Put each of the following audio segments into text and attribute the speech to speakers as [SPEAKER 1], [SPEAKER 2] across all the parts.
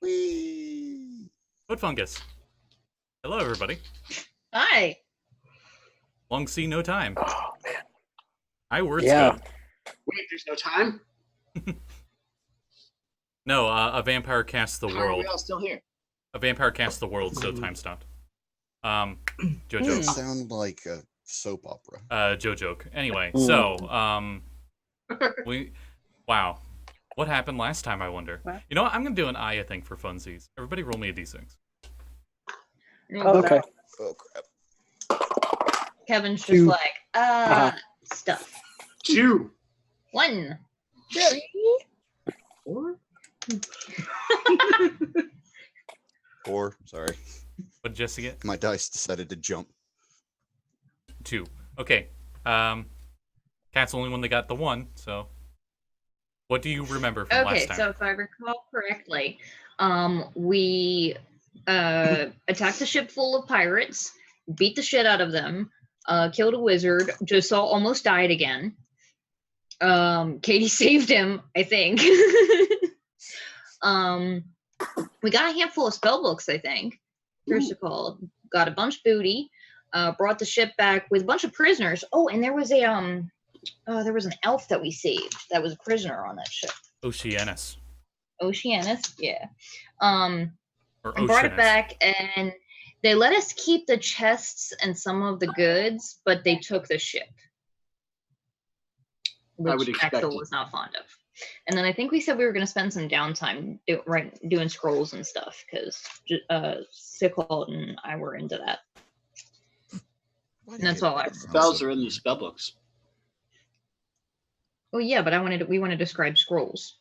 [SPEAKER 1] Whee!
[SPEAKER 2] Foot fungus. Hello, everybody.
[SPEAKER 3] Hi.
[SPEAKER 2] Long see, no time.
[SPEAKER 4] Oh, man.
[SPEAKER 2] Hi, words
[SPEAKER 4] Yeah.
[SPEAKER 2] good.
[SPEAKER 5] Wait, there's no time?
[SPEAKER 2] No, a vampire casts the
[SPEAKER 5] How are
[SPEAKER 2] world.
[SPEAKER 5] we all still here?
[SPEAKER 2] A vampire casts the world, so time stopped.
[SPEAKER 1] Doesn't
[SPEAKER 2] Jojo.
[SPEAKER 1] sound like a soap opera.
[SPEAKER 2] Jojo. Anyway, so, wow. What happened last time, I wonder?
[SPEAKER 3] What?
[SPEAKER 2] You know what? I'm gonna do an Aya thing for funsies. Everybody roll me a d6.
[SPEAKER 4] Okay.
[SPEAKER 1] Oh, crap.
[SPEAKER 3] Kevin's just
[SPEAKER 4] Two.
[SPEAKER 3] like, stuff.
[SPEAKER 5] 2.
[SPEAKER 3] 1.
[SPEAKER 1] Yeah.
[SPEAKER 5] 4?
[SPEAKER 1] 4, sorry.
[SPEAKER 2] What did Jesse get?
[SPEAKER 1] My dice decided to jump.
[SPEAKER 2] 2. Okay. Cat's the only one that got the 1, so... What do you remember from last
[SPEAKER 3] Okay,
[SPEAKER 2] time?
[SPEAKER 3] so if I recall correctly, we attacked a ship full of pirates, beat the shit out of them, killed a wizard. Josul almost died again. Katie saved him, I think. We got a handful of spell books, I think. First of all, got a bunch of booty, brought the ship back with a bunch of prisoners. Oh, and there was an elf that we saved that was a prisoner on that ship.
[SPEAKER 2] Oceanus.
[SPEAKER 3] Oceanus, yeah.
[SPEAKER 2] Or
[SPEAKER 3] And brought it
[SPEAKER 2] Oceanus.
[SPEAKER 3] back, and they let us keep the chests and some of the goods, but they took the ship,
[SPEAKER 5] I would
[SPEAKER 3] which
[SPEAKER 5] expect
[SPEAKER 3] Axel
[SPEAKER 5] it.
[SPEAKER 3] was not fond of. And then I think we said we were going to spend some downtime doing scrolls and stuff, because Sekald and I were into that.
[SPEAKER 1] Why
[SPEAKER 3] And that's all I.
[SPEAKER 5] Spells are in the spell books.
[SPEAKER 3] Oh yeah, but we wanted to describe scrolls.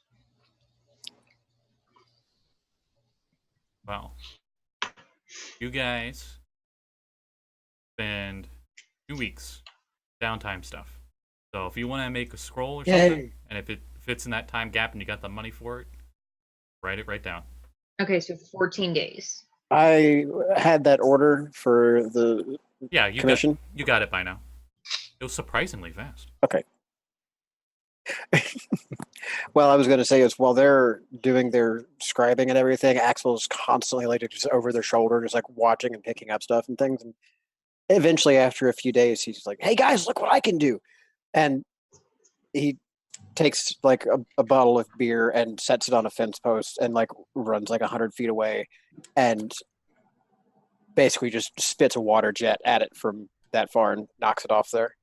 [SPEAKER 2] Well, you guys spend 2 weeks downtime stuff. So if you want to make a scroll or something, and if it fits in that time gap and you got the money for it, write it right down.
[SPEAKER 3] Okay, so 14 days.
[SPEAKER 4] I had that order for the
[SPEAKER 2] Yeah, you
[SPEAKER 4] commission.
[SPEAKER 2] got it by now. It was surprisingly fast.
[SPEAKER 4] Okay. Well, I was going to say is while they're doing their scribing and everything, Axel's constantly like just over their shoulder, just like watching and picking up stuff and things. And eventually, after a few days, he's like, "Hey guys, look what I can do!" And he takes like a bottle of beer and sets it on a fence post and like runs like 100 feet away, and basically just spits a water jet at it from that far and knocks it off there.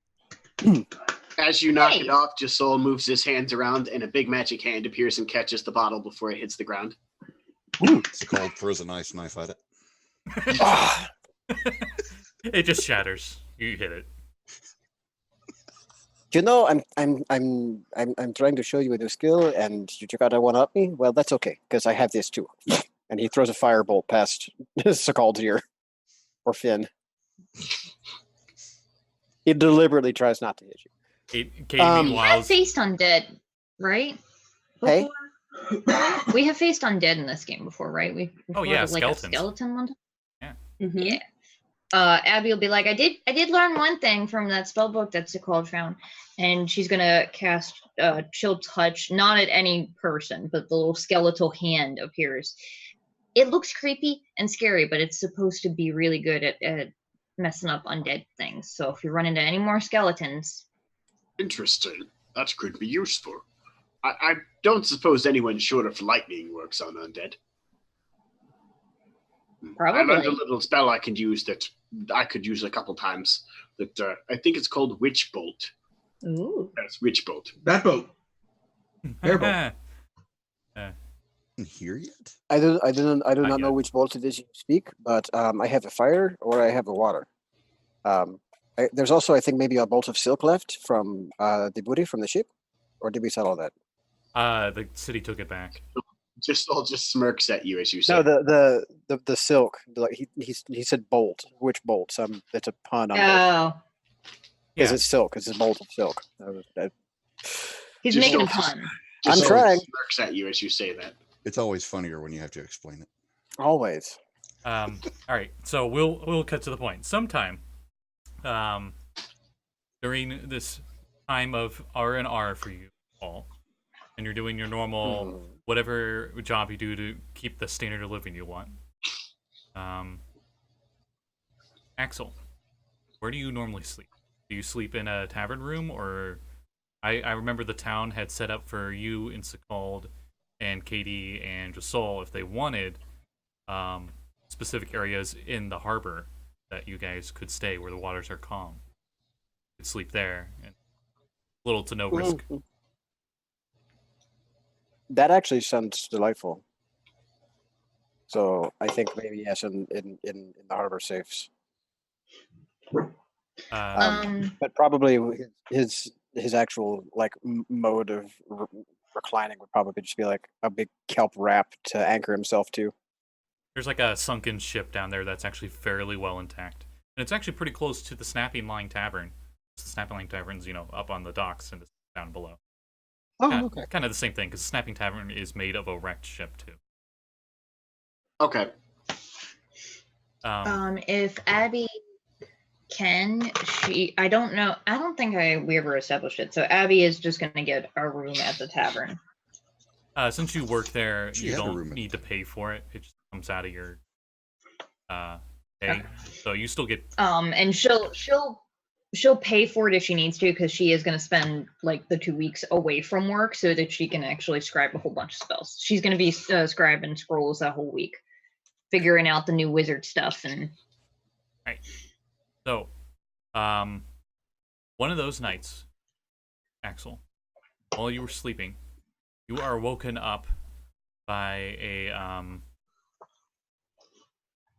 [SPEAKER 5] As you knock it
[SPEAKER 3] Hey.
[SPEAKER 5] off, Josul moves his hands around, and a big magic hand appears and catches the bottle before it hits the ground.
[SPEAKER 1] Sekald throws a nice knife at it.
[SPEAKER 4] Ah,
[SPEAKER 2] It just shatters. You hit it.
[SPEAKER 4] you know, I'm trying to show you a new skill, and you gotta one up me. Well, that's okay because I have this too. And he throws a firebolt past Sekald's ear or Finn. He deliberately tries not to hit you.
[SPEAKER 2] Katie,
[SPEAKER 4] We
[SPEAKER 3] We
[SPEAKER 2] meanwhile,
[SPEAKER 3] have
[SPEAKER 2] is-
[SPEAKER 3] faced undead, right?
[SPEAKER 4] Hey?
[SPEAKER 3] Before? We have faced undead in this game before, right? We
[SPEAKER 2] Oh, yeah,
[SPEAKER 3] fought, like
[SPEAKER 2] skeletons.
[SPEAKER 3] a skeleton one time.
[SPEAKER 6] Mm-hmm.
[SPEAKER 3] Yeah. Abby will be like, I did learn one thing from that spell book that Sekald found, and she's gonna cast Chill Touch, not at any person, but the little skeletal hand appears. It looks creepy and scary, but it's supposed to be really good at messing up undead things. So if you run into any more skeletons,
[SPEAKER 5] Interesting. That could be useful. I don't suppose anyone short of lightning works on undead. I learned
[SPEAKER 3] Probably.
[SPEAKER 5] a little spell I could use that I could use a couple times. That I think it's called Witch Bolt.
[SPEAKER 3] Ooh.
[SPEAKER 5] That's Witch Bolt.
[SPEAKER 6] That boat. Airbolt.
[SPEAKER 1] Didn't hear yet?
[SPEAKER 4] I do
[SPEAKER 2] Not
[SPEAKER 4] not know
[SPEAKER 2] yet.
[SPEAKER 4] which bolt it is you speak, but I have a fire or I have a water. There's also, I think, maybe a bolt of silk left from the booty from the ship, or did we settle that?
[SPEAKER 2] the city took it back.
[SPEAKER 5] Josul just smirks at you as you say.
[SPEAKER 4] No, the silk. Like he said bolt. Which bolt? It's a pun on bolt.
[SPEAKER 3] Oh,
[SPEAKER 4] Because
[SPEAKER 2] Yeah.
[SPEAKER 4] it's silk. It's a bolt of silk.
[SPEAKER 3] he's
[SPEAKER 5] Just
[SPEAKER 3] making a
[SPEAKER 5] don't-
[SPEAKER 3] pun.
[SPEAKER 4] I'm
[SPEAKER 5] Josul
[SPEAKER 4] trying.
[SPEAKER 5] smirks at you as you say that.
[SPEAKER 1] It's always funnier when you have to explain it.
[SPEAKER 4] Always.
[SPEAKER 2] All right, so we'll cut to the point. Sometime, during this time of R&R for you all, and you're doing your normal whatever job you do to keep the standard of living you want. Axel, where do you normally sleep? Do you sleep in a tavern room, or I remember the town had set up for you and Sekald and Kade and Josul if they wanted specific areas in the harbor that you guys could stay where the waters are calm. You could sleep there, and little to no risk.
[SPEAKER 4] That actually sounds delightful. So I think maybe yes, in the harbor safes. But probably his actual like mode of reclining would probably just be like a big kelp wrap to anchor himself to.
[SPEAKER 2] There's like a sunken ship down there that's actually fairly well intact, and it's actually pretty close to the Snapping Line Tavern. The Snapping Line Tavern's, up on the docks and down below.
[SPEAKER 4] Oh, okay.
[SPEAKER 2] Kind of the same thing, because the Snapping Tavern is made of a wrecked ship too.
[SPEAKER 5] Okay.
[SPEAKER 3] If Abby can, I don't know. I don't think we ever established it. So Abby is just gonna get a room at the tavern.
[SPEAKER 2] Since you work there,
[SPEAKER 1] She
[SPEAKER 2] you
[SPEAKER 1] had a
[SPEAKER 2] don't
[SPEAKER 1] room.
[SPEAKER 2] need to pay for it. It just comes out of your pay.
[SPEAKER 3] Okay.
[SPEAKER 2] So you still get.
[SPEAKER 3] And she'll pay for it if she needs to, because she is gonna spend like the 2 weeks away from work so that she can actually scribe a whole bunch of spells. She's gonna be scribing scrolls that whole week, figuring out the new wizard stuff and.
[SPEAKER 2] Right. So, one of those nights, Axel, while you were sleeping, you are woken up by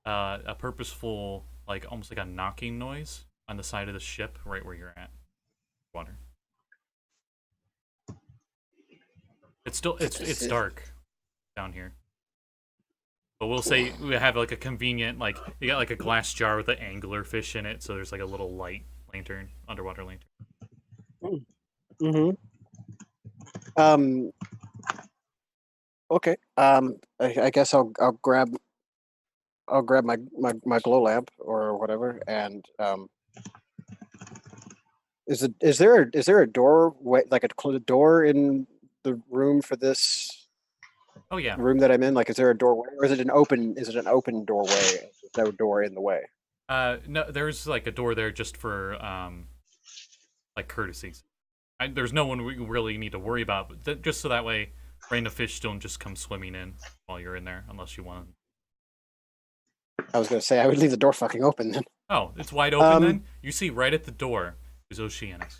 [SPEAKER 2] a purposeful, like almost like a knocking noise on the side of the ship, right where you're at. Water. It's dark down here. But we'll say we have like a convenient, like you got like a glass jar with an angler fish in it, so there's like a little light lantern, underwater lantern.
[SPEAKER 4] Mm-hmm. Okay. I guess I'll grab my glow lamp or whatever, and is there a doorway, like a door in the room for this?
[SPEAKER 2] Oh yeah.
[SPEAKER 4] Room that I'm in, like, is there a doorway, or is it an open doorway? There's no door in the way.
[SPEAKER 2] No, there's like a door there just for like courtesies. There's no one we really need to worry about, but just so that way random fish don't just come swimming in while you're in there, unless you want.
[SPEAKER 4] I was gonna say I would leave the door fucking open then.
[SPEAKER 2] Oh, it's wide open then? You see right at the door is Oceanus.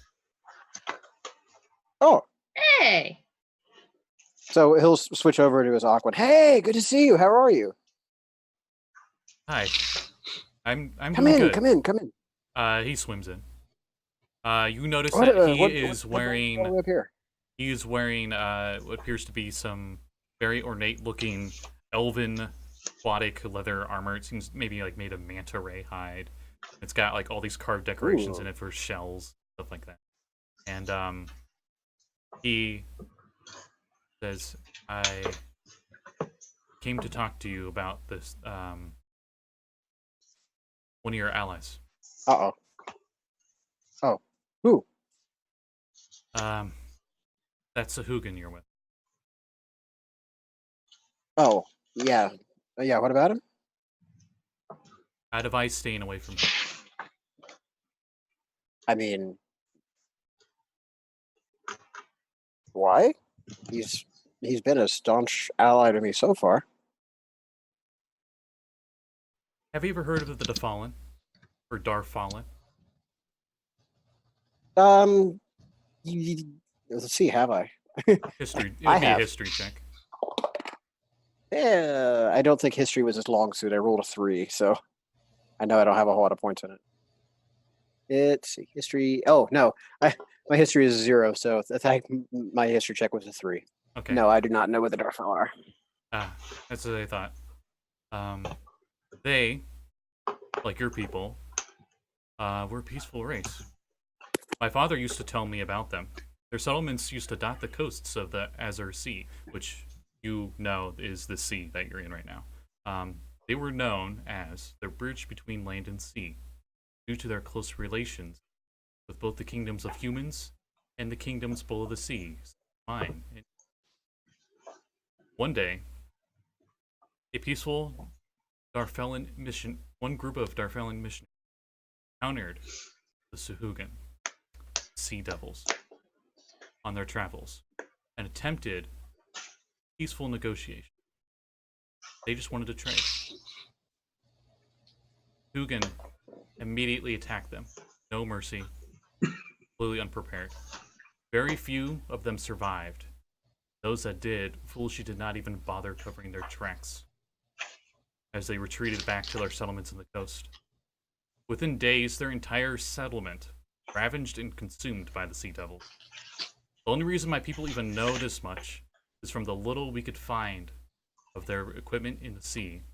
[SPEAKER 4] Oh.
[SPEAKER 3] Hey.
[SPEAKER 4] So he'll switch over to his awkward. Hey, good to see you. How are you?
[SPEAKER 2] Hi. I'm
[SPEAKER 4] Come
[SPEAKER 2] doing
[SPEAKER 4] in,
[SPEAKER 2] good.
[SPEAKER 4] come in.
[SPEAKER 2] He swims in. You notice that he is wearing what appears to be some very ornate-looking elven aquatic leather armor. It seems maybe like made of manta ray hide. It's got like all these carved decorations in it for shells, stuff like that. And he says, I came to talk to you about this, one of your allies.
[SPEAKER 4] Uh-oh. Oh. Who?
[SPEAKER 2] That's Sahuagin you're with.
[SPEAKER 4] Oh, yeah. Yeah, what about him?
[SPEAKER 2] I'd advise staying away from him.
[SPEAKER 4] I mean, why? He's been a staunch ally to me so far.
[SPEAKER 2] Have you ever heard of the Defallen? Or Darfallen?
[SPEAKER 4] Let's see, have I?
[SPEAKER 2] History. It
[SPEAKER 4] I
[SPEAKER 2] would be a
[SPEAKER 4] have.
[SPEAKER 2] history check.
[SPEAKER 4] Yeah, I don't think history was his long suit. I rolled a 3, so I know I don't have a whole lot of points in it. Let's see, history. Oh no, my history is 0, so I think my history check was a 3.
[SPEAKER 2] Okay.
[SPEAKER 4] No, I do not know what the Darfell are.
[SPEAKER 2] That's what I thought. They, like your people, were a peaceful race. My father used to tell me about them. Their settlements used to dot the coasts of the Azure Sea, which you know is the sea that you're in right now. They were known as the bridge between land and sea, due to their close relations with both the kingdoms of humans and the kingdoms below the seas. Mine. One day, a peaceful Darfellan mission, one group of Darfellan missionaries encountered the Sahuagin, sea devils, on their travels, and attempted peaceful negotiation. They just wanted to trade. Sahuagin immediately attacked them. No mercy. Completely unprepared. Very few of them survived. Those that did, foolishly did not even bother covering their tracks, as they retreated back to their settlements on the coast. Within days, their entire settlement ravaged and consumed by the sea devils. The only reason my people even know this much is from the little we could find of their equipment in the sea,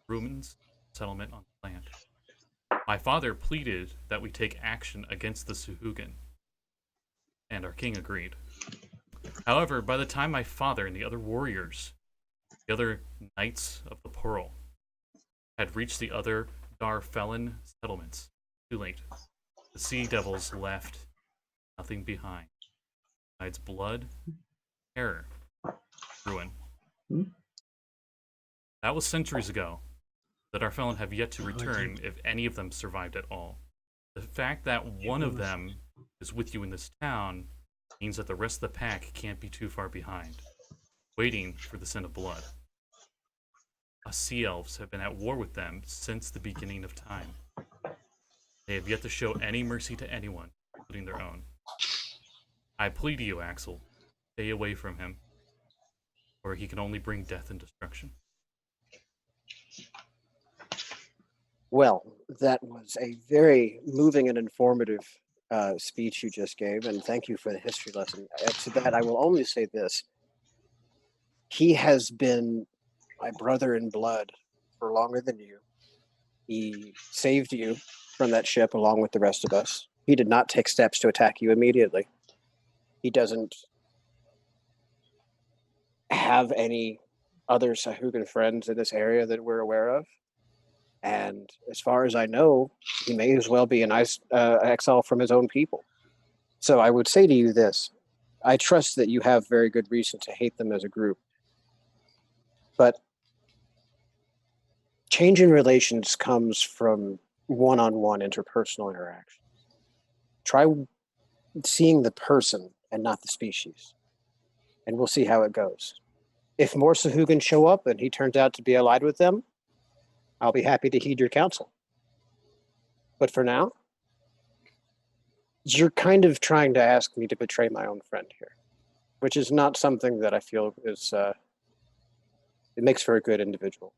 [SPEAKER 2] ruins, settlement on the land. My father pleaded that we take action against the Sahuagin, and our king agreed. However, by the time my father and the other warriors, the other Knights of the Pearl, had reached the other Darfellan settlements, too late. The sea devils left nothing behind besides blood, terror, ruin. That was centuries ago. The Darfellan have yet to return, if any of them survived at all. The fact that one of them is with you in this town means that the rest of the pack can't be too far behind, waiting for the scent of blood. Us sea elves have been at war with them since the beginning of time. They have yet to show any mercy to anyone, including their own. I plead to you, Axel, stay away from him, or he can only bring death and destruction.
[SPEAKER 4] Well, that was a very moving and informative speech you just gave, and thank you for the history lesson. To that, I will only say this. He has been my brother in blood for longer than you. He saved you from that ship along with the rest of us. He did not take steps to attack you immediately. He doesn't have any other Sahuagin friends in this area that we're aware of. And as far as I know, he may as well be an exile from his own people. So I would say to you this. I trust that you have very good reason to hate them as a group. But change in relations comes from one-on-one interpersonal interaction. Try seeing the person and not the species. And we'll see how it goes. If more Sahuagin show up and he turns out to be allied with them, I'll be happy to heed your counsel. But for now, you're kind of trying to ask me to betray my own friend here, which is not something that I feel is, it makes for a good individual.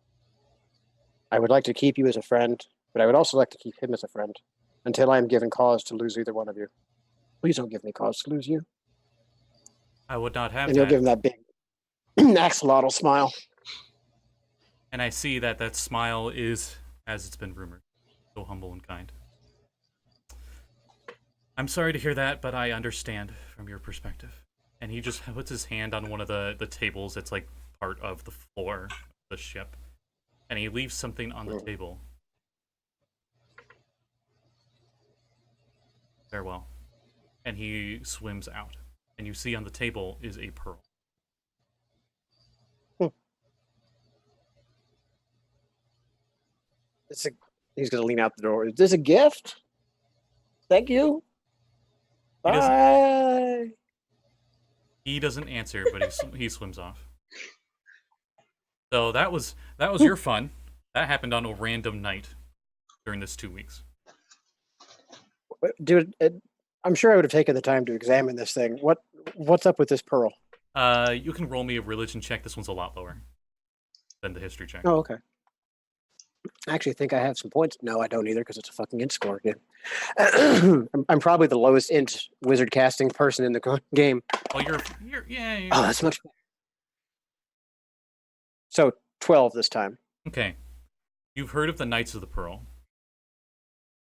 [SPEAKER 4] I would like to keep you as a friend, but I would also like to keep him as a friend until I am given cause to lose either one of you. Please don't give me cause to lose you.
[SPEAKER 2] I would not have
[SPEAKER 4] And
[SPEAKER 2] that.
[SPEAKER 4] you'll give him that big axolotl smile.
[SPEAKER 2] And I see that that smile is, as it's been rumored, so humble and kind. I'm sorry to hear that, but I understand from your perspective. And he just puts his hand on one of the tables that's like part of the floor of the ship. And he leaves something on the table. Farewell. And he swims out. And you see on the table is a pearl.
[SPEAKER 4] He's going to lean out the door. Is this a gift? Thank you.
[SPEAKER 2] He doesn't-
[SPEAKER 4] Bye.
[SPEAKER 2] He doesn't answer, but he swims off. So that was your fun. That happened on a random night during this 2 weeks.
[SPEAKER 4] Dude, I'm sure I would have taken the time to examine this thing. What's up with this pearl?
[SPEAKER 2] You can roll me a religion check. This one's a lot lower than the history check.
[SPEAKER 4] Oh, okay. I actually think I have some points. No, I don't either because it's a fucking int score game. I'm probably the lowest int wizard casting person in the game.
[SPEAKER 2] Oh, you're
[SPEAKER 4] Oh, that's much better. So 12 this time.
[SPEAKER 2] okay. You've heard of the Knights of the Pearl.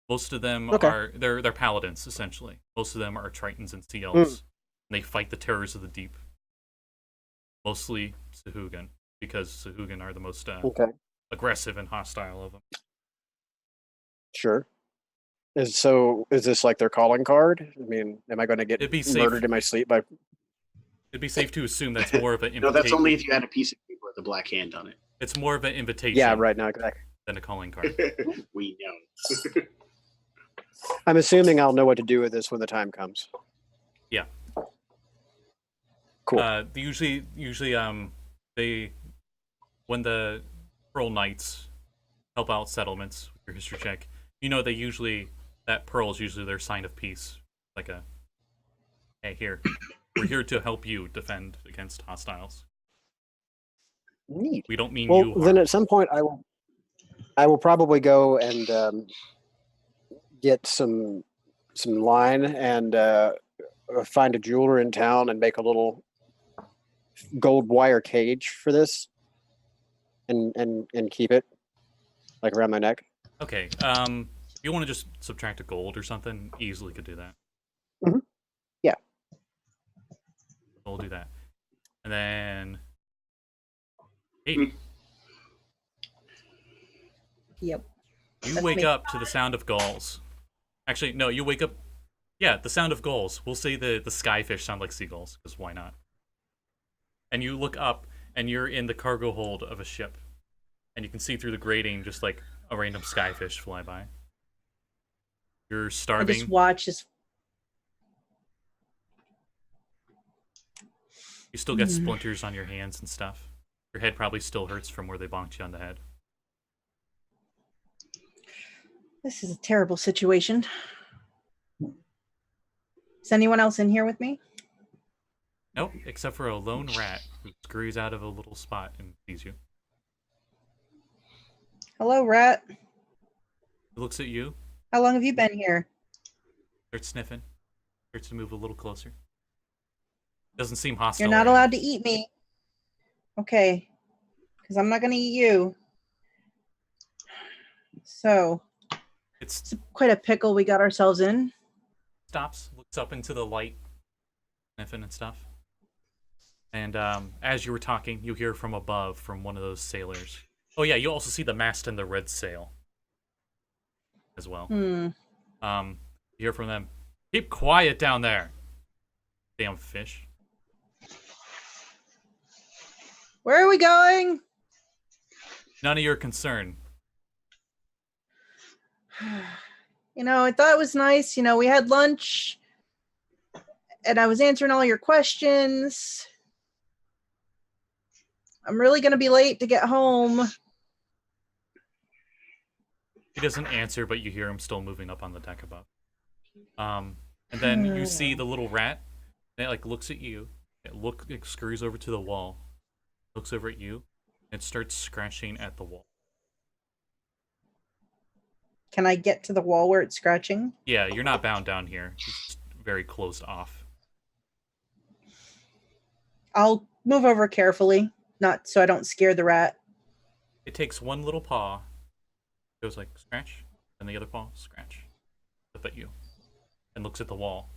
[SPEAKER 2] Most of them
[SPEAKER 4] Okay.
[SPEAKER 2] are they're paladins essentially. Most of them are Tritons and Sea Elves. And they fight the terrors of the deep. Mostly Sahuagin, because Sahuagin are the most
[SPEAKER 4] Okay.
[SPEAKER 2] aggressive and hostile of them.
[SPEAKER 4] Sure. Is this like their calling card? I mean, am I going to get
[SPEAKER 2] It'd be safe.
[SPEAKER 4] murdered in my sleep by...
[SPEAKER 2] It'd It'd be safe to assume that's more of an
[SPEAKER 5] No,
[SPEAKER 2] invitation.
[SPEAKER 5] that's only if you had a piece of paper with a black hand on it.
[SPEAKER 2] It's more of an invitation.
[SPEAKER 4] Yeah, right now, exactly.
[SPEAKER 2] Than a calling card.
[SPEAKER 5] We know.
[SPEAKER 4] I'm assuming I'll know what to do with this when the time comes.
[SPEAKER 2] Yeah.
[SPEAKER 4] Cool.
[SPEAKER 2] Usually, they, when the Pearl Knights help out settlements with your history check, that pearl is usually their sign of peace. Like hey, here, we're here to help you defend against hostiles.
[SPEAKER 4] Neat.
[SPEAKER 2] We don't mean
[SPEAKER 4] Well,
[SPEAKER 2] you.
[SPEAKER 4] then at some point I will probably go and get some line and find a jeweler in town and make a little gold wire cage for this and keep it like around my neck.
[SPEAKER 2] Okay. If you want to just subtract a gold or something, easily could do that.
[SPEAKER 4] Mm-hmm. Yeah.
[SPEAKER 2] We'll do that. And then 8.
[SPEAKER 7] Yep.
[SPEAKER 2] You
[SPEAKER 7] That's
[SPEAKER 2] wake
[SPEAKER 7] me.
[SPEAKER 2] up to the sound of gulls. Actually, no, you wake up... Yeah, the sound of gulls. We'll say the skyfish sound like seagulls, because why not? And you look up, and you're in the cargo hold of a ship. And you can see through the grating just like a random skyfish fly by. You're
[SPEAKER 7] I
[SPEAKER 2] starving.
[SPEAKER 7] just watch as
[SPEAKER 2] You still get splinters on your hands and stuff. Your head probably still hurts from where they bonked you on the head.
[SPEAKER 7] this is a terrible situation. Is anyone else in here with me?
[SPEAKER 2] Nope, except for a lone rat who scurries out of a little spot and sees you.
[SPEAKER 7] Hello, rat.
[SPEAKER 2] He looks at you,
[SPEAKER 7] How long have you been here?
[SPEAKER 2] starts sniffing, starts to move a little closer. Doesn't seem hostile.
[SPEAKER 7] You're not allowed to eat me. Okay. Because I'm not going to eat you. So,
[SPEAKER 2] It's
[SPEAKER 7] it's quite a pickle we got ourselves in.
[SPEAKER 2] stops, looks up into the light, sniffing and stuff. And as you were talking, you hear from above from one of those sailors. Oh yeah, you also see the mast and the red sail as well.
[SPEAKER 7] Hmm.
[SPEAKER 2] You hear from them, keep quiet down there. Damn fish.
[SPEAKER 7] Where are we going?
[SPEAKER 2] None of your concern.
[SPEAKER 7] I thought it was nice. We had lunch and I was answering all your questions. I'm really going to be late to get home.
[SPEAKER 2] He doesn't answer, but you hear him still moving up on the deck above. And then you see the little rat. And it looks at you. It scurries over to the wall. Looks over at you. And starts scratching at the wall.
[SPEAKER 7] Can I get to the wall where it's scratching?
[SPEAKER 2] Yeah, you're not bound down here. It's just very closed off.
[SPEAKER 7] I'll move over carefully, not so I don't scare the rat.
[SPEAKER 2] It takes one little paw. Goes like scratch. And the other paw, scratch. Up at you. And looks at the wall.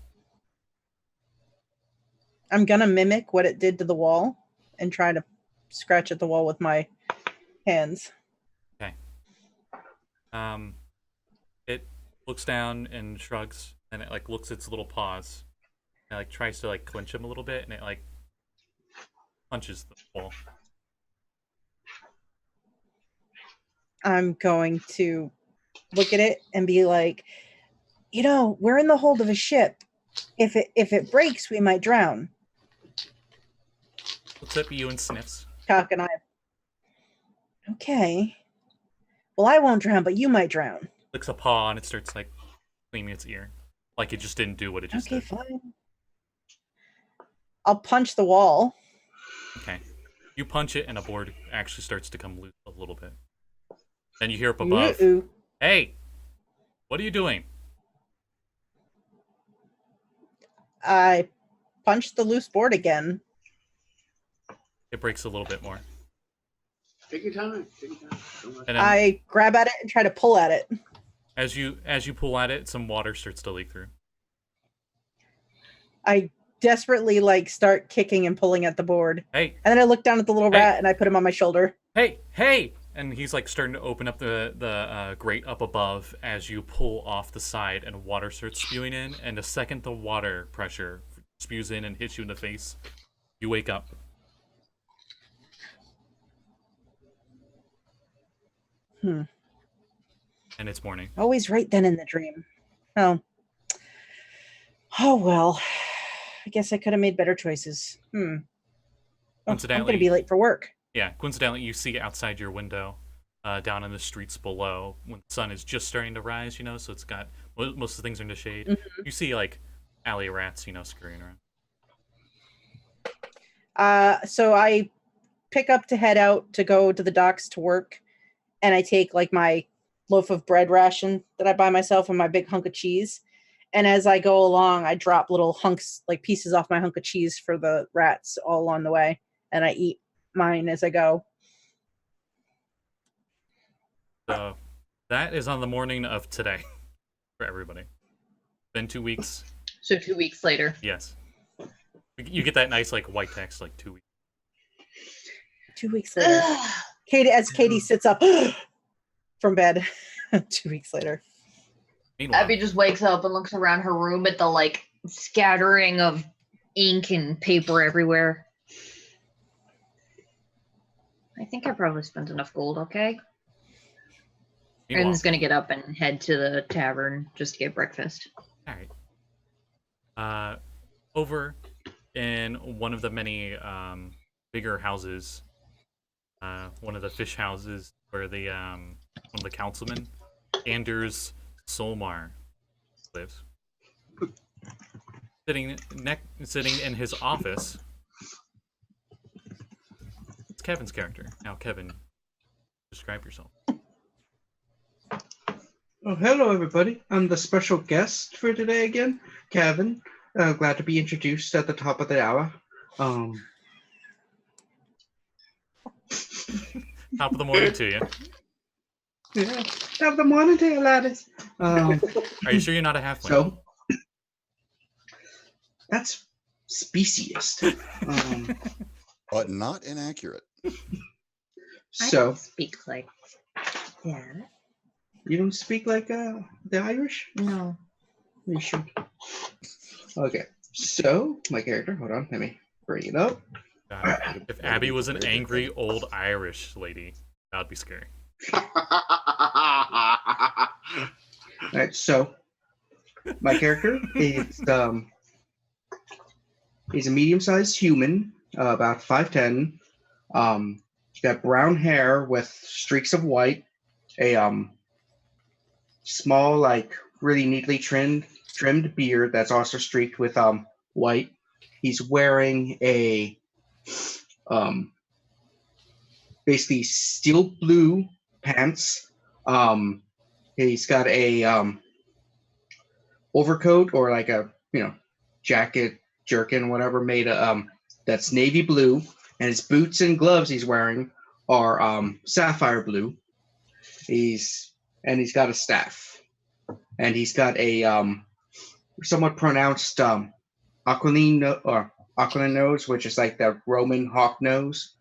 [SPEAKER 7] I'm going to mimic what it did to the wall and try to scratch at the wall with my hands.
[SPEAKER 2] Okay. It looks down and shrugs, and it looks at its little paws, and tries to clench them a little bit, and it punches the wall.
[SPEAKER 7] I'm going to look at it and be like, we're in the hold of a ship. If it breaks, we might drown.
[SPEAKER 2] Looks up at you and sniffs.
[SPEAKER 7] Cock and I. Okay. Well, I won't drown, but you might drown.
[SPEAKER 2] Licks a paw, and it starts cleaning its ear, like it just didn't do what it just
[SPEAKER 7] Okay,
[SPEAKER 2] did.
[SPEAKER 7] fine. I'll punch the wall.
[SPEAKER 2] Okay. You punch it, and a board actually starts to come loose a little bit. Then you hear up above,
[SPEAKER 7] Ooh.
[SPEAKER 2] "Hey, what are you doing?"
[SPEAKER 7] I punched the loose board again.
[SPEAKER 2] It breaks a little bit more.
[SPEAKER 5] Take your time. Take your time. Don't rush.
[SPEAKER 2] And then,
[SPEAKER 7] I grab at it and try to pull at it.
[SPEAKER 2] as you pull at it, some water starts to leak through.
[SPEAKER 7] I desperately start kicking and pulling at the board.
[SPEAKER 2] Hey,
[SPEAKER 7] And then I look down at the little
[SPEAKER 2] Hey.
[SPEAKER 7] rat and I put him on my shoulder.
[SPEAKER 2] hey! And he's starting to open up the grate up above as you pull off the side, and water starts spewing in. And the second the water pressure spews in and hits you in the face, You wake up.
[SPEAKER 7] Hmm.
[SPEAKER 2] And it's morning.
[SPEAKER 7] Always right then in the dream. Oh. Oh, well. I guess I could have made better choices. Oh, I'm going
[SPEAKER 2] Coincidentally,
[SPEAKER 7] to be late for work.
[SPEAKER 2] Yeah, coincidentally, you see outside your window, down in the streets below, when the sun is just starting to rise, so it's got, most of the things are in the shade.
[SPEAKER 7] Mm-hmm.
[SPEAKER 2] You see, like, alley rats, scurrying around.
[SPEAKER 7] So I pick up to head out to go to the docks to work, and I take, like, my loaf of bread ration that I buy myself and my big hunk of cheese. And as I go along, I drop little hunks, like pieces off my hunk of cheese for the rats all along the way, and I eat mine as I go.
[SPEAKER 2] So that is on the morning of today for everybody. Been 2 weeks.
[SPEAKER 3] So 2 weeks later.
[SPEAKER 2] Yes. You get that nice, like, white text, like, 2 weeks.
[SPEAKER 7] 2 weeks later. Katie sits up from bed 2 weeks later.
[SPEAKER 2] Meanwhile,
[SPEAKER 3] Abby just wakes up and looks around her room at the, like, scattering of ink and paper everywhere. I think I probably spent enough gold, okay? Erin's gonna get up and head to the tavern just to get breakfast.
[SPEAKER 2] Alright. Over in one of the many bigger houses, one of the fish houses where the one of the councilmen, Anders Solmar, lives. Sitting in his office. It's Kevin's character. Now, Kevin, describe yourself.
[SPEAKER 6] Oh, hello, everybody. I'm the special guest for today again, Kevin. Glad to be introduced at the top of the hour.
[SPEAKER 2] Top of the morning to you.
[SPEAKER 6] Yeah, top of the morning to you, laddies.
[SPEAKER 2] Are you sure you're not a halfling?
[SPEAKER 6] So, that's speciest.
[SPEAKER 1] But not inaccurate.
[SPEAKER 3] I
[SPEAKER 6] So,
[SPEAKER 3] don't speak like that.
[SPEAKER 6] you don't speak like the Irish?
[SPEAKER 3] No.
[SPEAKER 6] You should. Okay, so my character, hold on, let me bring it up.
[SPEAKER 2] If Abby was an angry old Irish lady, that would be scary.
[SPEAKER 6] Alright, so my character is he's a medium-sized human, about 5'10". He's got brown hair with streaks of white, a small, like, really neatly trimmed beard that's also streaked with white. He's wearing a basically steel blue pants. He's got a overcoat or like a jacket, jerkin, whatever, made that's navy blue, and his boots and gloves he's wearing are sapphire blue. He's got a staff, and he's got a somewhat pronounced aquiline nose, which is like the Roman hawk nose.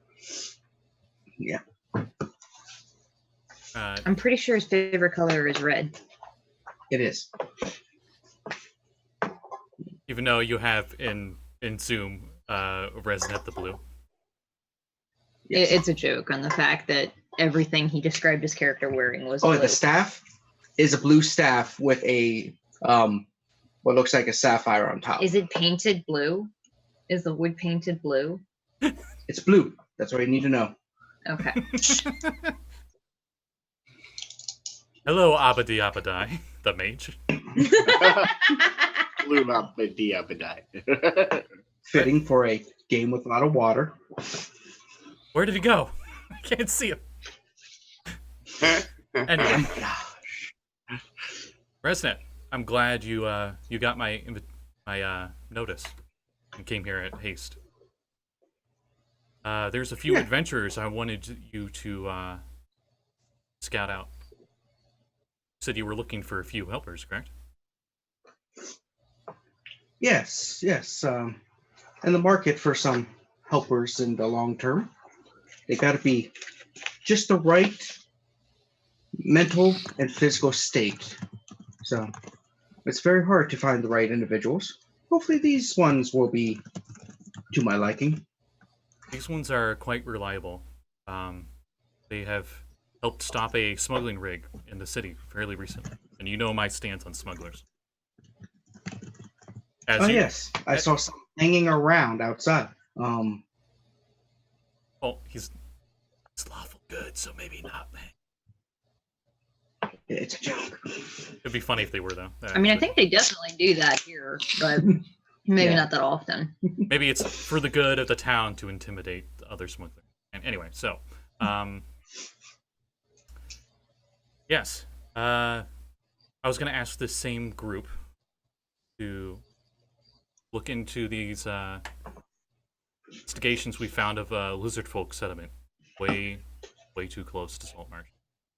[SPEAKER 6] Yeah.
[SPEAKER 3] I'm pretty sure his favorite color is red.
[SPEAKER 6] It is.
[SPEAKER 2] Even though you have in Zoom Resnet the blue.
[SPEAKER 6] Yes.
[SPEAKER 3] It's a joke on the fact that everything he described his character wearing was
[SPEAKER 6] Oh,
[SPEAKER 3] blue.
[SPEAKER 6] the staff is a blue staff with a what looks like a sapphire on top.
[SPEAKER 3] Is it painted blue? Is the wood painted blue?
[SPEAKER 6] It's blue. That's what you need to know.
[SPEAKER 3] Okay.
[SPEAKER 2] Hello, Abadi Abadai, the mage.
[SPEAKER 5] Blue Abadai.
[SPEAKER 6] Fitting for a game with a lot of water.
[SPEAKER 2] Where did he go? I can't see him. Anyway, Resnet, I'm glad you got my notice and came here at haste. There's a few adventurers I wanted you to scout out. You said you were looking for a few helpers, correct?
[SPEAKER 6] Yes. In the market for some helpers in the long term. They got to be just the right mental and physical state. So it's very hard to find the right individuals. Hopefully these ones will be to my liking.
[SPEAKER 2] These ones are quite reliable. They have helped stop a smuggling rig in the city fairly recently. And you know my stance on smugglers.
[SPEAKER 6] Yes. I saw some hanging around outside.
[SPEAKER 2] Well, he's lawful good, so maybe not, man.
[SPEAKER 6] It's a joke.
[SPEAKER 2] It'd be funny if they were, though.
[SPEAKER 3] I mean, I think they definitely do that here, but maybe
[SPEAKER 6] Yeah.
[SPEAKER 3] not that often.
[SPEAKER 2] Maybe it's for the good of the town to intimidate other smugglers. And anyway, so, yes. I was going to ask this same group to look into these investigations we found of Lizardfolk settlement. Way too close to Saltmarsh.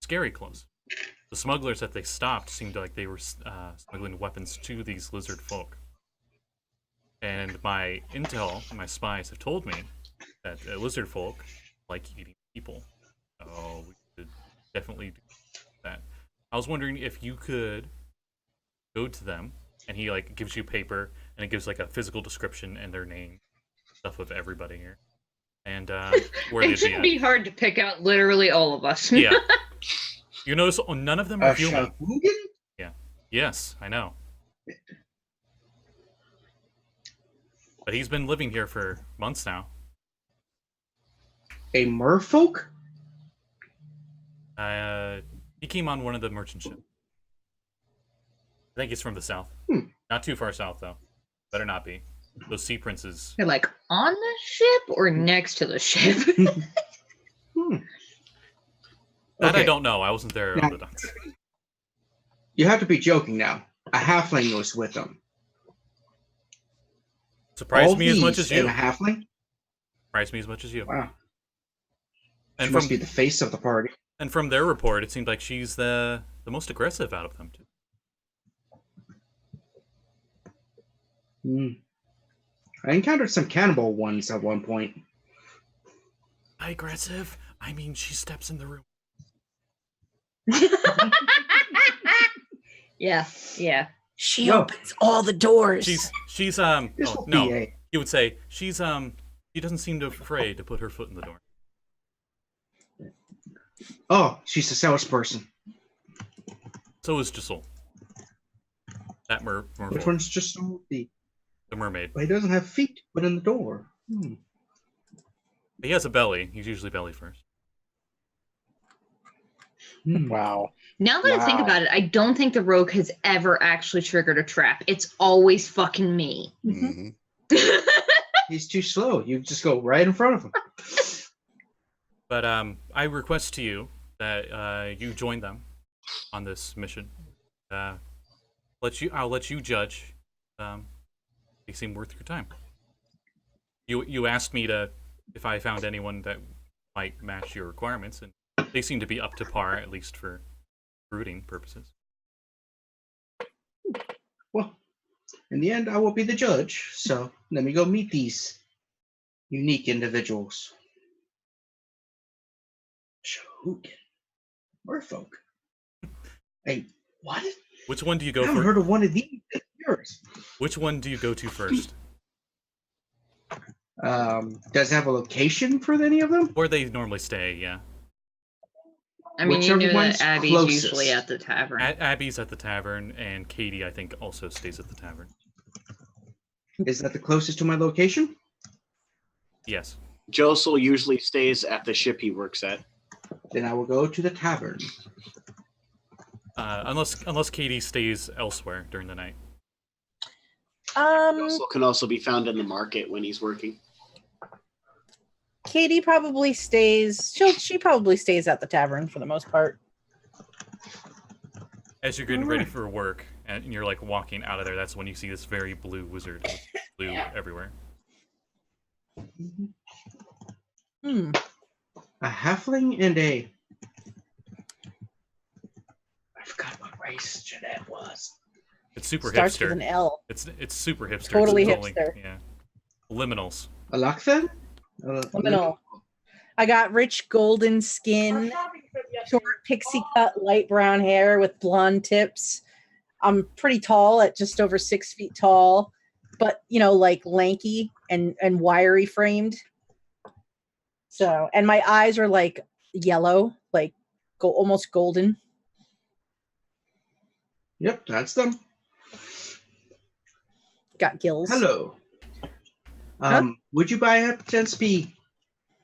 [SPEAKER 2] Scary close. The smugglers that they stopped seemed like they were smuggling weapons to these lizard folk. And my intel, my spies have told me that lizard folk like eating people. So we should definitely do that. I was wondering if you could go to them, and he like gives you paper, and it gives like a physical description and their name, stuff of everybody here, and where
[SPEAKER 3] It
[SPEAKER 2] they'd
[SPEAKER 3] shouldn't
[SPEAKER 2] be
[SPEAKER 3] be hard to pick out literally all of us.
[SPEAKER 2] at. Yeah. You notice none of them are human.
[SPEAKER 6] Sahuagin?
[SPEAKER 2] Yes, I know. But he's been living here for months now.
[SPEAKER 6] A merfolk?
[SPEAKER 2] He came on one of the merchant ships. I think he's from the south. Not too far south, though. Better not be. Those sea princes.
[SPEAKER 3] They're like on the ship or next to the ship.
[SPEAKER 2] That I
[SPEAKER 6] Okay.
[SPEAKER 2] don't know. I wasn't there on the docks.
[SPEAKER 6] You have to be joking now. A halfling was with them.
[SPEAKER 2] Surprised
[SPEAKER 6] All
[SPEAKER 2] me as much
[SPEAKER 6] these
[SPEAKER 2] as you.
[SPEAKER 6] and a halfling?
[SPEAKER 2] Surprised me as much as you.
[SPEAKER 6] Wow.
[SPEAKER 2] And
[SPEAKER 6] She
[SPEAKER 2] from
[SPEAKER 6] must be the face of the party.
[SPEAKER 2] and from their report, it seemed like she's the most aggressive out of them too.
[SPEAKER 6] I encountered some cannibal ones at one point.
[SPEAKER 2] By aggressive, I mean she steps in the room.
[SPEAKER 3] Yeah.
[SPEAKER 7] She
[SPEAKER 6] No.
[SPEAKER 7] opens all the doors.
[SPEAKER 2] She's
[SPEAKER 6] This
[SPEAKER 2] oh,
[SPEAKER 6] will
[SPEAKER 2] no.
[SPEAKER 6] be a
[SPEAKER 2] You would say she's she doesn't seem to afraid to put her foot in the door.
[SPEAKER 6] Oh, she's a salesperson.
[SPEAKER 2] So is Josul. That
[SPEAKER 6] Which
[SPEAKER 2] merfolk,
[SPEAKER 6] one's just the
[SPEAKER 2] mermaid.
[SPEAKER 6] but he doesn't have feet to put in the door.
[SPEAKER 2] He has a belly. He's usually belly first.
[SPEAKER 4] Wow.
[SPEAKER 3] Now that I think
[SPEAKER 4] Wow.
[SPEAKER 3] about it, I don't think the rogue has ever actually triggered a trap. It's always fucking me.
[SPEAKER 1] hmm
[SPEAKER 6] He's too slow. You just go right in front of him.
[SPEAKER 2] But I request to you that you join them on this mission. I'll let you judge. They seem worth your time. You asked me if I found anyone that might match your requirements, and they seem to be up to par, at least for brooding purposes.
[SPEAKER 6] Well, in the end, I will be the judge. So let me go meet these unique individuals. Sahuagin. Merfolk. Hey, what?
[SPEAKER 2] Which one do you
[SPEAKER 6] I
[SPEAKER 2] go
[SPEAKER 6] haven't
[SPEAKER 2] for?
[SPEAKER 6] heard of one of these in years.
[SPEAKER 2] Which one do you go to first?
[SPEAKER 6] Does it have a location for any of them?
[SPEAKER 2] Where they normally stay, yeah.
[SPEAKER 3] I mean, you
[SPEAKER 6] Whichever
[SPEAKER 3] know
[SPEAKER 6] one's
[SPEAKER 3] that Abby's
[SPEAKER 6] closest.
[SPEAKER 3] usually at the tavern.
[SPEAKER 2] Abby's at the tavern, and Kade, I think, also stays at the tavern.
[SPEAKER 6] Is that the closest to my location?
[SPEAKER 2] Yes.
[SPEAKER 5] Josul usually stays at the ship he works at.
[SPEAKER 6] Then I will go to the tavern.
[SPEAKER 2] Unless Kade stays elsewhere during the night.
[SPEAKER 5] Josul can also be found in the market when he's working.
[SPEAKER 7] Katie probably stays. She probably stays at the tavern for the most part.
[SPEAKER 2] As you're getting ready for work, and you're like walking out of there, that's when you see this very blue wizard with blue everywhere.
[SPEAKER 7] Hmm.
[SPEAKER 6] A halfling and a. I forgot what race Jeanette was.
[SPEAKER 2] It's super
[SPEAKER 7] Starts
[SPEAKER 2] hipster.
[SPEAKER 7] with an L.
[SPEAKER 2] It's super hipster.
[SPEAKER 7] Totally
[SPEAKER 2] It's
[SPEAKER 7] hipster.
[SPEAKER 2] yeah. Liminals.
[SPEAKER 6] A Lakfen?
[SPEAKER 7] Liminal. I got rich golden skin, short pixie cut, light brown hair with blonde tips. I'm pretty tall at just over 6 feet tall, but like lanky and wiry framed. So, and my eyes are like yellow, like almost golden.
[SPEAKER 6] Yep, that's them.
[SPEAKER 7] Got gills.
[SPEAKER 6] Hello. Would you by chance be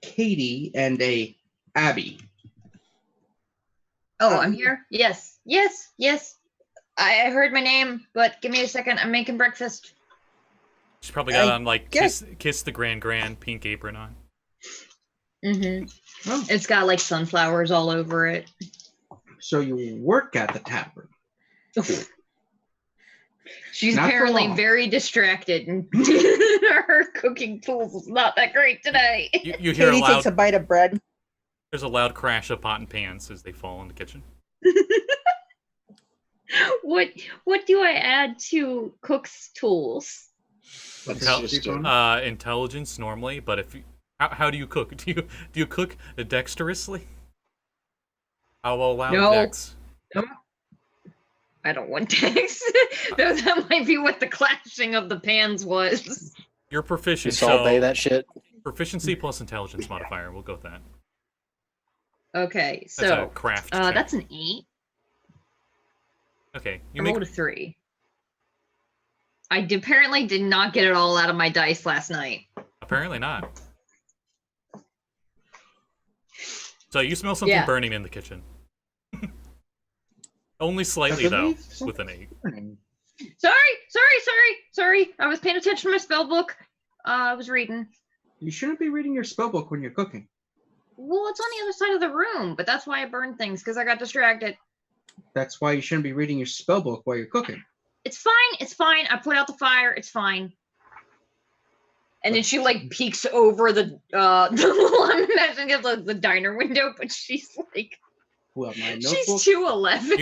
[SPEAKER 6] Katie and a Abby?
[SPEAKER 3] Oh, I'm here? Yes. Yes. Yes. I heard my name, but give me a second. I'm making breakfast.
[SPEAKER 2] She's probably got on like
[SPEAKER 7] guess-
[SPEAKER 2] kiss the grand pink apron on.
[SPEAKER 3] Mm-hmm.
[SPEAKER 6] Oh,
[SPEAKER 3] It's got like sunflowers all over it.
[SPEAKER 6] so you work at the tavern.
[SPEAKER 3] She's
[SPEAKER 6] Not for
[SPEAKER 3] apparently
[SPEAKER 6] long.
[SPEAKER 3] very distracted, and her cooking tools is not that great today.
[SPEAKER 2] You hear
[SPEAKER 7] Katie takes a bite of bread.
[SPEAKER 2] there's a loud crash of pot and pans as they fall in the kitchen.
[SPEAKER 3] What do I add to cook's tools?
[SPEAKER 5] Let's
[SPEAKER 2] Intel-
[SPEAKER 5] just,
[SPEAKER 2] Intelligence normally, but if you, how do you cook? Do you cook dexterously? How loud
[SPEAKER 3] No.
[SPEAKER 2] dex?
[SPEAKER 3] I don't want text. That might be what the clashing of the pans was.
[SPEAKER 2] You're proficient,
[SPEAKER 4] Salt Bay
[SPEAKER 2] so
[SPEAKER 4] that shit.
[SPEAKER 2] proficiency plus intelligence modifier. We'll go with that.
[SPEAKER 3] Okay,
[SPEAKER 2] That's
[SPEAKER 3] so
[SPEAKER 2] a craft check.
[SPEAKER 3] that's an 8.
[SPEAKER 2] Okay,
[SPEAKER 3] I
[SPEAKER 2] you make
[SPEAKER 3] rolled a 3. I apparently did not get it all out of my dice last night.
[SPEAKER 2] apparently not. So you smell something
[SPEAKER 3] Yeah.
[SPEAKER 2] burning in the kitchen. Only slightly
[SPEAKER 6] I
[SPEAKER 2] though,
[SPEAKER 6] believe
[SPEAKER 2] with an 8.
[SPEAKER 3] Sorry. I was paying attention to my spell book. I was reading.
[SPEAKER 6] You shouldn't be reading your spell book when you're cooking.
[SPEAKER 3] Well, it's on the other side of the room, but that's why I burned things, because I got distracted.
[SPEAKER 6] That's why you shouldn't be reading your spell book while you're cooking.
[SPEAKER 3] It's fine. I put out the fire. It's fine. And then she like peeks over the I'm imagining the diner window, but she's like
[SPEAKER 6] Well, my
[SPEAKER 3] she's
[SPEAKER 6] notebook.
[SPEAKER 3] 2'11".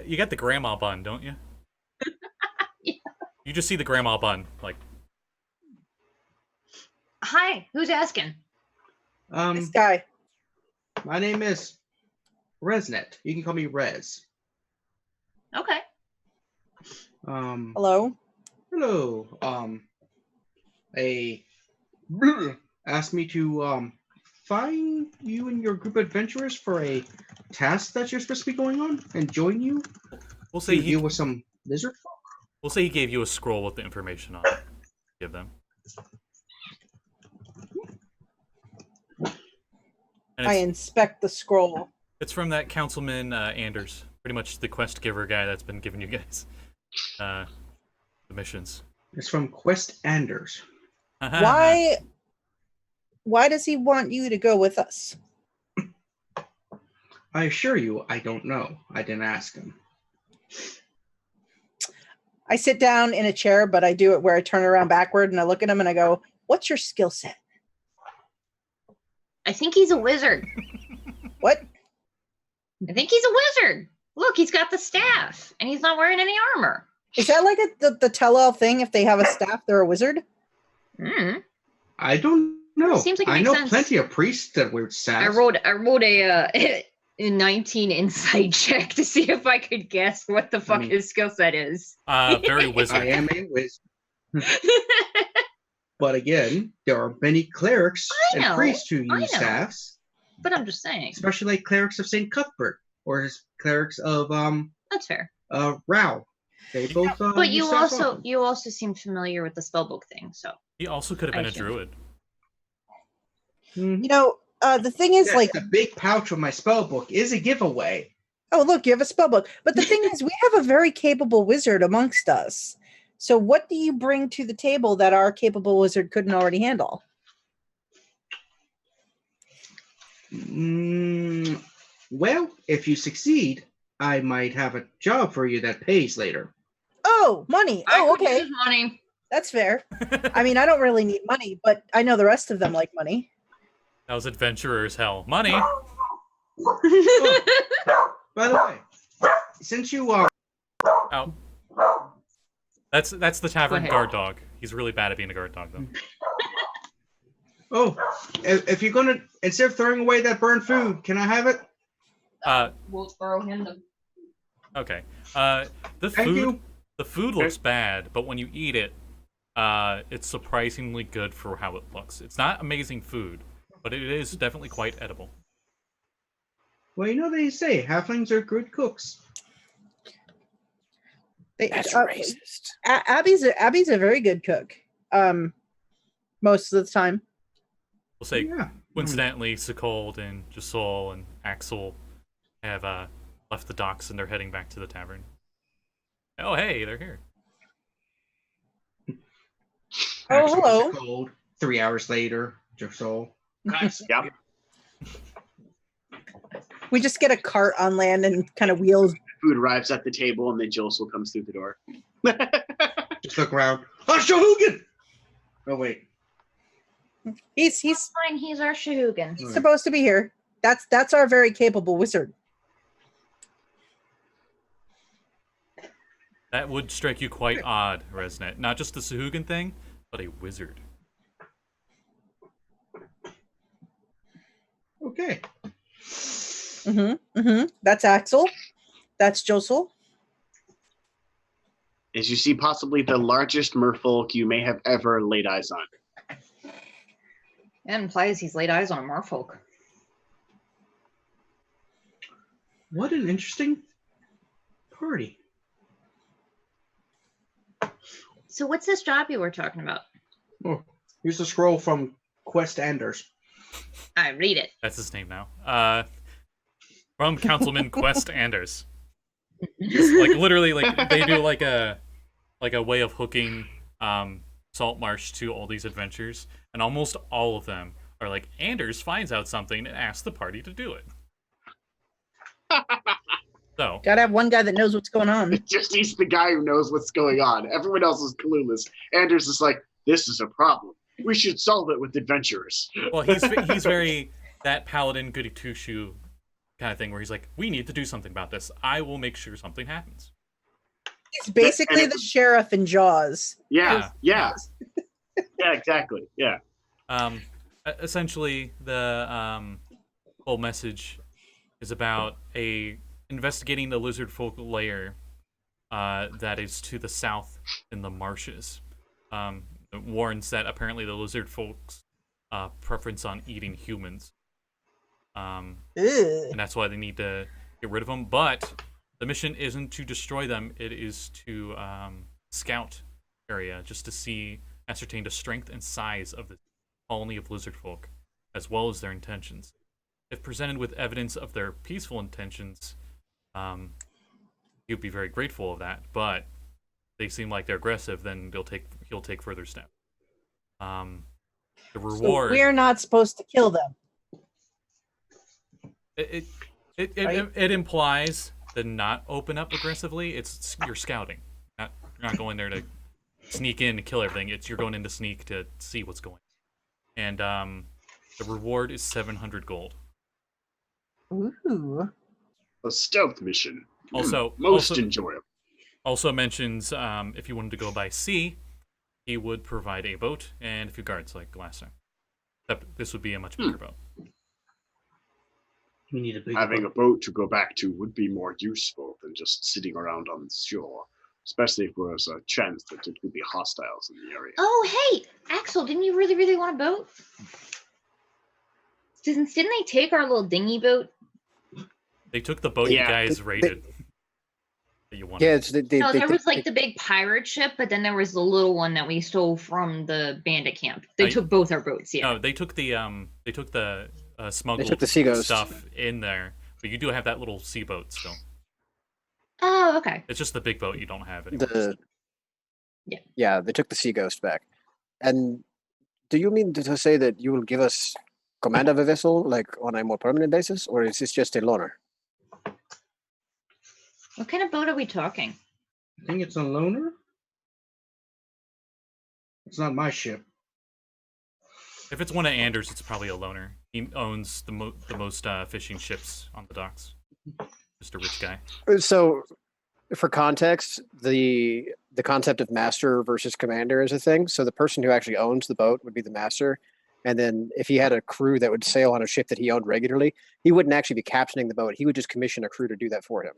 [SPEAKER 2] You got the grandma bun, don't you?
[SPEAKER 3] Yeah.
[SPEAKER 2] You just see the grandma bun, like
[SPEAKER 3] Hi, who's asking?
[SPEAKER 7] This guy.
[SPEAKER 6] My name is Resnet. You can call me Rez.
[SPEAKER 3] Okay.
[SPEAKER 7] Hello.
[SPEAKER 6] Hello. Asked me to find you and your group of adventurers for a task that you're supposed to be going on and join you
[SPEAKER 2] we'll say
[SPEAKER 6] to
[SPEAKER 2] he
[SPEAKER 6] deal with some lizard folk.
[SPEAKER 2] we'll say he gave you a scroll with the information on it. Give them. And
[SPEAKER 7] I
[SPEAKER 2] it's,
[SPEAKER 7] inspect the scroll.
[SPEAKER 2] it's from that councilman Anders, pretty much the quest giver guy that's been giving you guys the missions.
[SPEAKER 6] It's from Quest Anders.
[SPEAKER 7] Why does he want you to go with us?
[SPEAKER 6] I assure you, I don't know. I didn't ask him.
[SPEAKER 7] I sit down in a chair, but I do it where I turn around backward and I look at him and I go, "What's your skill set?"
[SPEAKER 3] I think he's a wizard.
[SPEAKER 7] What?
[SPEAKER 3] I think he's a wizard. Look, he's got the staff, and he's not wearing any armor.
[SPEAKER 7] Is that like the tell-all thing? If they have a staff, they're a wizard?
[SPEAKER 3] Mm.
[SPEAKER 6] I don't know.
[SPEAKER 3] Seems like it
[SPEAKER 6] I
[SPEAKER 3] makes
[SPEAKER 6] know
[SPEAKER 3] sense.
[SPEAKER 6] plenty of priests that wear
[SPEAKER 3] I
[SPEAKER 6] staffs.
[SPEAKER 3] rolled a 19 insight check to see if I could guess what the fuck his skill set is.
[SPEAKER 2] Very wizard.
[SPEAKER 6] I am a wizard. But again, there are many clerics
[SPEAKER 3] I know,
[SPEAKER 6] and priests who
[SPEAKER 3] I
[SPEAKER 6] use
[SPEAKER 3] know.
[SPEAKER 6] staffs,
[SPEAKER 3] But I'm just saying.
[SPEAKER 6] especially like clerics of St. Cuthbert or clerics of
[SPEAKER 3] That's fair.
[SPEAKER 6] Rao. They both.
[SPEAKER 3] But
[SPEAKER 6] use
[SPEAKER 3] you
[SPEAKER 6] staffs
[SPEAKER 3] also seem familiar with the spellbook thing, so
[SPEAKER 2] He also could have been
[SPEAKER 3] I
[SPEAKER 2] a
[SPEAKER 3] see.
[SPEAKER 2] druid.
[SPEAKER 6] Mhm.
[SPEAKER 7] You know, the thing is,
[SPEAKER 6] Yes,
[SPEAKER 7] like,
[SPEAKER 6] the big pouch of my spell book is a giveaway.
[SPEAKER 7] oh, look, you have a spellbook. But the thing is, we have a very capable wizard amongst us. So what do you bring to the table that our capable wizard couldn't already handle?
[SPEAKER 6] Well, if you succeed, I might have a job for you that pays later.
[SPEAKER 7] Oh, money.
[SPEAKER 3] I
[SPEAKER 7] Oh,
[SPEAKER 3] could
[SPEAKER 7] okay.
[SPEAKER 3] use money.
[SPEAKER 7] That's fair. I mean, I don't really need money, but I know the rest of them like money.
[SPEAKER 2] That was adventurer's hell. Money.
[SPEAKER 6] By the way, since you are
[SPEAKER 2] Oh. That's the tavern
[SPEAKER 3] ahead.
[SPEAKER 2] guard dog. He's really bad at being a guard dog though.
[SPEAKER 6] if you're gonna, instead of throwing away that burned food, can I have it?
[SPEAKER 3] We'll throw him the.
[SPEAKER 2] Okay. The
[SPEAKER 6] Thank
[SPEAKER 2] food
[SPEAKER 6] you.
[SPEAKER 2] the food looks bad, but when you eat it, it's surprisingly good for how it looks. It's not amazing food, but it is definitely quite edible.
[SPEAKER 6] Well, you know they say halflings are good cooks.
[SPEAKER 4] That's racist.
[SPEAKER 7] Abby's a very good cook. Most of the time.
[SPEAKER 2] We'll say,
[SPEAKER 6] Yeah.
[SPEAKER 2] coincidentally, Sekald and Josul and Axel have left the docks and they're heading back to the tavern. Oh, hey, they're here.
[SPEAKER 7] Oh, hello.
[SPEAKER 6] Cold. 3 hours later, Josul.
[SPEAKER 5] Nice. Yep.
[SPEAKER 7] We just get a cart on land and kind of wheels.
[SPEAKER 5] Food arrives at the table, and then Josul comes through the door.
[SPEAKER 6] Just look around. Oh, Sahuagin! Oh, wait.
[SPEAKER 7] He's
[SPEAKER 3] Fine, he's our Sahuagin.
[SPEAKER 7] supposed to be here. That's our very capable wizard.
[SPEAKER 2] That would strike you quite odd, Resnet. Not just the Sahuagin thing, but a wizard.
[SPEAKER 6] Okay.
[SPEAKER 7] That's Axel. That's Josul.
[SPEAKER 5] As you see, possibly the largest merfolk you may have ever laid eyes on.
[SPEAKER 3] That implies he's laid eyes on a Merfolk.
[SPEAKER 6] What an interesting party.
[SPEAKER 3] So what's this job you were talking about?
[SPEAKER 6] Oh, here's the scroll from Quest Anders.
[SPEAKER 3] I read it.
[SPEAKER 2] That's his name now. From Councilman Quest Anders. Literally, they do like a way of hooking Saltmarsh to all these adventures, and almost all of them are like, Anders finds out something and asks the party to do it. So
[SPEAKER 7] Gotta have one guy that knows what's going on.
[SPEAKER 5] Just he's the guy who knows what's going on. Everyone else is clueless. Anders is like, this is a problem. We should solve it with adventurers.
[SPEAKER 2] well, he's very that paladin goody two shoe kind of thing, where he's like, we need to do something about this. I will make sure something happens.
[SPEAKER 7] He's basically the sheriff in Jaws.
[SPEAKER 5] Yeah. Yeah, exactly. Yeah.
[SPEAKER 2] Essentially, the whole message is about investigating the Lizardfolk lair that is to the south in the marshes. It warns that apparently the Lizardfolk's preference on eating humans. And that's why they need to get rid of them. But the mission isn't to destroy them. It is to scout area just to ascertain the strength and size of the colony of Lizardfolk, as well as their intentions. If presented with evidence of their peaceful intentions, you'd be very grateful of that. But if they seem like they're aggressive, then he'll take further steps. The reward.
[SPEAKER 7] So we're not supposed to kill them.
[SPEAKER 2] It implies to not open up aggressively. You're scouting. You're not going there to sneak in and kill everything. You're going in to sneak to see what's going on. And the reward is 700 gold.
[SPEAKER 7] Ooh.
[SPEAKER 5] A stealth mission.
[SPEAKER 2] Also,
[SPEAKER 5] enjoyable.
[SPEAKER 2] Also mentions if you wanted to go by sea, he would provide a boat and a few guards like last time. Except this would be a much bigger boat.
[SPEAKER 6] We need a big
[SPEAKER 5] Having a boat to go back to would be more useful than just sitting around on the shore, especially if there was a chance that it could be hostiles in the area.
[SPEAKER 3] Oh, hey, Axel, didn't you really, really want a boat? Didn't they take our little dinghy boat?
[SPEAKER 2] They took the boat you guys raided. That you wanted.
[SPEAKER 4] Yeah,
[SPEAKER 3] There was like the big pirate ship, but then there was the little one that we stole from the bandit camp. They took both our boats. Yeah.
[SPEAKER 2] No, they took the smuggled
[SPEAKER 4] They took the Sea Ghost
[SPEAKER 2] stuff in there, but you do have that little sea boat still.
[SPEAKER 3] Oh, okay.
[SPEAKER 2] It's just the big boat you don't have anymore.
[SPEAKER 4] Yeah, they took the Sea Ghost back. And do you mean to say that you will give us command of a vessel, like on a more permanent basis, or is this just a loaner?
[SPEAKER 3] What kind of boat are we talking?
[SPEAKER 6] I think it's a loaner. It's not my ship.
[SPEAKER 2] If it's one of Anders, it's probably a loaner. He owns the most fishing ships on the docks. Just a rich guy.
[SPEAKER 4] So, for context, the concept of master versus commander is a thing. So the person who actually owns the boat would be the master. And then if he had a crew that would sail on a ship that he owned regularly, he wouldn't actually be captaining the boat. He would just commission a crew to do that for him.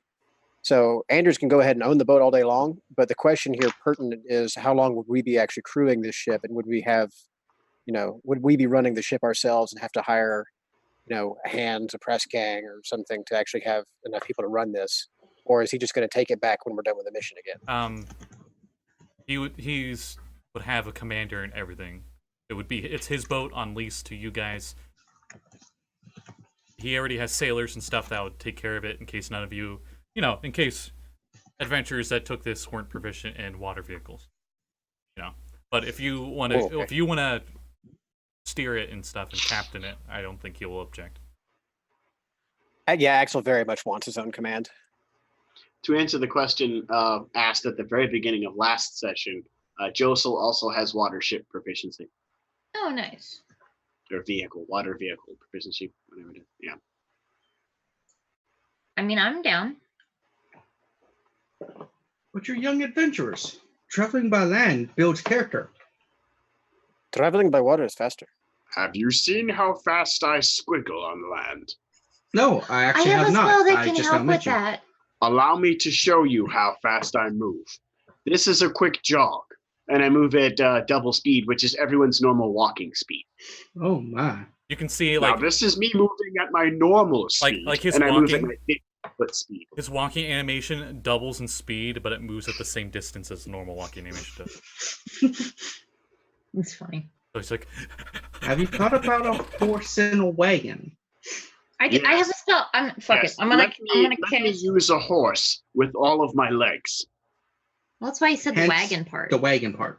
[SPEAKER 4] So Anders can go ahead and own the boat all day long. But the question here pertinent is, how long would we be actually crewing this ship? And would we have would we be running the ship ourselves and have to hire, a hands, a press gang or something to actually have enough people to run this? Or is he just going to take it back when we're done with the mission again?
[SPEAKER 2] He would have a commander and everything. It's his boat on lease to you guys. He already has sailors and stuff that would take care of it in case none of you, in case adventurers that took this weren't proficient in water vehicles. But if you want to, steer it and stuff and captain it, I don't think he will object.
[SPEAKER 4] Yeah, Axel very much wants his own command.
[SPEAKER 5] To answer the question asked at the very beginning of last session, Josul also has water ship proficiency.
[SPEAKER 3] Oh, nice.
[SPEAKER 5] Or water vehicle proficiency, whatever it is. Yeah.
[SPEAKER 3] I mean, I'm down.
[SPEAKER 6] But you're young adventurers. Traveling by land builds character.
[SPEAKER 4] Traveling by water is faster.
[SPEAKER 5] Have you seen how fast I squiggle on land?
[SPEAKER 6] No, I actually
[SPEAKER 3] have
[SPEAKER 6] have
[SPEAKER 3] a
[SPEAKER 6] not.
[SPEAKER 3] spell that
[SPEAKER 6] I
[SPEAKER 3] can
[SPEAKER 6] just
[SPEAKER 3] help
[SPEAKER 6] now
[SPEAKER 3] with
[SPEAKER 6] mentioned.
[SPEAKER 3] that.
[SPEAKER 5] Allow me to show you how fast I move. This is a quick jog, and I move at double speed, which is everyone's normal walking speed.
[SPEAKER 6] Oh my!
[SPEAKER 2] You can see
[SPEAKER 5] Now, this is me moving at my normal speed,
[SPEAKER 2] like his
[SPEAKER 5] and I move at
[SPEAKER 2] walking.
[SPEAKER 5] my 50-foot speed.
[SPEAKER 2] His walking animation doubles in speed, but it moves at the same distance as normal walking animation does.
[SPEAKER 3] It's funny.
[SPEAKER 2] So he's like,
[SPEAKER 6] Have you thought about a horse and a wagon?
[SPEAKER 3] I have a spell.
[SPEAKER 5] Yes.
[SPEAKER 3] I'm gonna
[SPEAKER 5] Let me
[SPEAKER 3] cast.
[SPEAKER 5] use a horse with all of my legs.
[SPEAKER 3] Well, that's why he said the
[SPEAKER 6] Hence
[SPEAKER 3] wagon part.
[SPEAKER 6] The wagon part.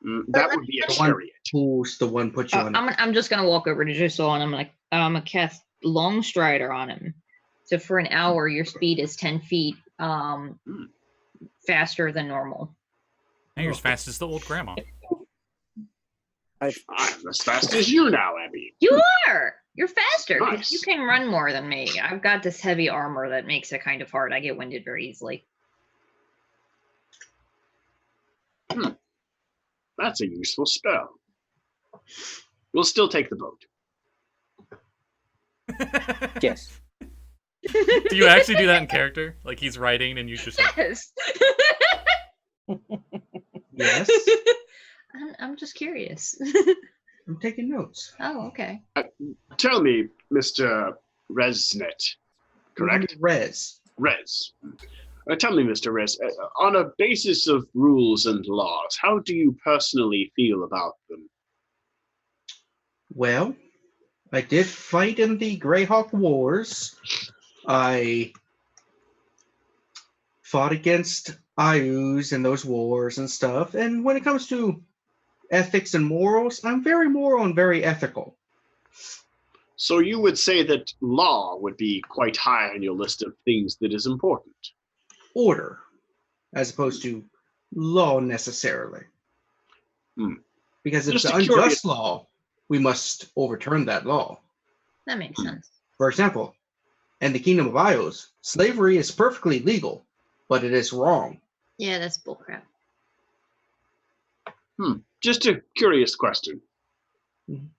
[SPEAKER 5] That would be a
[SPEAKER 6] The one
[SPEAKER 5] chariot.
[SPEAKER 6] who's the one put you on.
[SPEAKER 3] I'm just gonna walk over to Josul and I'm gonna cast Long Strider on him. So for an hour, your speed is 10 feet faster than normal.
[SPEAKER 2] and you're as fast as the old grandma.
[SPEAKER 5] I'm as fast as you now, Abby.
[SPEAKER 3] You are. You're faster. 'Cause
[SPEAKER 5] Nice.
[SPEAKER 3] You can run more than me. I've got this heavy armor that makes it kind of hard. I get winded very easily.
[SPEAKER 5] That's a useful spell. We'll still take the boat.
[SPEAKER 4] Yes.
[SPEAKER 2] Do you actually do that in character? Like he's writing and you just like,
[SPEAKER 3] Yes.
[SPEAKER 6] Yes,
[SPEAKER 3] I'm just curious.
[SPEAKER 6] I'm taking notes.
[SPEAKER 3] Oh, okay.
[SPEAKER 5] Tell me, Mr. Resnet, correct?
[SPEAKER 6] Res.
[SPEAKER 5] Res. Tell me, Mr. Res, on a basis of rules and laws, how do you personally feel about them?
[SPEAKER 6] Well, I did fight in the Greyhawk Wars. I fought against Ayus in those wars and stuff. And when it comes to ethics and morals, I'm very moral and very ethical.
[SPEAKER 5] So you would say that law would be quite high on your list of things that is important.
[SPEAKER 6] Order, as opposed to law necessarily. Because if it's
[SPEAKER 5] Just
[SPEAKER 6] an
[SPEAKER 5] curious.
[SPEAKER 6] unjust law, we must overturn that law.
[SPEAKER 3] That makes sense.
[SPEAKER 6] For example, in the Kingdom of Ios, slavery is perfectly legal, but it is wrong.
[SPEAKER 3] Yeah, that's bullcrap.
[SPEAKER 5] Just a curious question.
[SPEAKER 6] On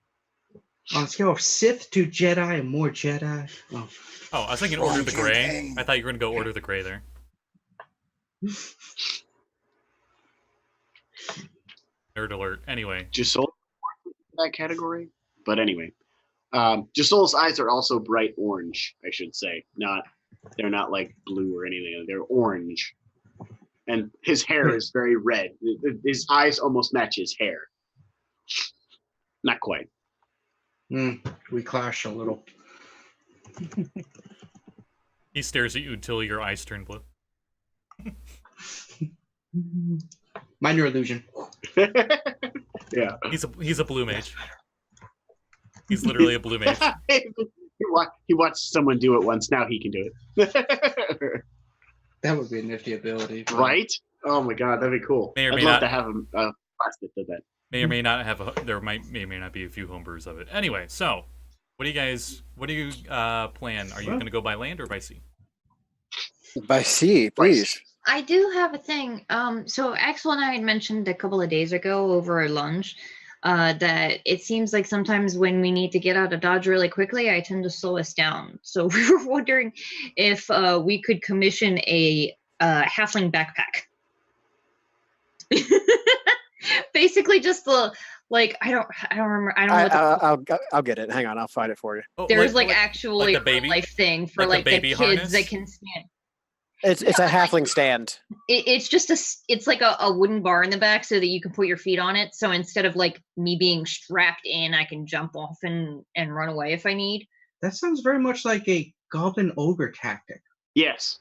[SPEAKER 6] a scale of Sith to Jedi and more Jedi. Oh.
[SPEAKER 2] oh, I was thinking Order of the Grey. I thought you were gonna go Order of the Grey there. Nerd alert. Anyway,
[SPEAKER 5] Josul that category? But anyway. Josul's eyes are also bright orange, I should say. They're not like blue or anything. They're orange. And his hair is very red. His eyes almost match his hair. Not quite.
[SPEAKER 6] We clash a little.
[SPEAKER 2] he stares at you until your eyes turn blue.
[SPEAKER 6] Minor illusion.
[SPEAKER 5] Yeah.
[SPEAKER 2] He's a blue mage. He's literally a blue mage.
[SPEAKER 5] He watched someone do it once. Now he can do it.
[SPEAKER 6] That would be a nifty ability.
[SPEAKER 5] Right? Oh my god, that'd be cool.
[SPEAKER 2] May or
[SPEAKER 5] I'd
[SPEAKER 2] may
[SPEAKER 5] love
[SPEAKER 2] not.
[SPEAKER 5] to have a class that did that.
[SPEAKER 2] May or may not have there may or may not be a few homebrews of it. Anyway, so what do you plan? Are you going to go by land or by sea?
[SPEAKER 4] By sea, please.
[SPEAKER 3] I do have a thing. So Axel and I had mentioned a couple of days ago over lunch that it seems like sometimes when we need to get out of Dodge really quickly, I tend to slow us down. So we were wondering if we could commission a halfling backpack. Basically just the Like I don't remember. I don't know what the
[SPEAKER 4] I'll get it. Hang on, I'll find it for you.
[SPEAKER 2] Oh,
[SPEAKER 3] there's like actual
[SPEAKER 2] like the
[SPEAKER 3] like
[SPEAKER 2] baby-
[SPEAKER 3] real life thing for
[SPEAKER 2] like the
[SPEAKER 3] like the
[SPEAKER 2] baby
[SPEAKER 3] kids
[SPEAKER 2] harness?
[SPEAKER 3] that can stand.
[SPEAKER 4] It's a halfling stand.
[SPEAKER 3] It's just it's like a wooden bar in the back so that you can put your feet on it. So instead of like me being strapped in, I can jump off and run away if I need.
[SPEAKER 6] That sounds very much like a goblin ogre tactic.
[SPEAKER 5] Yes.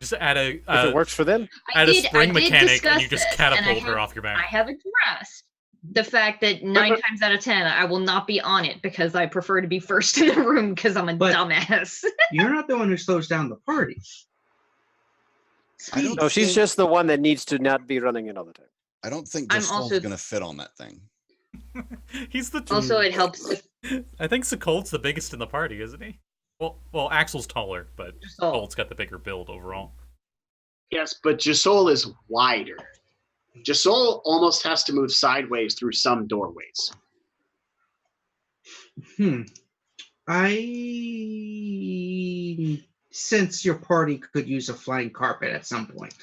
[SPEAKER 2] Just add a
[SPEAKER 4] If it works for them.
[SPEAKER 2] add a spring mechanic
[SPEAKER 3] discuss
[SPEAKER 2] and you just
[SPEAKER 3] this, and I
[SPEAKER 2] catapult her
[SPEAKER 3] have-
[SPEAKER 2] off your back.
[SPEAKER 3] I have addressed the fact that 9 times out of 10 I will not be on it because I prefer to be first in the room because I'm a
[SPEAKER 6] But-
[SPEAKER 3] dumbass.
[SPEAKER 6] You're not the one who slows down the party.
[SPEAKER 1] I don't
[SPEAKER 4] No, she's
[SPEAKER 1] think-
[SPEAKER 4] just the one that needs to not be running in all the time.
[SPEAKER 1] I don't think
[SPEAKER 3] I'm
[SPEAKER 1] Josul's
[SPEAKER 3] also-
[SPEAKER 1] going to fit on that thing.
[SPEAKER 2] He's the
[SPEAKER 3] Also, it helps if
[SPEAKER 2] I think Sekold's the biggest in the party, isn't he? Well, Axel's taller, but
[SPEAKER 3] Josul.
[SPEAKER 2] Sekold's got the bigger build overall.
[SPEAKER 5] Yes, but Josul is wider. Josul almost has to move sideways through some doorways.
[SPEAKER 6] I sense your party could use a flying carpet at some point.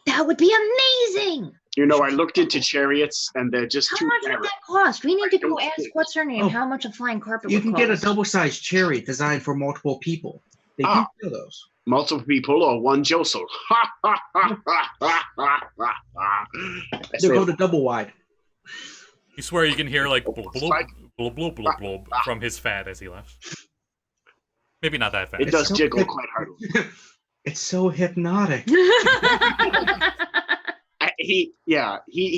[SPEAKER 3] that would be amazing.
[SPEAKER 5] You know, I looked into chariots, and they're just
[SPEAKER 3] How
[SPEAKER 5] too
[SPEAKER 3] much would
[SPEAKER 5] narrow.
[SPEAKER 3] that cost? We need to go
[SPEAKER 5] don't
[SPEAKER 3] ask
[SPEAKER 5] think-
[SPEAKER 3] what's her name
[SPEAKER 6] Oh.
[SPEAKER 3] how much a flying carpet
[SPEAKER 6] You
[SPEAKER 3] would
[SPEAKER 6] can
[SPEAKER 3] cost.
[SPEAKER 6] get a double-sized chariot designed for multiple people. They do
[SPEAKER 5] Ah.
[SPEAKER 6] sell those.
[SPEAKER 5] Multiple people or one Josul.
[SPEAKER 6] They go to double wide.
[SPEAKER 2] You swear you can hear like blub blub
[SPEAKER 5] Spike.
[SPEAKER 2] blub blub blub blub from his fat as he left. Maybe not that fat.
[SPEAKER 5] It does
[SPEAKER 6] so
[SPEAKER 5] jiggle
[SPEAKER 6] good.
[SPEAKER 5] quite hardly.
[SPEAKER 6] It's so hypnotic.
[SPEAKER 5] He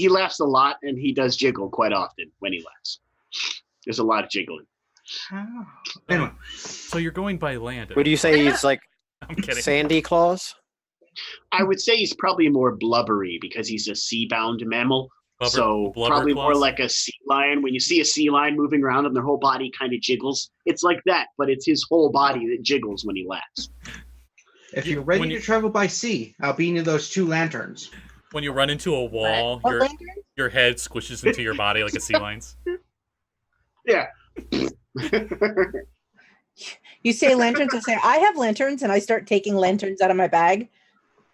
[SPEAKER 5] laughs a lot, and he does jiggle quite often when he laughs. There's a lot of jiggling.
[SPEAKER 6] Anyway,
[SPEAKER 2] So you're going by land.
[SPEAKER 4] Would you say he's like
[SPEAKER 2] I'm kidding.
[SPEAKER 4] Sandy Claus?
[SPEAKER 5] I would say he's probably more blubbery because he's a sea-bound mammal. So
[SPEAKER 2] blubber
[SPEAKER 5] probably more
[SPEAKER 2] claws?
[SPEAKER 5] like a sea lion. When you see a sea lion moving around and their whole body kind of jiggles, it's like that, but it's his whole body that jiggles when he laughs.
[SPEAKER 6] if
[SPEAKER 2] You-
[SPEAKER 6] you're ready
[SPEAKER 2] when
[SPEAKER 6] to
[SPEAKER 2] you-
[SPEAKER 6] travel by sea, I'll be near those 2 lanterns.
[SPEAKER 2] When you run into a wall,
[SPEAKER 7] What lantern?
[SPEAKER 2] your head squishes into your body like a sea lion's.
[SPEAKER 5] Yeah.
[SPEAKER 7] You say lanterns, I say I have lanterns, and I start taking lanterns out of my bag.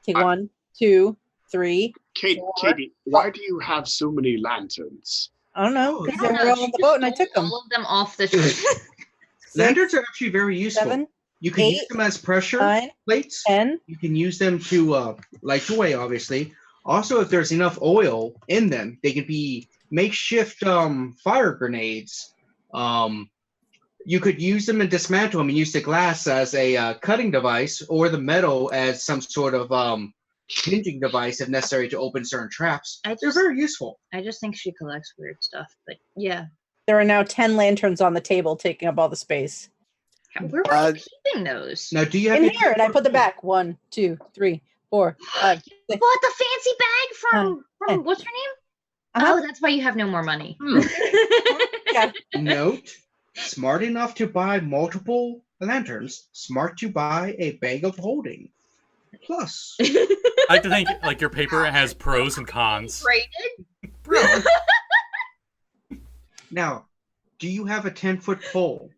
[SPEAKER 7] Take 1, 2, 3.
[SPEAKER 5] Katie, why do you have so many lanterns?
[SPEAKER 7] I don't know,
[SPEAKER 6] Oh,
[SPEAKER 7] because
[SPEAKER 3] I
[SPEAKER 7] they
[SPEAKER 3] don't
[SPEAKER 7] were
[SPEAKER 3] know,
[SPEAKER 7] all on
[SPEAKER 3] she
[SPEAKER 7] the
[SPEAKER 3] just
[SPEAKER 7] boat, and I
[SPEAKER 3] stole
[SPEAKER 7] took them.
[SPEAKER 3] all of them off the ship.
[SPEAKER 6] Lanterns are actually very useful.
[SPEAKER 7] 7,
[SPEAKER 6] You can use
[SPEAKER 7] 8,
[SPEAKER 6] them as pressure
[SPEAKER 7] 9,
[SPEAKER 6] plates.
[SPEAKER 7] 10.
[SPEAKER 6] You can use them to light your way, obviously. Also, if there's enough oil in them, they can be makeshift fire grenades. You could use them and dismantle them and use the glass as a cutting device or the metal as some sort of hinging device if necessary to open certain traps.
[SPEAKER 3] I
[SPEAKER 6] They're
[SPEAKER 3] just-
[SPEAKER 6] very useful.
[SPEAKER 3] I just think she collects weird stuff, but yeah.
[SPEAKER 7] There are now 10 lanterns on the table, taking up all the space.
[SPEAKER 3] Where were you keeping those?
[SPEAKER 6] Now, do you have
[SPEAKER 7] In
[SPEAKER 6] any-
[SPEAKER 7] here, and I put them back. 1, 2, 3, 4, 5.
[SPEAKER 3] You bought the fancy bag from what's her name?
[SPEAKER 7] Uh-huh.
[SPEAKER 3] Oh, that's why you have no more money.
[SPEAKER 6] Note, smart enough to buy multiple lanterns, smart to buy a bag of holding. Plus,
[SPEAKER 2] I like to think like your paper has pros and cons.
[SPEAKER 3] Rated?
[SPEAKER 2] Bro,
[SPEAKER 6] now, do you have a 10-foot pole?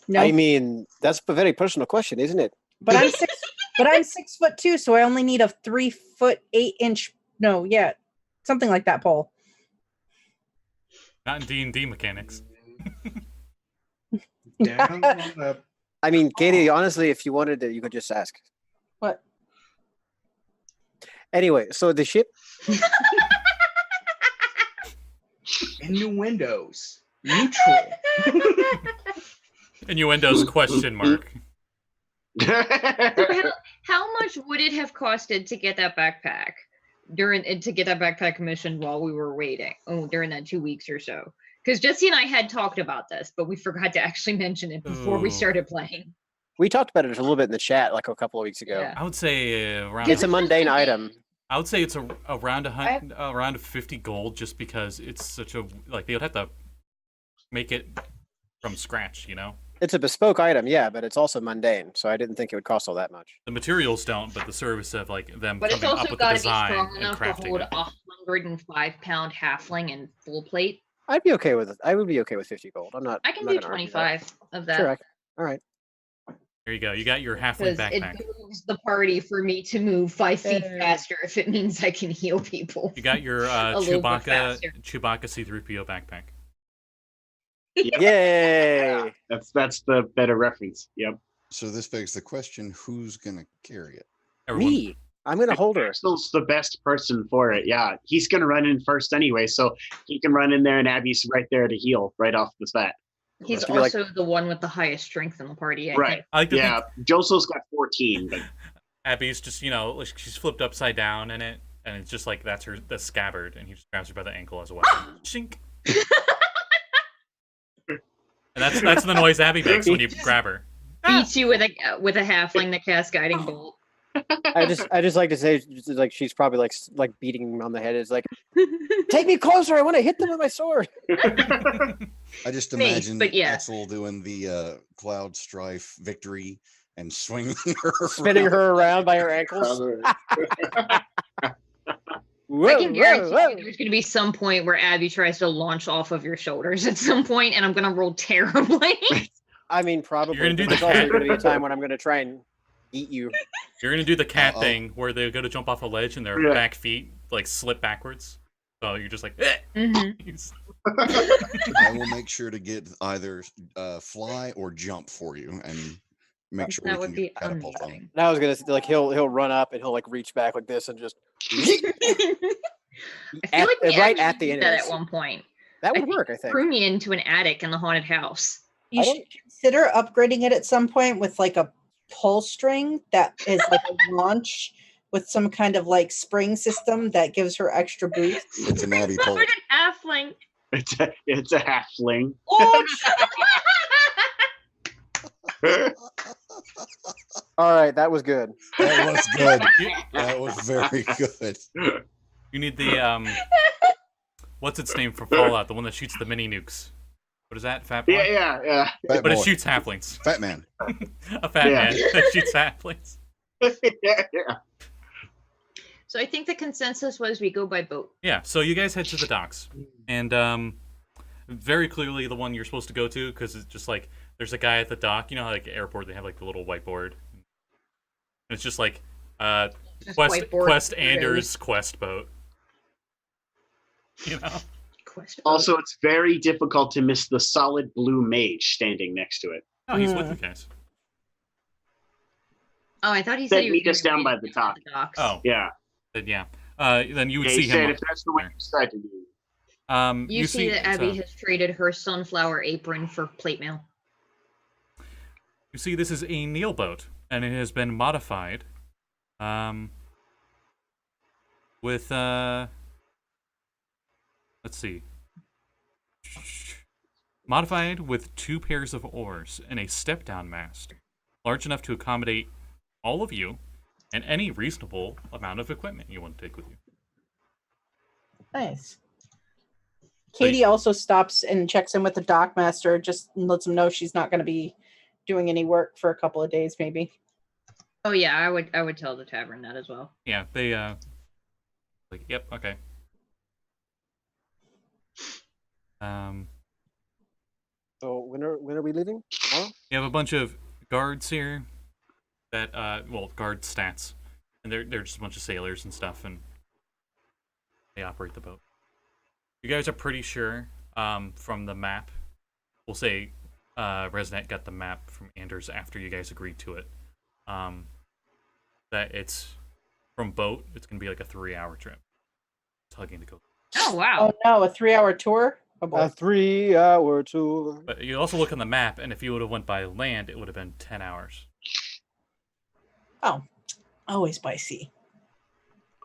[SPEAKER 7] No,
[SPEAKER 4] I mean, that's a very personal question, isn't it?
[SPEAKER 7] but I'm 6. But I'm 6'2", so I only need a 3 foot 8 inch. No, yeah, something like that pole.
[SPEAKER 2] not in D&D mechanics.
[SPEAKER 6] Down on the-
[SPEAKER 4] I mean, Katie, honestly, if you wanted to, you could just ask.
[SPEAKER 7] What?
[SPEAKER 4] Anyway, so the ship,
[SPEAKER 6] Innuendos. Neutral.
[SPEAKER 2] Innuendo's question mark.
[SPEAKER 3] How much would it have costed to get that backpack mission while we were waiting? Oh, during that 2 weeks or so. Because Jesse and I had talked about this, but we forgot to actually mention it before we
[SPEAKER 2] Ooh.
[SPEAKER 3] started playing.
[SPEAKER 4] we talked about it a little bit in the chat like a couple of weeks ago.
[SPEAKER 3] Yeah.
[SPEAKER 2] I would say around.
[SPEAKER 4] It's a mundane item.
[SPEAKER 2] I would say it's around 50 gold, just because it's such a like they would have to make it from scratch. You know,
[SPEAKER 4] It's a bespoke item, yeah, but it's also mundane, so I didn't think it would cost all that much.
[SPEAKER 2] the materials don't, but the service of like them
[SPEAKER 3] But it's
[SPEAKER 2] coming up
[SPEAKER 3] also
[SPEAKER 2] with the
[SPEAKER 3] got to be
[SPEAKER 2] design
[SPEAKER 3] strong
[SPEAKER 2] and
[SPEAKER 3] enough to
[SPEAKER 2] crafting
[SPEAKER 3] hold
[SPEAKER 2] it.
[SPEAKER 3] a 105-pound halfling in full plate.
[SPEAKER 4] I'd be okay with it. I would be okay with 50 gold. I'm not.
[SPEAKER 3] I can
[SPEAKER 4] I'm not
[SPEAKER 3] do
[SPEAKER 4] gonna argue that.
[SPEAKER 3] 25 of that.
[SPEAKER 4] Sure. All right.
[SPEAKER 2] There you go. You got your halfling
[SPEAKER 3] Because
[SPEAKER 2] backpack.
[SPEAKER 3] it moves the party for me to move 5 feet
[SPEAKER 7] Yay.
[SPEAKER 3] faster if it means I can heal people.
[SPEAKER 2] You got your
[SPEAKER 3] A little bit faster.
[SPEAKER 2] Chewbacca C-3PO backpack.
[SPEAKER 4] Yay!
[SPEAKER 5] That's the better reference. Yep.
[SPEAKER 1] So this begs the question: who's gonna carry it?
[SPEAKER 2] Everyone,
[SPEAKER 4] Me. I'm gonna hold her.
[SPEAKER 5] Axel's the best person for it. Yeah, he's gonna run in first anyway, so he can run in there, and Abby's right there to heal right off the bat.
[SPEAKER 3] He's
[SPEAKER 4] Must be like-
[SPEAKER 3] also the one with the highest strength in the party. I
[SPEAKER 5] Right.
[SPEAKER 3] think.
[SPEAKER 2] I like to
[SPEAKER 5] Yeah,
[SPEAKER 2] think
[SPEAKER 5] Josul's got 14, but
[SPEAKER 2] Abby's just, like, she's flipped upside down in it, and it's just like that's the scabbard, and he just grabs her by the ankle as a weapon. Shink. And that's the noise Abby makes when you grab her.
[SPEAKER 3] Beats you with a halfling that casts guiding bolt.
[SPEAKER 4] I just like to say, just like she's probably like beating him on the head. It's like, take me closer. I want to hit them with my sword.
[SPEAKER 1] I just
[SPEAKER 3] Me,
[SPEAKER 1] imagine
[SPEAKER 3] but yeah.
[SPEAKER 1] Axel doing the Cloud Strife victory and swinging her,
[SPEAKER 4] Spinning
[SPEAKER 1] around.
[SPEAKER 4] her around by her ankles. Whoa,
[SPEAKER 3] I can guarantee
[SPEAKER 4] whoa, whoa.
[SPEAKER 3] you there's going to be some point where Abby tries to launch off of your shoulders at some point, and I'm going to roll terribly.
[SPEAKER 4] I mean, probably.
[SPEAKER 2] You're gonna do
[SPEAKER 4] but
[SPEAKER 2] the
[SPEAKER 4] there's also
[SPEAKER 2] cat.
[SPEAKER 4] going to be a time when I'm going to to and eat you.
[SPEAKER 2] You're gonna do the cat
[SPEAKER 1] Uh-oh.
[SPEAKER 2] thing where they go to jump off a ledge and their
[SPEAKER 5] Yeah.
[SPEAKER 2] back feet like slip backwards. So you're just like, eh.
[SPEAKER 3] Mhm.
[SPEAKER 1] I will make sure to get either fly or jump for you, and make sure
[SPEAKER 3] That
[SPEAKER 1] we
[SPEAKER 3] would
[SPEAKER 1] can
[SPEAKER 3] be
[SPEAKER 1] get catapult on.
[SPEAKER 3] amazing.
[SPEAKER 4] And I was going to say, like, he'll run up and he'll like reach back like this and just
[SPEAKER 3] I feel like we
[SPEAKER 4] right
[SPEAKER 3] actually
[SPEAKER 4] at the
[SPEAKER 3] did
[SPEAKER 4] end.
[SPEAKER 3] that at one point.
[SPEAKER 4] That
[SPEAKER 3] I
[SPEAKER 4] would
[SPEAKER 3] think
[SPEAKER 4] work, I think.
[SPEAKER 3] Threw me into an attic in the haunted house.
[SPEAKER 7] You
[SPEAKER 4] I
[SPEAKER 7] should
[SPEAKER 4] don't-
[SPEAKER 7] consider upgrading it at some point with like a pull string that is like a launch with some kind of like spring system that gives her extra boost.
[SPEAKER 1] It's an Abby pole.
[SPEAKER 3] Covered in halfling.
[SPEAKER 5] it's a halfling.
[SPEAKER 3] Oh,
[SPEAKER 4] All right, that was good.
[SPEAKER 1] That was good. That was very good.
[SPEAKER 2] You need the what's its name from Fallout? The one that shoots the mini nukes. What is that? Fat boy?
[SPEAKER 5] Yeah.
[SPEAKER 1] Fat
[SPEAKER 2] But it
[SPEAKER 1] boy.
[SPEAKER 2] shoots halflings.
[SPEAKER 1] Fat man.
[SPEAKER 2] A fat
[SPEAKER 5] Yeah.
[SPEAKER 2] man that shoots halflings.
[SPEAKER 5] yeah.
[SPEAKER 3] so I think the consensus was we go by boat.
[SPEAKER 2] Yeah. So you guys head to the docks, and very clearly the one you're supposed to go to, because it's just like there's a guy at the dock. You know how like airport they have like the little whiteboard. And it's just like
[SPEAKER 3] Just
[SPEAKER 2] Quest
[SPEAKER 3] whiteboard
[SPEAKER 2] Anders quest boat. You know.
[SPEAKER 3] Quest boat.
[SPEAKER 5] Also, it's very difficult to miss the solid blue mage standing next to it.
[SPEAKER 2] Oh, he's with you guys.
[SPEAKER 3] Oh, I thought he said he was
[SPEAKER 5] Meet us
[SPEAKER 3] gonna
[SPEAKER 5] down by
[SPEAKER 3] meet
[SPEAKER 5] the
[SPEAKER 3] us
[SPEAKER 5] top.
[SPEAKER 3] at the docks.
[SPEAKER 2] Oh,
[SPEAKER 5] Yeah.
[SPEAKER 2] then yeah. Then you would
[SPEAKER 5] Yeah,
[SPEAKER 2] see
[SPEAKER 5] he said
[SPEAKER 2] him.
[SPEAKER 5] if that's the way you decide to do it.
[SPEAKER 3] You see that Abby
[SPEAKER 2] so-
[SPEAKER 3] has traded her sunflower apron for plate mail.
[SPEAKER 2] You see, this is a Neil boat, and it has been modified, with let's see, modified with 2 pairs of oars and a step-down mast, large enough to accommodate all of you and any reasonable amount of equipment you want to take with you.
[SPEAKER 7] Nice. Katie also stops and checks in with the dockmaster, just lets him know she's not going to be doing any work for a couple of days, maybe.
[SPEAKER 3] Oh yeah, I would tell the tavern that as well.
[SPEAKER 2] Yeah, they like, yep, okay.
[SPEAKER 4] So when are we leaving? Tomorrow?
[SPEAKER 2] You have a bunch of guards here that, guard stats. And they're just a bunch of sailors and stuff, and they operate the boat. You guys are pretty sure, from the map, we'll say Resnet got the map from Anders after you guys agreed to it, that it's, from boat, it's going to be like a 3-hour trip. It's hugging the coast.
[SPEAKER 3] Oh wow.
[SPEAKER 7] Oh no, a 3-hour tour? Oh, boy.
[SPEAKER 4] A 3-hour tour.
[SPEAKER 2] But you also look on the map, and if you would have went by land, it would have been 10 hours.
[SPEAKER 7] Oh, always by sea.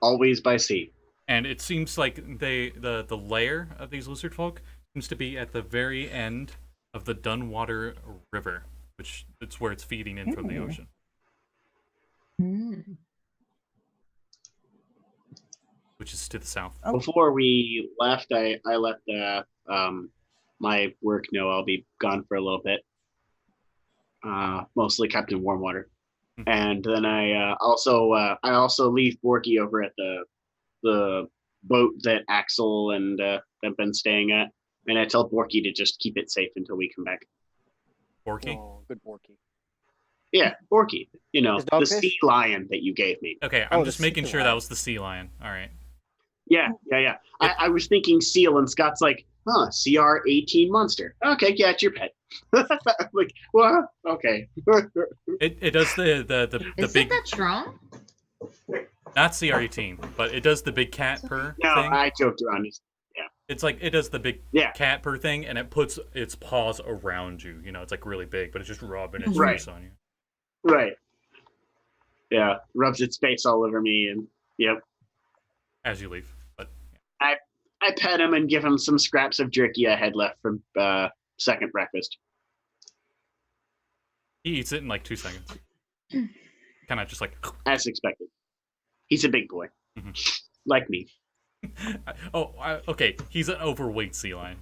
[SPEAKER 5] Always by sea.
[SPEAKER 2] And it seems like the lair of these Lizardfolk seems to be at the very end of the Dunwater River, which it's where it's feeding in from the ocean. Which is to the south.
[SPEAKER 7] Oh.
[SPEAKER 5] Before we left, I let my work know I'll be gone for a little bit. Mostly Captain Warmwater. And then I also leave Borky over at the boat that Axel and have been staying at, and I tell Borky to just keep it safe until we come back.
[SPEAKER 2] Borky.
[SPEAKER 4] Oh, good Borky.
[SPEAKER 5] Yeah, Borky. You know,
[SPEAKER 4] Is
[SPEAKER 5] the
[SPEAKER 4] dogfish?
[SPEAKER 5] sea lion that you gave me.
[SPEAKER 2] Okay,
[SPEAKER 4] Oh,
[SPEAKER 2] I'm
[SPEAKER 4] the
[SPEAKER 2] just making
[SPEAKER 4] sea
[SPEAKER 2] sure that
[SPEAKER 4] lion.
[SPEAKER 2] was the sea lion. All right.
[SPEAKER 5] Yeah. I was thinking seal, and Scott's like, CR 18 monster. Okay, yeah, it's your pet. Like, well, okay.
[SPEAKER 2] It does the
[SPEAKER 3] Is
[SPEAKER 2] big
[SPEAKER 3] it that strong?
[SPEAKER 2] not CR18, but it does the big cat purr
[SPEAKER 5] No,
[SPEAKER 2] thing.
[SPEAKER 5] I joked around.
[SPEAKER 2] It's like it does the big
[SPEAKER 5] Yeah.
[SPEAKER 2] cat purr thing, and it puts its paws around you. You know, it's like really big, but it's just rubbing its
[SPEAKER 5] Right.
[SPEAKER 2] face on you
[SPEAKER 5] Right. Yeah, rubs its face all over me, and yep.
[SPEAKER 2] as you leave. But
[SPEAKER 5] I pet him and give him some scraps of jerky I had left from second breakfast.
[SPEAKER 2] he eats it in like 2 seconds. Kind of just like.
[SPEAKER 5] As expected. He's a big boy.
[SPEAKER 2] Mhm.
[SPEAKER 5] Like me.
[SPEAKER 2] Okay. He's an overweight sea lion.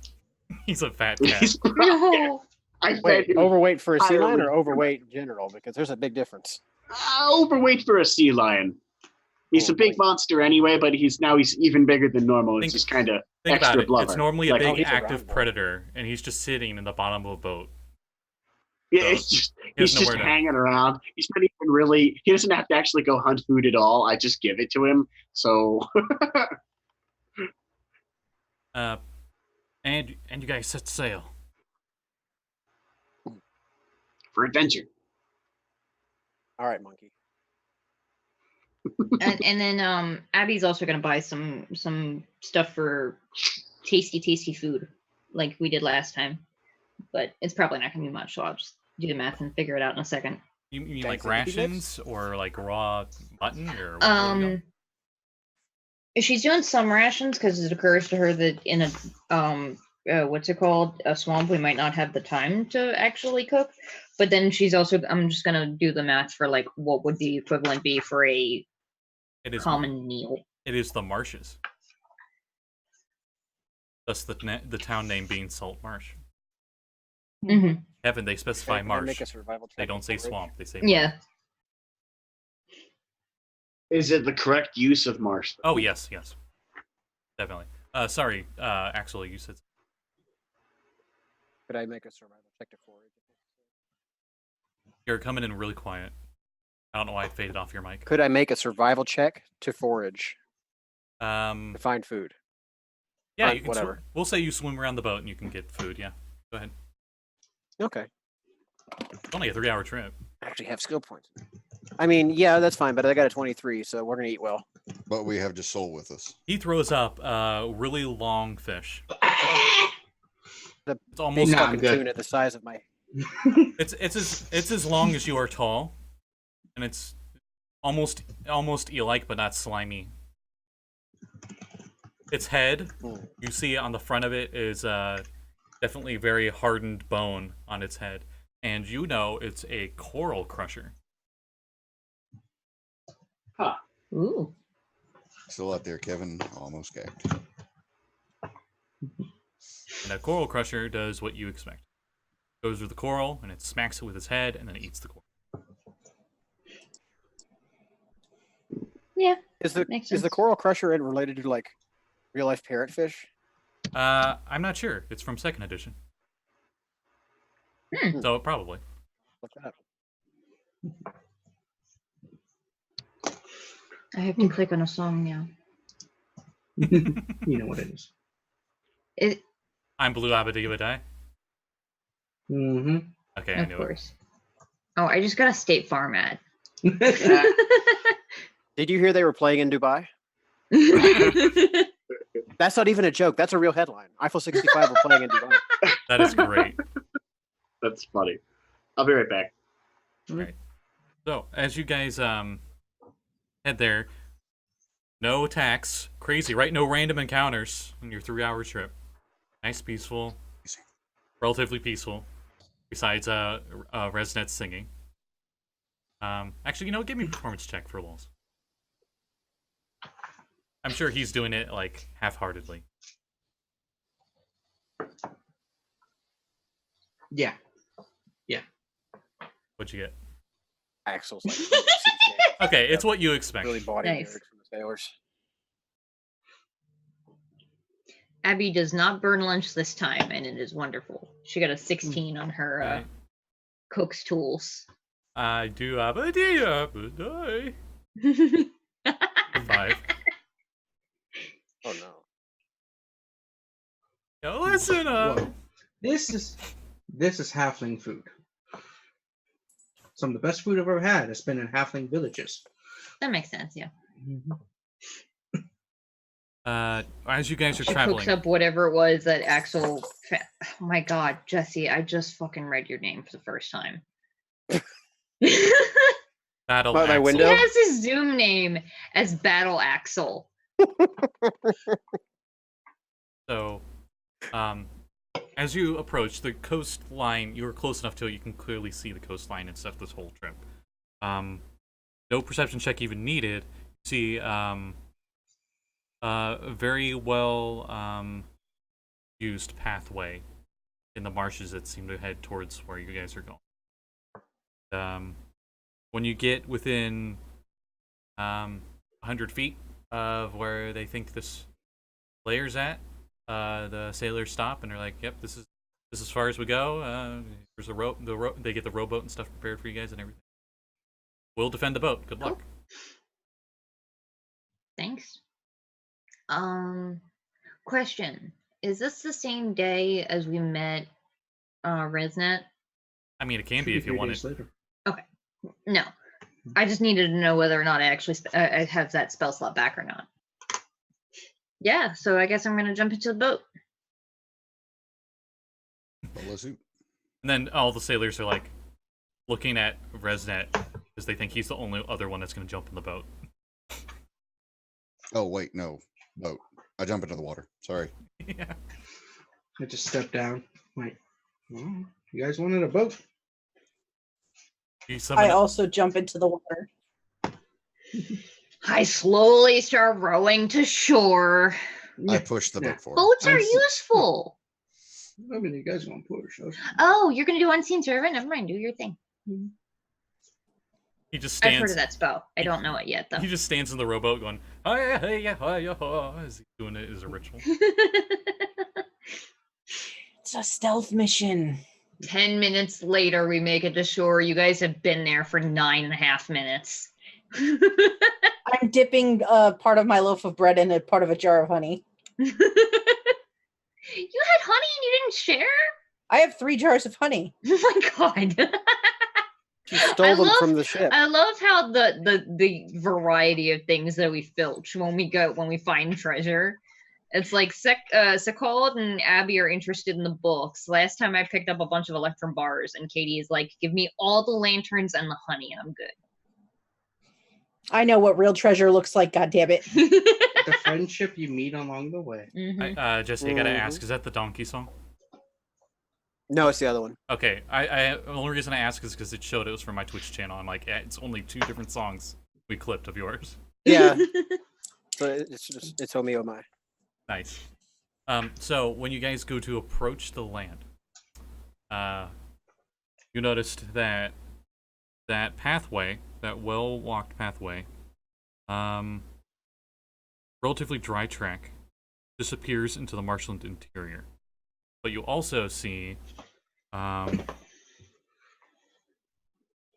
[SPEAKER 2] He's a fat cat.
[SPEAKER 5] He's-
[SPEAKER 3] No.
[SPEAKER 5] I fed
[SPEAKER 4] Wait,
[SPEAKER 5] him
[SPEAKER 4] overweight for a sea lion or
[SPEAKER 5] entirely-
[SPEAKER 4] overweight in general? Because there's a big difference.
[SPEAKER 5] overweight for a sea lion. He's
[SPEAKER 4] Oh,
[SPEAKER 5] a big
[SPEAKER 4] boy.
[SPEAKER 5] monster anyway, but he's even bigger than normal. It's
[SPEAKER 2] Think-
[SPEAKER 5] just kind of
[SPEAKER 2] Think
[SPEAKER 5] extra
[SPEAKER 2] about it.
[SPEAKER 5] blubber.
[SPEAKER 2] It's normally a
[SPEAKER 5] Like,
[SPEAKER 2] big
[SPEAKER 4] he's a
[SPEAKER 2] active
[SPEAKER 4] round boy.
[SPEAKER 2] predator, and he's just sitting in the bottom of a boat.
[SPEAKER 5] Yeah,
[SPEAKER 2] So,
[SPEAKER 5] it's just
[SPEAKER 2] he has
[SPEAKER 5] he's just
[SPEAKER 2] nowhere to-
[SPEAKER 5] hanging around. He's not even really. He doesn't have to actually go hunt food at all. I just give it to him. So
[SPEAKER 2] And you guys set sail.
[SPEAKER 5] for adventure.
[SPEAKER 4] All right, monkey.
[SPEAKER 3] And then Abby's also gonna buy some stuff for tasty food, like we did last time. But it's probably not gonna be much, so I'll just do the math and figure it out in a second.
[SPEAKER 2] You mean
[SPEAKER 4] Guys,
[SPEAKER 2] like
[SPEAKER 4] did you do
[SPEAKER 2] rations or like raw mutton or what are we doing?
[SPEAKER 3] She's doing some rations because it occurs to her that in a what's it called, a swamp, we might not have the time to actually cook. But then she's also, I'm just gonna do the math for like what would the equivalent be for a
[SPEAKER 2] It is
[SPEAKER 3] common meal.
[SPEAKER 2] It is the marshes. Thus the town name being Saltmarsh.
[SPEAKER 3] Mm-hmm.
[SPEAKER 2] Kevin, they specify
[SPEAKER 4] Can I make
[SPEAKER 2] marsh.
[SPEAKER 4] a survival check
[SPEAKER 2] They don't say
[SPEAKER 4] for it?
[SPEAKER 2] swamp. They say
[SPEAKER 3] Yeah.
[SPEAKER 5] Is it the correct use of marsh?
[SPEAKER 2] Oh yes, definitely. Sorry, Axel, you said.
[SPEAKER 4] Could I make a survival check to forage?
[SPEAKER 2] You're coming in really quiet. I don't know why I faded off your mic.
[SPEAKER 4] Could I make a survival check to forage
[SPEAKER 2] Um,
[SPEAKER 4] to find food?
[SPEAKER 2] yeah,
[SPEAKER 4] Fine,
[SPEAKER 2] you can
[SPEAKER 4] whatever.
[SPEAKER 2] we'll say you swim around the boat and you can get food. Yeah, go ahead.
[SPEAKER 4] Okay.
[SPEAKER 2] It's only a 3-hour trip.
[SPEAKER 4] I actually have skill points. I mean, yeah, that's fine, but I got a 23, so we're gonna eat well.
[SPEAKER 1] But we have Josul with us.
[SPEAKER 2] He throws up a really long fish.
[SPEAKER 4] The
[SPEAKER 2] It's almost
[SPEAKER 6] Nah, I'm
[SPEAKER 4] fucking
[SPEAKER 6] good.
[SPEAKER 4] tuna the size of my.
[SPEAKER 2] it's as long as you are tall, and it's almost eel-like, but not slimy. Its head, you see on the front of it, is definitely very hardened bone on its head, and you know it's a coral crusher.
[SPEAKER 3] Ooh.
[SPEAKER 1] Still out there, Kevin. Almost gagged.
[SPEAKER 2] And a coral crusher does what you expect. Goes with the coral, and it smacks it with its head, and then it eats the coral.
[SPEAKER 3] Yeah.
[SPEAKER 4] Is the
[SPEAKER 3] Makes
[SPEAKER 4] is the
[SPEAKER 3] sense.
[SPEAKER 4] coral crusher related to like real life parrotfish?
[SPEAKER 2] I'm not sure. It's from 2nd edition. So probably.
[SPEAKER 4] Look that up.
[SPEAKER 3] I have to click on a song now.
[SPEAKER 6] You know what it is.
[SPEAKER 3] It,
[SPEAKER 2] I'm Blue Abadiba Die.
[SPEAKER 6] Mm-hmm.
[SPEAKER 2] Okay, I
[SPEAKER 3] of
[SPEAKER 2] knew
[SPEAKER 3] course. Oh, I just got a State Farm ad.
[SPEAKER 4] Did you hear they were playing in Dubai? That's not even a joke. That's a real headline. Eiffel 65 were playing in Dubai.
[SPEAKER 2] it. That is great.
[SPEAKER 5] That's funny. I'll be right back.
[SPEAKER 2] So, as you guys head there, no attacks, crazy, right? No random encounters on your 3-hour trip. Nice, peaceful, relatively peaceful. Besides Resnet singing. Actually, you know, give me a performance check for lulz. I'm sure he's doing it like half-heartedly.
[SPEAKER 6] Yeah.
[SPEAKER 2] What'd you get?
[SPEAKER 4] Axel's like
[SPEAKER 2] Okay, it's what you expect.
[SPEAKER 4] really body
[SPEAKER 3] Nice.
[SPEAKER 4] lyrics from the sailors.
[SPEAKER 3] Abby does not burn lunch this time, and it is wonderful. She got a 16 on her
[SPEAKER 2] Right.
[SPEAKER 3] cook's tools.
[SPEAKER 2] I do have a idea, but die. 5.
[SPEAKER 4] Oh no.
[SPEAKER 2] Now listen up.
[SPEAKER 6] Whoa. This is halfling food. Some of the best food I've ever had has been in halfling villages.
[SPEAKER 3] That makes sense, yeah.
[SPEAKER 2] As you guys are
[SPEAKER 3] She
[SPEAKER 2] traveling,
[SPEAKER 3] cooks up whatever it was that Axel. Oh my God, Jesse! I just fucking read your name for the first time.
[SPEAKER 2] Battle
[SPEAKER 4] My
[SPEAKER 2] Axel.
[SPEAKER 4] window?
[SPEAKER 3] He has his Zoom name as Battle Axel.
[SPEAKER 2] So, as you approach the coastline, you are close enough to it. You can clearly see the coastline and stuff this whole trip. No perception check even needed. You see, a very well used pathway in the marshes that seem to head towards where you guys are going. When you get within 100 feet of where they think this layer's at, the sailors stop and they're like, "Yep, this is as far as we go. There's a rope. They get the rowboat and stuff prepared for you guys and everything. We'll defend the boat. Good luck."
[SPEAKER 3] Thanks. Question: is this the same day as we met Resnet?
[SPEAKER 2] I mean, it can be if you want it.
[SPEAKER 6] Later.
[SPEAKER 3] No, I just needed to know whether or not I actually I have that spell slot back or not. Yeah, so I guess I'm gonna jump into the boat.
[SPEAKER 1] Polo suit.
[SPEAKER 2] And then all the sailors are like looking at Resnet because they think he's the only other one that's going to jump in the boat.
[SPEAKER 1] Oh wait, no boat. I jump into the water. Sorry.
[SPEAKER 2] Yeah.
[SPEAKER 6] I just stepped down. Like, well, you guys wanted a boat?
[SPEAKER 2] You summon
[SPEAKER 7] I also jump into the water.
[SPEAKER 3] I slowly start rowing to shore.
[SPEAKER 1] I push the
[SPEAKER 6] Yeah.
[SPEAKER 1] boat forward.
[SPEAKER 3] Boats are
[SPEAKER 6] I'm s-
[SPEAKER 3] useful.
[SPEAKER 6] I mean, you guys want to push?
[SPEAKER 3] Oh, you're gonna do unseen servant? Never mind, do your thing.
[SPEAKER 2] He just
[SPEAKER 3] I've heard
[SPEAKER 2] stands.
[SPEAKER 3] of that spell. I don't know it yet though.
[SPEAKER 2] He just stands in the rowboat going, "Oh yeah, hey, yeah, oh, yeah, oh," as he's doing it as a ritual.
[SPEAKER 7] It's a stealth mission.
[SPEAKER 3] 10 minutes later, we make it to shore. You guys have been there for 9.5 minutes.
[SPEAKER 7] I'm dipping part of my loaf of bread in a part of a jar of honey.
[SPEAKER 3] You had honey and you didn't share?
[SPEAKER 7] I have 3 jars of honey.
[SPEAKER 3] Oh my God.
[SPEAKER 4] She stole them from the ship.
[SPEAKER 3] I love how the variety of things that we filch when we find treasure. It's like Sekald and Abby are interested in the books. Last time I picked up a bunch of electrum bars, and Katie is like, "Give me all the lanterns and the honey, and I'm good."
[SPEAKER 7] I know what real treasure looks like, God damn it.
[SPEAKER 6] The friendship you meet along the way.
[SPEAKER 3] Mhm.
[SPEAKER 2] Jesse, I gotta ask, is that the donkey song?
[SPEAKER 4] No, it's the other one.
[SPEAKER 2] Okay, the only reason I ask is because it showed it was from my Twitch channel. I'm like, it's only 2 different songs we clipped of yours.
[SPEAKER 4] Yeah. So it's Oh Me, Oh My.
[SPEAKER 2] Nice. So when you guys go to approach the land, you noticed that pathway, that well-walked pathway, relatively dry track, disappears into the marshland interior. But you also see a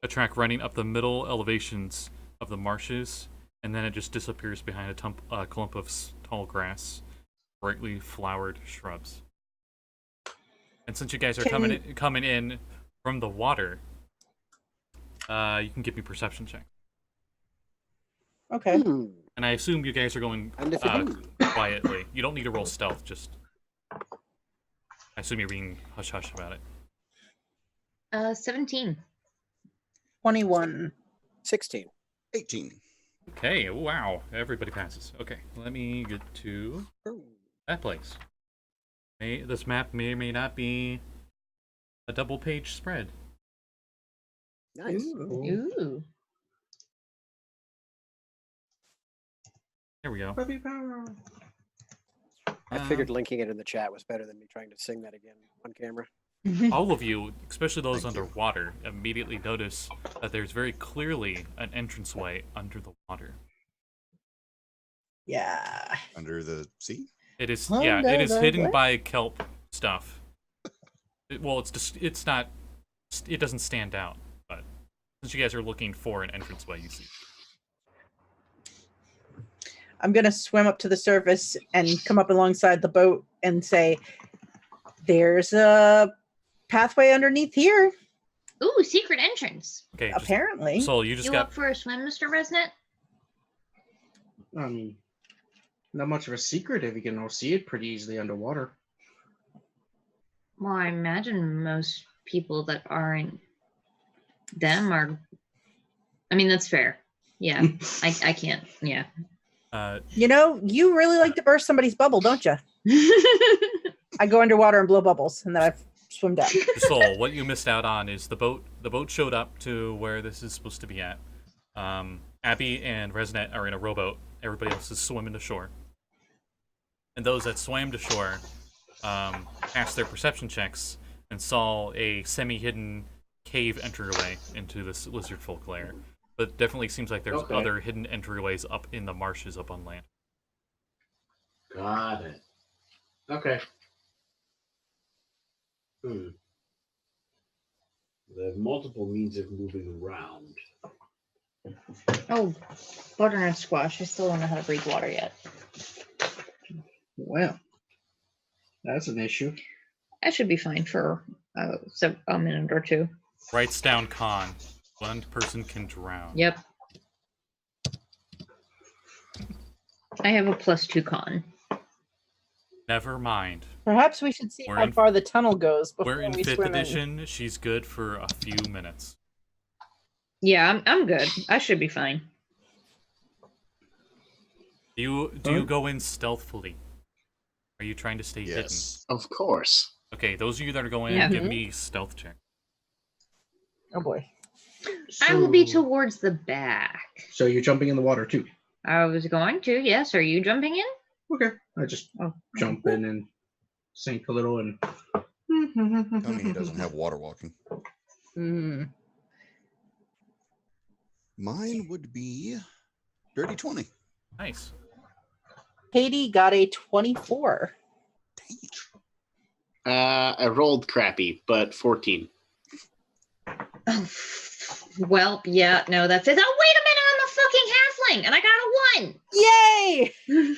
[SPEAKER 2] track running up the middle elevations of the marshes, and then it just disappears behind a clump of tall grass, brightly flowered shrubs. And since you guys are coming in from the water, you can give me perception check.
[SPEAKER 7] Okay.
[SPEAKER 2] And I assume you guys are going quietly. You don't need to roll stealth, just... I assume you're being hush-hush about it.
[SPEAKER 3] 17.
[SPEAKER 7] 21.
[SPEAKER 4] 16.
[SPEAKER 1] 18.
[SPEAKER 2] Okay, wow. Everybody passes. Okay, let me get to that place. This map may or may not be a double-page spread.
[SPEAKER 4] Nice.
[SPEAKER 3] Ooh.
[SPEAKER 2] There we go.
[SPEAKER 6] Puppy power.
[SPEAKER 4] I figured linking it in the chat was better than me trying to sing that again on camera.
[SPEAKER 2] All of you, especially those
[SPEAKER 1] Thank you.
[SPEAKER 2] underwater, immediately notice that there's very clearly an entranceway under the water.
[SPEAKER 7] Yeah.
[SPEAKER 1] Under the sea?
[SPEAKER 2] It is,
[SPEAKER 7] Under
[SPEAKER 2] yeah, it is
[SPEAKER 7] the
[SPEAKER 2] hidden
[SPEAKER 7] what?
[SPEAKER 2] by kelp stuff. Well, it's just, it's not, it doesn't stand out, but Since you guys are looking for an entranceway, you see.
[SPEAKER 7] I'm gonna swim up to the surface and come up alongside the boat and say, "There's a pathway underneath here."
[SPEAKER 3] Ooh, secret entrance.
[SPEAKER 2] Okay.
[SPEAKER 7] Apparently.
[SPEAKER 2] So you just
[SPEAKER 3] You
[SPEAKER 2] got.
[SPEAKER 3] up for a swim, Mr. Resnet?
[SPEAKER 6] Not much of a secret if you can all see it pretty easily underwater.
[SPEAKER 3] Well, I imagine most people that aren't them are. I mean, that's fair. Yeah, I can't. Yeah.
[SPEAKER 7] You really like to burst somebody's bubble, don't you? I go underwater and blow bubbles, and then I swim down.
[SPEAKER 2] So what you missed out on is the boat. The boat showed up to where this is supposed to be at. Abby and Resnet are in a rowboat. Everybody else is swimming to shore. And those that swam to shore passed their perception checks and saw a semi-hidden cave entryway into this Lizardfolk lair. But definitely seems like there's other hidden entryways up in the marshes up on land.
[SPEAKER 5] Got it. Okay. They have multiple means of moving around.
[SPEAKER 3] Oh, butternut squash. I still don't know how to breathe water yet.
[SPEAKER 6] Well, that's an issue.
[SPEAKER 3] I should be fine for a minute or two.
[SPEAKER 2] Writes down con. One person can drown.
[SPEAKER 3] Yep. I have a +2 con.
[SPEAKER 2] Never mind.
[SPEAKER 7] Perhaps we should see
[SPEAKER 2] We're
[SPEAKER 7] how
[SPEAKER 2] in-
[SPEAKER 7] far the tunnel goes before
[SPEAKER 2] We're in
[SPEAKER 7] we
[SPEAKER 2] 5th
[SPEAKER 7] swim in.
[SPEAKER 2] edition. She's good for a few minutes.
[SPEAKER 3] Yeah, I'm good. I should be fine.
[SPEAKER 2] Do you go in stealthily? Are you trying to stay
[SPEAKER 1] Yes.
[SPEAKER 5] Of course.
[SPEAKER 2] hidden? Okay, those of you that are going
[SPEAKER 3] Yeah.
[SPEAKER 2] in, give me stealth check.
[SPEAKER 7] Oh boy.
[SPEAKER 3] I will be
[SPEAKER 6] So-
[SPEAKER 3] towards the back.
[SPEAKER 6] So you're jumping in the water too?
[SPEAKER 3] I was going to. Yes. Are you jumping in?
[SPEAKER 6] Okay. I just
[SPEAKER 3] Oh.
[SPEAKER 6] jump in and sink a little and.
[SPEAKER 1] Tell me he doesn't have water walking.
[SPEAKER 7] Mm.
[SPEAKER 1] Mine would be dirty 20.
[SPEAKER 2] Nice.
[SPEAKER 7] Katie got a 24.
[SPEAKER 5] I rolled crappy, but 14.
[SPEAKER 3] Oh, well, yeah. No, that's it. Oh, wait a minute! I'm a fucking halfling, and I got
[SPEAKER 7] Yay!
[SPEAKER 3] a 1.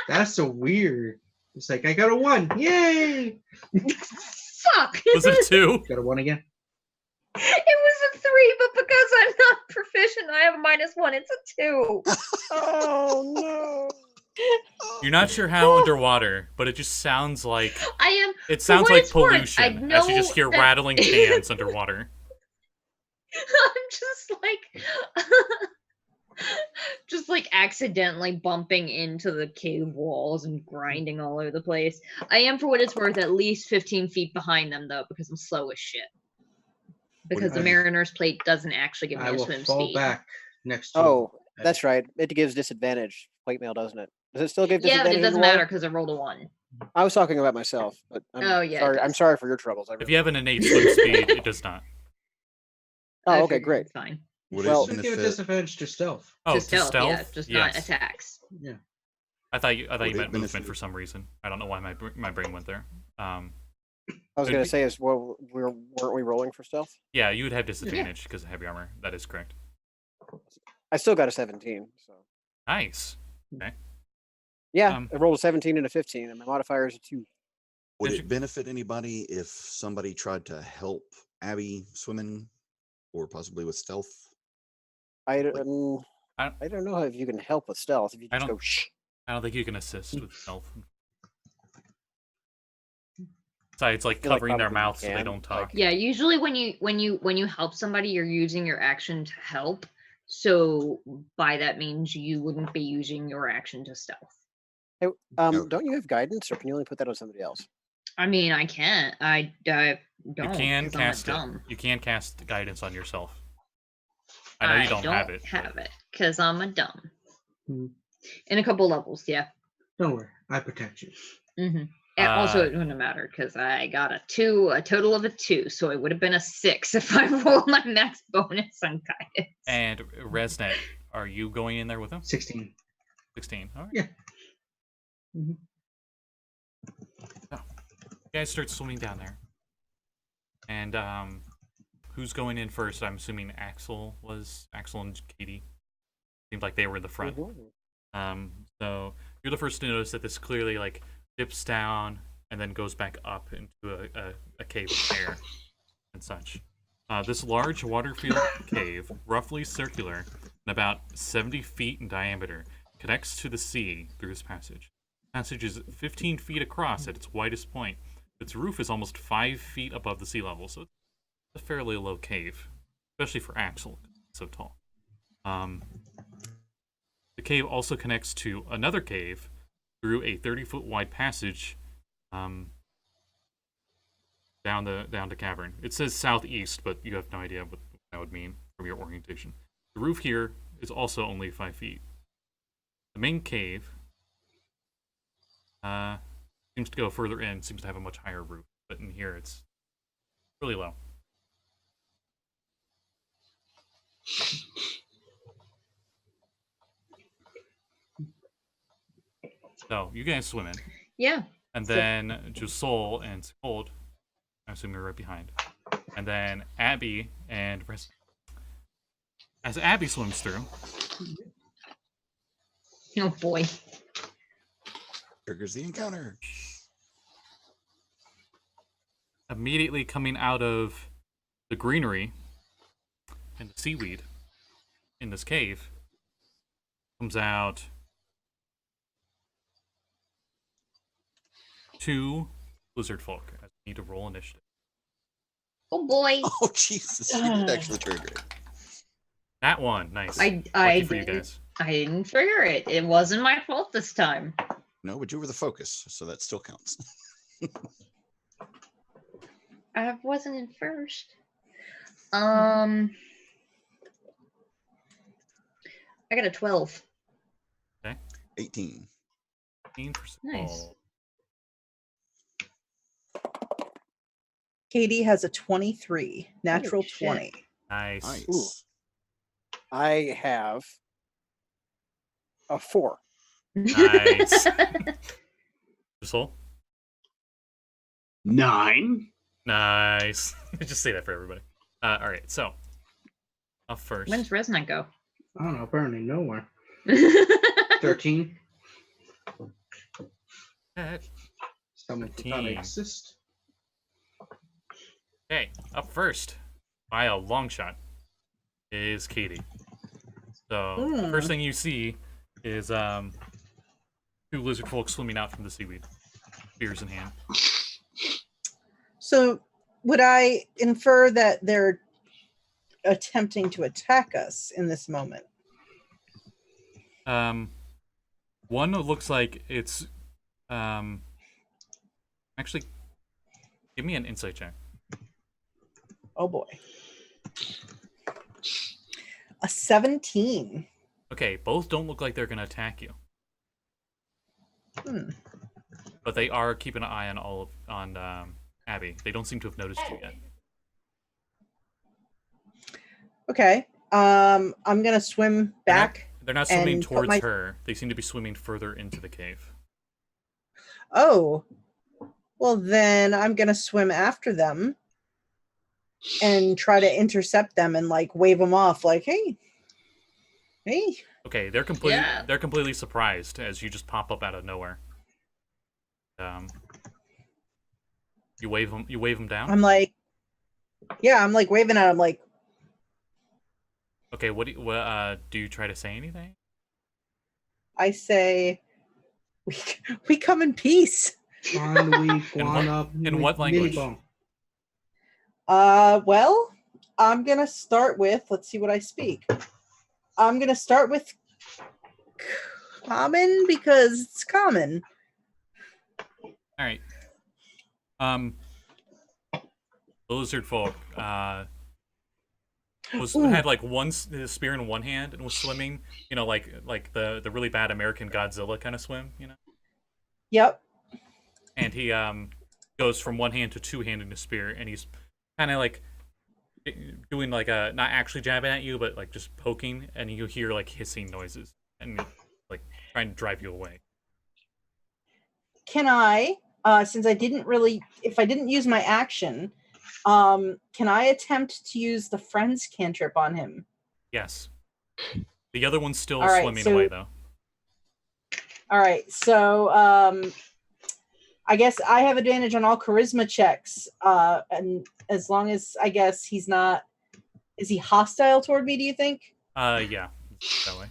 [SPEAKER 6] That's so weird. It's like I got a 1. Yay!
[SPEAKER 3] Fuck.
[SPEAKER 2] Was it a 2?
[SPEAKER 6] Got a 1 again.
[SPEAKER 3] It was a 3, but because I'm not proficient, I have a -1. It's a 2.
[SPEAKER 4] Oh no.
[SPEAKER 2] You're not sure how underwater, but it just sounds like
[SPEAKER 3] I am.
[SPEAKER 2] it
[SPEAKER 3] For
[SPEAKER 2] sounds
[SPEAKER 3] what
[SPEAKER 2] like
[SPEAKER 3] it's worth,
[SPEAKER 2] pollution
[SPEAKER 3] I
[SPEAKER 2] as you just
[SPEAKER 3] know
[SPEAKER 2] hear
[SPEAKER 3] that-
[SPEAKER 2] rattling cans underwater.
[SPEAKER 3] I'm just like accidentally bumping into the cave walls and grinding all over the place. I am, for what it's worth, at least 15 feet behind them though, because I'm slow as shit. Because the
[SPEAKER 1] I-
[SPEAKER 3] Mariner's Plate doesn't actually give me
[SPEAKER 6] I
[SPEAKER 3] a
[SPEAKER 6] will
[SPEAKER 3] swim
[SPEAKER 6] fall
[SPEAKER 3] speed.
[SPEAKER 6] back next to.
[SPEAKER 4] Oh, that's right. It gives disadvantage. Plate mail, doesn't it? Does it still give
[SPEAKER 3] Yeah, but
[SPEAKER 4] disadvantage?
[SPEAKER 3] it doesn't
[SPEAKER 4] underwater?
[SPEAKER 3] matter because I rolled a 1.
[SPEAKER 4] I was talking about myself, but
[SPEAKER 3] Oh, yeah, it
[SPEAKER 4] sorry. I'm
[SPEAKER 3] does.
[SPEAKER 4] sorry for your troubles.
[SPEAKER 2] If you have an innate swim speed, it does not.
[SPEAKER 4] Oh,
[SPEAKER 3] I
[SPEAKER 4] okay,
[SPEAKER 3] figured
[SPEAKER 4] great.
[SPEAKER 3] it's fine.
[SPEAKER 1] Would
[SPEAKER 4] Well-
[SPEAKER 1] it
[SPEAKER 6] Should give a
[SPEAKER 1] benefit?
[SPEAKER 6] disadvantage to stealth.
[SPEAKER 2] Oh,
[SPEAKER 3] To
[SPEAKER 2] to
[SPEAKER 3] stealth,
[SPEAKER 2] stealth?
[SPEAKER 3] yeah, just
[SPEAKER 2] yes.
[SPEAKER 3] not attacks.
[SPEAKER 6] Yeah.
[SPEAKER 2] I thought you
[SPEAKER 1] Would
[SPEAKER 2] meant
[SPEAKER 1] it
[SPEAKER 2] movement
[SPEAKER 1] benefit-
[SPEAKER 2] for some reason. I don't know why my brain went there.
[SPEAKER 4] I was
[SPEAKER 2] It'd
[SPEAKER 4] going
[SPEAKER 2] be-
[SPEAKER 4] to say, weren't we rolling for stealth?
[SPEAKER 2] Yeah, you would have disadvantage because of heavy armor. That is correct.
[SPEAKER 4] I still got a 17. So
[SPEAKER 2] Nice.
[SPEAKER 4] yeah,
[SPEAKER 2] Um,
[SPEAKER 4] I rolled a 17 and a 15, and my modifier is a 2.
[SPEAKER 1] Would
[SPEAKER 2] Did
[SPEAKER 1] it benefit anybody if somebody tried to help Abby swimming, or possibly with stealth?
[SPEAKER 4] I
[SPEAKER 1] Like-
[SPEAKER 4] don't know if you can help with stealth if you
[SPEAKER 2] I
[SPEAKER 4] just
[SPEAKER 2] don't-
[SPEAKER 4] go shh.
[SPEAKER 2] I don't think you can assist with stealth. Besides, like
[SPEAKER 4] feel like
[SPEAKER 2] covering their
[SPEAKER 4] probably you
[SPEAKER 2] mouth so they
[SPEAKER 4] can,
[SPEAKER 2] don't talk.
[SPEAKER 4] like-
[SPEAKER 3] Yeah, usually when you help somebody, you're using your action to help. So by that means you wouldn't be using your action to stealth.
[SPEAKER 4] Hey,
[SPEAKER 1] Okay.
[SPEAKER 4] don't you have guidance, or can you only put that on somebody else?
[SPEAKER 3] I mean, I can't. I don't.
[SPEAKER 2] You can
[SPEAKER 3] 'cause I'm
[SPEAKER 2] cast it.
[SPEAKER 3] dumb.
[SPEAKER 2] You can cast guidance on yourself. I know you don't have it. but-
[SPEAKER 3] because I'm a dumb.
[SPEAKER 6] Hmm.
[SPEAKER 3] In a couple levels, yeah.
[SPEAKER 6] Don't worry, I protect you.
[SPEAKER 3] Mm-hmm. And also,
[SPEAKER 2] Uh,
[SPEAKER 3] it wouldn't have mattered because I got a total of a 2, so it would have been a 6 if I rolled my max bonus on guidance.
[SPEAKER 2] And Resnet, are you going in there with him?
[SPEAKER 6] 16.
[SPEAKER 2] 16. All right.
[SPEAKER 6] Yeah.
[SPEAKER 3] Mhm.
[SPEAKER 2] So, you guys start swimming down there. And who's going in first? I'm assuming Axel and Katie. Seemed like they were in the front. So you're the first to notice that this clearly like dips down and then goes back up into a cave of air and such. This large water-filled cave, roughly circular and about 70 feet in diameter, connects to the sea through this passage. The passage is 15 feet across at its widest point. Its roof is almost 5 feet above the sea level, so it's a fairly low cave, especially for Axel, it's so tall. The cave also connects to another cave through a 30-foot wide passage down the cavern. It says southeast, but you have no idea what that would mean from your orientation. The roof here is also only 5 feet. The main cave seems to go further in, seems to have a much higher roof, but in here it's really low. So, you guys swim in.
[SPEAKER 3] Yeah.
[SPEAKER 2] And then Josul and Sekald, I assume you're right behind. And then Abby and Resnet. As Abby swims through.
[SPEAKER 3] Oh boy.
[SPEAKER 1] Triggers the encounter.
[SPEAKER 2] Immediately coming out of the greenery and the seaweed in this cave comes out 2 Lizardfolk. I need to roll initiative.
[SPEAKER 3] Oh boy.
[SPEAKER 1] Oh Jesus! You did actually trigger it.
[SPEAKER 2] That one, nice.
[SPEAKER 3] I
[SPEAKER 2] for you guys.
[SPEAKER 3] didn't trigger it. It wasn't my fault this time.
[SPEAKER 1] No, but you were the focus, so that still counts.
[SPEAKER 3] I wasn't in first. I got a 12.
[SPEAKER 2] Okay.
[SPEAKER 1] 18.
[SPEAKER 2] 18%.
[SPEAKER 3] Nice.
[SPEAKER 7] Katie has a 23, natural
[SPEAKER 3] Holy shit.
[SPEAKER 7] 20.
[SPEAKER 2] Nice.
[SPEAKER 1] Nice.
[SPEAKER 4] Ooh. I have a 4.
[SPEAKER 2] Nice. Josul?
[SPEAKER 5] 9.
[SPEAKER 2] Nice. Just say that for everybody. All right, so up first.
[SPEAKER 3] When's Resnet go?
[SPEAKER 6] I don't know, apparently nowhere. 13. Someone forgot I
[SPEAKER 2] 13.
[SPEAKER 6] exist.
[SPEAKER 2] Okay, up first by a long shot is Katie. So the first thing you see is 2 lizard folk swimming out from the seaweed, spears in hand.
[SPEAKER 7] So would I infer that they're attempting to attack us in this moment?
[SPEAKER 2] One looks like it's actually give me an insight check.
[SPEAKER 7] Oh boy. A 17.
[SPEAKER 2] Okay, both don't look like they're gonna attack you.
[SPEAKER 7] Hmm.
[SPEAKER 2] But they are keeping an eye on Abby. They don't seem to have noticed you yet.
[SPEAKER 7] Okay. I'm gonna swim back.
[SPEAKER 2] They're not swimming
[SPEAKER 7] and put
[SPEAKER 2] towards
[SPEAKER 7] my-
[SPEAKER 2] her. They seem to be swimming further into the cave.
[SPEAKER 7] Oh. Well, then I'm gonna swim after them and try to intercept them and like wave them off, like, hey.
[SPEAKER 2] Okay, they're completely surprised as you just pop up out of nowhere. You wave them down.
[SPEAKER 7] I'm like, yeah, I'm like waving at them, like,
[SPEAKER 2] Okay, what do you try to say anything?
[SPEAKER 7] I say, we come in peace.
[SPEAKER 2] In what language?
[SPEAKER 7] Well, I'm gonna start with, let's see what I speak. I'm gonna start with common because it's common.
[SPEAKER 2] All right. The lizard folk had like his spear in one hand and was swimming, like the really bad American Godzilla kind of swim,
[SPEAKER 7] Yep.
[SPEAKER 2] And he goes from one hand to two-handing his spear, and he's kind of like doing like a not actually jabbing at you, but like just poking, and you hear like hissing noises and like trying to drive you away.
[SPEAKER 7] Can I, since I didn't really, if I didn't use my action, Can I attempt to use the friend's cantrip on him?
[SPEAKER 2] Yes. The other one's still
[SPEAKER 7] All right,
[SPEAKER 2] swimming
[SPEAKER 7] so-
[SPEAKER 2] away, though.
[SPEAKER 7] All right, so I guess I have advantage on all charisma checks, and as long as I guess he's not, is he hostile toward me? Do you think?
[SPEAKER 2] Yeah, that way.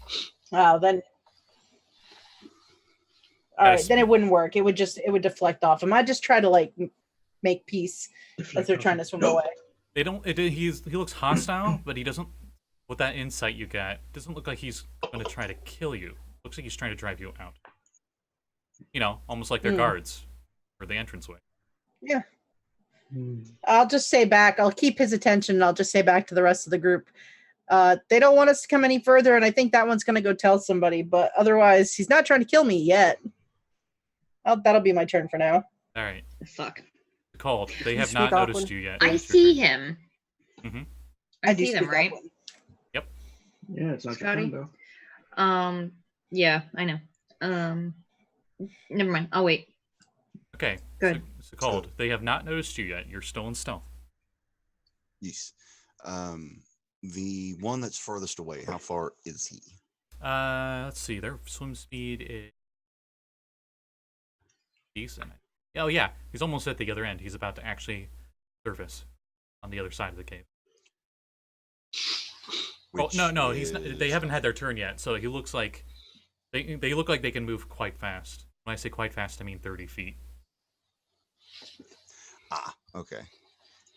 [SPEAKER 7] Wow, then. All right,
[SPEAKER 2] Yes.
[SPEAKER 7] then it wouldn't work. It would deflect off him. I just try to like make peace as they're trying to swim away.
[SPEAKER 2] They don't. He looks hostile, but he doesn't. With that insight you got, doesn't look like he's going to try to kill you. Looks like he's trying to drive you out. You know, almost like they're guards for the entranceway.
[SPEAKER 7] Yeah. I'll just say back. I'll keep his attention. And I'll just say back to the rest of the group. They don't want us to come any further, and I think that one's going to go tell somebody. But otherwise, he's not trying to kill me yet. That'll be my turn for now.
[SPEAKER 2] All right.
[SPEAKER 3] Fuck.
[SPEAKER 2] Called. They have
[SPEAKER 7] speak
[SPEAKER 2] not noticed
[SPEAKER 7] Auckland?
[SPEAKER 2] you yet.
[SPEAKER 3] I
[SPEAKER 2] It's your
[SPEAKER 3] see
[SPEAKER 2] turn.
[SPEAKER 3] him.
[SPEAKER 2] Mhm.
[SPEAKER 3] I
[SPEAKER 7] do
[SPEAKER 3] see them,
[SPEAKER 7] speak
[SPEAKER 3] right?
[SPEAKER 7] Auckland.
[SPEAKER 6] Yeah, it's not your
[SPEAKER 3] Scotty?
[SPEAKER 6] turn, though.
[SPEAKER 3] Yeah, I know. Never mind. I'll wait.
[SPEAKER 2] Okay.
[SPEAKER 3] Good.
[SPEAKER 2] So called. They have not noticed you yet. You're still in stealth.
[SPEAKER 1] Yes. The one that's furthest away, how far is he?
[SPEAKER 2] Let's see. Their swim speed is decent. Oh yeah, he's almost at the other end. He's about to actually surface on the other side of the cave. Oh
[SPEAKER 1] Which
[SPEAKER 2] no, he's not, they
[SPEAKER 1] is-
[SPEAKER 2] haven't had their turn yet. So he looks like they look like they can move quite fast. When I say quite fast, I mean 30 feet.
[SPEAKER 1] Ah, okay.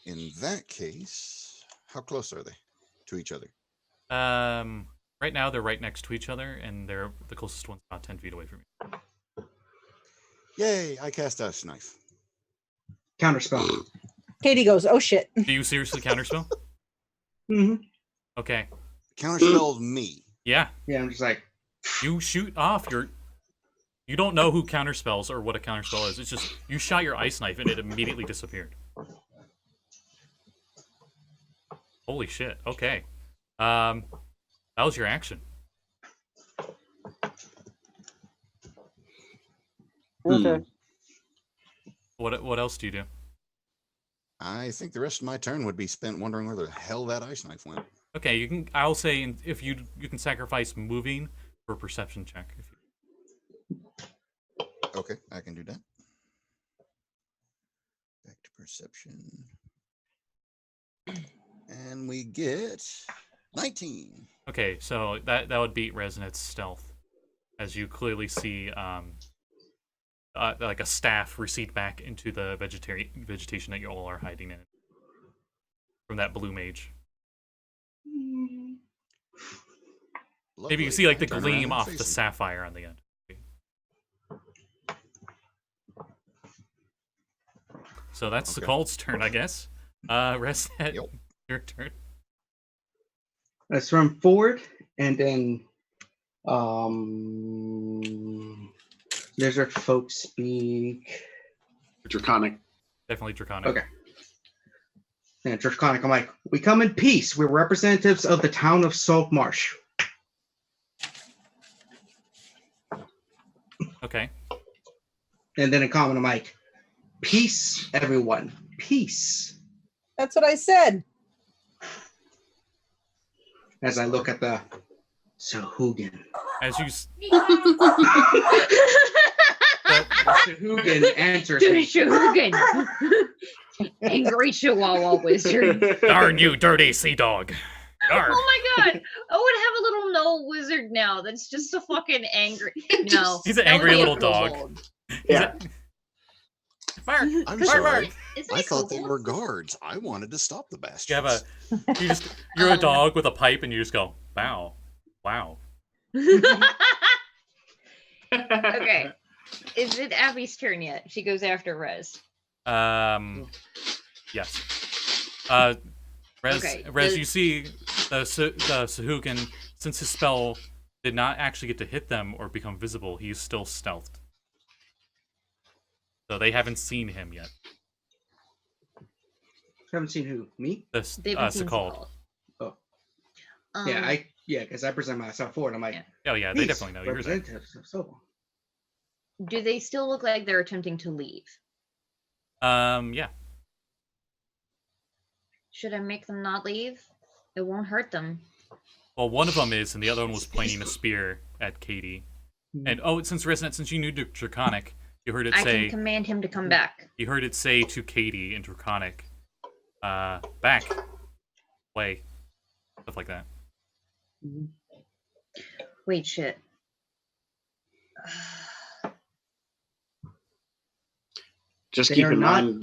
[SPEAKER 1] In that case, how close are they to each other?
[SPEAKER 2] Right now they're right next to each other, and the closest one's about 10 feet away from you.
[SPEAKER 1] Yay! I cast Ice Knife.
[SPEAKER 6] Counterspell.
[SPEAKER 7] Katie goes, "Oh shit!"
[SPEAKER 2] Do you seriously counterspell?
[SPEAKER 6] Mm-hmm.
[SPEAKER 2] Okay.
[SPEAKER 1] Counterspells me.
[SPEAKER 2] Yeah.
[SPEAKER 6] Yeah, I'm just like,
[SPEAKER 2] You shoot off your. You don't know who counterspells or what a counterspell is. It's just you shot your ice knife and it immediately disappeared. Holy shit. Okay. That was your action.
[SPEAKER 4] Okay.
[SPEAKER 2] What else do you do?
[SPEAKER 1] I think the rest of my turn would be spent wondering where the hell that ice knife went.
[SPEAKER 2] Okay, you can. I'll say if you can sacrifice moving for a perception check. If you,
[SPEAKER 1] Okay, I can do that. Back to perception. And we get 19.
[SPEAKER 2] okay, so that would beat Resnet's stealth, as you clearly see like a staff recede back into the vegetation that you all are hiding in from that blue mage. Maybe you
[SPEAKER 1] Lovely.
[SPEAKER 2] see like the
[SPEAKER 1] Turn around
[SPEAKER 2] gleam
[SPEAKER 1] and
[SPEAKER 2] off
[SPEAKER 1] face
[SPEAKER 2] the
[SPEAKER 1] him.
[SPEAKER 2] sapphire on the end. So that's the
[SPEAKER 1] Okay.
[SPEAKER 2] Sekald's turn, I guess. Resnet,
[SPEAKER 1] Yep.
[SPEAKER 2] your turn.
[SPEAKER 6] let's run forward, and then Lizardfolk speak.
[SPEAKER 5] Draconic.
[SPEAKER 2] Definitely Draconic.
[SPEAKER 6] Okay. And Draconic, I'm like, we come in peace. We're representatives of the town of Saltmarsh.
[SPEAKER 2] Okay.
[SPEAKER 6] And then in common, I'm like, peace, everyone. Peace.
[SPEAKER 7] That's what I said.
[SPEAKER 6] As I look at the Sahuagin.
[SPEAKER 2] As you
[SPEAKER 6] Sahuagin answers
[SPEAKER 3] Dude,
[SPEAKER 6] me.
[SPEAKER 3] Shogun. Angry Chihuahua wizard.
[SPEAKER 2] darn you, dirty sea dog. Darn.
[SPEAKER 3] Oh my god! I would have a little no wizard now. That's just a fucking angry. No,
[SPEAKER 2] He's an
[SPEAKER 3] that would
[SPEAKER 2] angry
[SPEAKER 3] be a
[SPEAKER 2] little dog.
[SPEAKER 3] kobold.
[SPEAKER 6] Yeah.
[SPEAKER 2] Mark,
[SPEAKER 1] I'm
[SPEAKER 2] Mark,
[SPEAKER 1] sorry.
[SPEAKER 2] Mark.
[SPEAKER 3] Isn't
[SPEAKER 1] I
[SPEAKER 3] it
[SPEAKER 1] thought they
[SPEAKER 3] kobold?
[SPEAKER 1] were guards. I wanted to stop the bastards.
[SPEAKER 2] You have you're a dog with a pipe, and you just go, wow, wow.
[SPEAKER 3] Okay. Is it Abby's turn yet? She goes after Rez.
[SPEAKER 2] Yes. Rez,
[SPEAKER 3] Okay,
[SPEAKER 2] Rez,
[SPEAKER 3] the-
[SPEAKER 2] you see the Sahuagin, since his spell did not actually get to hit them or become visible, he's still stealthed. So they haven't seen him yet.
[SPEAKER 6] Haven't seen who? Me?
[SPEAKER 2] This
[SPEAKER 3] They haven't seen
[SPEAKER 2] Sekald.
[SPEAKER 3] Sekald.
[SPEAKER 6] Oh. Yeah, because I present myself forward. I'm like,
[SPEAKER 3] Yeah.
[SPEAKER 2] Oh yeah, they
[SPEAKER 6] peace,
[SPEAKER 2] definitely know you're there.
[SPEAKER 6] representatives of Saltmarsh.
[SPEAKER 3] Do they still look like they're attempting to leave?
[SPEAKER 2] Yeah.
[SPEAKER 3] Should I make them not leave? It won't hurt them.
[SPEAKER 2] Well, one of them is, and the other one was pointing a spear at Katie. And since Resnet, since you knew Draconic, you heard it
[SPEAKER 3] I
[SPEAKER 2] say.
[SPEAKER 3] can command him to come back.
[SPEAKER 2] You heard it say to Katie in Draconic, back, way, stuff like that.
[SPEAKER 3] Wait, shit.
[SPEAKER 5] Just
[SPEAKER 6] They
[SPEAKER 5] keep
[SPEAKER 6] are
[SPEAKER 5] in
[SPEAKER 6] not-
[SPEAKER 5] mind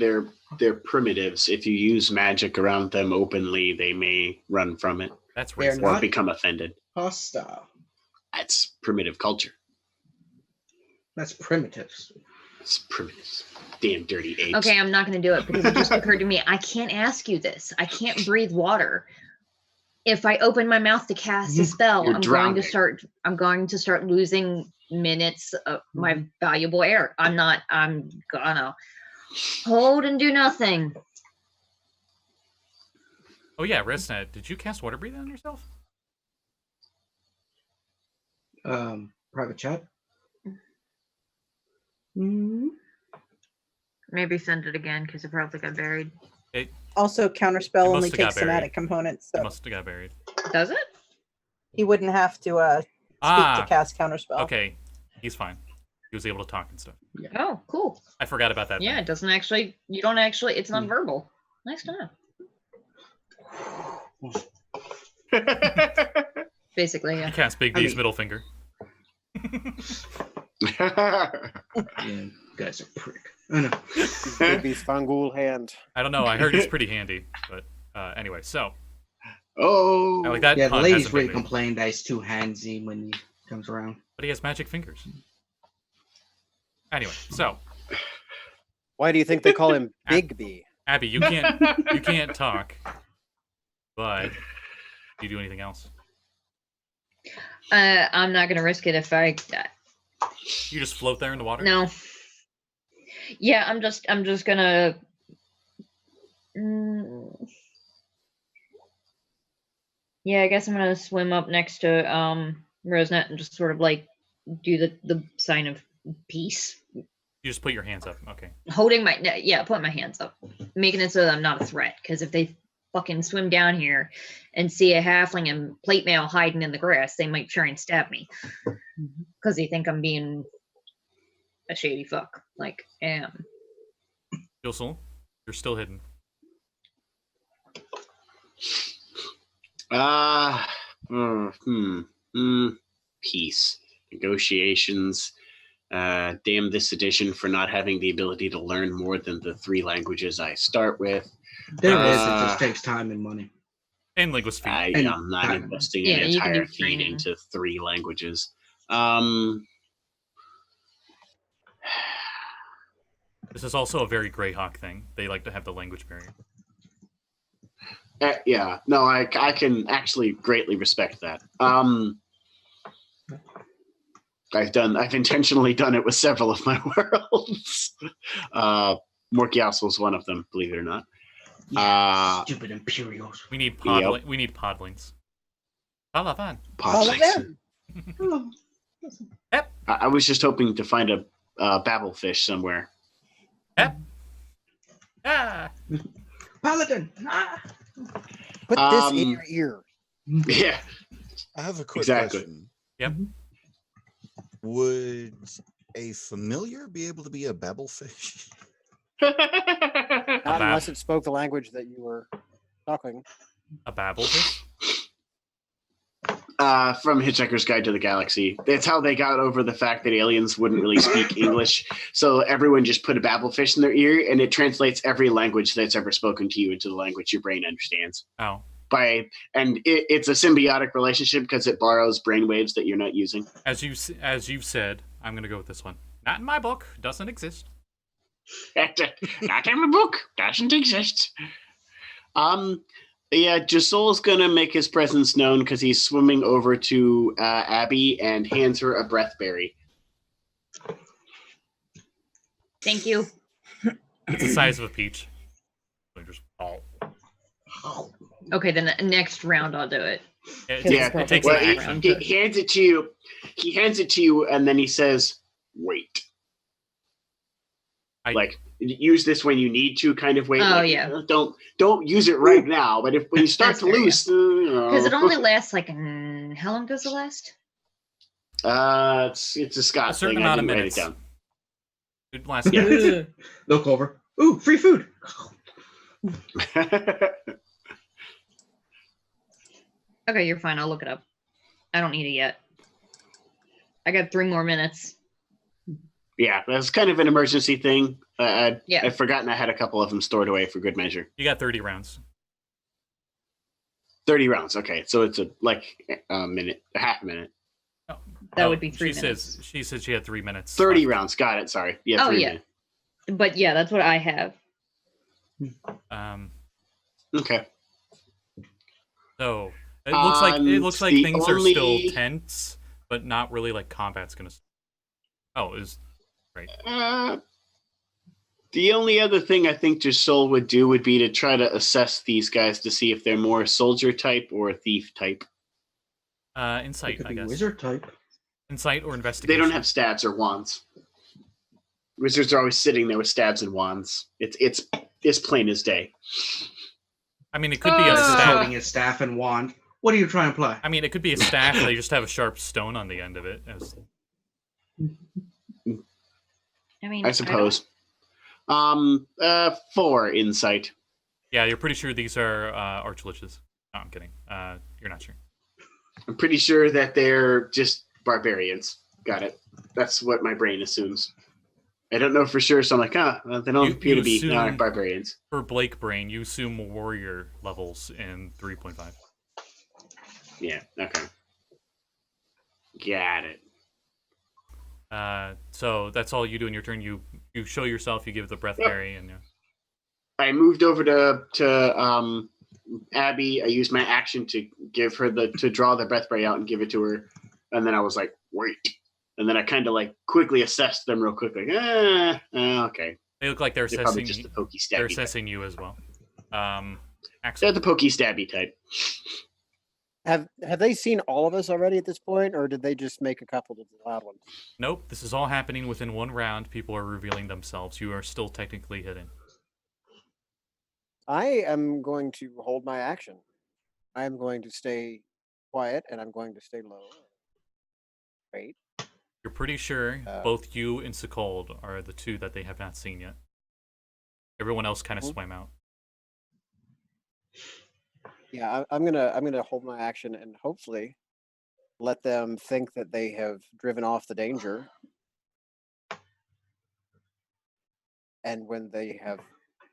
[SPEAKER 5] they're primitives. If you use magic around them openly, they may run from it
[SPEAKER 2] That's
[SPEAKER 6] They're
[SPEAKER 2] racist.
[SPEAKER 5] or
[SPEAKER 6] not-
[SPEAKER 5] become offended.
[SPEAKER 6] Hostile.
[SPEAKER 5] That's primitive culture.
[SPEAKER 6] That's primitives.
[SPEAKER 5] It's primitives. Damn dirty apes.
[SPEAKER 3] Okay, I'm not going to do it because it just occurred to me. I can't ask you this. I can't breathe water. If I open my mouth to cast a spell,
[SPEAKER 5] You're
[SPEAKER 3] I'm
[SPEAKER 5] drowning.
[SPEAKER 3] going to start losing minutes of my valuable air. I'm gonna hold and do nothing.
[SPEAKER 2] Oh yeah, Resnet, did you cast Water Breathe on yourself?
[SPEAKER 6] Private chat.
[SPEAKER 3] Maybe send it again because it probably got buried.
[SPEAKER 7] Also, counterspell
[SPEAKER 2] It
[SPEAKER 7] only
[SPEAKER 2] must've got
[SPEAKER 7] takes somatic
[SPEAKER 2] buried.
[SPEAKER 7] components,
[SPEAKER 2] It
[SPEAKER 7] so
[SPEAKER 2] must have got buried.
[SPEAKER 3] Does it?
[SPEAKER 7] he wouldn't have to speak to cast counterspell.
[SPEAKER 2] Okay, he's fine. He was able to talk and stuff.
[SPEAKER 3] Oh, cool.
[SPEAKER 2] I forgot about that.
[SPEAKER 3] Yeah,
[SPEAKER 2] thing.
[SPEAKER 3] it doesn't actually. You don't actually. It's not verbal. Nice to know. Basically,
[SPEAKER 2] He
[SPEAKER 3] yeah.
[SPEAKER 2] cast Big
[SPEAKER 6] I
[SPEAKER 2] B's
[SPEAKER 6] mean-
[SPEAKER 2] middle finger.
[SPEAKER 6] Yeah, you guys are prick. I know.
[SPEAKER 4] Baby's fangul hand.
[SPEAKER 2] I don't know. I heard it's pretty handy, but anyway. So
[SPEAKER 5] Oh,
[SPEAKER 2] I like that.
[SPEAKER 6] Yeah, the
[SPEAKER 2] pun
[SPEAKER 6] ladies
[SPEAKER 2] hasn't
[SPEAKER 6] really
[SPEAKER 2] been made,
[SPEAKER 6] complained that he's too handsy when he comes around.
[SPEAKER 2] but he has magic fingers. Anyway, so
[SPEAKER 4] Why do you think they call him Big B?
[SPEAKER 2] Abby, you can't talk, but do you do anything else?
[SPEAKER 3] I'm not gonna risk it if I.
[SPEAKER 2] You just float there in the water.
[SPEAKER 3] No. Yeah, I'm just gonna. Yeah, I guess I'm gonna swim up next to Resnet and just sort of like do the sign of peace,
[SPEAKER 2] You just put your hands up. Okay.
[SPEAKER 3] holding my putting my hands up, making it so that I'm not a threat. Because if they fucking swim down here and see a halfling and plate mail hiding in the grass, they might try and stab me because they think I'm being a shady fuck. Like,
[SPEAKER 2] Josul, you're still hidden.
[SPEAKER 5] Peace. Negotiations. Damn this edition for not having the ability to learn more than the 3 languages I start with.
[SPEAKER 6] There is. It just takes time and money.
[SPEAKER 2] And linguist feet.
[SPEAKER 5] I'm not investing
[SPEAKER 3] Yeah,
[SPEAKER 5] an
[SPEAKER 3] you can do
[SPEAKER 5] entire feed
[SPEAKER 3] training.
[SPEAKER 5] into 3 languages.
[SPEAKER 2] This is also a very Greyhawk thing. They like to have the language barrier.
[SPEAKER 5] Yeah, no, I can actually greatly respect that. I've intentionally done it with several of my worlds. Morkias was one of them, believe it or not.
[SPEAKER 6] Stupid Imperials.
[SPEAKER 2] We need
[SPEAKER 5] Yep.
[SPEAKER 2] We need podlings. Palavan.
[SPEAKER 5] Podlings.
[SPEAKER 6] Oh,
[SPEAKER 5] I was just hoping to find a babblefish somewhere.
[SPEAKER 2] Yep. Ah.
[SPEAKER 6] Paladin! Ah!
[SPEAKER 4] Put this in
[SPEAKER 5] Um,
[SPEAKER 4] your ear.
[SPEAKER 5] Yeah,
[SPEAKER 1] I have a quick
[SPEAKER 5] Exactly.
[SPEAKER 1] question.
[SPEAKER 2] Yep.
[SPEAKER 1] Would a familiar be able to be a babblefish?
[SPEAKER 4] Not
[SPEAKER 2] bab-
[SPEAKER 4] unless it spoke the language that you were talking.
[SPEAKER 2] A babblefish.
[SPEAKER 5] From Hitchhiker's Guide to the Galaxy. That's how they got over the fact that aliens wouldn't really speak English. So everyone just put a babblefish in their ear, and it translates every language that's ever spoken to you into the language your brain understands.
[SPEAKER 2] Oh.
[SPEAKER 5] It's a symbiotic relationship because it borrows brainwaves that you're not using.
[SPEAKER 2] As you've said, I'm gonna go with this one. Not in my book. Doesn't exist.
[SPEAKER 5] Not in the book. Doesn't exist. Yeah, Josul's gonna make his presence known because he's swimming over to Abby and hands her a breath berry.
[SPEAKER 3] thank you.
[SPEAKER 2] It's the size of a peach. So just
[SPEAKER 3] Okay, then the next round I'll do it.
[SPEAKER 2] It takes
[SPEAKER 5] Well,
[SPEAKER 2] an action.
[SPEAKER 5] he hands it to you. He hands it to you, and then he says, "Wait." like use this when you need to kind of way.
[SPEAKER 3] Oh,
[SPEAKER 5] like,
[SPEAKER 3] yeah.
[SPEAKER 5] Don't use it right now. But when you start
[SPEAKER 3] That's
[SPEAKER 5] to
[SPEAKER 3] fair,
[SPEAKER 5] lose,
[SPEAKER 3] Because it only lasts like how long does it last?
[SPEAKER 5] it's a Scott
[SPEAKER 2] A certain
[SPEAKER 5] thing. I
[SPEAKER 2] amount of
[SPEAKER 5] didn't write
[SPEAKER 2] minutes.
[SPEAKER 5] it down.
[SPEAKER 2] It lasts
[SPEAKER 5] Yeah.
[SPEAKER 2] minutes.
[SPEAKER 6] Look over. Ooh, free food.
[SPEAKER 3] Okay, you're fine. I'll look it up. I don't need it yet. I got 3 more minutes.
[SPEAKER 5] Yeah, that's kind of an emergency thing.
[SPEAKER 3] Yeah.
[SPEAKER 5] I've forgotten I had a couple of them stored away for good measure.
[SPEAKER 2] You got 30 rounds.
[SPEAKER 5] 30 rounds. Okay, so it's a minute, a half a minute.
[SPEAKER 2] Oh,
[SPEAKER 3] That
[SPEAKER 2] oh,
[SPEAKER 3] would be 3
[SPEAKER 2] she
[SPEAKER 3] minutes.
[SPEAKER 2] She said she had 3 minutes.
[SPEAKER 5] 30
[SPEAKER 2] left.
[SPEAKER 5] rounds. Got it. Sorry. Yeah.
[SPEAKER 3] Oh,
[SPEAKER 5] 3
[SPEAKER 3] yeah.
[SPEAKER 5] minutes.
[SPEAKER 3] But yeah, that's what I have.
[SPEAKER 5] Okay.
[SPEAKER 2] So it looks like
[SPEAKER 5] the
[SPEAKER 2] things
[SPEAKER 5] only-
[SPEAKER 2] are still tense, but not really like combat's gonna. Oh, is right.
[SPEAKER 5] The only other thing I think Josul would do would be to try to assess these guys to see if they're more soldier type or thief type.
[SPEAKER 2] Insight,
[SPEAKER 6] Could
[SPEAKER 2] I
[SPEAKER 6] be
[SPEAKER 2] guess.
[SPEAKER 6] wizard type.
[SPEAKER 2] Insight or investigation.
[SPEAKER 5] They don't have stabs or wands. Wizards are always sitting there with stabs and wands. It's plain as day.
[SPEAKER 2] I mean, it could be a
[SPEAKER 6] He's just
[SPEAKER 2] staff.
[SPEAKER 6] holding his staff and wand. What are you trying to play?
[SPEAKER 2] I mean, it could be a staff. They just have a sharp stone on the end of it.
[SPEAKER 3] I mean,
[SPEAKER 5] I suppose. 4 insight.
[SPEAKER 2] Yeah, you're pretty sure these are archliches. No, I'm kidding. You're not sure.
[SPEAKER 5] I'm pretty sure that they're just barbarians. Got it. That's what my brain assumes. I don't know for sure, so I'm like, well, they don't appear to be barbarians.
[SPEAKER 2] For Blake Brain, you assume warrior levels in 3.5.
[SPEAKER 5] Yeah, okay. Got it.
[SPEAKER 2] So that's all you do in your turn. You show yourself, you give the breath berry, and
[SPEAKER 5] I moved over to Abby. I used my action to give her to draw the breath berry out and give it to her, and then I was like, wait. And then I kind of like quickly assessed them real quick, like, okay.
[SPEAKER 2] They look like they're
[SPEAKER 5] probably
[SPEAKER 2] assessing.
[SPEAKER 5] just the pokey stabby.
[SPEAKER 2] They're assessing you as well.
[SPEAKER 5] They're the pokey stabby type.
[SPEAKER 4] Have they seen all of us already at this point, or did they just make a couple of the loud ones?
[SPEAKER 2] Nope. This is all happening within 1 round. People are revealing themselves. You are still technically hidden.
[SPEAKER 4] I am going to hold my action. I am going to stay quiet, and I'm going to stay low. Wait.
[SPEAKER 2] You're pretty sure both you and Sekald are the 2 that they have not seen yet. Everyone else kind of swam out.
[SPEAKER 4] Yeah, I'm gonna hold my action and hopefully let them think that they have driven off the danger. And when they have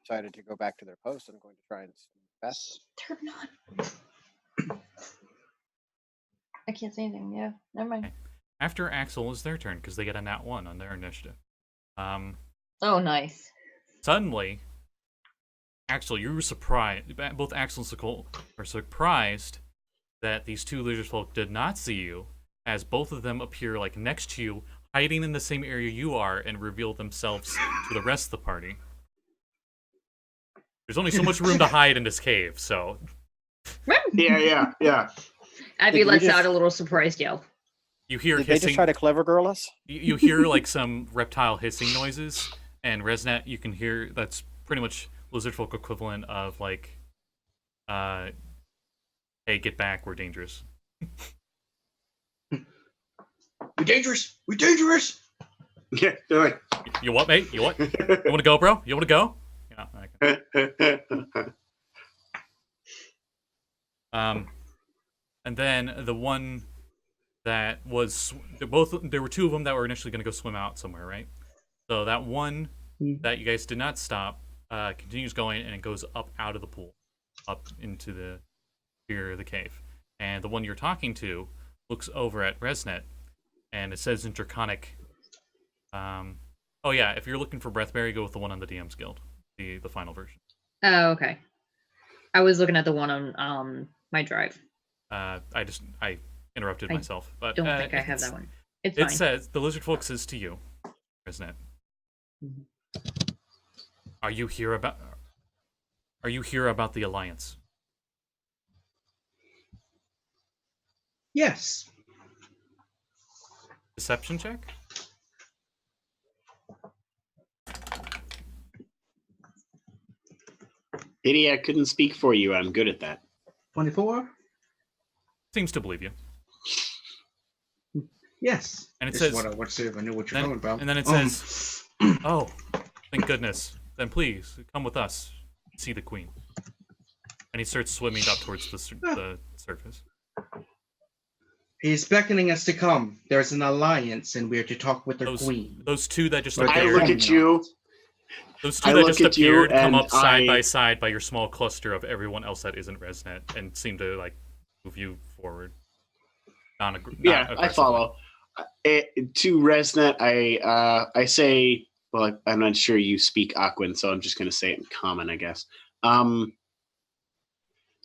[SPEAKER 4] decided to go back to their post, I'm going to try and swim fast.
[SPEAKER 3] Turn on. I can't say anything. Yeah, never mind.
[SPEAKER 2] Okay. After Axel, is their turn because they get a nat 1 on their initiative.
[SPEAKER 3] Oh, nice.
[SPEAKER 2] Suddenly, Axel, you were surprised. Both Axel and Sekald are surprised that these 2 Lizardfolk did not see you, as both of them appear like next to you, hiding in the same area you are, and reveal themselves to the rest of the party. There's only so much room to hide in this cave, so.
[SPEAKER 5] Yeah.
[SPEAKER 3] Abby
[SPEAKER 4] Did we
[SPEAKER 3] lets
[SPEAKER 4] just-
[SPEAKER 3] out a little surprised yell.
[SPEAKER 2] You hear
[SPEAKER 4] Did they
[SPEAKER 2] hissing.
[SPEAKER 4] just try to clever girl us?
[SPEAKER 2] You hear like some reptile hissing noises, and Resnet, you can hear that's pretty much Lizardfolk equivalent of like, hey, get back, we're dangerous.
[SPEAKER 6] We're dangerous. We're dangerous.
[SPEAKER 5] Yeah, they're like.
[SPEAKER 2] You what, mate? You what? You want to go, bro? You want to go? Yeah. Okay. And then the one that was there were 2 of them that were initially going to go swim out somewhere, right? So that one that you guys did not stop continues going, and it goes up out of the pool, up into the rear of the cave. And the one you're talking to looks over at Resnet, and it says in Draconic, oh yeah, if you're looking for Breathberry, go with the one on the DM's Guild, the final version.
[SPEAKER 3] Oh, okay. I was looking at the one on my drive.
[SPEAKER 2] I interrupted myself, but
[SPEAKER 3] Don't think I have that one. It's
[SPEAKER 2] It
[SPEAKER 3] fine.
[SPEAKER 2] says, the Lizardfolk says to you, Resnet, Are you here about the Alliance?
[SPEAKER 6] Yes.
[SPEAKER 2] Deception check?
[SPEAKER 5] Pity I couldn't speak for you. I'm good at that.
[SPEAKER 6] 24?
[SPEAKER 2] Seems to believe you.
[SPEAKER 6] Yes.
[SPEAKER 2] And it
[SPEAKER 6] Just
[SPEAKER 2] says-
[SPEAKER 6] what I want to see if I knew what you're talking about.
[SPEAKER 2] And then it says, "Oh, thank goodness. Then please come with us. See the queen." And he starts swimming up towards the surface.
[SPEAKER 6] He's beckoning us to come. There's an alliance, and we're to talk with their queen.
[SPEAKER 2] Those two that just
[SPEAKER 6] But
[SPEAKER 5] I
[SPEAKER 2] appeared.
[SPEAKER 5] look at you.
[SPEAKER 2] Those two
[SPEAKER 5] I
[SPEAKER 2] that
[SPEAKER 5] look
[SPEAKER 2] just
[SPEAKER 5] at you,
[SPEAKER 2] appeared come
[SPEAKER 5] and
[SPEAKER 2] up side
[SPEAKER 5] I-
[SPEAKER 2] by side by your small cluster of everyone else that isn't Resnet and seem to like move you forward. Not
[SPEAKER 5] Yeah, I
[SPEAKER 2] aggressively.
[SPEAKER 5] follow. To Resnet, I say, well, I'm not sure you speak Aquan, so I'm just going to say it in common, I guess.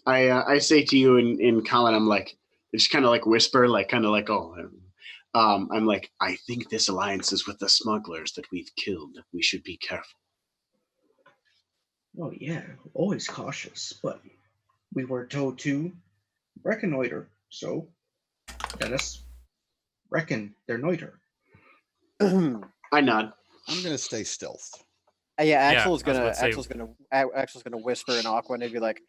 [SPEAKER 5] I say to you in common, I'm like, just kind of like whisper, like kind of like, oh, I'm like, I think this alliance is with the smugglers that we've killed. We should be careful.
[SPEAKER 6] Oh, yeah. Always cautious, but we were told to reconnoiter, so let us reconnoiter.
[SPEAKER 5] I nod.
[SPEAKER 1] I'm gonna stay stealth.
[SPEAKER 4] Yeah,
[SPEAKER 2] I
[SPEAKER 4] Axel's
[SPEAKER 2] was
[SPEAKER 4] gonna
[SPEAKER 2] about to say-
[SPEAKER 4] Axel's gonna whisper in Aqua and be like,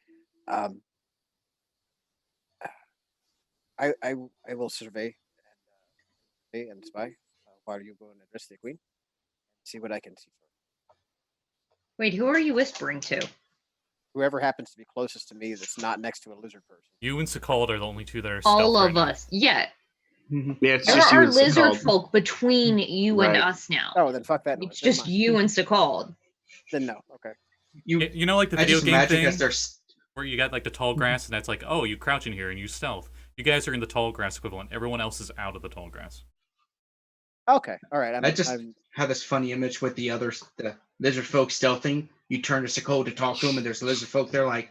[SPEAKER 4] I will survey and spy while you go and address the queen. See what I can see.
[SPEAKER 3] Wait, who are you whispering to?
[SPEAKER 4] Whoever happens to be closest to me that's not next to a lizard person.
[SPEAKER 2] You and Sekald are the only two that are
[SPEAKER 3] All
[SPEAKER 2] stealth
[SPEAKER 3] of
[SPEAKER 2] right now.
[SPEAKER 3] us. Yeah.
[SPEAKER 5] Yeah, it's
[SPEAKER 3] There
[SPEAKER 5] just you
[SPEAKER 3] are
[SPEAKER 5] and
[SPEAKER 3] lizard
[SPEAKER 5] Sekald.
[SPEAKER 3] folk between you and
[SPEAKER 5] Right.
[SPEAKER 3] us now.
[SPEAKER 4] Oh, then fuck that.
[SPEAKER 3] It's
[SPEAKER 4] noise. Never
[SPEAKER 3] just
[SPEAKER 4] mind.
[SPEAKER 3] you and Sekald.
[SPEAKER 4] Then no. Okay.
[SPEAKER 2] You know, like the
[SPEAKER 6] I
[SPEAKER 2] video
[SPEAKER 6] just
[SPEAKER 2] game
[SPEAKER 6] imagine
[SPEAKER 2] thing
[SPEAKER 6] as there's
[SPEAKER 2] where you got like the tall grass, and that's like, oh, you crouch in here and you stealth. You guys are in the tall grass equivalent. Everyone else is out of the tall grass.
[SPEAKER 4] Okay. All right.
[SPEAKER 6] I just have this funny image with the lizard folk stealthing. You turn to Sekald to talk to him, and there's lizard folk there like,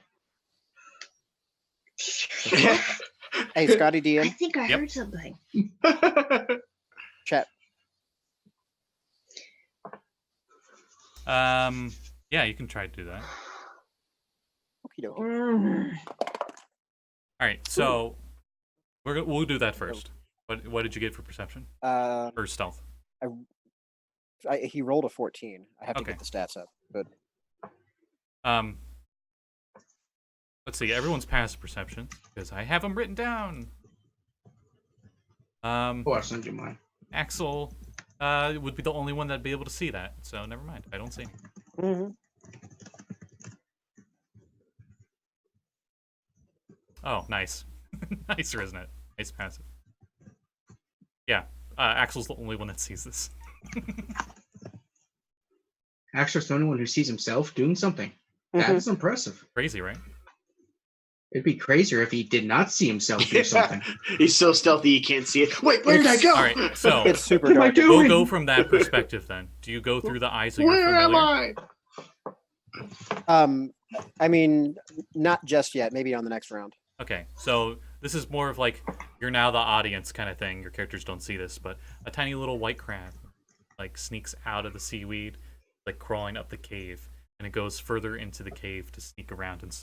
[SPEAKER 4] Hey, Scotty
[SPEAKER 3] I
[SPEAKER 4] DM,
[SPEAKER 3] think I
[SPEAKER 2] Yep.
[SPEAKER 3] heard something.
[SPEAKER 4] chat.
[SPEAKER 2] Yeah, you can try to do that.
[SPEAKER 4] Okie dokie.
[SPEAKER 2] All right, so we'll do that first. What did you get for perception or stealth?
[SPEAKER 4] He rolled a 14. I have to
[SPEAKER 2] Okay.
[SPEAKER 4] get the stats up, but
[SPEAKER 2] Let's see. Everyone's passive perception because I have them written down.
[SPEAKER 6] oh, I'll send you mine.
[SPEAKER 2] Axel would be the only one that'd be able to see that. So never mind. I don't see any.
[SPEAKER 4] mhm.
[SPEAKER 2] Oh, nice. Nice, isn't it? Nice passive. Yeah, Axel's the only one that sees this.
[SPEAKER 6] Axel's the only one who sees himself doing something. That's impressive.
[SPEAKER 2] Crazy, right?
[SPEAKER 6] It'd be crazier if he did not see himself do something.
[SPEAKER 5] He's so stealthy you can't see it. Wait, where did I go?
[SPEAKER 2] All right, so
[SPEAKER 4] It's super
[SPEAKER 6] What am I
[SPEAKER 4] dark.
[SPEAKER 6] doing?
[SPEAKER 2] we'll go from that perspective then. Do you go through the eyes of your
[SPEAKER 5] Where am
[SPEAKER 2] familiar?
[SPEAKER 5] I?
[SPEAKER 4] I mean, not just yet. Maybe on the next round.
[SPEAKER 2] Okay, so this is more of like you're now the audience kind of thing. Your characters don't see this, but a tiny little white crab like sneaks out of the seaweed, like crawling up the cave, and it goes further into the cave to sneak around and.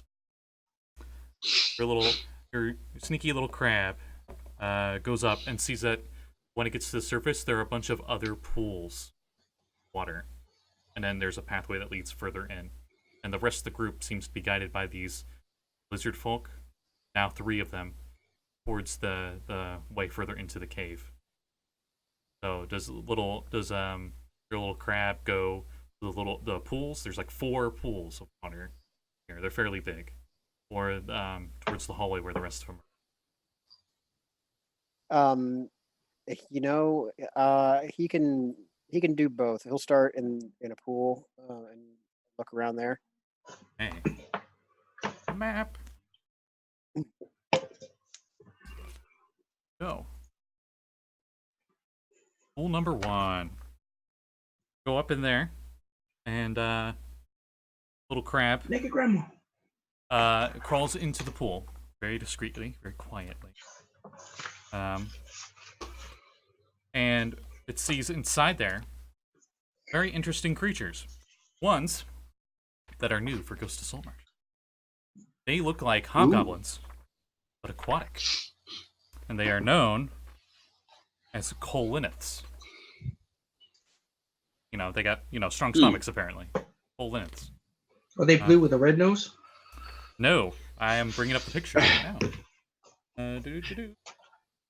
[SPEAKER 2] Your sneaky little crab goes up and sees that when it gets to the surface, there are a bunch of other pools, of water, and then there's a pathway that leads further in, and the rest of the group seems to be guided by these lizard folk. Now 3 of them towards the way further into the cave. So does your little crab go to the pools? There's like 4 pools of water here. They're fairly big. Or towards the hallway where the rest of them are.
[SPEAKER 4] He can do both. He'll start in a pool and look around there.
[SPEAKER 2] Hey. Map. Go. Pool number 1. Go up in there, and little crab
[SPEAKER 6] Naked grandma.
[SPEAKER 2] crawls into the pool very discreetly, very quietly. And it sees inside there very interesting creatures. Ones that are new for Ghost of Saltmarsh. They look like hobgoblins, but aquatic. And they are known as colliniths. They got, strong stomachs apparently. Colliniths.
[SPEAKER 6] Are they blue with a red nose?
[SPEAKER 2] No, I am bringing up the picture right now.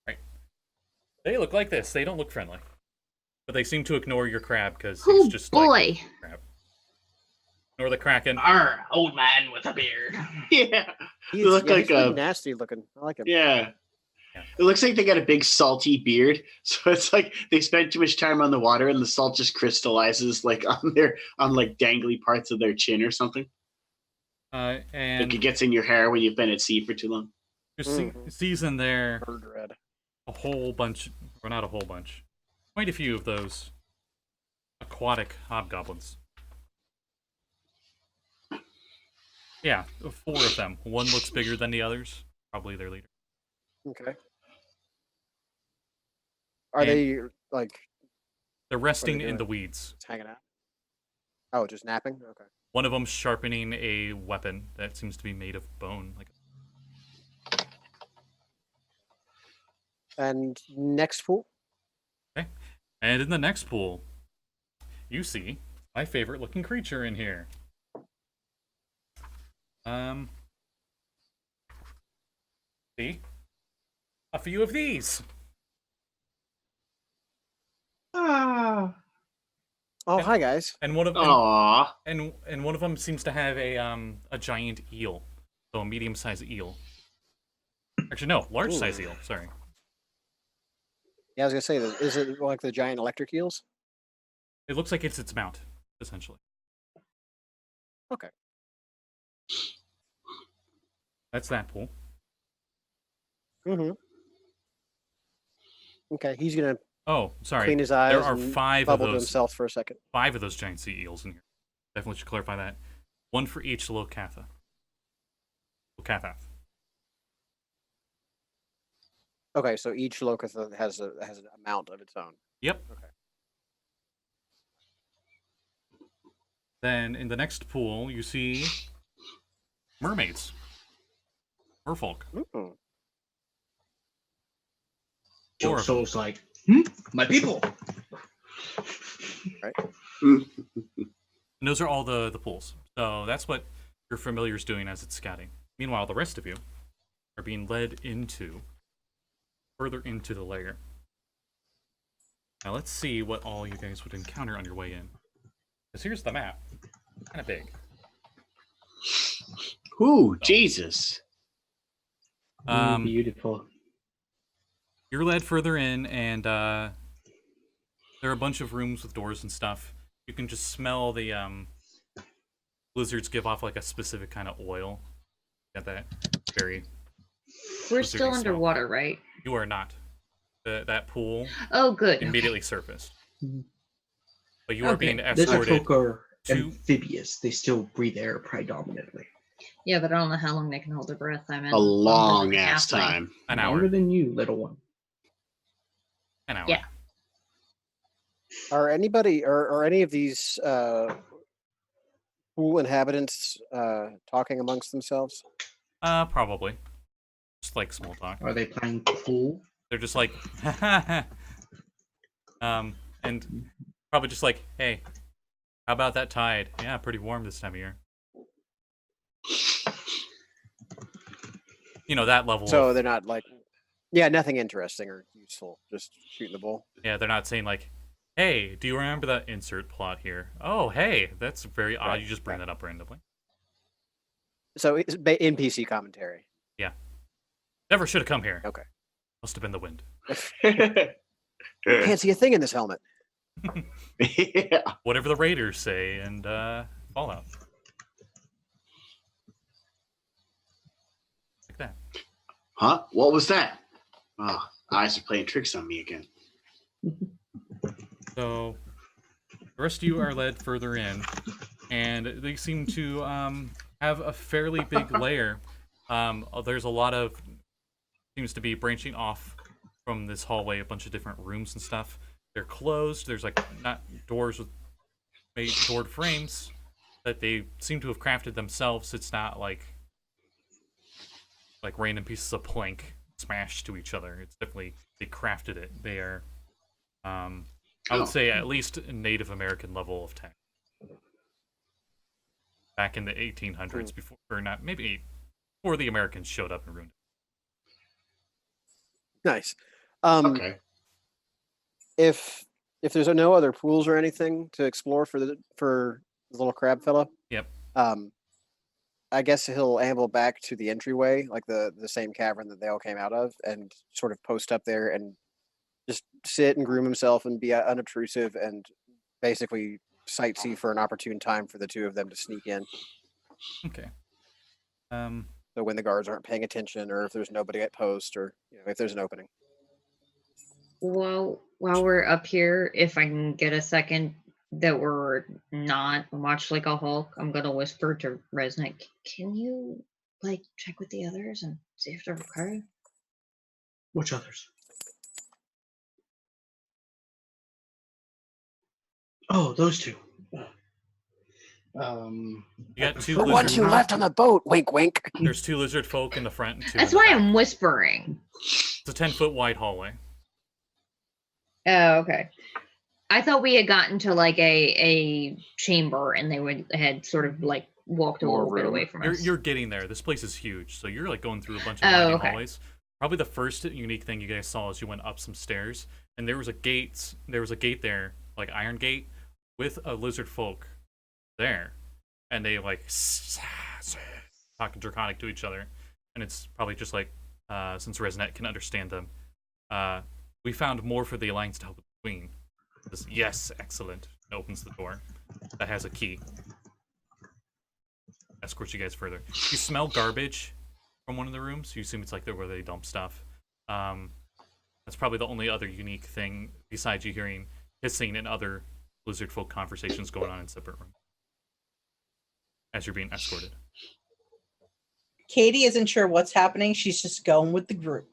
[SPEAKER 2] Right. They look like this. They don't look friendly. But they seem to ignore your crab because he's
[SPEAKER 3] Oh
[SPEAKER 2] just
[SPEAKER 3] boy.
[SPEAKER 2] like crab. Ignore the Kraken.
[SPEAKER 6] Arr, old man with a beard.
[SPEAKER 5] Yeah.
[SPEAKER 4] He's,
[SPEAKER 5] look like
[SPEAKER 4] he's pretty
[SPEAKER 5] a
[SPEAKER 4] nasty looking. I like him.
[SPEAKER 5] yeah.
[SPEAKER 2] Yeah.
[SPEAKER 5] It looks like they got a big salty beard, so it's like they spent too much time on the water, and the salt just crystallizes like on like dangly parts of their chin or something.
[SPEAKER 2] And
[SPEAKER 5] Like it gets in your hair when you've been at sea for too long.
[SPEAKER 2] you sees in there
[SPEAKER 4] Bird red.
[SPEAKER 2] a whole bunch, or not a whole bunch, quite a few of those aquatic hobgoblins. Yeah, 4 of them. One looks bigger than the others. Probably their leader.
[SPEAKER 4] Okay. Are
[SPEAKER 2] And-
[SPEAKER 4] they like
[SPEAKER 2] They're resting in
[SPEAKER 4] doing?
[SPEAKER 2] the weeds.
[SPEAKER 4] just hanging out? Oh, just napping? Okay.
[SPEAKER 2] One of them sharpening a weapon that seems to be made of bone. Like,
[SPEAKER 4] And next pool?
[SPEAKER 2] okay. And in the next pool, you see my favorite looking creature in here. See? A few of these.
[SPEAKER 6] Ah.
[SPEAKER 4] Oh, hi guys.
[SPEAKER 2] And one of them
[SPEAKER 5] Aww.
[SPEAKER 2] and one of them seems to have a giant eel. So a medium-sized eel. Actually no, large-sized eel, sorry.
[SPEAKER 4] Yeah, I was gonna say, is it like the giant electric eels?
[SPEAKER 2] It looks like it's its mount, essentially.
[SPEAKER 4] Okay.
[SPEAKER 2] That's that pool.
[SPEAKER 4] Mm-hmm. Okay, he's gonna
[SPEAKER 2] Oh, sorry.
[SPEAKER 4] clean his eyes.
[SPEAKER 2] There are
[SPEAKER 4] and
[SPEAKER 2] 5 of
[SPEAKER 4] bubble to
[SPEAKER 2] those.
[SPEAKER 4] himself for a second.
[SPEAKER 2] 5 of those giant sea eels in here. Definitely should clarify that. 1 for each Lokatha. Lokathath.
[SPEAKER 4] Okay, so each locust has an amount of its own.
[SPEAKER 2] Yep.
[SPEAKER 4] Okay.
[SPEAKER 2] Then in the next pool, you see mermaids. Merfolk.
[SPEAKER 4] Mm-hmm.
[SPEAKER 6] Josul's like, my people.
[SPEAKER 2] And those are all the pools. So that's what your familiar's doing as it's scouting. Meanwhile, the rest of you are being led further into the lair. Now let's see what all you guys would encounter on your way in. Because here's the map. Kind of big.
[SPEAKER 5] Ooh, Jesus.
[SPEAKER 6] Beautiful.
[SPEAKER 2] You're led further in, and there are a bunch of rooms with doors and stuff. You can just smell the lizards give off like a specific kind of oil. Got that very.
[SPEAKER 3] We're
[SPEAKER 2] lizardy
[SPEAKER 3] still
[SPEAKER 2] smell.
[SPEAKER 3] underwater, right?
[SPEAKER 2] You are not. That pool
[SPEAKER 3] Oh, good.
[SPEAKER 2] immediately surfaced. But you are
[SPEAKER 3] Okay.
[SPEAKER 2] being escorted.
[SPEAKER 6] Lizardfolk are
[SPEAKER 2] to-
[SPEAKER 6] amphibious. They still breathe air predominantly.
[SPEAKER 3] Yeah, but I don't know how long they can hold their breath. I mean,
[SPEAKER 5] A long ass time.
[SPEAKER 2] An
[SPEAKER 6] Longer
[SPEAKER 2] hour.
[SPEAKER 6] than you, little one.
[SPEAKER 2] An hour.
[SPEAKER 3] Yeah.
[SPEAKER 4] Are any of these pool inhabitants talking amongst themselves?
[SPEAKER 2] Probably. Just like small talk.
[SPEAKER 6] Are they playing pool?
[SPEAKER 2] They're just like, and probably just like, hey, how about that tide? Yeah, pretty warm this time of year. You know, that level
[SPEAKER 4] So
[SPEAKER 2] of,
[SPEAKER 4] they're not like, yeah, nothing interesting or useful. Just shooting the bull.
[SPEAKER 2] yeah, they're not saying like, hey, do you remember that insert plot here? Oh, hey, that's very odd.
[SPEAKER 4] Right,
[SPEAKER 2] You just bring
[SPEAKER 4] right.
[SPEAKER 2] that up randomly.
[SPEAKER 4] So it's NPC commentary.
[SPEAKER 2] Never should have come here.
[SPEAKER 4] Okay.
[SPEAKER 2] Must have been the wind.
[SPEAKER 4] Can't see a thing in this helmet.
[SPEAKER 5] Yeah.
[SPEAKER 2] Whatever the Raiders say and Fallout. Like that.
[SPEAKER 5] Huh? What was that? Oh, eyes are playing tricks on me again.
[SPEAKER 2] So the rest of you are led further in, and they seem to have a fairly big lair. There's a lot of seems to be branching off from this hallway, a bunch of different rooms and stuff. They're closed. There's like not doors with made doored frames that they seem to have crafted themselves. It's not like random pieces of plank smashed to each other. It's definitely they crafted it. They are I would say at least a Native American level of tech. Back in the 1800s, before, or not, maybe before the Americans showed up and ruined
[SPEAKER 4] Nice.
[SPEAKER 5] Okay.
[SPEAKER 4] If there's no other pools or anything to explore for the little crab fella,
[SPEAKER 2] Yep.
[SPEAKER 4] I guess he'll amble back to the entryway, like the same cavern that they all came out of, and sort of post up there and just sit and groom himself and be unobtrusive and basically sightsee for an opportune time for the two of them to sneak in.
[SPEAKER 2] Okay.
[SPEAKER 4] So when the guards aren't paying attention, or if there's nobody at post, or if there's an opening.
[SPEAKER 3] While we're up here, if I can get a second that we're not much like a Hulk, I'm gonna whisper to Resnet, can you check with the others and see if they're okay?
[SPEAKER 6] Which others? Oh, those two.
[SPEAKER 2] You got two
[SPEAKER 4] The ones who
[SPEAKER 2] lizard.
[SPEAKER 4] left on the boat. Wink, wink.
[SPEAKER 2] There's two lizard folk in the front and two.
[SPEAKER 3] That's
[SPEAKER 2] in the
[SPEAKER 3] why
[SPEAKER 2] back.
[SPEAKER 3] I'm whispering.
[SPEAKER 2] It's a 10-foot wide hallway.
[SPEAKER 3] Oh, okay. I thought we had gotten to a chamber and they had sort of walked a
[SPEAKER 4] More
[SPEAKER 3] little bit
[SPEAKER 4] room.
[SPEAKER 3] away from us.
[SPEAKER 2] You're getting there. This place is huge, so you're going through a bunch of
[SPEAKER 3] Oh,
[SPEAKER 2] winding
[SPEAKER 3] okay.
[SPEAKER 2] hallways. Probably the first unique thing you guys saw is you went up some stairs, and there was a gate. There was a gate there, like iron gate, with a lizard folk there, and they talking draconic to each other, and it's probably just since Resnet can understand them. We found more for the Alliance to help with the Queen. Says, yes, excellent. And opens the door that has a key. Escorts you guys further. You smell garbage from one of the rooms. You assume it's where they dump stuff. That's probably the only other unique thing besides you hearing hissing and other lizard folk conversations going on in separate rooms as you're being escorted.
[SPEAKER 7] Katie isn't sure what's happening. She's just going with the group.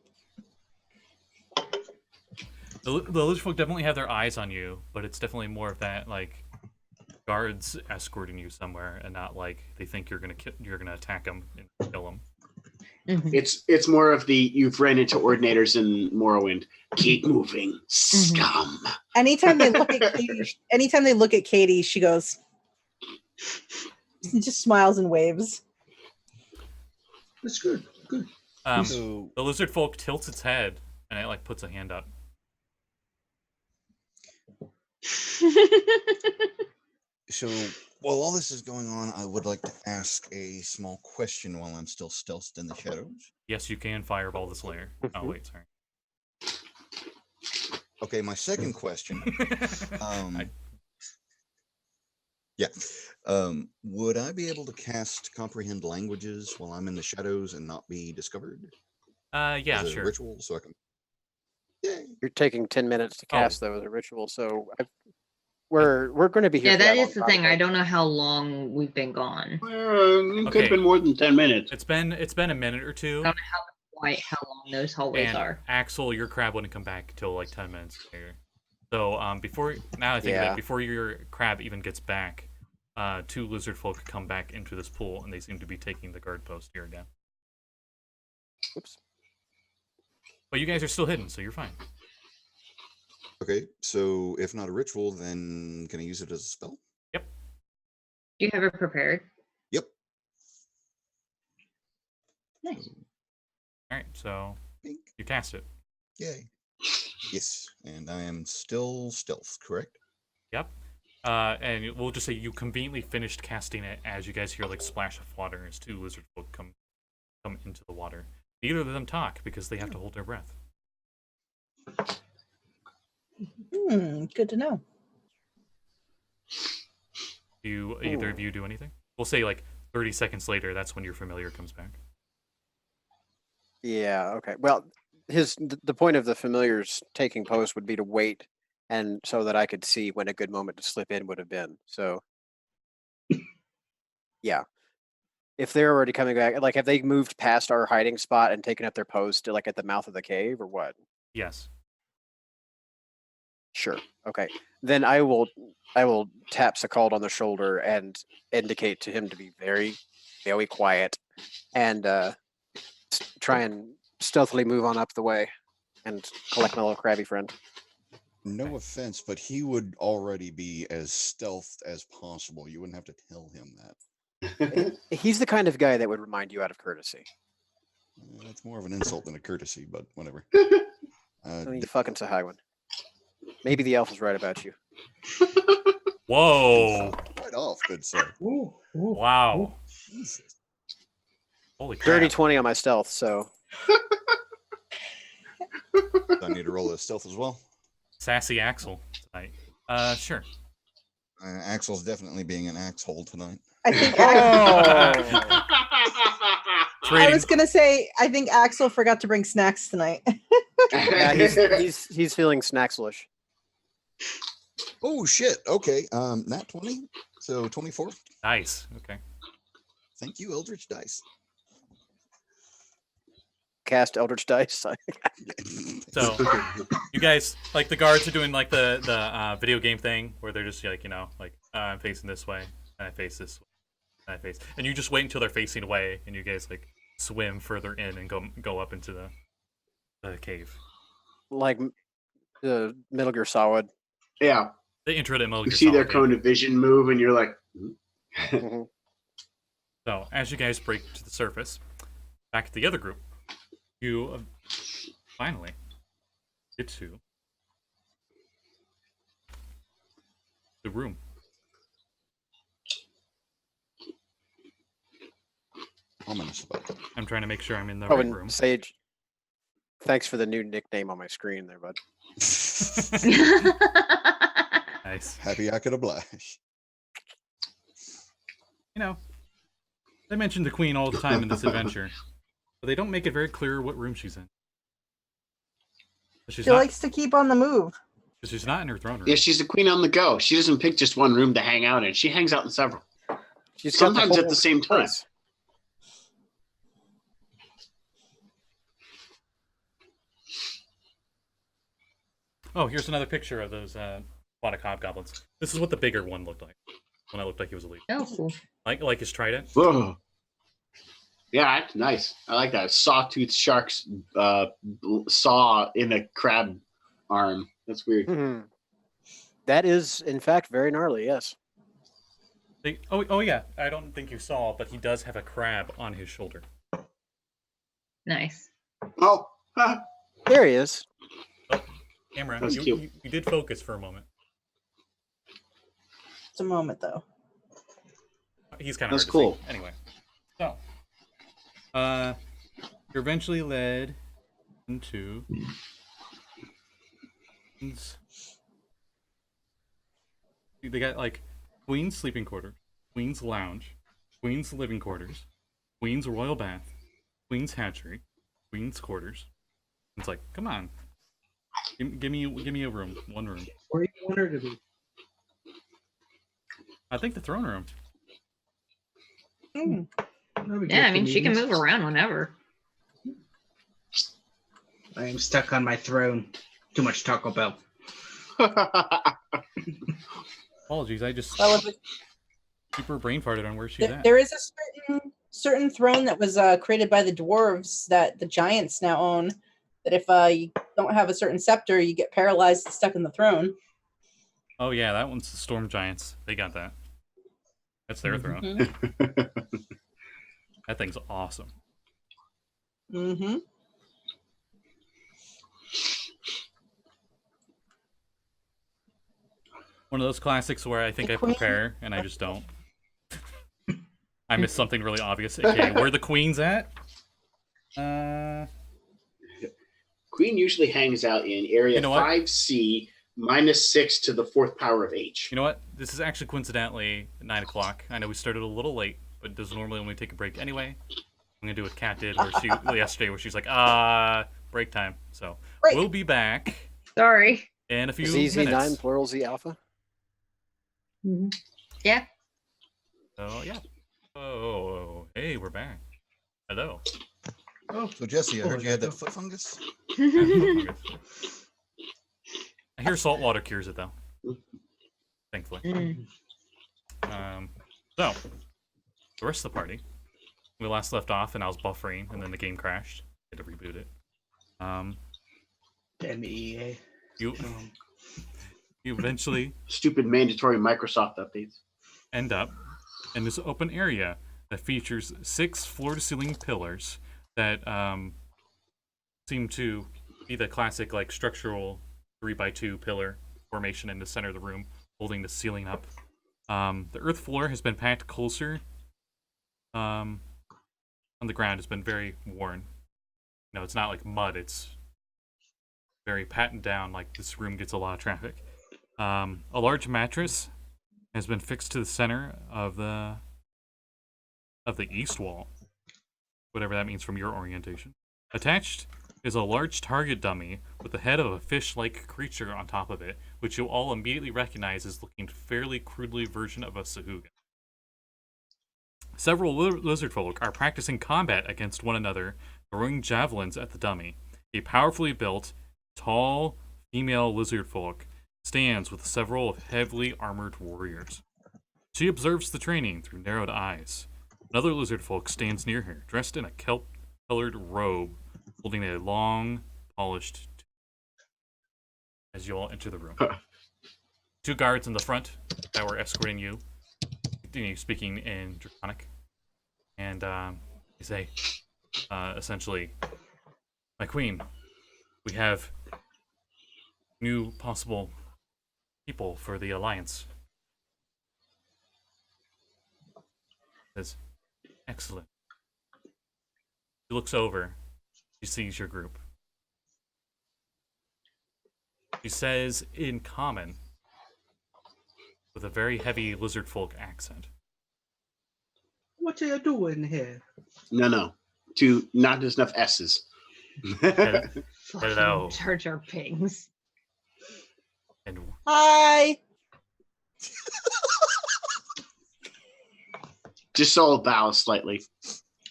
[SPEAKER 2] The lizard folk definitely have their eyes on you, but it's definitely more of that guards escorting you somewhere, and not they think you're gonna attack them and kill them.
[SPEAKER 3] Mhm.
[SPEAKER 5] It's more of the you've ran into ordinators in Morrowind. Keep moving, scum.
[SPEAKER 7] Anytime they look at Katie, she goes, just smiles and waves.
[SPEAKER 6] That's good. Good.
[SPEAKER 1] So
[SPEAKER 2] The lizard folk tilts its head and it puts a hand up.
[SPEAKER 1] So while all this is going on, I would like to ask a small question while I'm still stealthed in the shadows.
[SPEAKER 2] Yes, you can fireball this layer. Oh wait, sorry.
[SPEAKER 1] Okay, my second question. Would I be able to cast comprehend languages while I'm in the shadows and not be discovered?
[SPEAKER 2] Yeah,
[SPEAKER 1] As a
[SPEAKER 2] sure.
[SPEAKER 1] ritual, so I can. Yay.
[SPEAKER 4] You're taking 10 minutes to
[SPEAKER 2] Oh.
[SPEAKER 4] cast though as a ritual, so we're going to be here.
[SPEAKER 3] Yeah,
[SPEAKER 4] for
[SPEAKER 3] that
[SPEAKER 4] long,
[SPEAKER 3] is the thing. I
[SPEAKER 4] probably.
[SPEAKER 3] don't know how long we've been gone.
[SPEAKER 5] It could
[SPEAKER 2] Okay.
[SPEAKER 5] have been more than 10 minutes.
[SPEAKER 2] It's been a minute or two,
[SPEAKER 3] I don't know quite how long those hallways
[SPEAKER 2] and
[SPEAKER 3] are.
[SPEAKER 2] Axel, your crab wouldn't come back until 10 minutes later. So before now, I think
[SPEAKER 4] Yeah.
[SPEAKER 2] that before your crab even gets back, two lizard folk come back into this pool, and they seem to be taking the guard post here again.
[SPEAKER 4] Oops.
[SPEAKER 2] But you guys are still hidden, so you're fine.
[SPEAKER 1] Okay, so if not a ritual, then can I use it as a spell?
[SPEAKER 3] Do you have it prepared?
[SPEAKER 1] Yep.
[SPEAKER 3] Nice.
[SPEAKER 2] All right, so
[SPEAKER 1] Bink.
[SPEAKER 2] you cast it.
[SPEAKER 1] Yay. Yes, and I am still stealth, correct?
[SPEAKER 2] Yep. And we'll just say you conveniently finished casting it as you guys hear splash of water as two lizard folk come into the water. Neither of them talk because they have to hold their breath.
[SPEAKER 7] Good to know.
[SPEAKER 2] Do either of you do anything? We'll say 30 seconds later, that's when your familiar comes back.
[SPEAKER 4] Yeah. Okay. Well, the point of the familiars taking post would be to wait, and so that I could see when a good moment to slip in would have been. So, yeah. If they're already coming back, have they moved past our hiding spot and taken up their post at the mouth of the cave, or what?
[SPEAKER 2] Yes.
[SPEAKER 4] Sure. Okay. Then I will tap Sekald on the shoulder and indicate to him to be very, very quiet, and try and stealthily move on up the way and collect my little crabby friend.
[SPEAKER 1] No offense, but he would already be as stealthed as possible. You wouldn't have to tell him that.
[SPEAKER 4] He's the kind of guy that would remind you out of courtesy.
[SPEAKER 1] That's more of an insult than a courtesy, but whatever.
[SPEAKER 4] I mean, fucking Sahuagin. Maybe the elf is right about you.
[SPEAKER 2] Whoa!
[SPEAKER 1] Right off, good sir.
[SPEAKER 8] Ooh, ooh,
[SPEAKER 2] Wow!
[SPEAKER 1] Jesus.
[SPEAKER 2] Holy crap!
[SPEAKER 4] Dirty 20 on my stealth, so
[SPEAKER 1] Do I need to roll a stealth as well?
[SPEAKER 2] Sassy Axel tonight. Sure.
[SPEAKER 1] Axel's definitely being an axhole tonight.
[SPEAKER 7] I think
[SPEAKER 2] Oh!
[SPEAKER 7] I
[SPEAKER 2] Trading.
[SPEAKER 7] was gonna say I think Axel forgot to bring snacks tonight.
[SPEAKER 4] yeah, he's feeling snackslish.
[SPEAKER 1] Oh shit. Okay. Nat 20. So 24.
[SPEAKER 2] Nice. Okay.
[SPEAKER 1] Thank you, Eldritch Dice.
[SPEAKER 4] Cast Eldritch Dice.
[SPEAKER 2] So you guys, like the guards are doing like the video game thing where they're just like, like I'm facing this way and I face this way and I face, and you just wait until they're facing away and you guys like swim further in and go up into the cave.
[SPEAKER 4] Like the Metal Gear Solid.
[SPEAKER 5] Yeah.
[SPEAKER 2] The intro to Metal
[SPEAKER 5] You
[SPEAKER 2] Gear
[SPEAKER 5] see their
[SPEAKER 2] Solid,
[SPEAKER 5] cone of vision move, and you're like,
[SPEAKER 4] Mhm.
[SPEAKER 2] So as you guys break to the surface, back at the other group, you finally get to the room.
[SPEAKER 1] Ominous about that.
[SPEAKER 2] I'm trying to make sure I'm in the
[SPEAKER 4] Oh,
[SPEAKER 2] right
[SPEAKER 4] and
[SPEAKER 2] room.
[SPEAKER 4] Sage, thanks for the new nickname on my screen there, bud.
[SPEAKER 2] Nice.
[SPEAKER 1] Happy I could oblige.
[SPEAKER 2] They mention the queen all the time in this adventure, but they don't make it very clear what room she's in. But
[SPEAKER 7] She likes to keep on the move.
[SPEAKER 2] she's not in her throne room.
[SPEAKER 5] yeah, she's a queen on the go. She doesn't pick just one room to hang out in. She hangs out in several.
[SPEAKER 4] She's got
[SPEAKER 5] Sometimes at
[SPEAKER 4] whole
[SPEAKER 5] the same time.
[SPEAKER 4] place.
[SPEAKER 2] Oh, here's another picture of those aquatic hobgoblins. This is what the bigger one looked like. When I looked like he was elite.
[SPEAKER 3] Oh, cool.
[SPEAKER 2] Like his trident.
[SPEAKER 5] Whoa. Yeah, that's nice. I like that. Sawtooth shark's saw in a crab arm. That's weird.
[SPEAKER 4] Mhm. That is, in fact, very gnarly. Yes.
[SPEAKER 2] Oh yeah. I don't think you saw, but he does have a crab on his shoulder.
[SPEAKER 3] Nice.
[SPEAKER 5] Oh, huh.
[SPEAKER 4] There he is.
[SPEAKER 2] Camera,
[SPEAKER 5] That's
[SPEAKER 2] you,
[SPEAKER 5] cute.
[SPEAKER 2] you did focus for a moment.
[SPEAKER 7] It's a moment though.
[SPEAKER 2] He's kind of
[SPEAKER 5] That's
[SPEAKER 2] hard
[SPEAKER 5] cool.
[SPEAKER 2] to see. Anyway, so you're eventually led into they got like Queen's sleeping quarters, Queen's lounge, Queen's living quarters, Queen's royal bath, Queen's hatchery, Queen's quarters. It's like, come on, give me a room, one room.
[SPEAKER 8] Where you want her to be?
[SPEAKER 2] I think the throne room.
[SPEAKER 8] That'd be
[SPEAKER 3] Yeah,
[SPEAKER 8] good
[SPEAKER 3] I mean, she can
[SPEAKER 8] convenience.
[SPEAKER 3] move around whenever.
[SPEAKER 6] I am stuck on my throne. Too much Taco Bell.
[SPEAKER 2] Apologies, I just
[SPEAKER 7] Well, if
[SPEAKER 2] super brain farted on where she's at.
[SPEAKER 7] there is a certain throne that was created by the dwarves that the giants now own. That if you don't have a certain scepter, you get paralyzed and stuck in the throne.
[SPEAKER 2] Oh yeah, that one's the Storm Giants. They got that. That's their throne.
[SPEAKER 7] Mm-hmm.
[SPEAKER 2] That thing's awesome.
[SPEAKER 7] Mm-hmm.
[SPEAKER 2] One of those classics where I think I prepare and I just don't. I missed something really obvious. Okay, where the queen's at?
[SPEAKER 5] Queen usually hangs out in area
[SPEAKER 2] You know what?
[SPEAKER 5] 5C -6 to the 4th power of H.
[SPEAKER 2] You know what? This is actually coincidentally 9 o'clock. I know we started a little late, but does normally when we take a break anyway. I'm gonna do what Kat did where she yesterday where she's like, break time. So
[SPEAKER 7] Break.
[SPEAKER 2] we'll be back
[SPEAKER 3] Sorry.
[SPEAKER 2] in a few
[SPEAKER 4] ZZ9
[SPEAKER 2] minutes.
[SPEAKER 4] plural Z alpha.
[SPEAKER 3] Yeah.
[SPEAKER 2] So yeah. Oh, hey, we're back. Hello.
[SPEAKER 1] So Jesse, I heard you had that
[SPEAKER 8] Oh,
[SPEAKER 1] foot fungus.
[SPEAKER 2] I hear salt water cures it though. Thankfully.
[SPEAKER 3] Mm.
[SPEAKER 2] So the rest of the party, we last left off, and I was buffering, and then the game crashed. I had to reboot it.
[SPEAKER 6] MEA.
[SPEAKER 2] You eventually
[SPEAKER 5] Stupid mandatory Microsoft updates.
[SPEAKER 2] end up in this open area that features 6 floor-to-ceiling pillars that seem to be the classic like structural 3x2 pillar formation in the center of the room, holding the ceiling up. The earth floor has been packed closer. On the ground has been very worn. No, it's not like mud. It's very patted down. Like this room gets a lot of traffic. A large mattress has been fixed to the center of the east wall, whatever that means from your orientation. Attached is a large target dummy with the head of a fish-like creature on top of it, which you'll all immediately recognize as looking fairly crudely version of a Sahuagin. Several lizardfolk are practicing combat against one another, throwing javelins at the dummy. A powerfully built, tall female lizardfolk stands with several heavily armored warriors. She observes the training through narrowed eyes. Another lizardfolk stands near her, dressed in a kelp-colored robe, holding a long, polished tube. As you all enter the room. 2 guards in the front that were escorting you continue speaking in Draconic. And they say, essentially, "My queen, we have new possible people for the Alliance." Says, "Excellent." She looks over. She sees your group. She says in common, with a very heavy lizardfolk accent,
[SPEAKER 8] What are you doing here?
[SPEAKER 5] No. Not just enough S's.
[SPEAKER 2] Hello.
[SPEAKER 3] Fucking Jar Jar Pings.
[SPEAKER 2] and
[SPEAKER 7] Hi.
[SPEAKER 5] Just all bow slightly.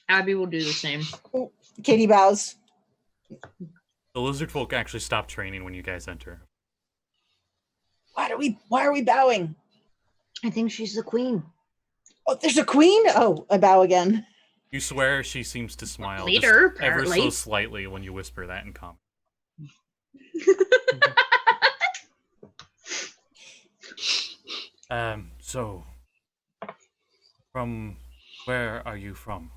[SPEAKER 3] Abby will do the same.
[SPEAKER 7] Katie bows.
[SPEAKER 2] the lizardfolk actually stop training when you guys enter.
[SPEAKER 7] Why are we bowing?
[SPEAKER 3] I think she's the queen.
[SPEAKER 7] Oh, there's a queen? Oh, I bow again.
[SPEAKER 2] You swear she seems to smile
[SPEAKER 3] Leader,
[SPEAKER 2] just ever so
[SPEAKER 3] apparently.
[SPEAKER 2] slightly when you whisper that in common. So, from where are you from?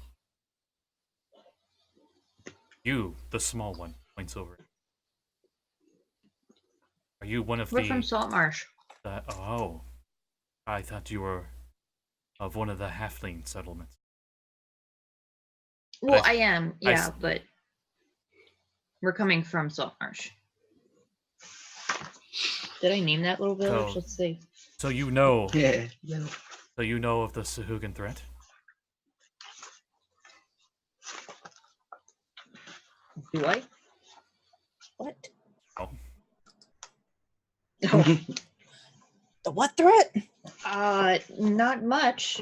[SPEAKER 2] You, the small one, points over. Are you one of
[SPEAKER 3] We're
[SPEAKER 2] the...
[SPEAKER 3] from Saltmarsh.
[SPEAKER 2] Oh, I thought you were of one of the Halfling settlements.
[SPEAKER 3] Well,
[SPEAKER 2] I-
[SPEAKER 3] I am,
[SPEAKER 2] I
[SPEAKER 3] yeah,
[SPEAKER 2] s-
[SPEAKER 3] but we're coming from Saltmarsh. Did I name that little village?
[SPEAKER 2] So-
[SPEAKER 3] Let's see.
[SPEAKER 2] So you know...
[SPEAKER 8] Yeah.
[SPEAKER 2] So you know of the Sahuagin threat?
[SPEAKER 3] Do I?
[SPEAKER 7] What?
[SPEAKER 2] Oh.
[SPEAKER 7] The what threat?
[SPEAKER 3] Not much.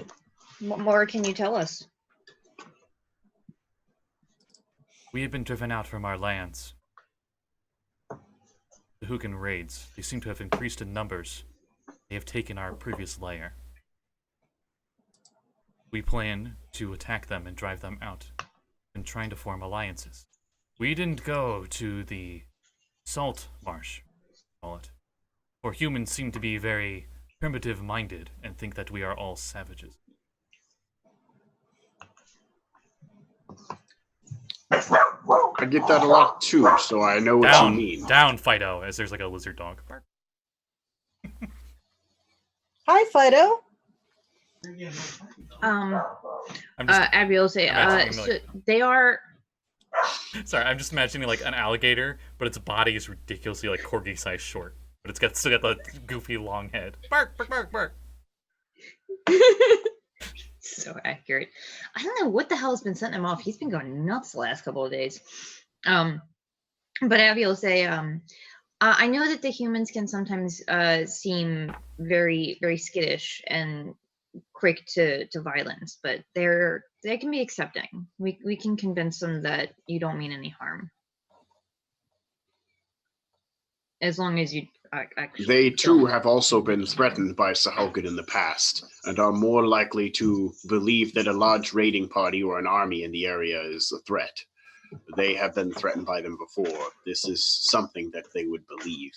[SPEAKER 3] What more can you tell us?
[SPEAKER 2] We have been driven out from our lands. The Sahuagin raids. They seem to have increased in numbers. They have taken our previous lair. We plan to attack them and drive them out, and trying to form alliances. We didn't go to the Saltmarsh, call it, for humans seem to be very primitive-minded and think that we are all savages.
[SPEAKER 5] I get that a lot too, so I know what you mean.
[SPEAKER 2] Down, Fido, as there's like a lizard dog. Bark.
[SPEAKER 7] Hi, Fido.
[SPEAKER 2] I'm just,
[SPEAKER 3] Abby will say,
[SPEAKER 2] imagining,
[SPEAKER 3] so
[SPEAKER 2] like-
[SPEAKER 3] they are.
[SPEAKER 2] sorry, I'm just imagining like an alligator, but its body is ridiculously like corgi-sized short. But it's still got the goofy long head. Bark, bark, bark, bark.
[SPEAKER 3] So accurate. I don't know what the hell has been setting him off. He's been going nuts the last couple of days. But Abby will say, I know that the humans can sometimes seem very, very skittish and quick to violence, but they can be accepting. We can convince them that you don't mean any harm, as long as you actually.
[SPEAKER 5] They too
[SPEAKER 3] don't.
[SPEAKER 5] have also been threatened by Sahuagin in the past, and are more likely to believe that a large raiding party or an army in the area is a threat. They have been threatened by them before. This is something that they would believe.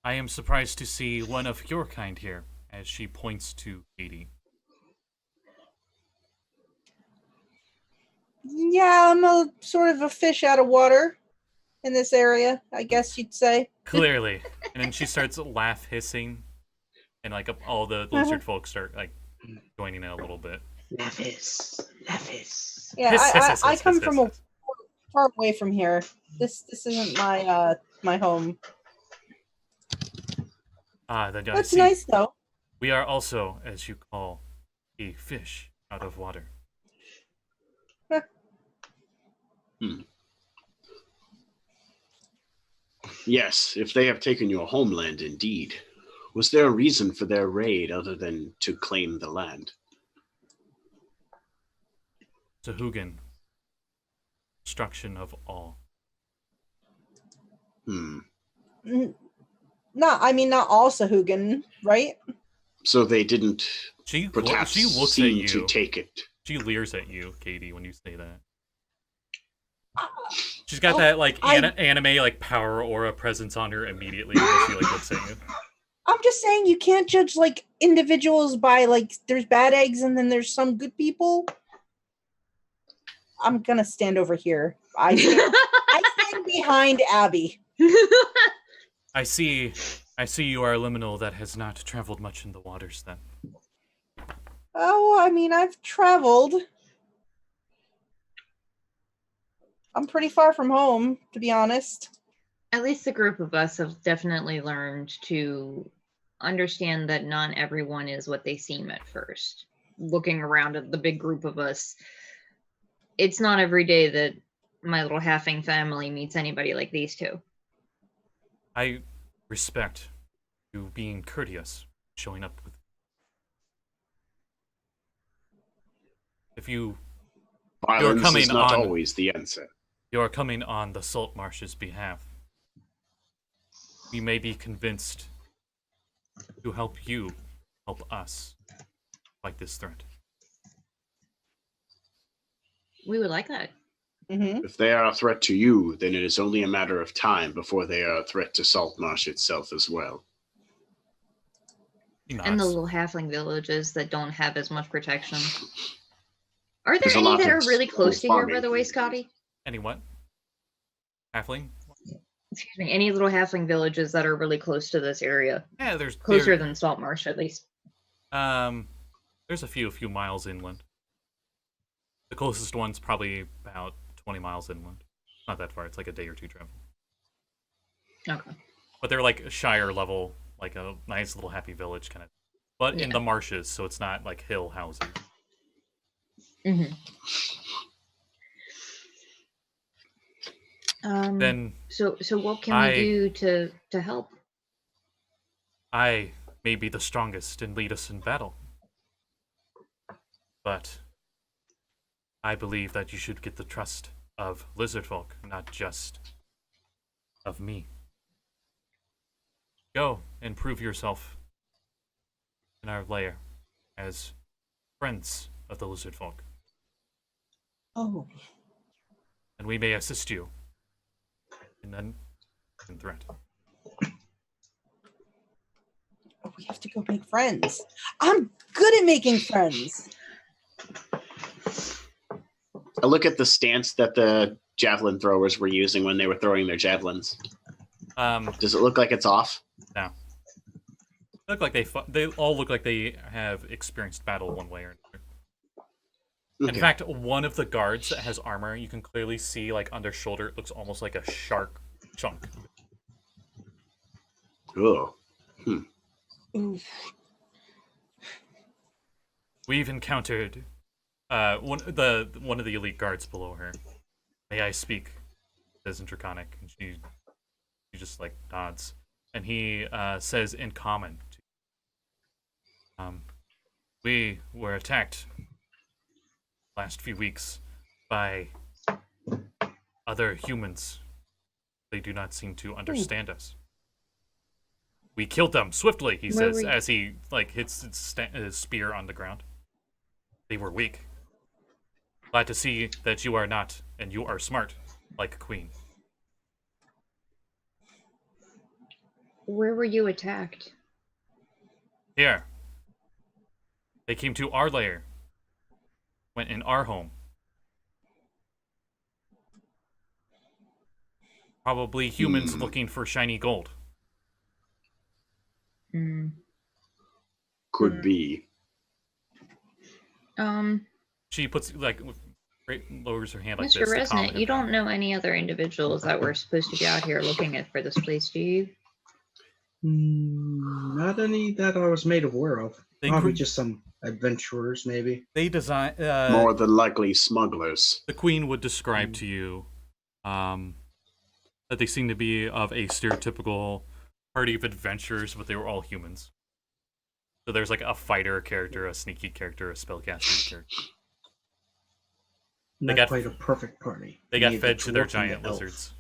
[SPEAKER 2] I am surprised to see one of your kind here, as she points to Kade.
[SPEAKER 7] Yeah, I'm a sort of a fish out of water in this area, I guess you'd say.
[SPEAKER 2] Clearly. And then she starts laugh hissing, and like all the lizard folk start like joining in a little bit.
[SPEAKER 6] Laphis. Laphis.
[SPEAKER 7] Yeah,
[SPEAKER 2] Hiss, hiss, hiss,
[SPEAKER 7] I
[SPEAKER 2] hiss,
[SPEAKER 7] come
[SPEAKER 2] hiss,
[SPEAKER 7] from
[SPEAKER 2] hiss.
[SPEAKER 7] far away from here. This isn't my my home.
[SPEAKER 2] Then I
[SPEAKER 7] That's
[SPEAKER 2] see.
[SPEAKER 7] nice though.
[SPEAKER 2] We are also, as you call, a fish out of water.
[SPEAKER 5] Yes, if they have taken your homeland, indeed. Was there a reason for their raid other than to claim the land?
[SPEAKER 2] Sahuagin. Destruction of all.
[SPEAKER 7] Not all Sahuagin, right?
[SPEAKER 5] So they didn't
[SPEAKER 2] She
[SPEAKER 5] perhaps
[SPEAKER 2] looks at
[SPEAKER 5] seem
[SPEAKER 2] you.
[SPEAKER 5] to take it.
[SPEAKER 2] She leers at you, Kade, when you say that. She's got that like anime like power aura presence on her immediately when she like looks at you.
[SPEAKER 7] I'm just saying you can't judge like individuals by like there's bad eggs and then there's some good people. I'm gonna stand over here. I stand behind Abby.
[SPEAKER 2] I see you are a liminal that has not traveled much in the waters then.
[SPEAKER 7] Oh, I mean, I've traveled. I'm pretty far from home, to be honest.
[SPEAKER 3] At least the group of us have definitely learned to understand that not everyone is what they seem at first. Looking around at the big group of us, it's not every day that my little halfling family meets anybody like these two.
[SPEAKER 2] I respect you being courteous, showing up with. If you
[SPEAKER 5] Violence
[SPEAKER 2] coming
[SPEAKER 5] is not
[SPEAKER 2] on-
[SPEAKER 5] always the answer.
[SPEAKER 2] You are coming on the Saltmarsh's behalf. We may be convinced to help you help us fight this threat.
[SPEAKER 3] We would like that.
[SPEAKER 7] Mm-hmm.
[SPEAKER 5] If they are a threat to you, then it is only a matter of time before they are a threat to Saltmarsh itself as well.
[SPEAKER 3] And the little halfling villages that don't have as much protection. Are there
[SPEAKER 5] There's a
[SPEAKER 3] any
[SPEAKER 5] lot
[SPEAKER 3] that
[SPEAKER 5] of
[SPEAKER 3] are really close to here,
[SPEAKER 5] farming
[SPEAKER 3] by the way,
[SPEAKER 5] communities.
[SPEAKER 3] Scotty?
[SPEAKER 2] Any what? Halfling?
[SPEAKER 3] Excuse me, any little halfling villages that are really close to this area?
[SPEAKER 2] Yeah, there's
[SPEAKER 3] Closer than Saltmarsh, at least.
[SPEAKER 2] There's a few miles inland. The closest one's probably about 20 miles inland. Not that far. It's like a day or two travel.
[SPEAKER 3] Okay.
[SPEAKER 2] But they're like shire level, like a nice little happy village kind of. But in
[SPEAKER 3] Yeah.
[SPEAKER 2] the marshes, so it's not like hill houses.
[SPEAKER 3] Mm-hmm.
[SPEAKER 2] Then
[SPEAKER 3] So what can we do to help?
[SPEAKER 2] I may be the strongest and lead us in battle. But I believe that you should get the trust of Lizardfolk, not just of me. Go and prove yourself in our lair as friends of the Lizardfolk,
[SPEAKER 7] Oh,
[SPEAKER 2] and we may assist you in threat.
[SPEAKER 7] we have to go make friends. I'm good at making friends.
[SPEAKER 5] I look at the stance that the javelin throwers were using when they were throwing their javelins. Does it look like it's off?
[SPEAKER 2] No. Look like they all look like they have experienced battle one way or another.
[SPEAKER 5] Okay.
[SPEAKER 2] In fact, one of the guards that has armor, you can clearly see like on their shoulder, it looks almost like a shark chunk.
[SPEAKER 5] Oh.
[SPEAKER 7] Oof.
[SPEAKER 2] We've encountered one of the elite guards below her. May I speak? Says in Draconic, and she just like nods, and he says in common. We were attacked last few weeks by other humans. They do not seem to understand us. We killed them swiftly, he
[SPEAKER 3] Where
[SPEAKER 2] says,
[SPEAKER 3] were
[SPEAKER 2] as he like hits his spear on the ground. They were weak. Glad to see that you are not, and you are smart, like a queen.
[SPEAKER 3] Where were you attacked?
[SPEAKER 2] Here. They came to our lair. Went in our home. Probably humans looking for shiny gold.
[SPEAKER 3] Hmm.
[SPEAKER 5] Could be.
[SPEAKER 2] She puts lowers her hand like
[SPEAKER 3] Mr.
[SPEAKER 2] this. to calm
[SPEAKER 3] Resnet,
[SPEAKER 2] him
[SPEAKER 3] you
[SPEAKER 2] down.
[SPEAKER 3] don't know any other individuals that were supposed to be out here looking at for this place, do you?
[SPEAKER 6] Not any that I was made aware of.
[SPEAKER 2] They
[SPEAKER 6] Probably
[SPEAKER 2] cre-
[SPEAKER 6] just some adventurers, maybe.
[SPEAKER 2] They design.
[SPEAKER 5] More than likely smugglers.
[SPEAKER 2] The queen would describe to you that they seem to be of a stereotypical party of adventurers, but they were all humans. So there's like a fighter character, a sneaky character, a spellcaster character.
[SPEAKER 6] Not quite a perfect party.
[SPEAKER 2] They got
[SPEAKER 6] Neither
[SPEAKER 2] fed to their
[SPEAKER 6] dwarf nor
[SPEAKER 2] giant
[SPEAKER 6] elf.
[SPEAKER 2] lizards.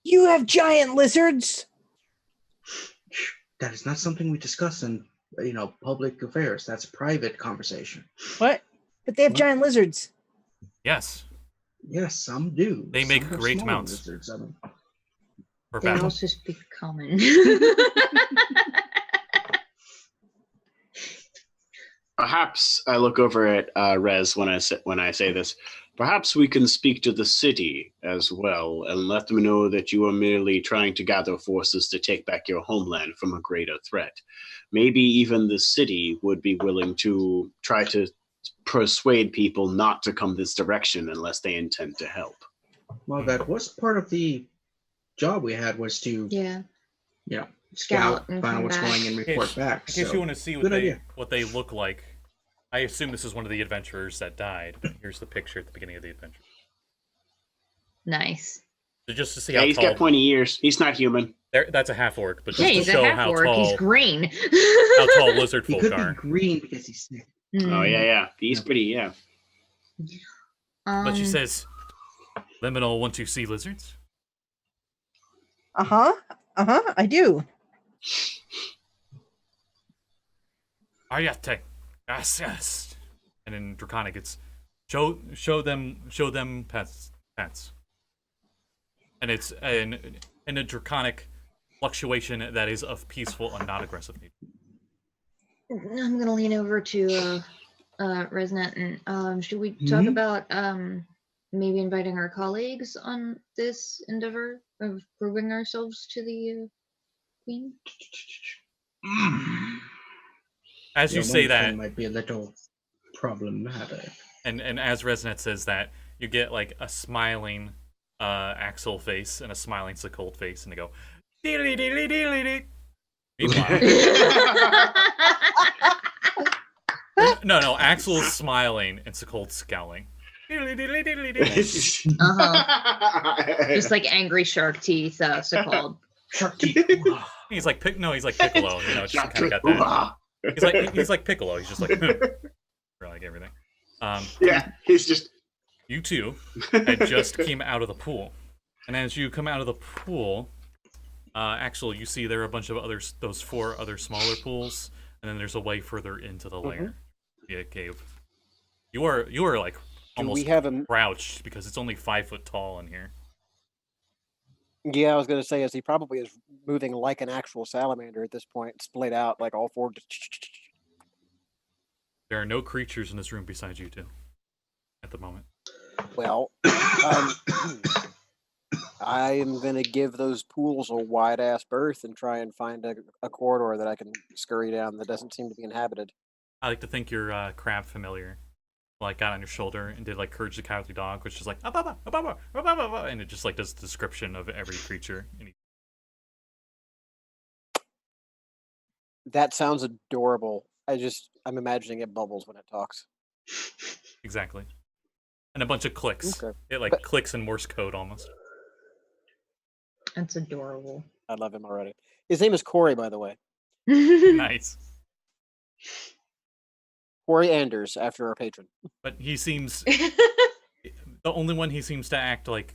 [SPEAKER 7] You have giant lizards?
[SPEAKER 6] That is not something we discuss in, public affairs. That's a private conversation.
[SPEAKER 7] What? But they have
[SPEAKER 6] What?
[SPEAKER 7] giant lizards.
[SPEAKER 2] Yes.
[SPEAKER 6] Yes, some do.
[SPEAKER 2] They make
[SPEAKER 6] Some have
[SPEAKER 2] great
[SPEAKER 6] smaller
[SPEAKER 2] mounts.
[SPEAKER 6] lizards, I mean.
[SPEAKER 2] For
[SPEAKER 3] They
[SPEAKER 2] battle.
[SPEAKER 3] also speak common.
[SPEAKER 5] Perhaps I look over at Rez when I say this. Perhaps we can speak to the city as well and let them know that you are merely trying to gather forces to take back your homeland from a greater threat. Maybe even the city would be willing to try to persuade people not to come this direction unless they intend to help.
[SPEAKER 6] Well, that was part of the job we had, was to
[SPEAKER 3] Yeah.
[SPEAKER 6] scout,
[SPEAKER 3] and
[SPEAKER 6] find out
[SPEAKER 3] come
[SPEAKER 6] what's
[SPEAKER 3] back.
[SPEAKER 6] going and report back.
[SPEAKER 2] In case
[SPEAKER 6] so.
[SPEAKER 2] you want to see
[SPEAKER 6] good idea.
[SPEAKER 2] what they look like, I assume this is one of the adventurers that died. But here's the picture at the beginning of the adventure.
[SPEAKER 3] Nice.
[SPEAKER 2] So just to see
[SPEAKER 5] Yeah,
[SPEAKER 2] how
[SPEAKER 5] he's
[SPEAKER 2] tall.
[SPEAKER 5] got pointy ears. He's not human.
[SPEAKER 2] That's a half orc, but just
[SPEAKER 3] Yeah,
[SPEAKER 2] to
[SPEAKER 3] he's
[SPEAKER 2] show
[SPEAKER 3] a
[SPEAKER 2] how
[SPEAKER 3] half orc.
[SPEAKER 2] tall
[SPEAKER 3] He's green.
[SPEAKER 2] how tall lizard
[SPEAKER 6] He
[SPEAKER 2] folk
[SPEAKER 6] could
[SPEAKER 2] are.
[SPEAKER 6] be green because he's sick.
[SPEAKER 5] Oh yeah. He's pretty. Yeah.
[SPEAKER 2] But she says, "Liminal want to see lizards."
[SPEAKER 7] I do.
[SPEAKER 2] Ariate. Yes. And in Draconic, it's show them pets. And it's in a Draconic fluctuation that is of peaceful and not aggressive nature.
[SPEAKER 3] I'm gonna lean over to Resnet and should we talk about maybe inviting our colleagues on this endeavor of proving ourselves to the queen?
[SPEAKER 2] As you
[SPEAKER 6] Your
[SPEAKER 2] say
[SPEAKER 6] one
[SPEAKER 2] that,
[SPEAKER 6] thing might be a little problematic.
[SPEAKER 2] and as Resnet says that, you get like a smiling Axel face and a smiling Sekald face, and they go, "Deedly deedly deedly dee." Meanwhile, no, Axel's smiling and Sekold's scowling. Deedly deedly deedly dee.
[SPEAKER 3] Just like angry shark teeth, so called.
[SPEAKER 6] Shark teeth.
[SPEAKER 2] He's like Piccolo, just kind of got that. He's like Piccolo. He's just like for like everything.
[SPEAKER 5] Yeah, he's just.
[SPEAKER 2] You two had just came out of the pool, and as you come out of the pool, Axel, you see there are a bunch of those 4 other smaller pools, and then there's a way further into the lair, via cave. You are like almost crouched because it's only 5 foot tall in here.
[SPEAKER 4] Yeah, I was going to say, as he probably is moving like an actual salamander at this point, splayed out like all 4.
[SPEAKER 2] There are no creatures in this room besides you two at the moment.
[SPEAKER 4] Well, I am going to give those pools a wide-ass berth and try and find a corridor that I can scurry down that doesn't seem to be inhabited.
[SPEAKER 2] I like to think your crab familiar like got on your shoulder and did like Courage the Cowardly Dog, which is like "Ababa, ababa, ababa, ababa," and it just like does the description of every creature.
[SPEAKER 4] That sounds adorable. I'm imagining it bubbles when it talks.
[SPEAKER 2] Exactly. And a bunch of clicks.
[SPEAKER 4] Okay.
[SPEAKER 2] It like clicks in Morse code almost.
[SPEAKER 3] That's adorable.
[SPEAKER 4] I love him already. His name is Corey, by the way.
[SPEAKER 2] Nice.
[SPEAKER 4] Corey Anders, after our patron.
[SPEAKER 2] But he seems the only one he seems to act like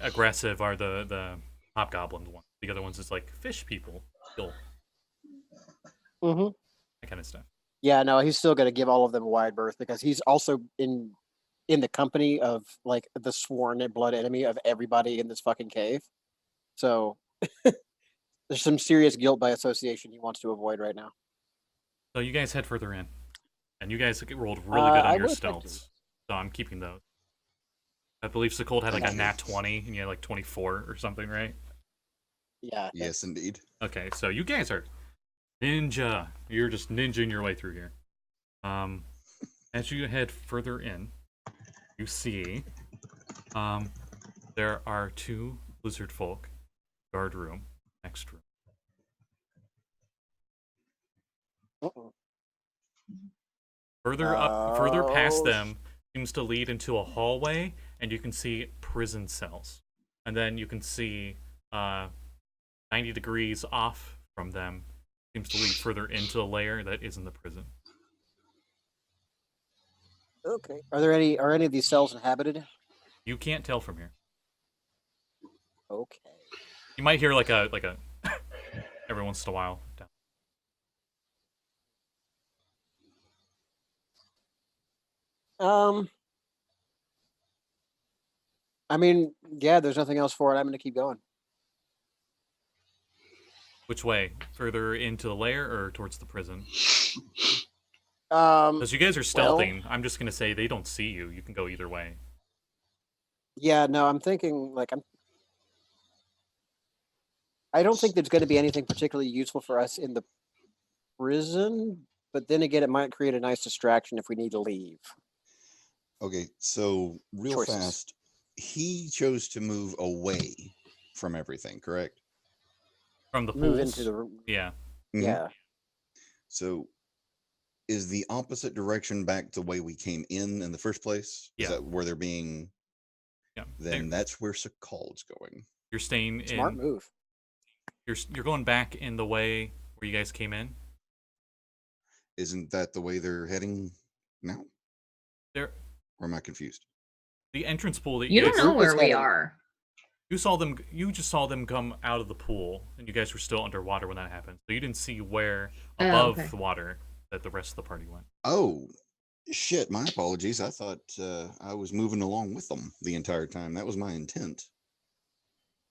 [SPEAKER 2] aggressive are the hobgoblin one. The other ones is like fish people. Still.
[SPEAKER 4] Mm-hmm.
[SPEAKER 2] That kind of stuff.
[SPEAKER 4] Yeah, no, he's still going to give all of them a wide berth because he's also in the company of like the sworn blood enemy of everybody in this fucking cave. So There's some serious guilt by association he wants to avoid right now.
[SPEAKER 2] So you guys head further in, and you guys rolled really good
[SPEAKER 4] I
[SPEAKER 2] on your
[SPEAKER 4] would like to-
[SPEAKER 2] stealths. So I'm keeping those. I believe Sekald had like a nat 20, and you had like 24 or something, right?
[SPEAKER 4] Yeah.
[SPEAKER 1] Yes, indeed.
[SPEAKER 2] Okay, so you guys are ninja. You're just ninjaing your way through here. As you head further in, you see there are 2 Lizardfolk guard room, next room.
[SPEAKER 4] Uh-oh.
[SPEAKER 2] Further past them seems to lead into a hallway, and you can see prison cells. And then you can see 90 degrees off from them seems to lead further into a layer that isn't the prison.
[SPEAKER 4] Okay. Are any of these cells inhabited?
[SPEAKER 2] You can't tell from here.
[SPEAKER 4] Okay.
[SPEAKER 2] You might hear like a every once in a while.
[SPEAKER 4] I mean, yeah, there's nothing else for it. I'm going to keep going.
[SPEAKER 2] Which way? Further into the lair or towards the prison?
[SPEAKER 4] Um,
[SPEAKER 2] Because you guys are stealthing, I'm just gonna say they don't see you. You can go either way.
[SPEAKER 4] yeah, no, I'm thinking like I don't think there's going to be anything particularly useful for us in the prison, but then again, it might create a nice distraction if we need to leave.
[SPEAKER 1] Okay, so real
[SPEAKER 4] Choices.
[SPEAKER 1] fast, he chose to move away from everything, correct?
[SPEAKER 2] From the
[SPEAKER 4] Move
[SPEAKER 2] pools.
[SPEAKER 4] into the room.
[SPEAKER 2] Yeah.
[SPEAKER 1] Mhm.
[SPEAKER 4] Yeah.
[SPEAKER 1] So, is the opposite direction back to the way we came in the first place?
[SPEAKER 2] Yeah.
[SPEAKER 1] Is that where they're being?
[SPEAKER 2] Yeah.
[SPEAKER 1] Then that's where Sekald's going.
[SPEAKER 2] You're staying
[SPEAKER 4] Smart
[SPEAKER 2] in.
[SPEAKER 4] move.
[SPEAKER 2] You're going back in the way where you guys came in.
[SPEAKER 1] Isn't that the way they're heading now?
[SPEAKER 2] There,
[SPEAKER 1] Or am I confused?
[SPEAKER 2] the entrance pool that
[SPEAKER 3] You don't
[SPEAKER 2] guys,
[SPEAKER 3] know
[SPEAKER 4] group is
[SPEAKER 3] where we
[SPEAKER 4] heading-
[SPEAKER 3] are.
[SPEAKER 2] You saw them. You just saw them come out of the pool, and you guys were still underwater when that happened. So you didn't see where
[SPEAKER 3] Oh,
[SPEAKER 2] above
[SPEAKER 3] okay.
[SPEAKER 2] the water that the rest of the party went.
[SPEAKER 1] Oh, shit! My apologies. I thought I was moving along with them the entire time. That was my intent.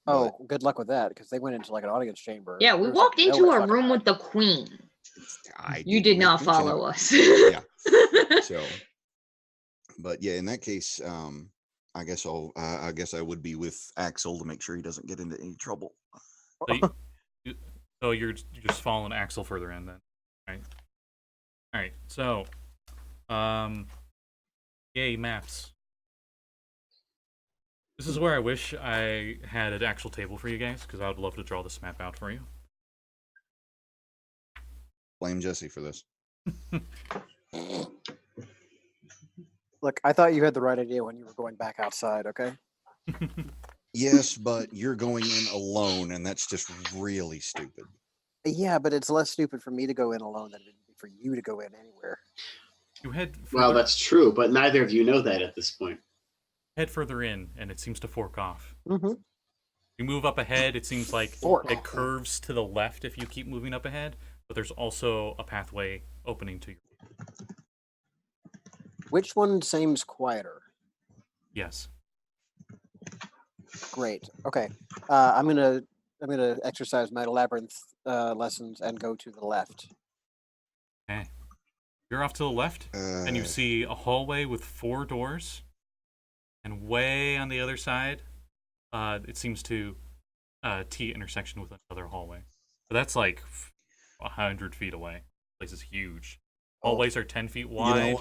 [SPEAKER 4] Oh,
[SPEAKER 1] But
[SPEAKER 4] good luck with that because they went into like an audience chamber.
[SPEAKER 3] Yeah, we
[SPEAKER 4] There was,
[SPEAKER 3] walked
[SPEAKER 4] like,
[SPEAKER 3] into
[SPEAKER 4] nowhere
[SPEAKER 3] a
[SPEAKER 4] fucking
[SPEAKER 3] room
[SPEAKER 4] hide.
[SPEAKER 3] with the queen.
[SPEAKER 1] I
[SPEAKER 3] You
[SPEAKER 1] didn't
[SPEAKER 3] did not
[SPEAKER 1] make mention of
[SPEAKER 3] follow
[SPEAKER 1] it.
[SPEAKER 3] us.
[SPEAKER 1] Yeah. So, but yeah, in that case, I guess I would be with Axel to make sure he doesn't get into any trouble.
[SPEAKER 2] So you're just following Axel further in then, right? All right. So, yay maps. This is where I wish I had an actual table for you guys because I would love to draw this map out for you.
[SPEAKER 1] Blame Jesse for this.
[SPEAKER 4] Look, I thought you had the right idea when you were going back outside. Okay.
[SPEAKER 1] Yes, but you're going in alone, and that's just really stupid.
[SPEAKER 4] Yeah, but it's less stupid for me to go in alone than it would be for you to go in anywhere.
[SPEAKER 2] You head
[SPEAKER 5] Well,
[SPEAKER 2] further,
[SPEAKER 5] that's true, but neither of you know that at this point.
[SPEAKER 2] head further in, and it seems to fork off.
[SPEAKER 4] Mm-hmm.
[SPEAKER 2] You move up ahead. It seems like
[SPEAKER 4] Fork.
[SPEAKER 2] it curves to the left if you keep moving up ahead, but there's also a pathway opening to you.
[SPEAKER 4] Which one seems quieter?
[SPEAKER 2] Yes.
[SPEAKER 4] Great. Okay. I'm gonna exercise my labyrinth lessons and go to the left.
[SPEAKER 2] Okay. You're off to the left, and you see a hallway with 4 doors, and way on the other side, it seems to T intersection with another hallway. But that's like 100 feet away. This place is huge. Hallways are 10 feet wide.
[SPEAKER 1] You know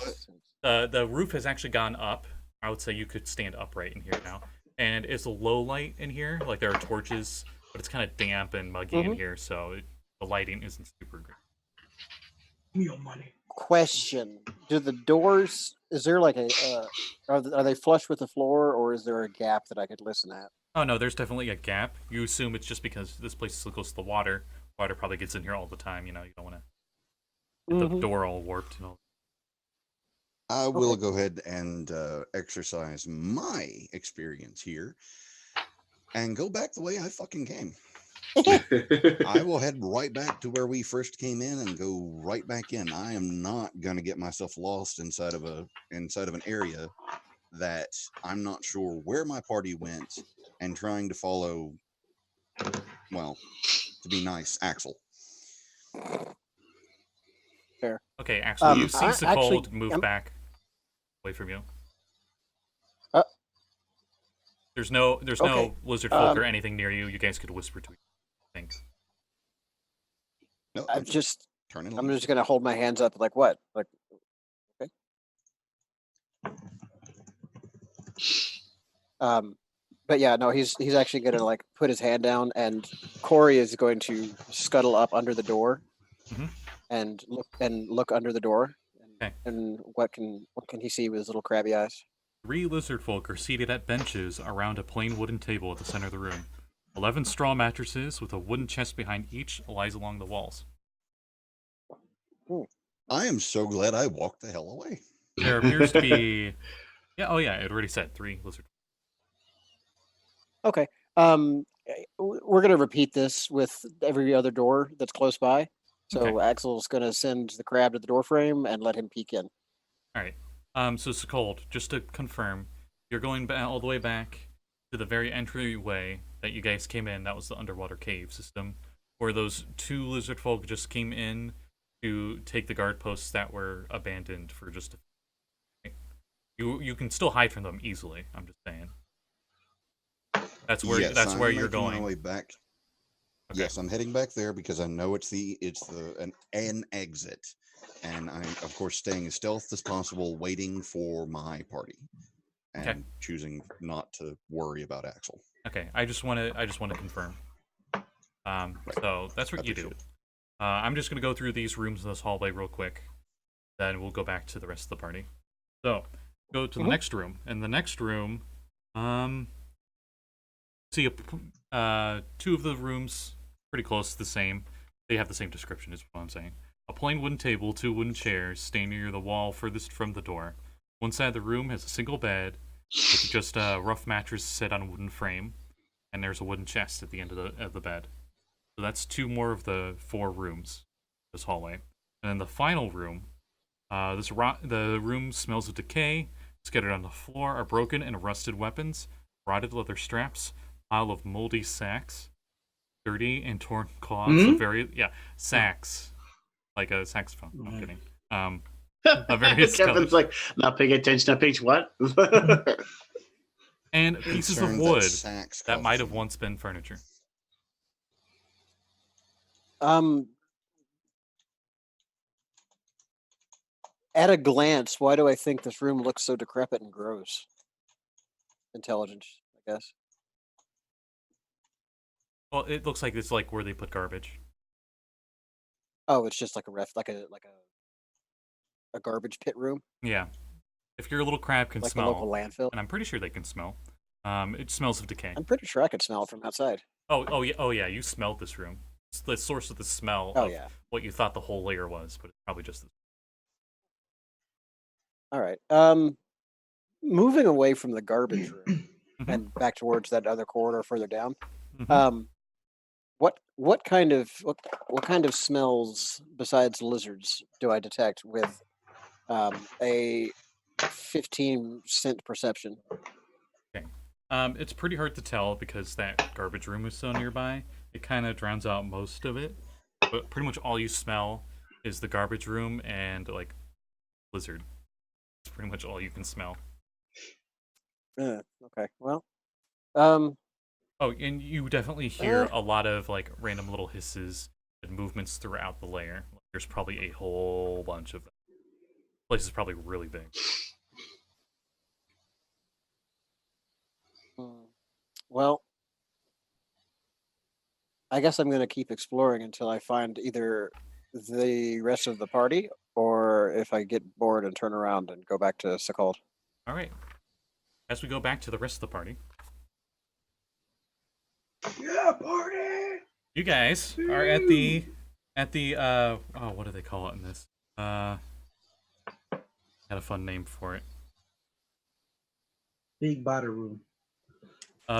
[SPEAKER 1] what?
[SPEAKER 2] The roof has actually gone up. I would say you could stand upright in here now. And it's a low light in here. Like there are torches, but it's kind of damp and muggy in here, so the lighting isn't super great.
[SPEAKER 8] Give me your money.
[SPEAKER 4] Question: do the doors? Is there like a? Are they flush with the floor, or is there a gap that I could listen at?
[SPEAKER 2] Oh no, there's definitely a gap. You assume it's just because this place is so close to the water. Water probably gets in here all the time. You know, you don't want to get the door all warped and all.
[SPEAKER 1] I will go ahead and exercise my experience here and go back the way I fucking came. I will head right back to where we first came in and go right back in. I am not going to get myself lost inside of an area that I'm not sure where my party went and trying to follow, well, to be nice, Axel.
[SPEAKER 4] Fair.
[SPEAKER 2] Okay, Axel, you see
[SPEAKER 4] actually,
[SPEAKER 2] Sekald move back away from you. There's no lizard folk or anything near you. You guys could whisper to each other, I think.
[SPEAKER 1] No,
[SPEAKER 4] I'm just
[SPEAKER 1] turning.
[SPEAKER 4] I'm just gonna hold my hands up like what? Like okay. But yeah, no, he's actually gonna like put his hand down, and Corey is going to scuttle up under the door and look under the door.
[SPEAKER 2] Okay.
[SPEAKER 4] And what can he see with his little crabby eyes?
[SPEAKER 2] 3 lizard folk are seated at benches around a plain wooden table at the center of the room. 11 straw mattresses with a wooden chest behind each lies along the walls.
[SPEAKER 1] I am so glad I walked the hell away.
[SPEAKER 2] There appears to be... it already said 3 lizard.
[SPEAKER 4] Okay. We're gonna repeat this with every other door that's close by. So Axel's gonna send the crab to the door frame and let him peek in.
[SPEAKER 2] All right. So Sekald, just to confirm, you're going all the way back to the very entryway that you guys came in. That was the underwater cave system, where those 2 lizard folk just came in to take the guard posts that were abandoned for just. You can still hide from them easily. I'm just saying. That's where you're going.
[SPEAKER 1] My way back. Okay. Yes, I'm heading back there because I know it's an exit. And I'm, of course, staying as stealth as possible, waiting for my party, and choosing not to worry about Axel.
[SPEAKER 2] Okay, I just want to confirm. So that's what you do. I'm just gonna go through these rooms in this hallway real quick, then we'll go back to the rest of the party. So go to the next room. In the next room, see 2 of the rooms pretty close to the same. They have the same description, is what I'm saying. A plain wooden table, 2 wooden chairs, standing near the wall furthest from the door. One side of the room has a single bed, with just a rough mattress set on a wooden frame, and there's a wooden chest at the end of the bed. So that's 2 more of the 4 rooms, this hallway. And then the final room, the room smells of decay. Scattered on the floor are broken and rusted weapons, rotted leather straps, pile of moldy sacks, dirty and torn cloths of sacks. Like a saxophone. I'm kidding.
[SPEAKER 5] Kevin's like, not paying attention on page what?
[SPEAKER 2] And pieces of wood that might have once been furniture.
[SPEAKER 4] At a glance, why do I think this room looks so decrepit and gross? Intelligence, I guess.
[SPEAKER 2] Well, it looks like it's like where they put garbage.
[SPEAKER 4] Oh, it's just like a garbage pit room.
[SPEAKER 2] Yeah, if your little crab can
[SPEAKER 4] like
[SPEAKER 2] smell,
[SPEAKER 4] the local landfill,
[SPEAKER 2] and I'm pretty sure they can smell. It smells of decay.
[SPEAKER 4] I'm pretty sure I could smell it from outside.
[SPEAKER 2] Oh yeah. You smelled this room. It's the source of the smell. What you thought the whole layer was, but it's probably just.
[SPEAKER 4] All right. Moving away from the garbage room and back towards that other corridor further down. What kind of smells besides lizards do I detect with a 15% perception?
[SPEAKER 2] Okay. It's pretty hard to tell because that garbage room is so nearby. It kind of drowns out most of it, but pretty much all you smell is the garbage room and like lizard. It's pretty much all you can smell.
[SPEAKER 4] Okay. Well.
[SPEAKER 2] Oh, and you definitely hear a lot of like random little hisses and movements throughout the layer. There's probably a whole bunch of them. The place is probably really big.
[SPEAKER 4] Well, I guess I'm going to keep exploring until I find either the rest of the party or if I get bored and turn around and go back to Sekald.
[SPEAKER 2] All right. As we go back to the rest of the party.
[SPEAKER 8] Yeah, party!
[SPEAKER 2] You guys are at the what do they call it in this? Had a fun name for it.
[SPEAKER 8] Big body room.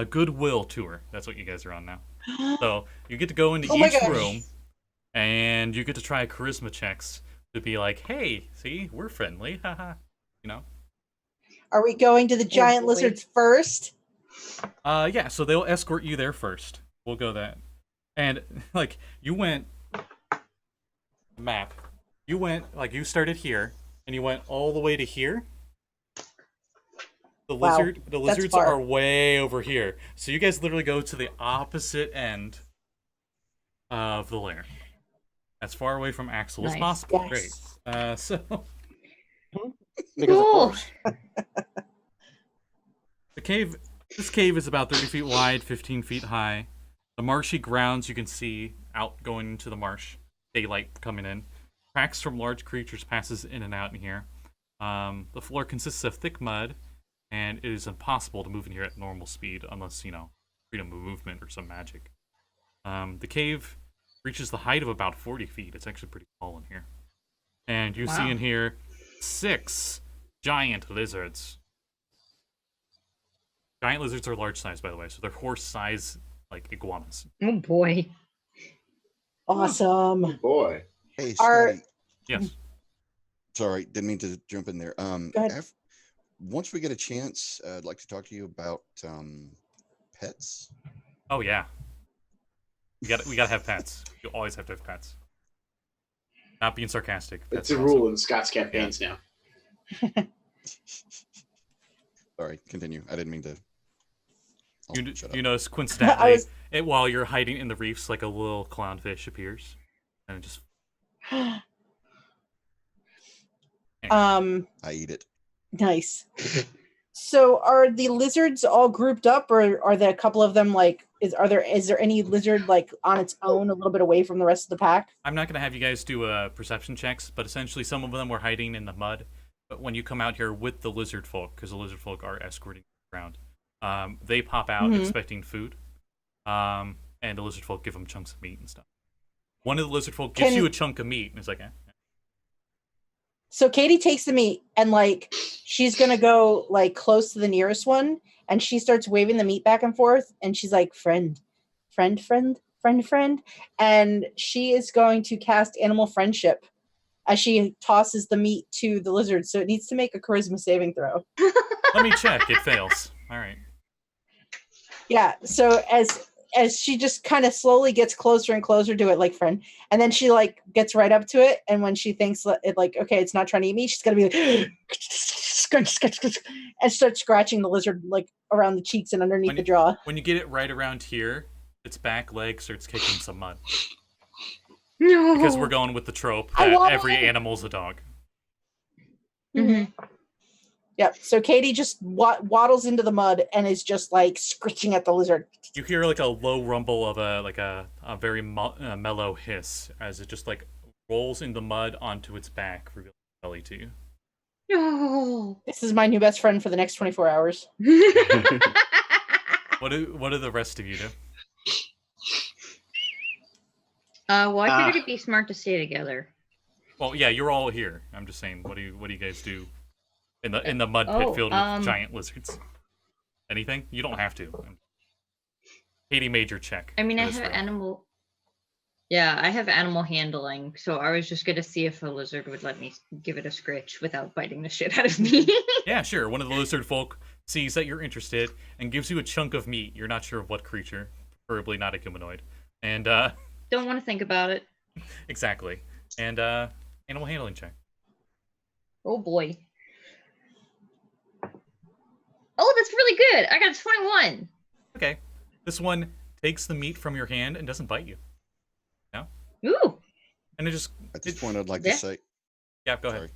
[SPEAKER 2] Goodwill tour. That's what you guys are on now. So you get to go into each room, and you get to try charisma checks to be like, "Hey, see, we're friendly, haha." You know.
[SPEAKER 7] Are we going to the giant lizards first?
[SPEAKER 2] Yeah. So they'll escort you there first. We'll go that. And like you went map. You went like you started here and you went all the way to here. The
[SPEAKER 7] Wow,
[SPEAKER 2] the
[SPEAKER 7] that's
[SPEAKER 2] lizards
[SPEAKER 7] far.
[SPEAKER 2] are way over here. So you guys literally go to the opposite end of the lair. As far away from Axel as
[SPEAKER 3] Nice.
[SPEAKER 2] possible.
[SPEAKER 7] Yes.
[SPEAKER 2] Great. So
[SPEAKER 4] Because of
[SPEAKER 3] Cool.
[SPEAKER 4] course.
[SPEAKER 2] the cave. This cave is about 30 feet wide, 15 feet high. The marshy grounds you can see out going into the marsh. Daylight coming in. Cracks from large creatures passes in and out in here. The floor consists of thick mud, and it is impossible to move in here at normal speed unless, freedom of movement or some magic. The cave reaches the height of about 40 feet. It's actually pretty tall in here. And you see
[SPEAKER 3] Wow.
[SPEAKER 2] in here 6 giant lizards. Giant lizards are large size, by the way, so they're horse size, like iguanas.
[SPEAKER 3] Oh boy.
[SPEAKER 7] Awesome.
[SPEAKER 5] Boy.
[SPEAKER 1] Hey,
[SPEAKER 7] Are-
[SPEAKER 1] Scotty.
[SPEAKER 2] Yes.
[SPEAKER 1] Sorry, didn't mean to jump in there.
[SPEAKER 7] Go ahead.
[SPEAKER 1] Once we get a chance, I'd like to talk to you about pets.
[SPEAKER 2] Oh yeah. We gotta have pets. You always have to have pets. Not being sarcastic.
[SPEAKER 5] It's
[SPEAKER 2] Pets
[SPEAKER 5] a
[SPEAKER 2] are awesome.
[SPEAKER 5] rule in Scott's campaigns now.
[SPEAKER 1] Sorry, continue. I didn't mean to. Oh, shut up.
[SPEAKER 2] You notice
[SPEAKER 7] I
[SPEAKER 2] coincidentally,
[SPEAKER 7] was-
[SPEAKER 2] while you're hiding in the reefs, like a little clownfish appears, and it just
[SPEAKER 7] Um,
[SPEAKER 1] I eat it.
[SPEAKER 7] nice. So are the lizards all grouped up, or are there a couple of them like is there any lizard like on its own a little bit away from the rest of the pack?
[SPEAKER 2] I'm not gonna have you guys do perception checks, but essentially some of them were hiding in the mud. But when you come out here with the Lizardfolk, because the Lizardfolk are escorting you around, they pop out
[SPEAKER 7] Mhm.
[SPEAKER 2] expecting food, and the Lizardfolk give them chunks of meat and stuff. One of the Lizardfolk gives
[SPEAKER 7] Can-
[SPEAKER 2] you a chunk of meat, and it's like,
[SPEAKER 7] So Katie takes the meat and like she's gonna go like close to the nearest one and she starts waving the meat back and forth and she's like friend, friend, friend, friend, friend, and she is going to cast animal friendship as she tosses the meat to the lizard. So it needs to make a charisma saving throw.
[SPEAKER 2] let me check. It fails. All right.
[SPEAKER 7] Yeah. So as she just kind of slowly gets closer and closer to it, like friend, and then she like gets right up to it, and when she thinks it like okay, it's not trying to eat me, she's gonna be like and start scratching the lizard like around the cheeks and underneath the jaw.
[SPEAKER 2] When you get it right around here, its back leg starts kicking some mud.
[SPEAKER 3] No.
[SPEAKER 2] Because we're going with the trope
[SPEAKER 7] I
[SPEAKER 2] that
[SPEAKER 7] want
[SPEAKER 2] every
[SPEAKER 7] it.
[SPEAKER 2] animal's a dog.
[SPEAKER 7] Mhm. Yep. So Katie just waddles into the mud and is just like scritching at the lizard.
[SPEAKER 2] You hear like a low rumble of a very mellow hiss as it just like rolls in the mud onto its back, revealing its belly to you.
[SPEAKER 3] No.
[SPEAKER 7] This is my new best friend for the next 24 hours.
[SPEAKER 2] What do the rest of you do?
[SPEAKER 3] Well, I figured it'd be smart to stay together.
[SPEAKER 2] Well, yeah, you're all here. I'm just saying, what do you guys do in the mud pit filled with giant lizards? Anything? You don't have to. Katie made your check.
[SPEAKER 3] I mean, I
[SPEAKER 2] for this
[SPEAKER 3] have
[SPEAKER 2] round.
[SPEAKER 3] animal. Yeah, I have animal handling, so I was just gonna see if a lizard would let me give it a scritch without biting the shit out of me.
[SPEAKER 2] Yeah, sure. One of the lizard folk sees that you're interested and gives you a chunk of meat. You're not sure of what creature, preferably not a humanoid. And
[SPEAKER 3] Don't want to think about it.
[SPEAKER 2] exactly. And animal handling check.
[SPEAKER 3] Oh boy. Oh, that's really good. I got a 21.
[SPEAKER 2] Okay. This one takes the meat from your hand and doesn't bite you. No?
[SPEAKER 3] Ooh.
[SPEAKER 2] And it just
[SPEAKER 1] At this point, I'd like to
[SPEAKER 3] Yeah.
[SPEAKER 1] say.
[SPEAKER 2] yeah, go ahead.
[SPEAKER 1] Sorry.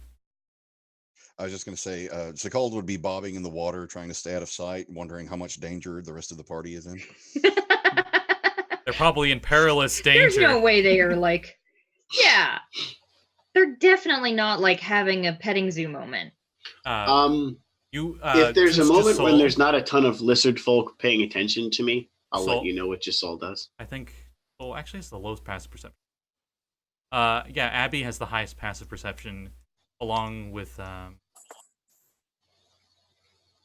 [SPEAKER 1] I was just going to say, Sekald would be bobbing in the water, trying to stay out of sight, wondering how much danger the rest of the party is in.
[SPEAKER 2] They're probably in perilous danger.
[SPEAKER 3] There's no way they are like, yeah. They're definitely not like having a petting zoo moment.
[SPEAKER 2] You
[SPEAKER 5] if there's a
[SPEAKER 2] since
[SPEAKER 5] moment when
[SPEAKER 2] Josul-
[SPEAKER 5] there's not a ton of lizard folk paying attention to me, I'll
[SPEAKER 2] Sol-
[SPEAKER 5] let you know what Josul does.
[SPEAKER 2] I think actually it's the lowest passive perception. Yeah, Abby has the highest passive perception along with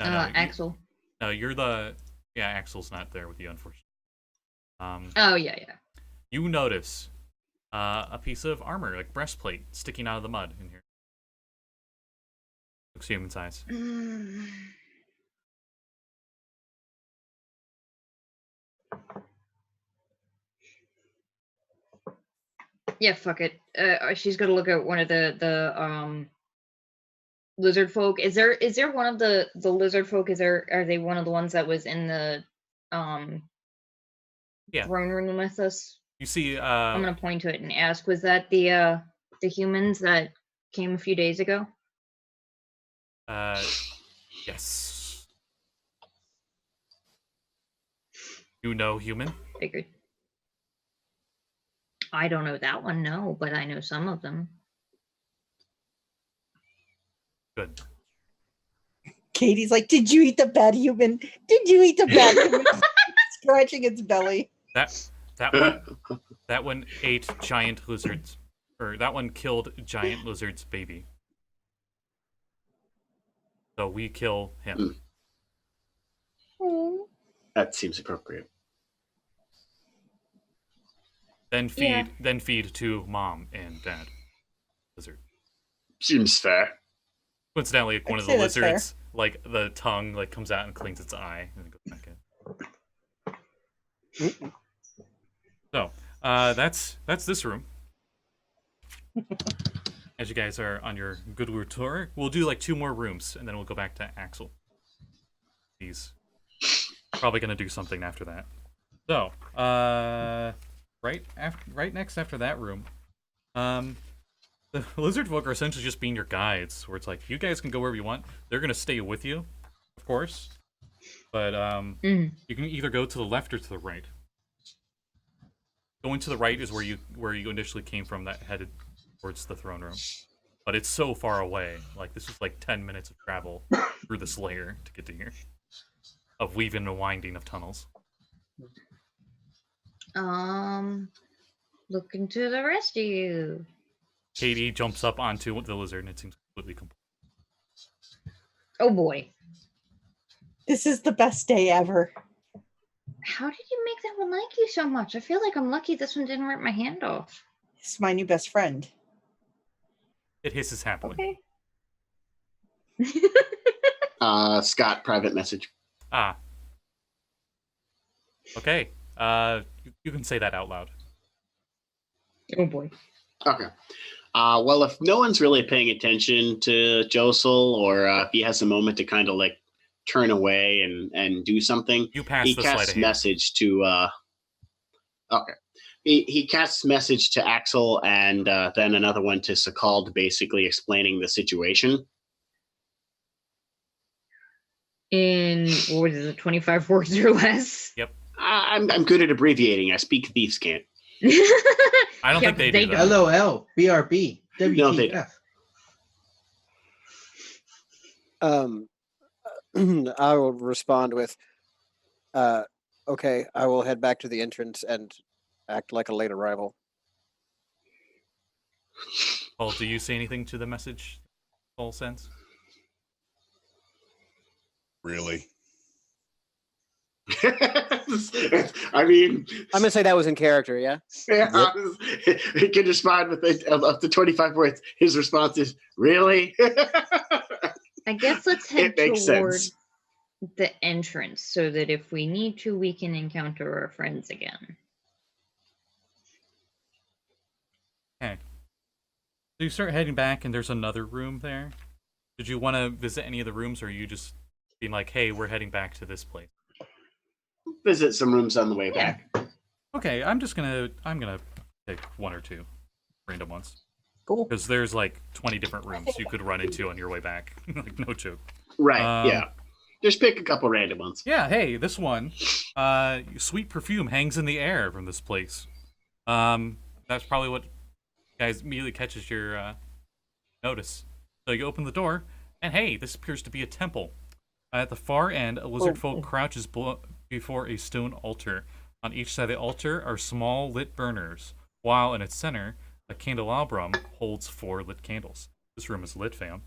[SPEAKER 3] Axel.
[SPEAKER 2] No, you're the Axel's not there with you, unfortunately.
[SPEAKER 3] Oh yeah.
[SPEAKER 2] You notice a piece of armor, like breastplate, sticking out of the mud in here. Looks human size.
[SPEAKER 3] Yeah, fuck it. She's gonna look at one of the lizard folk. Is there one of the lizard folk? Are they one of the ones that was in the
[SPEAKER 2] Yeah.
[SPEAKER 3] throne room with us?
[SPEAKER 2] You see,
[SPEAKER 3] I'm gonna point to it and ask, was that the humans that came a few days ago?
[SPEAKER 2] Yes. You know human?
[SPEAKER 3] Figured. I don't know that one, no, but I know some of them.
[SPEAKER 2] Good.
[SPEAKER 7] Katie's like, "Did you eat the bad human? Did you eat the bad human?" Scratching its belly.
[SPEAKER 2] That one ate giant lizards, or that one killed giant lizard's baby. So we kill him.
[SPEAKER 5] That seems appropriate.
[SPEAKER 2] Then feed to mom and dad. Lizard.
[SPEAKER 5] Seems fair.
[SPEAKER 2] Coincidentally,
[SPEAKER 7] I
[SPEAKER 2] one of
[SPEAKER 7] can
[SPEAKER 2] the
[SPEAKER 7] say that's fair.
[SPEAKER 2] lizards, like the tongue, like comes out and clings its eye, and then goes back in. So, that's this room. As you guys are on your Goodwood tour, we'll do like 2 more rooms, and then we'll go back to Axel. He's probably gonna do something after that. So, right next after that room, the Lizardfolk are essentially just being your guides, where it's like, you guys can go wherever you want. They're gonna stay with you, of course, but you can either go to the left or to the right. Going to the right is where you initially came from, that headed towards the throne room. But it's so far away. Like, this is like 10 minutes of travel through this layer to get to here. Of weaving and winding of tunnels.
[SPEAKER 3] Looking to the rest of you.
[SPEAKER 2] Katie jumps up onto the lizard and it seems completely complete.
[SPEAKER 3] Oh boy.
[SPEAKER 7] This is the best day ever.
[SPEAKER 3] How did you make that one like you so much? I feel like I'm lucky this one didn't rip my hand off.
[SPEAKER 7] It's my new best friend.
[SPEAKER 2] It hisses happily.
[SPEAKER 3] Okay.
[SPEAKER 5] Scott, private message.
[SPEAKER 2] Ah. Okay. You can say that out loud.
[SPEAKER 3] Oh boy.
[SPEAKER 5] Okay. Well, if no one's really paying attention to Josul, or if he has a moment to kind of like turn away and do something,
[SPEAKER 2] You pass
[SPEAKER 5] he
[SPEAKER 2] the sleight
[SPEAKER 5] casts
[SPEAKER 2] of hand.
[SPEAKER 5] message to. Okay. He casts message to Axel and then another one to Sekald, basically explaining the situation.
[SPEAKER 3] In what was it, 25 words or less?
[SPEAKER 2] Yep.
[SPEAKER 5] I'm good at abbreviating. I speak thieves' cant.
[SPEAKER 2] I don't think they do that.
[SPEAKER 6] LOL, BRB,
[SPEAKER 5] No, they
[SPEAKER 6] WTF.
[SPEAKER 4] I will respond with, okay, I will head back to the entrance and act like a late arrival.
[SPEAKER 2] Paul, do you say anything to the message Paul sends?
[SPEAKER 1] Really?
[SPEAKER 5] I mean,
[SPEAKER 4] I'm gonna say that was in character, yeah?
[SPEAKER 5] yeah, he can respond with up to 25 words. His response is, really?
[SPEAKER 3] I guess let's head
[SPEAKER 5] It makes
[SPEAKER 3] toward
[SPEAKER 5] sense.
[SPEAKER 3] the entrance so that if we need to, we can encounter our friends again.
[SPEAKER 2] Okay. So you start heading back and there's another room there. Did you want to visit any of the rooms, or are you just being like, hey, we're heading back to this place?
[SPEAKER 5] Visit some rooms on the way back.
[SPEAKER 2] Okay, I'm gonna pick 1 or 2 random ones.
[SPEAKER 7] Cool.
[SPEAKER 2] Because there's like 20 different rooms you could run into on your way back. Like, no joke.
[SPEAKER 5] Right, yeah. Just pick a couple random ones.
[SPEAKER 2] Yeah, hey, this one. Sweet perfume hangs in the air from this place. That's probably what guys immediately catches your notice. So you open the door, and hey, this appears to be a temple. At the far end, a lizardfolk crouches before a stone altar. On each side of the altar are small lit burners, while in its center, a candelabrum holds 4 lit candles. This room is lit, fam.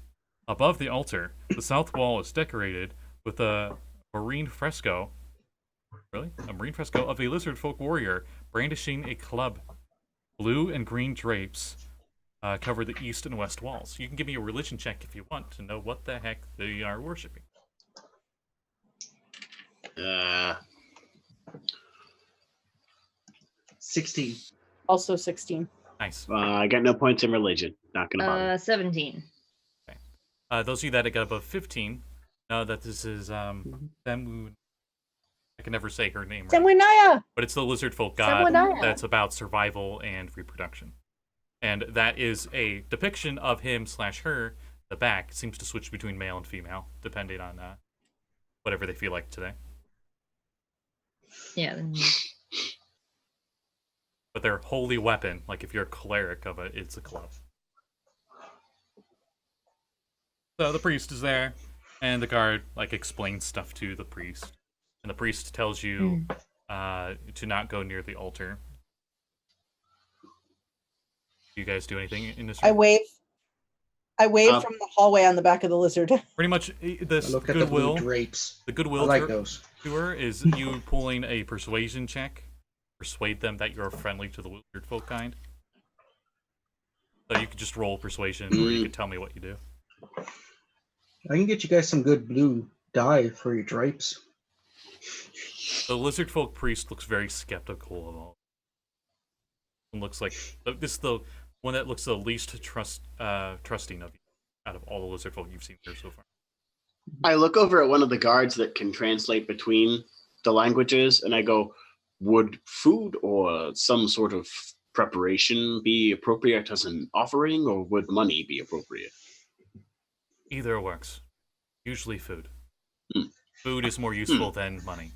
[SPEAKER 2] Above the altar, the south wall is decorated with a marine fresco. Really? A marine fresco of a lizardfolk warrior brandishing a club. Blue and green drapes cover the east and west walls. You can give me a religion check if you want to know what the heck they are worshipping.
[SPEAKER 6] 16.
[SPEAKER 7] Also 16.
[SPEAKER 2] Nice.
[SPEAKER 5] I got no points in religion. Not gonna bother.
[SPEAKER 3] 17.
[SPEAKER 2] Those of you that got above 15 know that this is Samu. I can never say her name right,
[SPEAKER 7] Samwinaya!
[SPEAKER 2] but it's the Lizardfolk god
[SPEAKER 7] Samwinaya!
[SPEAKER 2] that's about survival and reproduction. And that is a depiction of him/her. The back seems to switch between male and female, depending on whatever they feel like today.
[SPEAKER 3] Yeah.
[SPEAKER 2] But their holy weapon, like if you're a cleric of it, it's a club. So the priest is there, and the guard like explains stuff to the priest, and the priest tells you to not go near the altar. Do you guys do anything in this room?
[SPEAKER 7] I wave from the hallway on the back of the lizard.
[SPEAKER 2] Pretty much, this
[SPEAKER 6] I look at the blue
[SPEAKER 2] goodwill.
[SPEAKER 6] drapes.
[SPEAKER 2] The goodwill
[SPEAKER 6] I like those.
[SPEAKER 2] tour is you pulling a persuasion check, persuade them that you're friendly to the Lizardfolk kind. So you could just roll persuasion, or you could tell me what you do.
[SPEAKER 6] I can get you guys some good blue dye for your drapes.
[SPEAKER 2] The Lizardfolk priest looks very skeptical of all. And looks like this is the one that looks the least trusting of you out of all the Lizardfolk you've seen here so far.
[SPEAKER 5] I look over at one of the guards that can translate between the languages, and I go, "Would food or some sort of preparation be appropriate as an offering, or would money be appropriate?"
[SPEAKER 2] Either works. Usually food.
[SPEAKER 5] Hmm.
[SPEAKER 2] Food is more useful than money.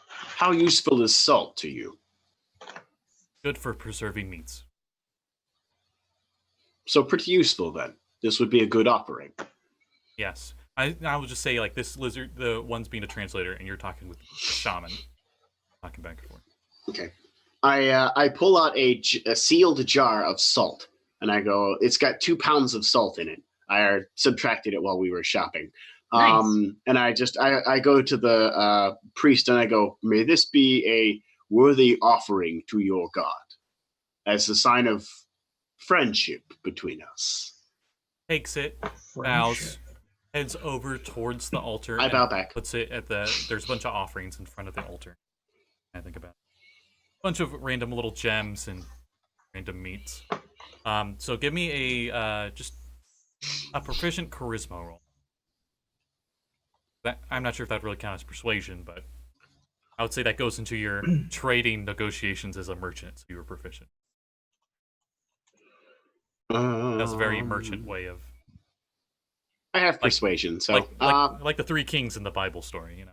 [SPEAKER 5] How useful is salt to you?
[SPEAKER 2] Good for preserving meats.
[SPEAKER 5] So pretty useful then. This would be a good offering.
[SPEAKER 2] Yes. I would just say, like, this lizard, the one's being a translator, and you're talking with a shaman. Talking back and forth.
[SPEAKER 5] Okay. I pull out a sealed jar of salt, and I go, it's got 2 pounds of salt in it. I subtracted it while we were shopping.
[SPEAKER 3] Nice.
[SPEAKER 5] And I go to the priest, and I go, may this be a worthy offering to your god, as a sign of friendship between us.
[SPEAKER 2] Takes it, bows, heads over towards the altar.
[SPEAKER 5] I bow back.
[SPEAKER 2] Puts it at there's a bunch of offerings in front of the altar. I think about it. A bunch of random little gems and random meats. So give me just a proficient charisma roll. I'm not sure if that really counts as persuasion, but I would say that goes into your trading negotiations as a merchant, so you were proficient. That's a very merchant way of...
[SPEAKER 5] I have persuasion, so...
[SPEAKER 2] Like the three kings in the Bible story, you know?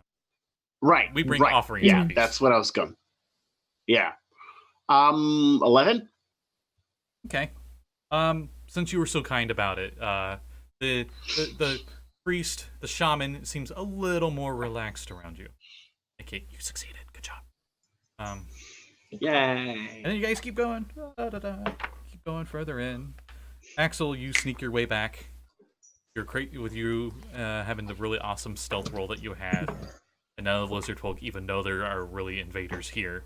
[SPEAKER 5] Right.
[SPEAKER 2] We bring offerings.
[SPEAKER 5] Yeah, that's what I was going. Yeah. 11?
[SPEAKER 2] Okay. Since you were so kind about it, the priest, the shaman, seems a little more relaxed around you. Okay, you succeeded. Good job.
[SPEAKER 5] Yay.
[SPEAKER 2] And then you guys keep going. Keep going further in. Axel, you sneak your way back. You're great with you having the really awesome stealth roll that you had. And none of the Lizardfolk, even though there are really invaders here,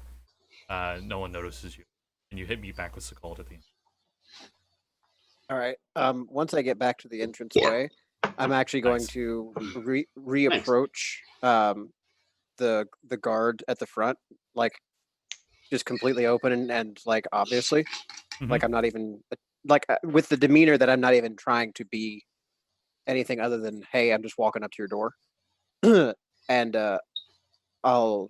[SPEAKER 2] no one notices you. And you hit me back with Sekald at the end.
[SPEAKER 4] All right. Once I get back to the entranceway, I'm actually going to reapproach the guard at the front, like just completely open and like obviously, like I'm not even like with the demeanor that I'm not even trying to be anything other than, hey, I'm just walking up to your door, and I'll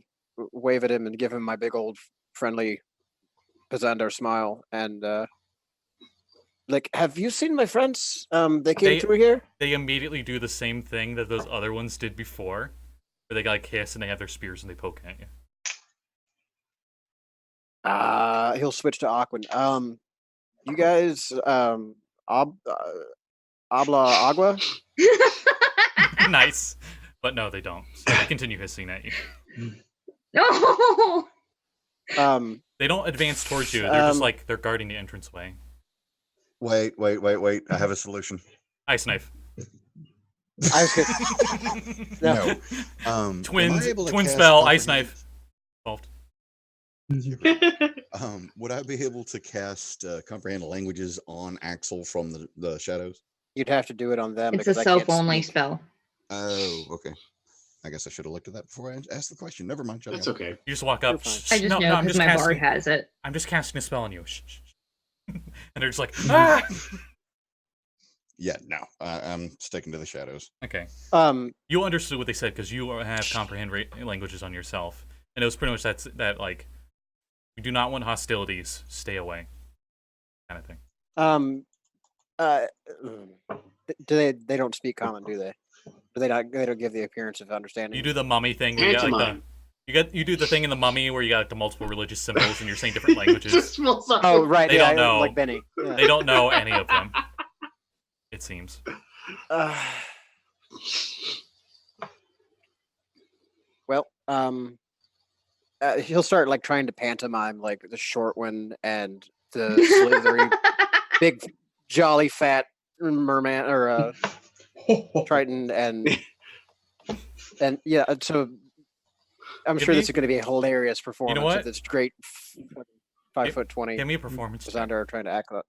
[SPEAKER 4] wave at him and give him my big old friendly Pezandar smile and. Like, have you seen my friends? They came through here?
[SPEAKER 2] They immediately do the same thing that those other ones did before. Where they like hiss and they have their spears and they poke at you.
[SPEAKER 4] He'll switch to Aquan. You guys, Habla Agua?
[SPEAKER 2] Nice. But no, they don't. So they continue hissing at you.
[SPEAKER 3] No!
[SPEAKER 2] They don't advance towards you. They're just like, they're guarding the entranceway.
[SPEAKER 1] Wait. I have a solution.
[SPEAKER 2] Ice knife.
[SPEAKER 4] I was good.
[SPEAKER 1] No.
[SPEAKER 2] Twin spell, ice knife. Solved.
[SPEAKER 1] Would I be able to cast comprehend languages on Axel from the shadows?
[SPEAKER 4] You'd have to do it on them.
[SPEAKER 3] It's a self-only spell.
[SPEAKER 1] Oh, okay. I guess I should have looked at that before I asked the question. Never mind.
[SPEAKER 5] That's okay.
[SPEAKER 2] You just walk up.
[SPEAKER 3] I just know because my bard has it.
[SPEAKER 2] I'm just casting a spell on you. Shh. And they're just like, ah!
[SPEAKER 1] Yeah, no, I'm sticking to the shadows.
[SPEAKER 2] Okay.
[SPEAKER 4] Um,
[SPEAKER 2] You understood what they said because you have comprehend languages on yourself. And it was pretty much that like, we do not want hostilities, stay away, kind of thing.
[SPEAKER 4] Do they don't speak common, do they? Do they not? They don't give the appearance of understanding.
[SPEAKER 2] You do the mummy thing where you got like you do the thing in the mummy where you got like, the multiple religious symbols and you're saying different languages.
[SPEAKER 4] Oh, right.
[SPEAKER 2] They don't know.
[SPEAKER 4] Like Benny. Yeah.
[SPEAKER 2] They don't know any of them. It seems.
[SPEAKER 4] Well, he'll start like trying to pantomime like the short one and the slithery, big, jolly, fat merman or Triton and yeah. So I'm sure this is going to be a hilarious performance.
[SPEAKER 2] what?
[SPEAKER 4] Of this great 5'20"
[SPEAKER 2] Give me a performance.
[SPEAKER 4] Pezandar trying to act up.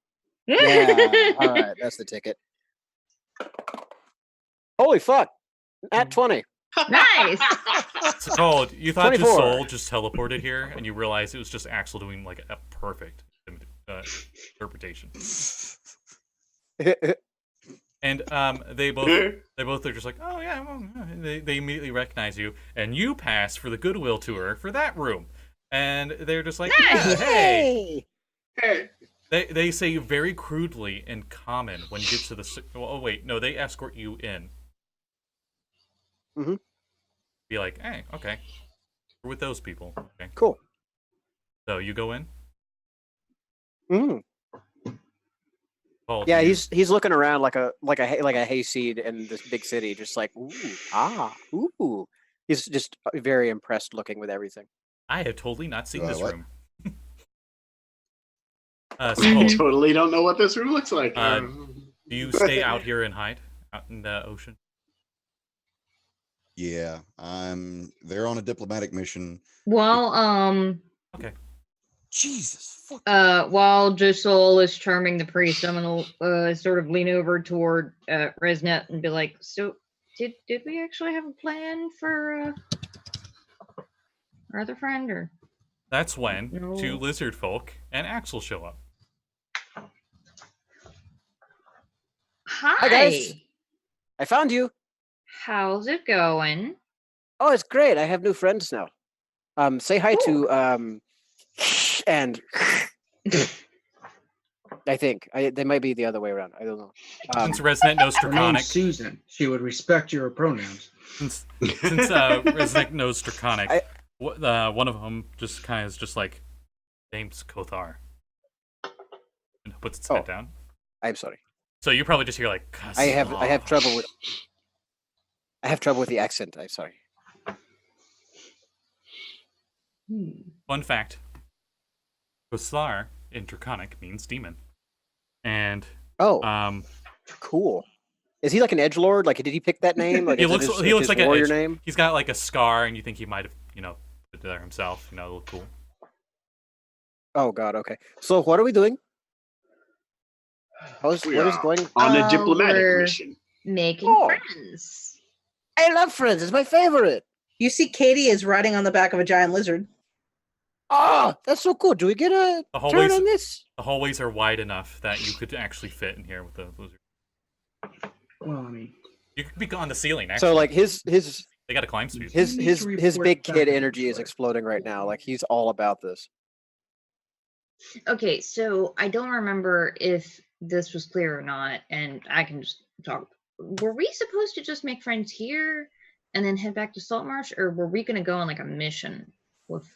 [SPEAKER 4] Yeah, all right, that's the ticket. Holy fuck! At 20.
[SPEAKER 3] Nice.
[SPEAKER 2] It's called. You thought
[SPEAKER 4] 24.
[SPEAKER 2] Josul just teleported here, and you realized it was just Axel doing like a perfect interpretation. And they both are just like, oh yeah, well, they immediately recognize you, and you pass for the Goodwill tour for that room, and they're just like,
[SPEAKER 3] Nice.
[SPEAKER 2] hey. They say very crudely in common when you get to the. Oh wait, no, they escort you in.
[SPEAKER 4] Mm-hmm.
[SPEAKER 2] Be like, hey, okay, we're with those people. Okay,
[SPEAKER 4] Cool.
[SPEAKER 2] so you go in.
[SPEAKER 4] Mm.
[SPEAKER 2] Paul,
[SPEAKER 4] Yeah,
[SPEAKER 2] do you-
[SPEAKER 4] he's looking around like a hayseed in this big city, just like ooh. He's just very impressed looking with everything.
[SPEAKER 2] I have totally not seen this
[SPEAKER 1] What?
[SPEAKER 2] room.
[SPEAKER 5] I
[SPEAKER 2] So,
[SPEAKER 5] totally don't know what this room looks like.
[SPEAKER 2] do you stay out here and hide out in the ocean?
[SPEAKER 1] Yeah, they're on a diplomatic mission.
[SPEAKER 3] Well,
[SPEAKER 2] Okay.
[SPEAKER 1] Jesus fuck.
[SPEAKER 3] while Josul is charming the priest, I'm gonna sort of lean over toward Resnet and be like, "So, did we actually have a plan for our other friend, or?"
[SPEAKER 2] That's when
[SPEAKER 3] No.
[SPEAKER 2] two Lizardfolk and Axel show up.
[SPEAKER 3] Hi.
[SPEAKER 4] guys. I found you.
[SPEAKER 3] How's it going?
[SPEAKER 4] Oh, it's great. I have new friends now. Say hi to and I think they might be the other way around. I don't know.
[SPEAKER 2] Since Resnet knows
[SPEAKER 6] Her name's
[SPEAKER 2] Draconic,
[SPEAKER 6] Susan. She would respect your pronouns.
[SPEAKER 2] since Resnet knows Draconic, one of them just kind of is just like, name's Kothar, and puts its head down.
[SPEAKER 4] I'm sorry.
[SPEAKER 2] So you probably just hear like,
[SPEAKER 4] I have trouble with the accent. I'm sorry.
[SPEAKER 2] Fun fact: Kothar in Draconic means demon, and
[SPEAKER 4] Cool. Is he like an edgelord? Like, did he pick that name? Like,
[SPEAKER 2] he
[SPEAKER 4] is it
[SPEAKER 2] looks
[SPEAKER 4] his
[SPEAKER 2] like
[SPEAKER 4] warrior
[SPEAKER 2] an
[SPEAKER 4] name.
[SPEAKER 2] He's got like a scar, and you think he might have put it there himself. Look cool.
[SPEAKER 4] Oh God. Okay. So what are we doing? What is going?
[SPEAKER 5] On a diplomatic
[SPEAKER 3] we're
[SPEAKER 5] mission.
[SPEAKER 3] Making
[SPEAKER 4] Oh.
[SPEAKER 3] friends.
[SPEAKER 4] I love friends. It's my favorite.
[SPEAKER 7] You see, Kade is riding on the back of a giant lizard.
[SPEAKER 4] Oh, that's so cool. Do we get a
[SPEAKER 2] The
[SPEAKER 4] turn
[SPEAKER 2] hallways,
[SPEAKER 4] on this?
[SPEAKER 2] the hallways are wide enough that you could actually fit in here with the lizard.
[SPEAKER 6] Well, I mean,
[SPEAKER 2] You could be on the ceiling. Actually,
[SPEAKER 4] So like his
[SPEAKER 2] they got a climb speed.
[SPEAKER 4] his
[SPEAKER 6] You need
[SPEAKER 4] his
[SPEAKER 6] to
[SPEAKER 4] his
[SPEAKER 6] report
[SPEAKER 4] big
[SPEAKER 6] back
[SPEAKER 4] kid
[SPEAKER 6] to the
[SPEAKER 4] energy is
[SPEAKER 6] player.
[SPEAKER 4] exploding right now. Like he's all about this.
[SPEAKER 3] Okay, so I don't remember if this was clear or not, and I can just talk. Were we supposed to just make friends here and then head back to Saltmarsh, or were we going to go on like a mission with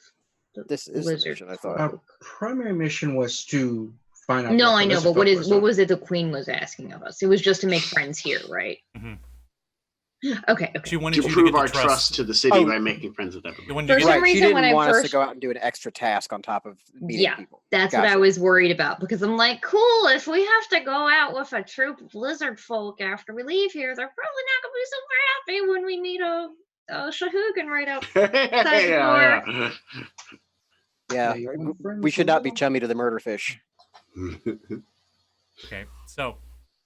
[SPEAKER 3] the
[SPEAKER 4] This is the
[SPEAKER 3] lizard
[SPEAKER 4] mission, I thought.
[SPEAKER 6] our primary mission was to find out.
[SPEAKER 3] No,
[SPEAKER 6] what
[SPEAKER 3] I
[SPEAKER 6] the
[SPEAKER 3] know, but
[SPEAKER 6] Lizardfolk
[SPEAKER 3] what was it the queen was asking of us? It was just to make friends here, right?
[SPEAKER 2] Mhm.
[SPEAKER 3] Okay.
[SPEAKER 2] She wanted
[SPEAKER 5] To
[SPEAKER 2] you
[SPEAKER 5] prove
[SPEAKER 2] to get
[SPEAKER 5] our
[SPEAKER 2] the
[SPEAKER 5] trust to the city
[SPEAKER 4] Oh.
[SPEAKER 5] by making friends with
[SPEAKER 2] She
[SPEAKER 5] everyone.
[SPEAKER 2] wanted
[SPEAKER 3] For
[SPEAKER 2] you to
[SPEAKER 3] some
[SPEAKER 2] get,
[SPEAKER 4] Right, she
[SPEAKER 3] reason,
[SPEAKER 4] didn't
[SPEAKER 3] when I
[SPEAKER 4] want us to
[SPEAKER 3] first-
[SPEAKER 4] go out and do an extra task on top of meeting
[SPEAKER 3] Yeah,
[SPEAKER 4] people.
[SPEAKER 3] that's what I
[SPEAKER 4] Gotcha.
[SPEAKER 3] was worried about, because I'm like, cool, if we have to go out with a troop of lizard folk after we leave here, they're probably not going to be super happy when we meet a Sahuagin right up.
[SPEAKER 5] Yeah.
[SPEAKER 4] Yeah,
[SPEAKER 6] you want friends
[SPEAKER 4] we should not be
[SPEAKER 6] as well?
[SPEAKER 4] chummy to the murder fish.
[SPEAKER 2] okay, so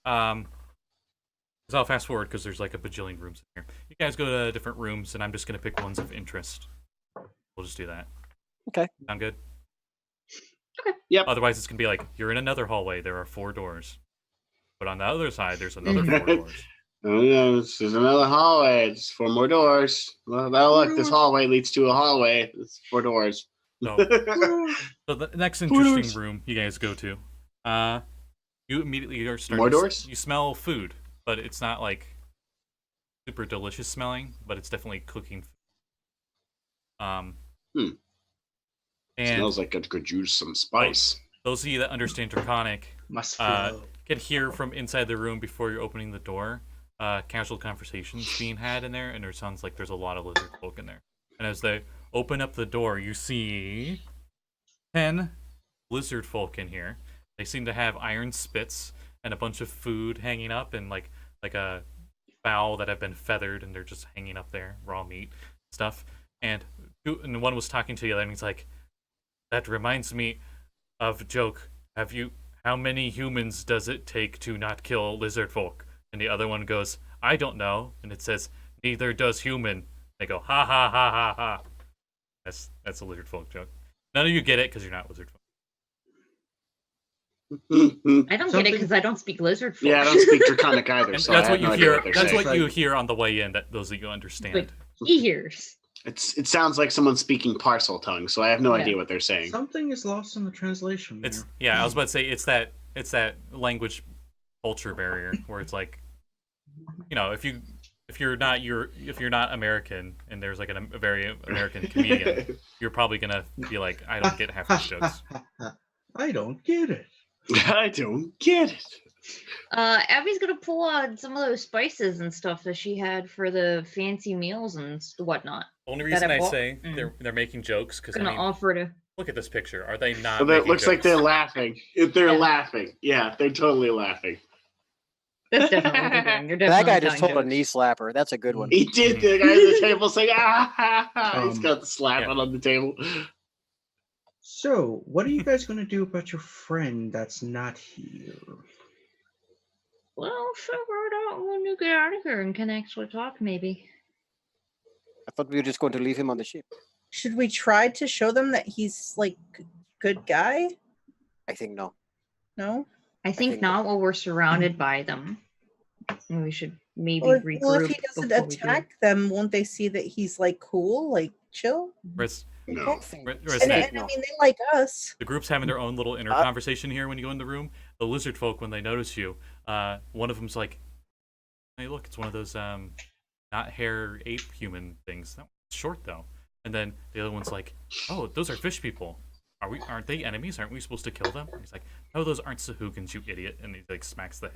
[SPEAKER 2] I'll fast forward because there's like a bajillion rooms in here. You guys go to different rooms, and I'm just gonna pick ones of interest. We'll just do that.
[SPEAKER 4] Okay.
[SPEAKER 2] Sound good?
[SPEAKER 5] Yep.
[SPEAKER 2] Otherwise, it's gonna be like you're in another hallway. There are 4 doors, but on the other side, there's another 4 doors.
[SPEAKER 5] Oh no, this is another hallway. It's 4 more doors. Well, now look, this hallway leads to a hallway. It's 4 doors.
[SPEAKER 2] So the next interesting room you guys go to, you immediately are starting.
[SPEAKER 5] More doors?
[SPEAKER 2] You smell food, but it's not like super delicious smelling, but it's definitely cooking food. And
[SPEAKER 5] smells like it could use some spice.
[SPEAKER 2] those of you that understand Draconic
[SPEAKER 6] Must flow.
[SPEAKER 2] can hear from inside the room before you're opening the door casual conversations being had in there, and it sounds like there's a lot of lizard folk in there. And as they open up the door, you see 10 lizard folk in here. They seem to have iron spits and a bunch of food hanging up, and like a fowl that have been feathered, and they're just hanging up there, raw meat stuff. And one was talking to the other, and he's like, "That reminds me of a joke. How many humans does it take to not kill lizard folk?" And the other one goes, "I don't know." And it says, "Neither does human." They go, "Ha ha ha ha ha." That's a lizard folk joke. None of you get it because you're not lizard folk.
[SPEAKER 3] I don't get it because I don't speak lizard folk.
[SPEAKER 5] Yeah, I don't speak Draconic either.
[SPEAKER 2] And
[SPEAKER 5] So
[SPEAKER 2] that's
[SPEAKER 5] I
[SPEAKER 2] what
[SPEAKER 5] have
[SPEAKER 2] you
[SPEAKER 5] no idea
[SPEAKER 2] hear.
[SPEAKER 5] what they're
[SPEAKER 2] That's
[SPEAKER 5] saying.
[SPEAKER 2] what you hear on the way in. That those of you understand.
[SPEAKER 3] But he hears.
[SPEAKER 5] It sounds like someone speaking parcel tongue, so I have no
[SPEAKER 3] Yeah.
[SPEAKER 5] idea what they're saying.
[SPEAKER 8] Something is lost in the translation.
[SPEAKER 2] It's
[SPEAKER 8] here.
[SPEAKER 2] yeah. I was about to say it's that language culture barrier where it's like, you know, if you're not American and there's like a very American comedian, you're probably gonna be like, I don't get half these jokes.
[SPEAKER 8] I don't get it.
[SPEAKER 5] I don't get it.
[SPEAKER 3] Abby's gonna pull out some of those spices and stuff that she had for the fancy meals and whatnot.
[SPEAKER 2] Only
[SPEAKER 3] That
[SPEAKER 2] reason
[SPEAKER 3] I
[SPEAKER 2] I
[SPEAKER 3] bought?
[SPEAKER 2] say they're making jokes because
[SPEAKER 3] Gonna offer to.
[SPEAKER 2] look at this picture. Are they not?
[SPEAKER 5] Well, it
[SPEAKER 2] making
[SPEAKER 5] looks like
[SPEAKER 2] jokes?
[SPEAKER 5] they're laughing. They're
[SPEAKER 3] Yeah.
[SPEAKER 5] laughing. Yeah, they're totally laughing.
[SPEAKER 3] That's definitely what you're doing. You're
[SPEAKER 4] That
[SPEAKER 3] definitely
[SPEAKER 4] guy just
[SPEAKER 3] telling
[SPEAKER 4] told a
[SPEAKER 3] jokes.
[SPEAKER 4] knee slapper. That's a good one.
[SPEAKER 5] He did. The guy at the table saying, "Ah ha ha." He's
[SPEAKER 6] Um,
[SPEAKER 5] got the slapping on the table.
[SPEAKER 8] So, what are you guys going to do about your friend that's not here?
[SPEAKER 3] Well, figure it out when you get out of here and can actually talk, maybe.
[SPEAKER 4] I thought we were just going to leave him on the ship.
[SPEAKER 7] Should we try to show them that he's like good guy?
[SPEAKER 4] I think no.
[SPEAKER 7] No.
[SPEAKER 3] I think
[SPEAKER 4] think-
[SPEAKER 3] not while we're surrounded by them. And we should maybe
[SPEAKER 7] Well,
[SPEAKER 3] regroup.
[SPEAKER 7] well, if he doesn't
[SPEAKER 3] before we do.
[SPEAKER 7] attack them, won't they see that he's like cool, like chill?
[SPEAKER 2] Whereas
[SPEAKER 5] No.
[SPEAKER 2] whereas
[SPEAKER 7] And,
[SPEAKER 2] the,
[SPEAKER 7] and I mean, they like us.
[SPEAKER 2] the group's having their own little inner conversation here when you go in the room. The lizard folk, when they notice you, one of them's like, "Hey, look, it's one of those not hair ape human things. That one's short though." And then the other one's like, "Oh, those are fish people. Aren't they enemies? Aren't we supposed to kill them?" And he's like, "Oh, those aren't Sahuagins, you idiot!" And he like smacks the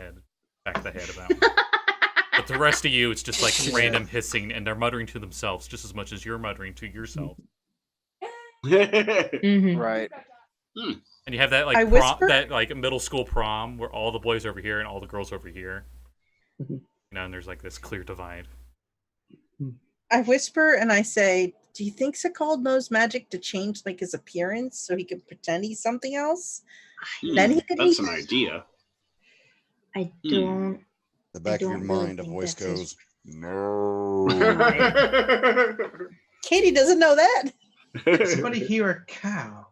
[SPEAKER 2] back of the head of that one. But the rest of you, it's just like random hissing, and they're muttering to themselves just as much as you're muttering to yourself.
[SPEAKER 3] Mhm.
[SPEAKER 4] Right.
[SPEAKER 2] And you have that
[SPEAKER 7] I
[SPEAKER 2] like
[SPEAKER 7] whisper-
[SPEAKER 2] that like middle school prom where all the boys are over here and all the girls over here.
[SPEAKER 7] Mm-hmm.
[SPEAKER 2] You know, and there's like this clear divide.
[SPEAKER 7] I whisper and I say, "Do you think Sekald knows magic to change like his appearance so he can pretend he's something else? Then he could
[SPEAKER 5] That's
[SPEAKER 7] eat
[SPEAKER 5] an idea.
[SPEAKER 3] I don't.
[SPEAKER 1] The back of your
[SPEAKER 3] don't really
[SPEAKER 1] mind, a
[SPEAKER 3] think
[SPEAKER 1] voice
[SPEAKER 3] that's his-
[SPEAKER 1] goes, "No."
[SPEAKER 7] Katie doesn't know that."
[SPEAKER 8] Somebody hear a cow.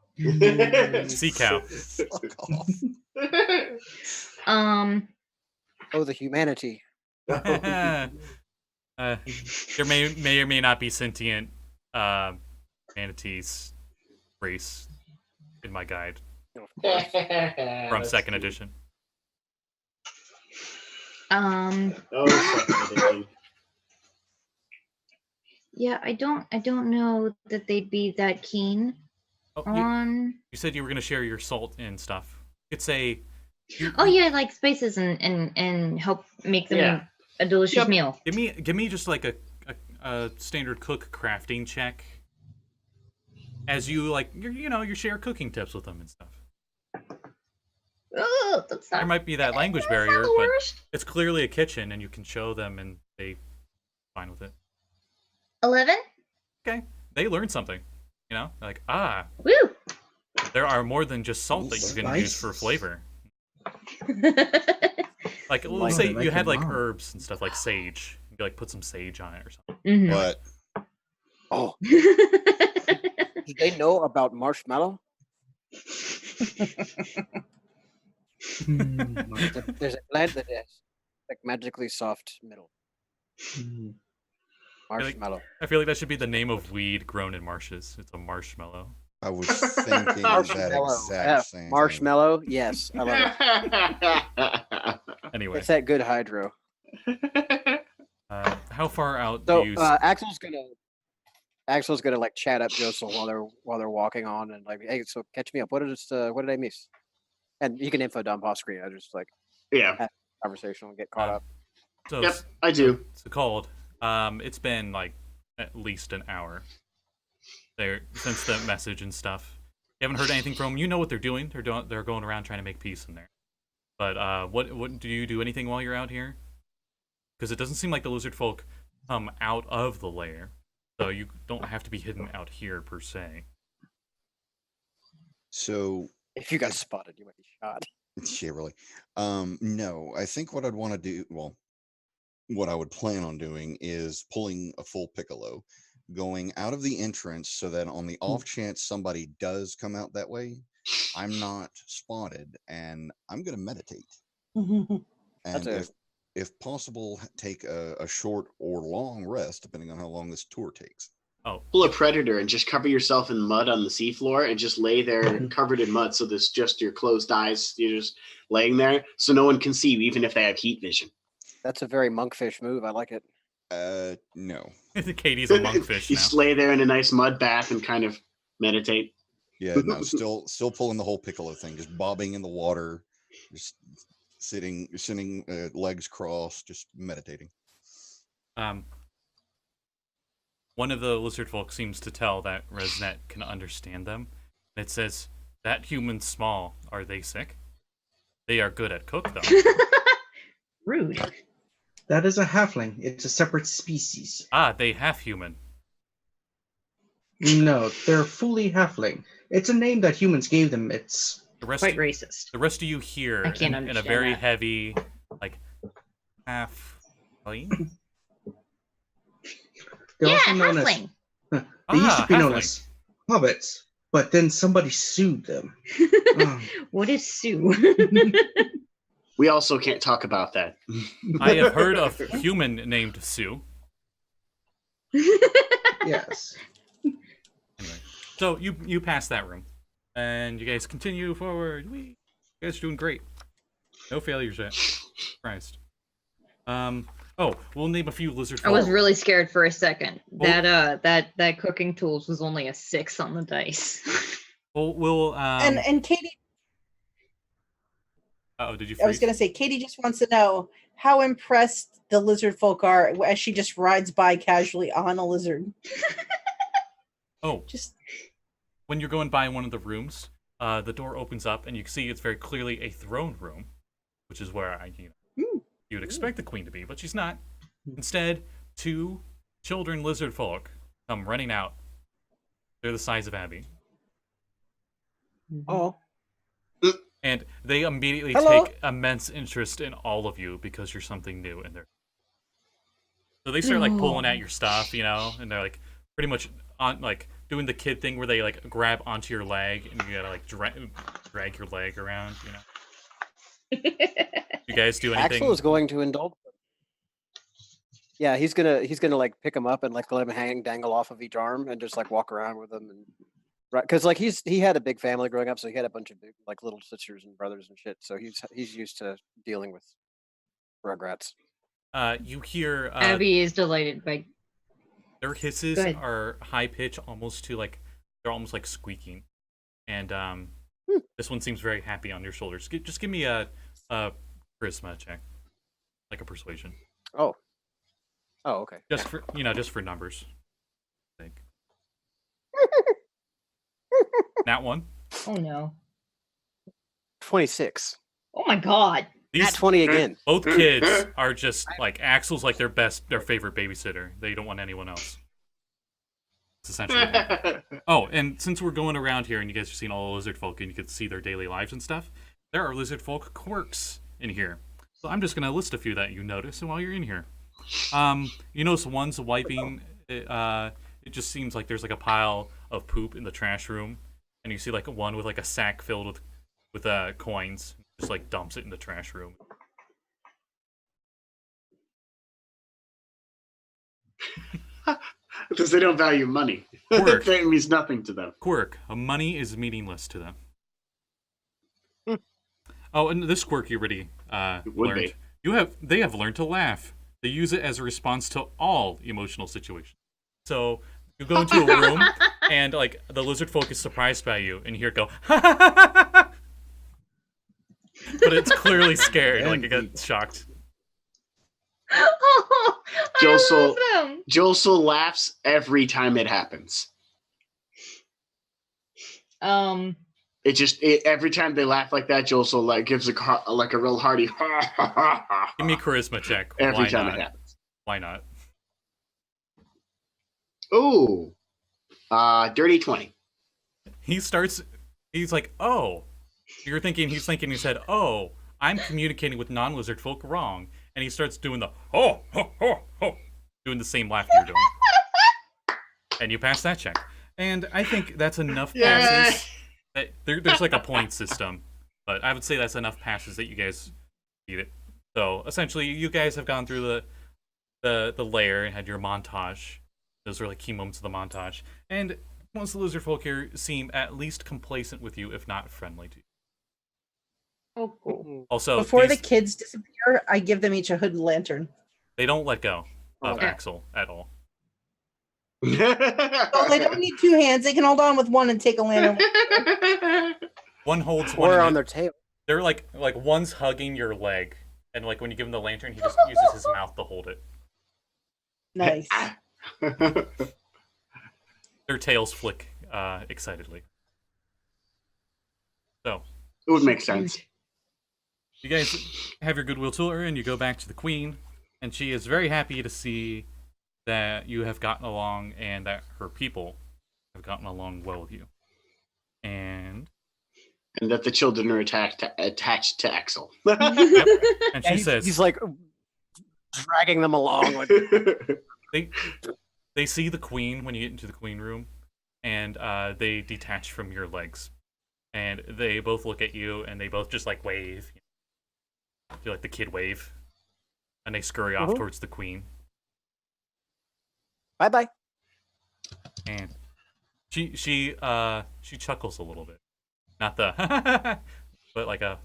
[SPEAKER 2] Sea cow.
[SPEAKER 1] Fuck off.
[SPEAKER 4] Oh, the humanity.
[SPEAKER 2] There may or may not be sentient manatees race in my guide from second edition.
[SPEAKER 5] Oh,
[SPEAKER 3] Yeah, I don't know that they'd be that keen
[SPEAKER 2] Oh,
[SPEAKER 3] on.
[SPEAKER 2] you said you were gonna share your salt and stuff. You could say,
[SPEAKER 3] Oh yeah, like spices and help make them
[SPEAKER 5] Yeah.
[SPEAKER 3] a delicious
[SPEAKER 5] Yep.
[SPEAKER 3] meal.
[SPEAKER 2] give me just like a standard cook crafting check. As you like, you share cooking tips with them and stuff.
[SPEAKER 3] Oh, that's not.
[SPEAKER 2] There might be that language
[SPEAKER 3] that's not
[SPEAKER 2] barrier,
[SPEAKER 3] the
[SPEAKER 2] but
[SPEAKER 3] worst.
[SPEAKER 2] it's clearly a kitchen, and you can show them, and they fine with it.
[SPEAKER 3] 11.
[SPEAKER 2] Okay, they learn something. They're like,
[SPEAKER 3] Woo.
[SPEAKER 2] there are more than just salt that you can use for
[SPEAKER 8] Spices.
[SPEAKER 2] flavor. Like, let's
[SPEAKER 4] Like-
[SPEAKER 2] say
[SPEAKER 8] like
[SPEAKER 2] you had
[SPEAKER 8] your
[SPEAKER 2] like
[SPEAKER 8] mom.
[SPEAKER 2] herbs and stuff like sage. You could, like put some sage on it or something.
[SPEAKER 3] Mhm.
[SPEAKER 1] But
[SPEAKER 4] Oh, do they know about marshmallow? There's a plant that is like magically soft middle. Marshmallow.
[SPEAKER 2] I feel like that should be the name of weed grown in marshes. It's a marshmallow.
[SPEAKER 1] I was thinking that
[SPEAKER 4] Marshmallow.
[SPEAKER 1] exact same thing.
[SPEAKER 4] Marshmallow. Yes, I love it.
[SPEAKER 2] Anyway,
[SPEAKER 4] It's that good hydro.
[SPEAKER 2] how far out
[SPEAKER 4] So
[SPEAKER 2] do you?
[SPEAKER 4] Axel's gonna like chat up Josul while they're walking on and like, hey, so catch me up. What did I miss? And you can info dump off screen. I just like
[SPEAKER 5] Yeah.
[SPEAKER 4] have a conversation and get caught up.
[SPEAKER 2] So,
[SPEAKER 5] Yep, I do.
[SPEAKER 2] It's called. It's been like at least an hour there since the message and stuff. You haven't heard anything from them. You know what they're doing. They're going around trying to make peace in there. But what do you do anything while you're out here? Because it doesn't seem like the lizard folk come out of the lair, so you don't have to be hidden out here per se.
[SPEAKER 1] So
[SPEAKER 4] If you got spotted, you might be shot.
[SPEAKER 1] yeah, really. No, I think what I'd want to do, well, what I would plan on doing is pulling a full piccolo, going out of the entrance so that on the off chance somebody does come out that way, I'm not spotted, and I'm going to meditate.
[SPEAKER 4] That's
[SPEAKER 1] And if possible, take a short or long rest, depending on how long this tour takes.
[SPEAKER 2] Oh,
[SPEAKER 5] Pull a predator and just cover yourself in mud on the seafloor and just lay there covered in mud so there's just your closed eyes. You're just laying there so no one can see you, even if they have heat vision.
[SPEAKER 4] That's a very monkfish move. I like it.
[SPEAKER 1] No.
[SPEAKER 2] Katie's a monkfish
[SPEAKER 5] You
[SPEAKER 2] now.
[SPEAKER 5] just lay there in a nice mud bath and kind of meditate.
[SPEAKER 1] Yeah, no, still pulling the whole piccolo thing, just bobbing in the water, just sitting legs crossed, just meditating.
[SPEAKER 2] One of the lizard folk seems to tell that Resnet can understand them. It says, "That human's small. Are they sick? They are good at cook, though."
[SPEAKER 3] Rude.
[SPEAKER 6] That is a halfling. It's a separate species.
[SPEAKER 2] Ah, they half human.
[SPEAKER 6] No, they're fully halfling. It's a name that humans gave them. It's
[SPEAKER 2] The rest,
[SPEAKER 3] Quite racist.
[SPEAKER 2] the rest of you hear
[SPEAKER 3] I can't
[SPEAKER 2] in a
[SPEAKER 3] understand
[SPEAKER 2] very
[SPEAKER 3] that.
[SPEAKER 2] heavy, like, halfling.
[SPEAKER 6] they're
[SPEAKER 3] Yeah,
[SPEAKER 6] also known
[SPEAKER 3] halfling.
[SPEAKER 6] as. They used to be known
[SPEAKER 2] halfling.
[SPEAKER 6] as hobbits, but then somebody sued them. Oh.
[SPEAKER 3] What is Sue?
[SPEAKER 5] We also can't talk about that.
[SPEAKER 2] I have heard of human named Sue.
[SPEAKER 6] Yes.
[SPEAKER 2] Anyway, so you pass that room, and you guys continue forward. You guys are doing great. No failures yet. Christ. Oh, we'll name a few lizard
[SPEAKER 3] I was
[SPEAKER 2] folk.
[SPEAKER 3] really scared for a second.
[SPEAKER 2] Well-
[SPEAKER 3] That cooking tools was only a 6 on the dice.
[SPEAKER 2] We'll
[SPEAKER 7] And Katie,
[SPEAKER 2] oh, did you
[SPEAKER 7] I was
[SPEAKER 2] freeze?
[SPEAKER 7] going to say, Katie just wants to know how impressed the lizard folk are as she just rides by casually on a lizard.
[SPEAKER 2] Oh,
[SPEAKER 7] Just
[SPEAKER 2] when you're going by one of the rooms, the door opens up, and you can see it's very clearly a throne room, which is where you would expect the queen to be, but she's not. Instead, 2 children lizard folk come running out. They're the size of Abby,
[SPEAKER 4] Oh,
[SPEAKER 2] and they immediately
[SPEAKER 7] Hello?
[SPEAKER 2] take immense interest in all of you because you're something new, and so they start like pulling at your stuff, and they're like pretty much on like doing the kid thing where they like grab onto your leg and you gotta like drag your leg around, You guys do anything?
[SPEAKER 4] Axel is going to indulge. Yeah, he's gonna like pick him up and like let him dangle off of each arm and just like walk around with him and right because like he had a big family growing up, so he had a bunch of big, like little sisters and brothers and shit. So he's used to dealing with rugrats.
[SPEAKER 2] You hear
[SPEAKER 3] Abby is delighted by.
[SPEAKER 2] their hisses
[SPEAKER 3] Good.
[SPEAKER 2] are high pitch, almost to like they're almost like squeaking, and this one seems very happy on your shoulders. Just give me a charisma check, like a persuasion,
[SPEAKER 4] Oh, okay.
[SPEAKER 2] just for just for numbers. I think. That one.
[SPEAKER 3] Oh no.
[SPEAKER 4] 26.
[SPEAKER 3] Oh my god.
[SPEAKER 2] These
[SPEAKER 4] At 20 again.
[SPEAKER 2] both kids are just like Axel's like their favorite babysitter. They don't want anyone else. It's essentially. Oh, and since we're going around here and you guys are seeing all the lizard folk and you can see their daily lives and stuff, there are lizard folk quirks in here. So I'm just gonna list a few that you notice while you're in here. You notice one's wiping. It just seems like there's like a pile of poop in the trash room, and you see like one with like a sack filled with coins, just like dumps it in the trash room.
[SPEAKER 5] Because they don't value money.
[SPEAKER 2] Quirk.
[SPEAKER 5] That means nothing to them.
[SPEAKER 2] Quirk. Money is meaningless to them. Oh, and this quirk you already learned. They have learned to laugh. They use it as a response to all emotional situations. So you go into a room and like the lizard folk is surprised by you, and you hear it go, but it's clearly scared, like it got shocked.
[SPEAKER 3] Oh,
[SPEAKER 5] Josul,
[SPEAKER 3] I love them.
[SPEAKER 5] Josul laughs every time it happens. Every time they laugh like that, Josul like gives a real hearty
[SPEAKER 2] Give me a charisma check.
[SPEAKER 5] Every time it happens.
[SPEAKER 2] Why not?
[SPEAKER 5] Ooh. Dirty 20.
[SPEAKER 2] He's like, oh. He's thinking he said, oh, I'm communicating with non-lizard folk wrong. And he starts doing the doing the same laugh you're doing. And you pass that check. And I think that's enough passes. There's like a point system, but I would say that's enough passes that you guys beat it. So essentially, you guys have gone through the lair and had your montage. Those are like key moments of the montage. And most of the lizard folk here seem at least complacent with you, if not friendly to you.
[SPEAKER 3] Oh, cool.
[SPEAKER 2] Also,
[SPEAKER 7] before the kids disappear, I give them each a hood and lantern.
[SPEAKER 2] They don't let go of Axel at all.
[SPEAKER 7] Oh, they don't need two hands. They can hold on with one and take a lantern.
[SPEAKER 2] One holds one.
[SPEAKER 4] Or on their tail.
[SPEAKER 2] They're like one's hugging your leg, and like when you give him the lantern, he just uses his mouth to hold it.
[SPEAKER 7] Nice.
[SPEAKER 2] Their tails flick excitedly. So
[SPEAKER 5] it would make sense.
[SPEAKER 2] You guys have your goodwill tour, and you go back to the queen, and she is very happy to see that you have gotten along and that her people have gotten along well with you. And
[SPEAKER 5] that the children are attached to Axel.
[SPEAKER 2] Yep. And she says...
[SPEAKER 4] He's like dragging them along.
[SPEAKER 2] They see the queen when you get into the queen room, and they detach from your legs. And they both look at you, and they both just like wave. Do like the kid wave. And they scurry off towards the queen.
[SPEAKER 4] Bye-bye.
[SPEAKER 2] And she chuckles a little bit. Not the but like a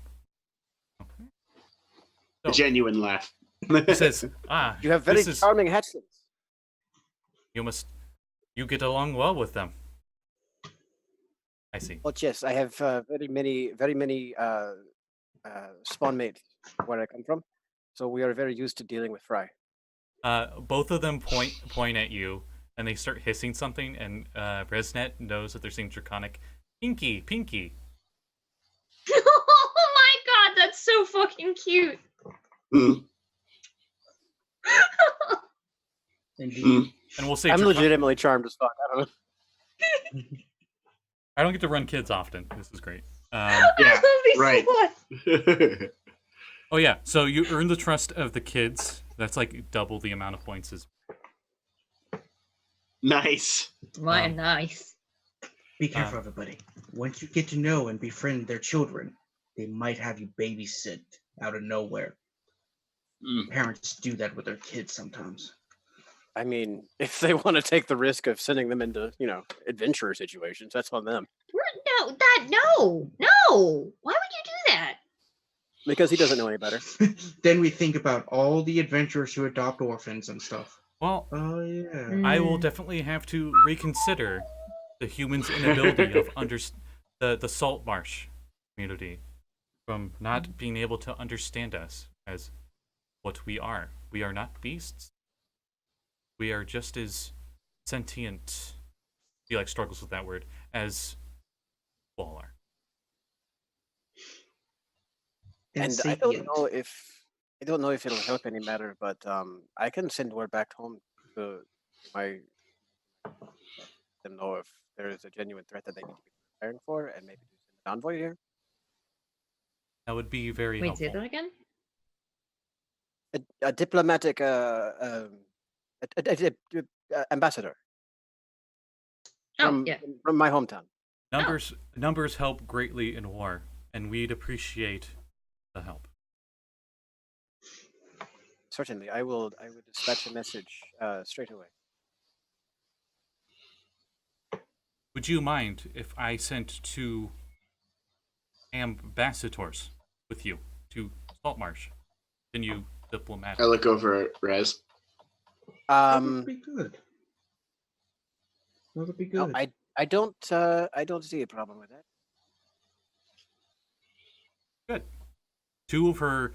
[SPEAKER 5] genuine laugh.
[SPEAKER 2] He says,
[SPEAKER 4] you have very charming hatchlings.
[SPEAKER 2] You get along well with them. I see.
[SPEAKER 4] Well, yes, I have very many spawn mates where I come from, so we are very used to dealing with Fry.
[SPEAKER 2] Both of them point at you, and they start hissing something, and Resnet knows that they're saying draconic. Pinky.
[SPEAKER 3] Oh my god, that's so fucking cute.
[SPEAKER 2] And we'll say
[SPEAKER 4] I'm legitimately charmed as fuck. I don't know.
[SPEAKER 2] I don't get to run kids often. This is great.
[SPEAKER 5] Yeah, right.
[SPEAKER 2] Oh yeah, so you earn the trust of the kids. That's like double the amount of points as.
[SPEAKER 5] Nice.
[SPEAKER 3] Nice.
[SPEAKER 6] Be careful, everybody. Once you get to know and befriend their children, they might have you babysit out of nowhere. Parents do that with their kids sometimes.
[SPEAKER 4] I mean, if they want to take the risk of sending them into, adventure situations, that's on them.
[SPEAKER 3] No. Why would you do that?
[SPEAKER 4] Because he doesn't know any better.
[SPEAKER 6] Then we think about all the adventurers who adopt orphans and stuff.
[SPEAKER 2] Well,
[SPEAKER 6] oh yeah.
[SPEAKER 2] I will definitely have to reconsider the humans' inability of the Saltmarsh community from not being able to understand us as what we are. We are not beasts. We are just as sentient. He struggles with that word as all are.
[SPEAKER 4] And I don't know if it'll help any matter, but I can send word back home to them know if there is a genuine threat that they need to be preparing for, and maybe send an envoy here.
[SPEAKER 2] That would be very helpful.
[SPEAKER 3] Wait, say that again?
[SPEAKER 4] A diplomatic ambassador.
[SPEAKER 3] Oh,
[SPEAKER 4] from my hometown.
[SPEAKER 2] Numbers help greatly in war, and we'd appreciate the help.
[SPEAKER 4] Certainly, I will dispatch a message straight away.
[SPEAKER 2] Would you mind if I sent 2 ambassadors with you to Saltmarsh? Can you diplomatic?
[SPEAKER 5] I look over at Rez.
[SPEAKER 8] That would be good. That would be
[SPEAKER 4] No,
[SPEAKER 8] good.
[SPEAKER 4] I don't see a problem with that.
[SPEAKER 2] Good. 2 of her,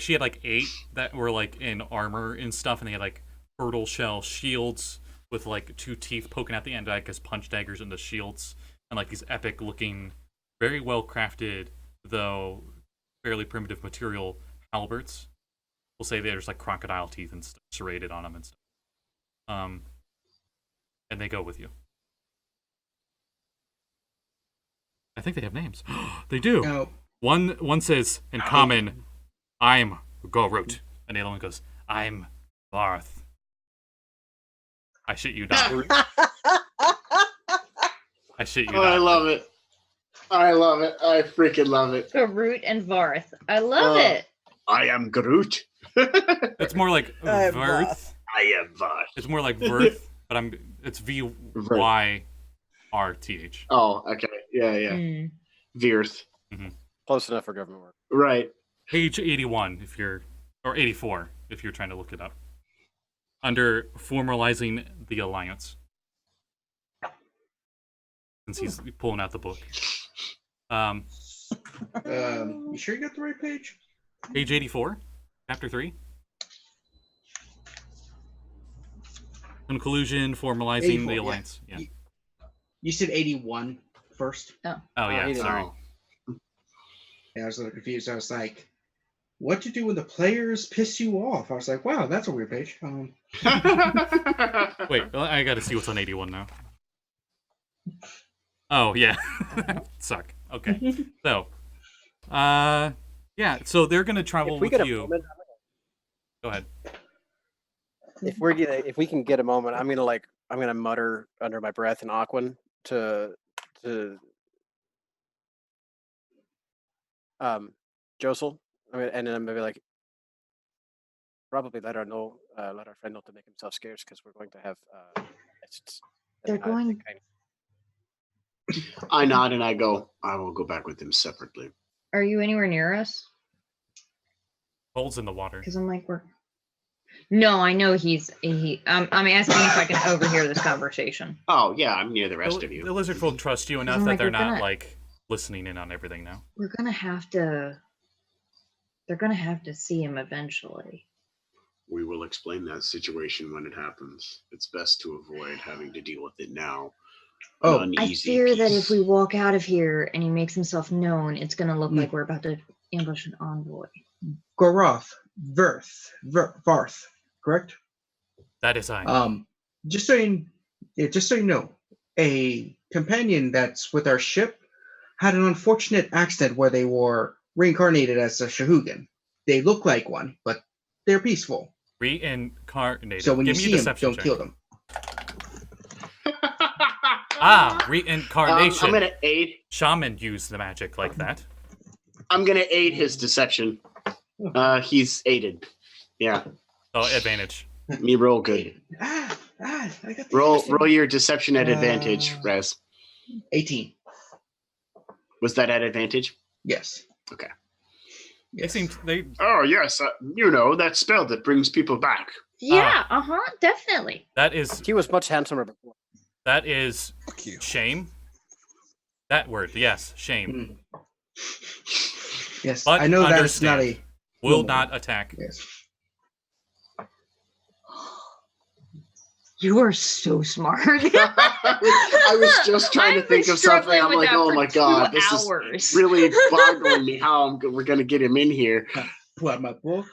[SPEAKER 2] she had like 8 that were like in armor and stuff, and they had like turtle shell shields with like 2 teeth poking out the end, like as punch daggers in the shields, and like these epic looking, very well crafted, though fairly primitive material halberds. We'll say there's like crocodile teeth and stuff serrated on them and stuff. And they go with you. I think they have names. They do.
[SPEAKER 6] No.
[SPEAKER 2] One says in common, "I'm Gorut," and the other one goes, "I'm Barth." I shit you not. I shit you
[SPEAKER 5] Oh, I
[SPEAKER 2] not.
[SPEAKER 5] love it. I love it. I freaking love it.
[SPEAKER 3] Garut and Varth. I love it.
[SPEAKER 5] I am Groot.
[SPEAKER 2] It's more like
[SPEAKER 7] I'm
[SPEAKER 2] Verth.
[SPEAKER 7] Barth.
[SPEAKER 5] I am Voth.
[SPEAKER 2] It's more like Verth, but it's VYRTH.
[SPEAKER 5] Oh, okay. Yeah, yeah.
[SPEAKER 3] Mm.
[SPEAKER 5] Veerth.
[SPEAKER 4] Close enough for government work.
[SPEAKER 5] Right.
[SPEAKER 2] Page 81 if you're, or 84 if you're trying to look it up. Under formalizing the alliance. Since he's pulling out the book.
[SPEAKER 6] You sure you got the right page?
[SPEAKER 2] Page 84, chapter 3. Conclusion, formalizing
[SPEAKER 6] 84,
[SPEAKER 2] the
[SPEAKER 6] yeah.
[SPEAKER 2] alliance. Yeah.
[SPEAKER 6] You said 81 first.
[SPEAKER 2] Oh yeah,
[SPEAKER 4] 81.
[SPEAKER 2] sorry.
[SPEAKER 6] Yeah, I was a little confused. I was like, what to do when the players piss you off? I was like, wow, that's a weird page.
[SPEAKER 2] Wait, I gotta see what's on 81 now. Oh, yeah. Suck. Okay. So, yeah, so they're gonna travel
[SPEAKER 4] If we
[SPEAKER 2] with
[SPEAKER 4] get a
[SPEAKER 2] you.
[SPEAKER 4] moment,
[SPEAKER 2] Go ahead.
[SPEAKER 4] if we can get a moment, I'm gonna mutter under my breath in Aquan to Josul. And then I'm gonna be like, probably let our friend know to make himself scarce because we're going to have guests.
[SPEAKER 3] They're going.
[SPEAKER 5] I nod and I go, I will go back with them separately.
[SPEAKER 3] Are you anywhere near us?
[SPEAKER 2] Holes in the water.
[SPEAKER 3] Because I'm like, we're. No, I know I'm asking if I can overhear this conversation.
[SPEAKER 5] Oh, yeah, I'm near the rest of
[SPEAKER 2] The
[SPEAKER 5] you.
[SPEAKER 2] Lizardfolk trust you enough
[SPEAKER 3] I'm
[SPEAKER 2] that
[SPEAKER 3] like,
[SPEAKER 2] they're
[SPEAKER 3] we're
[SPEAKER 2] not
[SPEAKER 3] gonna-
[SPEAKER 2] like listening in on everything now.
[SPEAKER 3] We're gonna have to. They're gonna have to see him eventually.
[SPEAKER 5] We will explain that situation when it happens. It's best to avoid having to deal with it now.
[SPEAKER 6] Oh,
[SPEAKER 5] An
[SPEAKER 3] I
[SPEAKER 5] uneasy
[SPEAKER 3] fear that
[SPEAKER 5] peace.
[SPEAKER 3] if we walk out of here and he makes himself known, it's gonna look like we're about to ambush an envoy.
[SPEAKER 6] Goroth, Varth, correct?
[SPEAKER 2] That is I.
[SPEAKER 6] Just so you know, a companion that's with our ship had an unfortunate accident where they were reincarnated as a Sahuagin. They look like one, but they're peaceful.
[SPEAKER 2] Reincarnated.
[SPEAKER 6] So when
[SPEAKER 2] Give
[SPEAKER 6] you
[SPEAKER 2] me
[SPEAKER 6] see
[SPEAKER 2] a
[SPEAKER 6] them,
[SPEAKER 2] deception
[SPEAKER 6] don't
[SPEAKER 2] check.
[SPEAKER 6] kill them.
[SPEAKER 2] Reincarnation.
[SPEAKER 5] I'm gonna aid.
[SPEAKER 2] Shaman used the magic like that.
[SPEAKER 5] I'm gonna aid his deception. He's aided. Yeah.
[SPEAKER 2] Oh, advantage.
[SPEAKER 5] Me roll good.
[SPEAKER 6] I got the
[SPEAKER 5] Roll your deception at advantage, Rez.
[SPEAKER 6] 18.
[SPEAKER 5] Was that at advantage?
[SPEAKER 6] Yes.
[SPEAKER 5] Okay.
[SPEAKER 6] Yes.
[SPEAKER 2] They
[SPEAKER 5] Oh yes, that spell that brings people back.
[SPEAKER 3] Yeah, definitely.
[SPEAKER 2] that is
[SPEAKER 4] He was much handsomer before.
[SPEAKER 1] Fuck you.
[SPEAKER 2] shame. That word, yes, shame.
[SPEAKER 6] Yes,
[SPEAKER 2] But
[SPEAKER 6] I know that's not
[SPEAKER 2] understand.
[SPEAKER 6] a.
[SPEAKER 2] Will
[SPEAKER 6] normal.
[SPEAKER 2] not attack.
[SPEAKER 6] Yes.
[SPEAKER 3] You are so smart.
[SPEAKER 5] I was just trying to
[SPEAKER 3] I've been
[SPEAKER 5] think of something.
[SPEAKER 3] struggling
[SPEAKER 5] I'm
[SPEAKER 3] with
[SPEAKER 5] like,
[SPEAKER 3] that
[SPEAKER 5] oh
[SPEAKER 3] for
[SPEAKER 5] my
[SPEAKER 3] 2
[SPEAKER 5] god, this
[SPEAKER 3] hours.
[SPEAKER 5] is really boggling me. How we're gonna get him in here?
[SPEAKER 6] Pull out my book.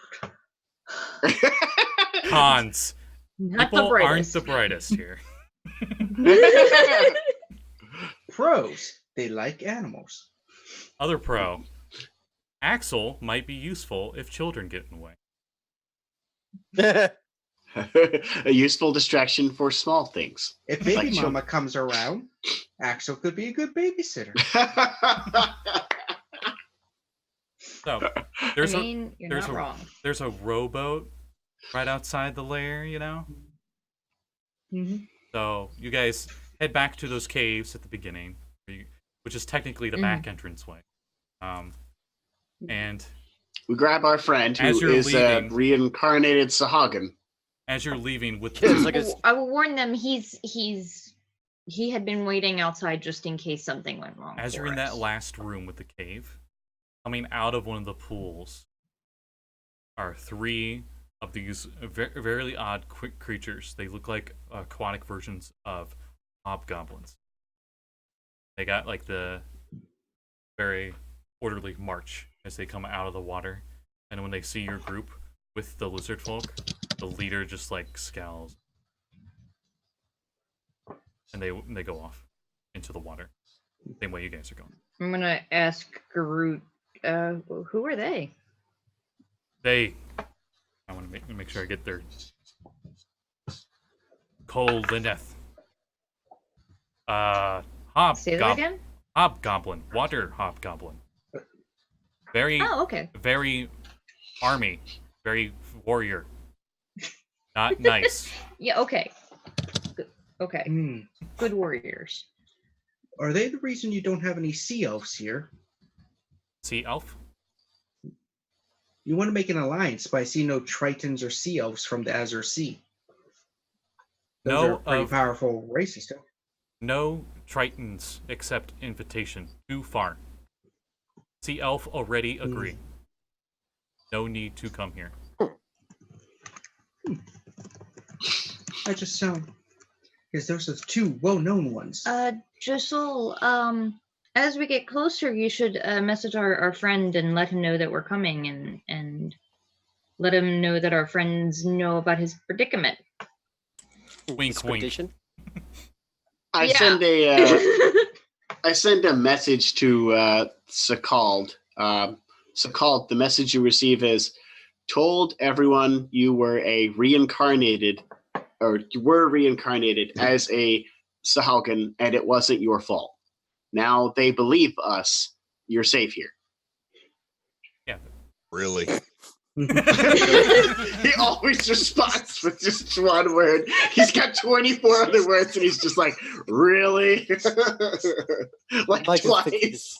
[SPEAKER 2] Cons.
[SPEAKER 3] Not
[SPEAKER 2] People
[SPEAKER 3] the
[SPEAKER 2] aren't
[SPEAKER 3] brightest.
[SPEAKER 2] the brightest here.
[SPEAKER 6] Pros. They like animals.
[SPEAKER 2] Other pro. Axel might be useful if children get in the way.
[SPEAKER 5] A useful distraction for small things.
[SPEAKER 6] If baby
[SPEAKER 5] Like
[SPEAKER 6] mama comes around, Axel could be a good babysitter.
[SPEAKER 2] So
[SPEAKER 3] I
[SPEAKER 2] there's
[SPEAKER 3] mean, you're
[SPEAKER 2] there's
[SPEAKER 3] not
[SPEAKER 2] a
[SPEAKER 3] wrong.
[SPEAKER 2] there's a rowboat right outside the lair,
[SPEAKER 3] Mm-hmm.
[SPEAKER 2] So you guys head back to those caves at the beginning, which is technically the back entranceway. And
[SPEAKER 5] we grab our friend
[SPEAKER 2] As
[SPEAKER 5] who
[SPEAKER 2] you're
[SPEAKER 5] is a
[SPEAKER 2] leaving-
[SPEAKER 5] reincarnated Sahuagin.
[SPEAKER 2] as you're leaving with
[SPEAKER 4] Yeah, it's like it's-
[SPEAKER 3] I will warn them. He had been waiting outside just in case something went wrong.
[SPEAKER 2] as you're
[SPEAKER 3] for
[SPEAKER 2] in that
[SPEAKER 3] us.
[SPEAKER 2] last room with the cave, coming out of one of the pools are three of these very odd creatures. They look like aquatic versions of hobgoblins. They got like the very orderly march as they come out of the water, and when they see your group with the Lizardfolk, the leader just like scowls, and they go off into the water, same way you guys are going.
[SPEAKER 3] I'm gonna ask Garut, who are they?
[SPEAKER 2] I want to make sure I get their Cole Lineth.
[SPEAKER 3] Say that again.
[SPEAKER 2] Hobgoblin, water hobgoblin. Very,
[SPEAKER 3] Oh, okay.
[SPEAKER 2] very army, very warrior. Not nice.
[SPEAKER 3] Yeah, okay. Okay,
[SPEAKER 6] Hmm.
[SPEAKER 3] good warriors.
[SPEAKER 6] Are they the reason you don't have any sea elves here?
[SPEAKER 2] Sea elf?
[SPEAKER 6] You want to make an alliance, but I see no Tritons or sea elves from the Azure Sea. Those
[SPEAKER 2] No
[SPEAKER 6] are pretty
[SPEAKER 2] of-
[SPEAKER 6] powerful races, too.
[SPEAKER 2] No Tritons accept invitation. Too far. Sea elf already agree. No need to come here.
[SPEAKER 6] I just sound because those are the two well-known ones.
[SPEAKER 3] Josul, as we get closer, you should message our friend and let him know that we're coming, and let him know that our friends know about his predicament.
[SPEAKER 2] Wink, wink.
[SPEAKER 4] Expedition?
[SPEAKER 5] I
[SPEAKER 3] Yeah.
[SPEAKER 5] send I send a message to Sekald. Sekald, the message you receive is told everyone you were reincarnated as a Sahuagin, and it wasn't your fault. Now they believe us. You're safe here.
[SPEAKER 2] Yeah.
[SPEAKER 1] Really?
[SPEAKER 5] He always responds with just one word. He's got 24 other words, and he's just like, really? like
[SPEAKER 4] Like
[SPEAKER 5] twice.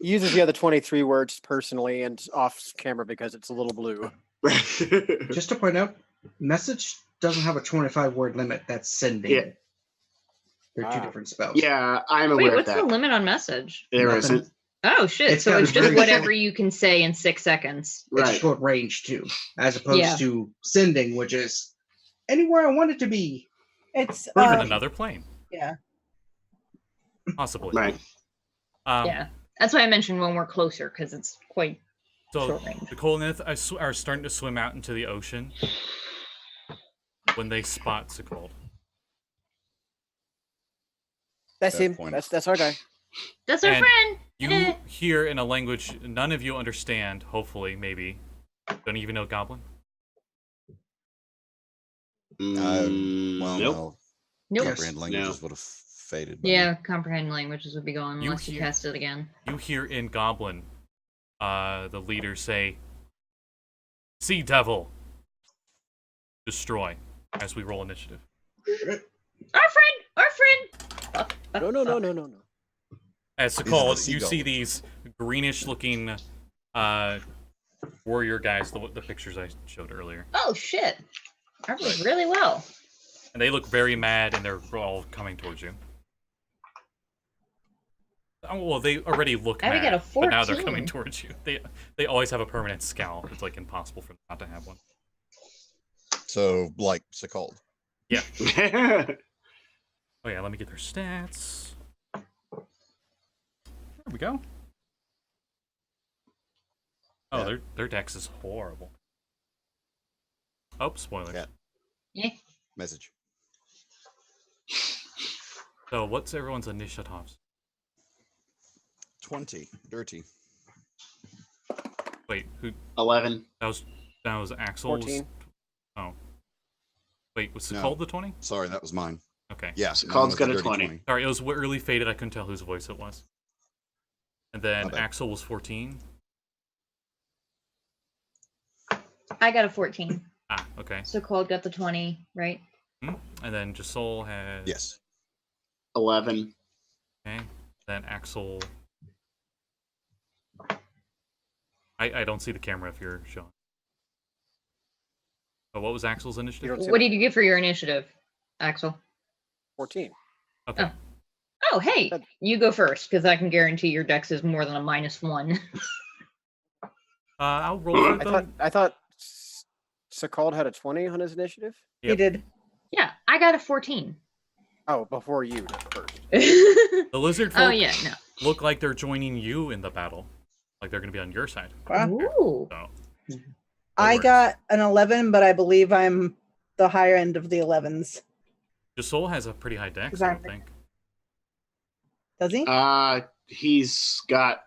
[SPEAKER 4] he uses the other 23 words personally and off camera because it's a little blue.
[SPEAKER 6] Just to point out, message doesn't have a 25-word limit. That's sending.
[SPEAKER 5] Yeah.
[SPEAKER 6] They're two different spells.
[SPEAKER 5] Yeah, I'm aware
[SPEAKER 3] Wait,
[SPEAKER 5] of
[SPEAKER 3] what's
[SPEAKER 5] that.
[SPEAKER 3] the limit on message?
[SPEAKER 5] There
[SPEAKER 6] Nothing.
[SPEAKER 5] isn't.
[SPEAKER 3] Oh shit!
[SPEAKER 6] It's
[SPEAKER 3] So
[SPEAKER 6] got
[SPEAKER 3] it's
[SPEAKER 6] a
[SPEAKER 3] just
[SPEAKER 6] very
[SPEAKER 3] whatever
[SPEAKER 6] short-
[SPEAKER 3] you can say in 6 seconds.
[SPEAKER 6] It's
[SPEAKER 5] Right.
[SPEAKER 6] short range too, as opposed
[SPEAKER 3] Yeah.
[SPEAKER 6] to sending, which is anywhere I want it to be.
[SPEAKER 7] It's
[SPEAKER 2] Or even another plane,
[SPEAKER 7] yeah.
[SPEAKER 2] possibly.
[SPEAKER 5] Right.
[SPEAKER 3] Yeah, that's why I mentioned when we're closer, because it's quite
[SPEAKER 2] So
[SPEAKER 3] short range.
[SPEAKER 2] the Kolnith are starting to swim out into the ocean when they spot Sekald.
[SPEAKER 4] That's
[SPEAKER 1] That
[SPEAKER 4] him.
[SPEAKER 1] point.
[SPEAKER 4] That's our guy.
[SPEAKER 3] That's our
[SPEAKER 2] And
[SPEAKER 3] friend.
[SPEAKER 2] You hear in a language none of you understand, hopefully, maybe. Don't even know Goblin?
[SPEAKER 1] Well,
[SPEAKER 5] Nope.
[SPEAKER 1] no.
[SPEAKER 3] Nope.
[SPEAKER 1] Comprehend languages
[SPEAKER 5] No.
[SPEAKER 1] would have faded. by
[SPEAKER 3] Yeah, comprehend languages would be gone
[SPEAKER 2] You
[SPEAKER 3] unless you
[SPEAKER 2] hear-
[SPEAKER 3] cast it again.
[SPEAKER 2] You hear in Goblin, the leader say, Sea Devil! Destroy, as we roll initiative.
[SPEAKER 3] Our friend.
[SPEAKER 4] No.
[SPEAKER 2] As
[SPEAKER 1] These are the
[SPEAKER 2] Sekald, you see
[SPEAKER 1] seagulls.
[SPEAKER 2] these greenish-looking warrior guys, the pictures I showed earlier.
[SPEAKER 3] Oh shit! I rolled really well.
[SPEAKER 2] And they look very mad, and they're all coming towards you. Oh, well, they already look
[SPEAKER 3] I
[SPEAKER 2] mad,
[SPEAKER 3] got a
[SPEAKER 2] but now they're
[SPEAKER 3] 14.
[SPEAKER 2] coming towards you. They always have a permanent scowl. It's like impossible for them not to have one.
[SPEAKER 1] So, like Sekald.
[SPEAKER 2] Yeah. Oh yeah, let me get their stats. There we go. Oh,
[SPEAKER 1] Yeah.
[SPEAKER 2] their dex is horrible. Oh, spoilers.
[SPEAKER 1] Yeah.
[SPEAKER 3] Yeah.
[SPEAKER 1] Message.
[SPEAKER 2] So, what's everyone's initiatives?
[SPEAKER 1] 20. Dirty.
[SPEAKER 2] Wait, who?
[SPEAKER 5] 11.
[SPEAKER 2] That was Axel's.
[SPEAKER 4] 14.
[SPEAKER 2] Oh, Wait, was
[SPEAKER 1] No.
[SPEAKER 2] Sekald the 20?
[SPEAKER 1] Sorry, that was mine.
[SPEAKER 2] Okay.
[SPEAKER 1] Yeah,
[SPEAKER 5] Sekald's
[SPEAKER 1] mine was
[SPEAKER 5] got
[SPEAKER 1] the
[SPEAKER 5] a
[SPEAKER 1] dirty
[SPEAKER 5] 20.
[SPEAKER 2] Sorry, it was really faded. I couldn't tell whose voice it was. And then
[SPEAKER 1] My bad.
[SPEAKER 2] Axel was 14.
[SPEAKER 3] I got a 14.
[SPEAKER 2] Ah, okay.
[SPEAKER 3] So Cold got the 20, right?
[SPEAKER 2] And then Josul had...
[SPEAKER 1] Yes.
[SPEAKER 5] 11.
[SPEAKER 2] Okay. Then Axel... I don't see the camera if you're showing. Oh, what was Axel's
[SPEAKER 4] You
[SPEAKER 2] initiative?
[SPEAKER 4] don't see
[SPEAKER 3] What did you get for your initiative, Axel?
[SPEAKER 4] 14.
[SPEAKER 2] Okay.
[SPEAKER 3] Oh, hey, you go first, because I can guarantee your dex is more than a -1.
[SPEAKER 2] I'll roll for it, though.
[SPEAKER 4] I thought Sekald had a 20 on his initiative.
[SPEAKER 7] He
[SPEAKER 2] Yep.
[SPEAKER 7] did.
[SPEAKER 3] Yeah, I got a 14.
[SPEAKER 4] Oh, before you did first.
[SPEAKER 2] The lizard folk
[SPEAKER 3] Oh, yeah, no.
[SPEAKER 2] look like they're joining you in the battle. Like they're going to be on your side.
[SPEAKER 7] Wow.
[SPEAKER 3] Ooh.
[SPEAKER 2] So,
[SPEAKER 7] I
[SPEAKER 2] worries.
[SPEAKER 7] got an 11, but I believe I'm the higher end of the 11s.
[SPEAKER 2] Josul has a pretty high dex, I
[SPEAKER 7] Exactly.
[SPEAKER 2] don't think.
[SPEAKER 7] Does he?
[SPEAKER 5] He's got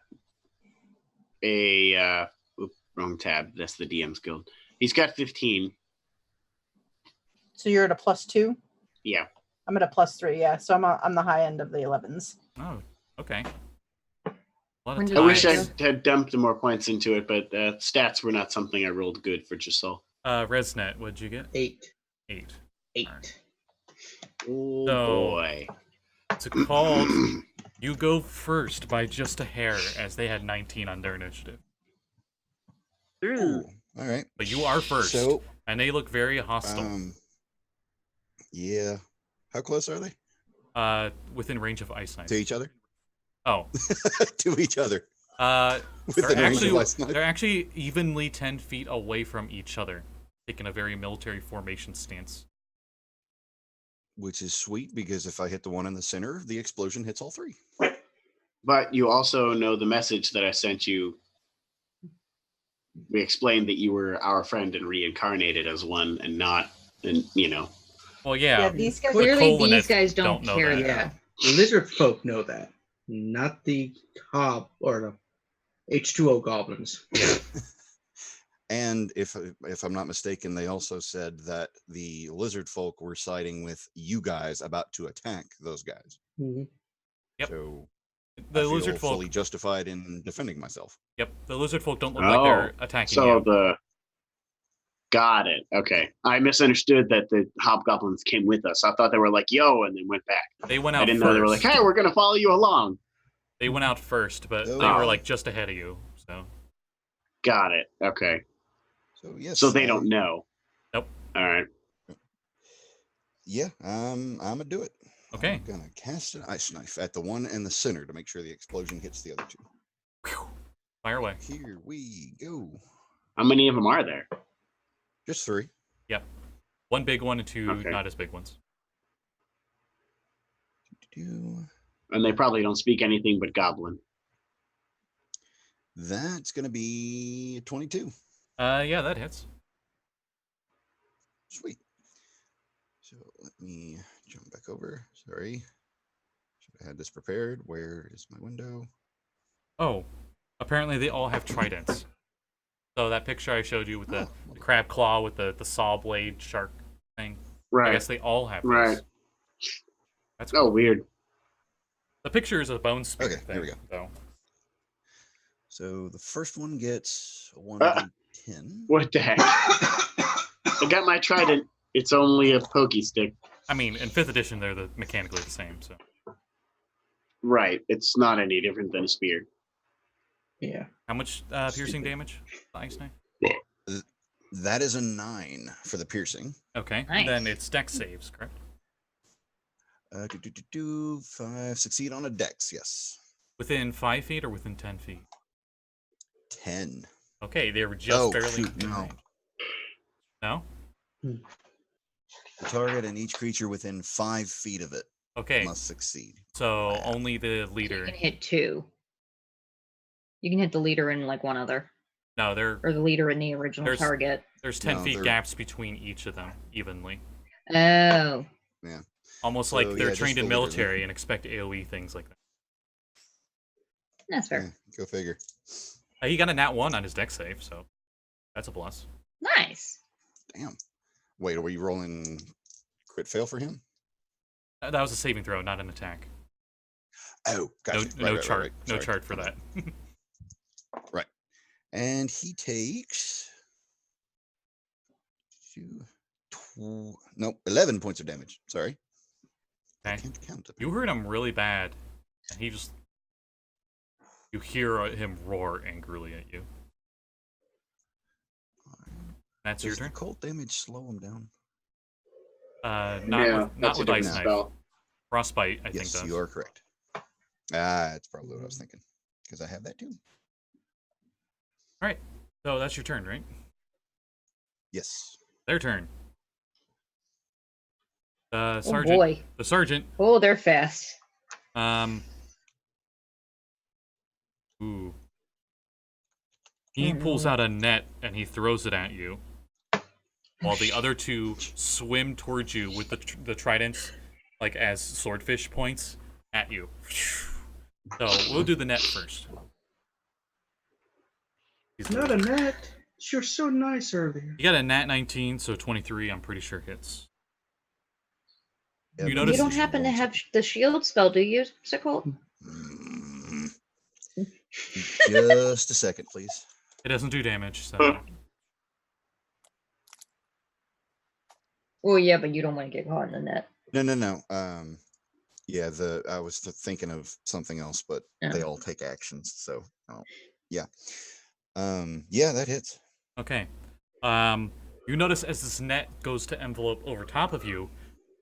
[SPEAKER 5] a wrong tab. That's the DM's guild. He's got 15.
[SPEAKER 7] So you're at a +2?
[SPEAKER 5] Yeah.
[SPEAKER 7] I'm at a +3, yeah. So I'm the high end of the 11s.
[SPEAKER 2] Oh, okay. A lot
[SPEAKER 3] When
[SPEAKER 2] of
[SPEAKER 3] did
[SPEAKER 5] I wish I
[SPEAKER 2] ties.
[SPEAKER 5] had dumped more points into it, but stats were not something I rolled good for Josul.
[SPEAKER 2] Resnet, what'd you get?
[SPEAKER 6] 8.
[SPEAKER 2] 8.
[SPEAKER 6] 8.
[SPEAKER 2] Alright.
[SPEAKER 5] Oh
[SPEAKER 2] So-
[SPEAKER 5] boy.
[SPEAKER 2] It's called You Go First by just a hair, as they had 19 on their initiative.
[SPEAKER 1] Ooh. All right.
[SPEAKER 2] But you are first,
[SPEAKER 1] So,
[SPEAKER 2] and they look very hostile.
[SPEAKER 1] yeah. How close are they
[SPEAKER 2] Within range of ice knife.
[SPEAKER 1] to each other?
[SPEAKER 2] Oh,
[SPEAKER 1] To each other.
[SPEAKER 2] they're
[SPEAKER 1] Within range of ice knife?
[SPEAKER 2] actually evenly 10 feet away from each other, taking a very military formation stance.
[SPEAKER 1] Which is sweet because if I hit the one in the center, the explosion hits all three.
[SPEAKER 5] But you also know the message that I sent you. We explained that you were our friend and reincarnated as one, and not, and
[SPEAKER 2] Well,
[SPEAKER 7] Yeah,
[SPEAKER 2] yeah.
[SPEAKER 7] these guys.
[SPEAKER 3] Clearly,
[SPEAKER 2] colonist
[SPEAKER 3] these guys don't
[SPEAKER 2] know
[SPEAKER 3] care
[SPEAKER 2] that.
[SPEAKER 3] that.
[SPEAKER 6] Yeah. Lizard folk know that, not the hob or the H2O goblins.
[SPEAKER 1] And if I'm not mistaken, they also said that the lizard folk were siding with you guys about to attack those guys.
[SPEAKER 6] Mhm.
[SPEAKER 2] Yep.
[SPEAKER 1] So
[SPEAKER 2] The
[SPEAKER 1] I feel
[SPEAKER 2] lizard folk.
[SPEAKER 1] fully justified in defending myself.
[SPEAKER 2] Yep. The lizard folk don't look like they're attacking
[SPEAKER 5] So
[SPEAKER 2] you.
[SPEAKER 5] got it. Okay, I misunderstood that the hobgoblins came with us. I thought they were like, "Yo," and then went back.
[SPEAKER 2] They went out
[SPEAKER 5] I didn't
[SPEAKER 2] first.
[SPEAKER 5] know they were like, "Hey, we're gonna follow you along."
[SPEAKER 2] They went out first, but they
[SPEAKER 1] Oh.
[SPEAKER 2] were like just ahead of you. So
[SPEAKER 5] Got it. Okay,
[SPEAKER 1] So yes.
[SPEAKER 5] so they don't know.
[SPEAKER 2] Nope.
[SPEAKER 5] All right.
[SPEAKER 1] Yeah, I'm gonna do it.
[SPEAKER 2] Okay.
[SPEAKER 1] I'm gonna cast an ice knife at the one in the center to make sure the explosion hits the other two.
[SPEAKER 2] Whew. Fire away.
[SPEAKER 1] Here we go.
[SPEAKER 5] How many of them are there?
[SPEAKER 1] Just 3.
[SPEAKER 2] Yep. One big one and 2
[SPEAKER 5] Okay.
[SPEAKER 2] not as big ones.
[SPEAKER 5] And they probably don't speak anything but goblin.
[SPEAKER 1] That's gonna be 22.
[SPEAKER 2] Yeah, that hits.
[SPEAKER 1] Sweet. So let me jump back over. Sorry. Should have had this prepared. Where is my window?
[SPEAKER 2] Oh, apparently they all have tridents. So that picture I showed you with the
[SPEAKER 1] Oh,
[SPEAKER 2] crab claw with the saw blade shark thing.
[SPEAKER 5] Right.
[SPEAKER 2] I guess they all have those.
[SPEAKER 5] Right.
[SPEAKER 2] That's
[SPEAKER 5] Oh,
[SPEAKER 2] cool.
[SPEAKER 5] weird.
[SPEAKER 2] The picture is a bone spear
[SPEAKER 1] Okay,
[SPEAKER 2] thing.
[SPEAKER 1] here we go.
[SPEAKER 2] So.
[SPEAKER 1] So the first one gets a 1d10.
[SPEAKER 5] What the heck? I got my trident. It's only a pokey stick.
[SPEAKER 2] I mean, in 5th edition, they're mechanically the same. So
[SPEAKER 5] Right. It's not any different than a spear.
[SPEAKER 6] Yeah.
[SPEAKER 2] how much piercing damage? The ice knife.
[SPEAKER 1] That is a 9 for the piercing.
[SPEAKER 2] Okay.
[SPEAKER 3] Nice.
[SPEAKER 2] Then it's dex saves, correct?
[SPEAKER 1] 5 succeed on a dex. Yes.
[SPEAKER 2] Within 5 feet or within 10 feet?
[SPEAKER 1] 10.
[SPEAKER 2] Okay, they were just barely
[SPEAKER 1] shoot,
[SPEAKER 2] in
[SPEAKER 1] no.
[SPEAKER 2] range. No?
[SPEAKER 1] The target and each creature within 5 feet of it
[SPEAKER 2] Okay,
[SPEAKER 1] must succeed.
[SPEAKER 2] so only the
[SPEAKER 3] You
[SPEAKER 2] leader.
[SPEAKER 3] can hit 2. You can hit the leader and like one other,
[SPEAKER 2] No,
[SPEAKER 3] or the leader and the original
[SPEAKER 2] There's-
[SPEAKER 3] target.
[SPEAKER 2] there's 10
[SPEAKER 1] No,
[SPEAKER 2] feet
[SPEAKER 1] they're-
[SPEAKER 2] gaps between each of them, evenly.
[SPEAKER 3] Oh,
[SPEAKER 1] Yeah.
[SPEAKER 2] Almost
[SPEAKER 1] So,
[SPEAKER 2] like
[SPEAKER 1] yeah,
[SPEAKER 2] they're
[SPEAKER 1] just
[SPEAKER 2] trained in
[SPEAKER 1] the leader then.
[SPEAKER 2] military and expect AoE things like that.
[SPEAKER 3] that's fair.
[SPEAKER 1] Yeah, go figure.
[SPEAKER 2] He got a nat 1 on his dex save, so that's a plus.
[SPEAKER 3] Nice.
[SPEAKER 1] Damn. Wait, are we rolling crit fail for him?
[SPEAKER 2] That was a saving throw, not an attack.
[SPEAKER 1] Oh, gotcha.
[SPEAKER 2] No chart.
[SPEAKER 1] Right.
[SPEAKER 2] No chart for that.
[SPEAKER 1] Right. And he takes 11 points of damage. Sorry. I
[SPEAKER 2] Okay.
[SPEAKER 1] can't count.
[SPEAKER 2] You hurt him really bad, and he just... You hear him roar angrily at you. That's your
[SPEAKER 1] Does the
[SPEAKER 2] turn.
[SPEAKER 1] cold damage slow him down?
[SPEAKER 2] Not
[SPEAKER 5] that's a
[SPEAKER 2] with ice
[SPEAKER 5] different
[SPEAKER 2] knife.
[SPEAKER 5] spell.
[SPEAKER 2] Frostbite, I think
[SPEAKER 1] Yes,
[SPEAKER 2] does.
[SPEAKER 1] you are correct. That's probably what I was thinking. Because I have that too.
[SPEAKER 2] All right. So that's your turn, right?
[SPEAKER 1] Yes.
[SPEAKER 2] Their turn.
[SPEAKER 3] Oh
[SPEAKER 2] Sergeant.
[SPEAKER 3] boy.
[SPEAKER 2] The sergeant.
[SPEAKER 3] Oh, they're fast.
[SPEAKER 2] Ooh. He pulls out a net and he throws it at you, while the other two swim towards you with the tridents, like as swordfish points at you. So we'll do the net first.
[SPEAKER 8] It's not a net. You're so nice earlier.
[SPEAKER 2] You got a nat 19, so 23. I'm pretty sure hits.
[SPEAKER 1] Yeah,
[SPEAKER 2] You
[SPEAKER 3] You
[SPEAKER 2] notice
[SPEAKER 3] don't happen to have the shield spell, do you, Sekald?
[SPEAKER 1] Just a second, please.
[SPEAKER 2] it doesn't do damage, so
[SPEAKER 3] Well, yeah, but you don't want to get caught in the net.
[SPEAKER 1] No. Yeah, I was thinking of something else, but
[SPEAKER 3] Yeah.
[SPEAKER 1] they all take actions, so yeah. Yeah, that hits.
[SPEAKER 2] okay. You notice as this net goes to envelope over top of you,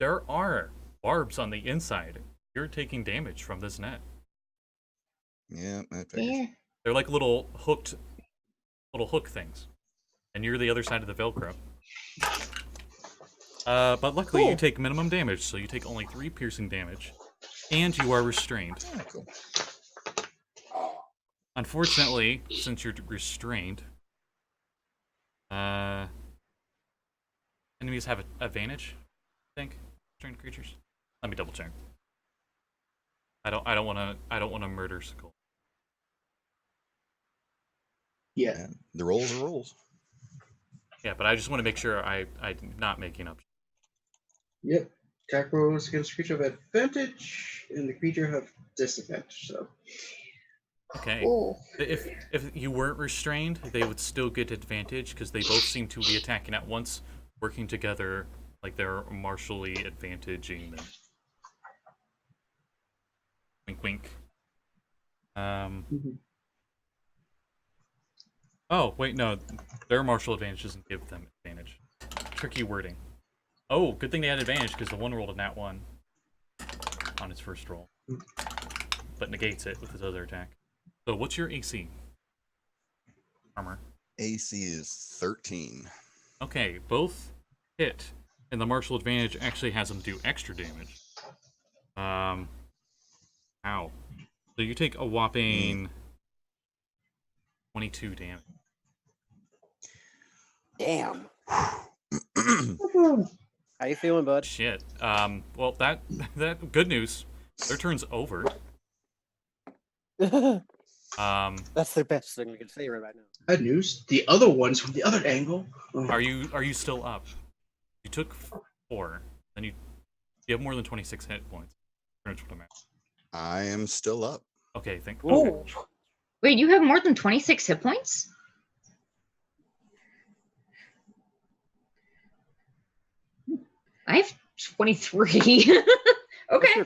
[SPEAKER 2] there are barbs on the inside. You're taking damage from this net.
[SPEAKER 1] Yeah, that figures.
[SPEAKER 3] Yeah.
[SPEAKER 2] They're like little hook things, and you're the other side of the Velcro. But luckily you
[SPEAKER 3] Cool.
[SPEAKER 2] take minimum damage, so you take only 3 piercing damage, and you are restrained.
[SPEAKER 1] Oh, cool.
[SPEAKER 2] Unfortunately, since you're restrained, enemies have advantage. I think restrained creatures. Let me double check. I don't want to murder Sekald.
[SPEAKER 6] Yeah.
[SPEAKER 1] Yeah, the rolls are rolls.
[SPEAKER 2] Yeah, but I just want to make sure I'm not making up.
[SPEAKER 6] Yep. Attack rolls against creature have advantage, and the creature have disadvantage. So.
[SPEAKER 2] Okay.
[SPEAKER 3] Cool.
[SPEAKER 2] If you weren't restrained, they would still get advantage because they both seem to be attacking at once, working together like they're martially advantaging them. Wink, wink. Oh wait, no, their martial advantage doesn't give them advantage. Tricky wording. Oh, good thing they had advantage because the one rolled a nat 1 on his first roll, but negates it with his other attack. So what's your AC? Armor.
[SPEAKER 1] AC is 13.
[SPEAKER 2] Okay, both hit, and the martial advantage actually has them do extra damage. Ow. So you take a whopping 22 damage.
[SPEAKER 4] Damn. How you feeling, bud?
[SPEAKER 2] Shit. Well, that good news. Their turn's over.
[SPEAKER 4] That's the best thing we can say right now.
[SPEAKER 6] Bad news. The other ones from the other angle. Oh.
[SPEAKER 2] Are you still up? You took 4, then you have more than 26 hit points. That's what I'm at.
[SPEAKER 1] I am still up.
[SPEAKER 2] Okay, thank.
[SPEAKER 3] Oh. Wait, you have more than 26 hit points? I have 23. Okay.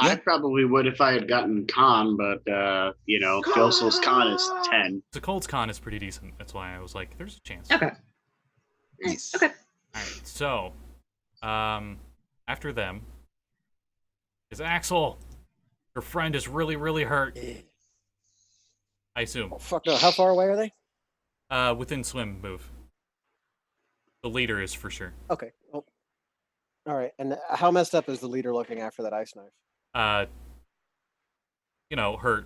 [SPEAKER 5] I probably would if I had gotten con, but Josul's con is 10.
[SPEAKER 2] Sekold's con is pretty decent. That's why I was like, there's a chance.
[SPEAKER 3] Okay.
[SPEAKER 1] Yes.
[SPEAKER 3] Okay.
[SPEAKER 2] Alright, so after them is Axel. Her friend is really, really hurt. I assume.
[SPEAKER 4] Oh, fuck no. How far away are they?
[SPEAKER 2] Within swim move. The leader is for sure.
[SPEAKER 4] Okay. Well, all right. And how messed up is the leader looking after that ice knife?
[SPEAKER 2] Hurt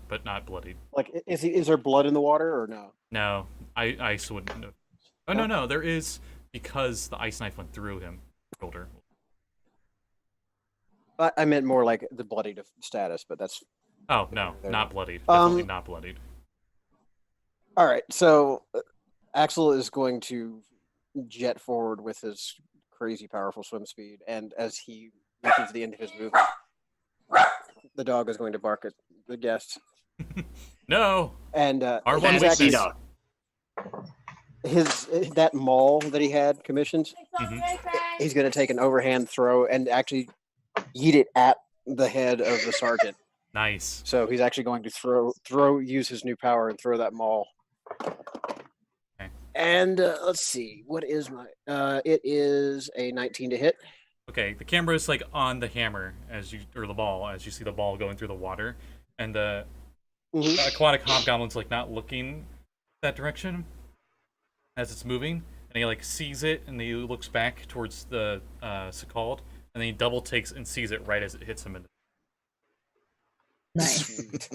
[SPEAKER 2] but not bloodied.
[SPEAKER 4] Like, is there blood in the water or no?
[SPEAKER 2] No, ice wouldn't have. Oh no, there is because the ice knife went through him. Shoulder.
[SPEAKER 4] I meant more like the bloodied status, but that's.
[SPEAKER 2] Oh no,
[SPEAKER 4] There.
[SPEAKER 2] not bloodied. Definitely not bloodied.
[SPEAKER 4] All right. So Axel is going to jet forward with his crazy powerful swim speed, and as he reaches the end of his movement, the dog is going to bark at the guests.
[SPEAKER 2] No.
[SPEAKER 4] And
[SPEAKER 2] Our
[SPEAKER 4] he's
[SPEAKER 2] one
[SPEAKER 4] actually
[SPEAKER 2] weakness.
[SPEAKER 4] that maul that he had commissioned.
[SPEAKER 2] Mhm.
[SPEAKER 4] He's going to take an overhand throw and actually yeet it at the head of the sergeant.
[SPEAKER 2] Nice.
[SPEAKER 4] So he's actually going to use his new power and throw that maul.
[SPEAKER 2] Okay.
[SPEAKER 4] And let's see, what is my? It is a 19 to hit.
[SPEAKER 2] Okay, the camera is like on the hammer or the ball as you see the ball going through the water, and the aquatic hobgoblin's like not looking that direction as it's moving, and he like sees it, and he looks back towards the Sekald, and then he double takes and sees it right as it hits him.
[SPEAKER 3] Nice.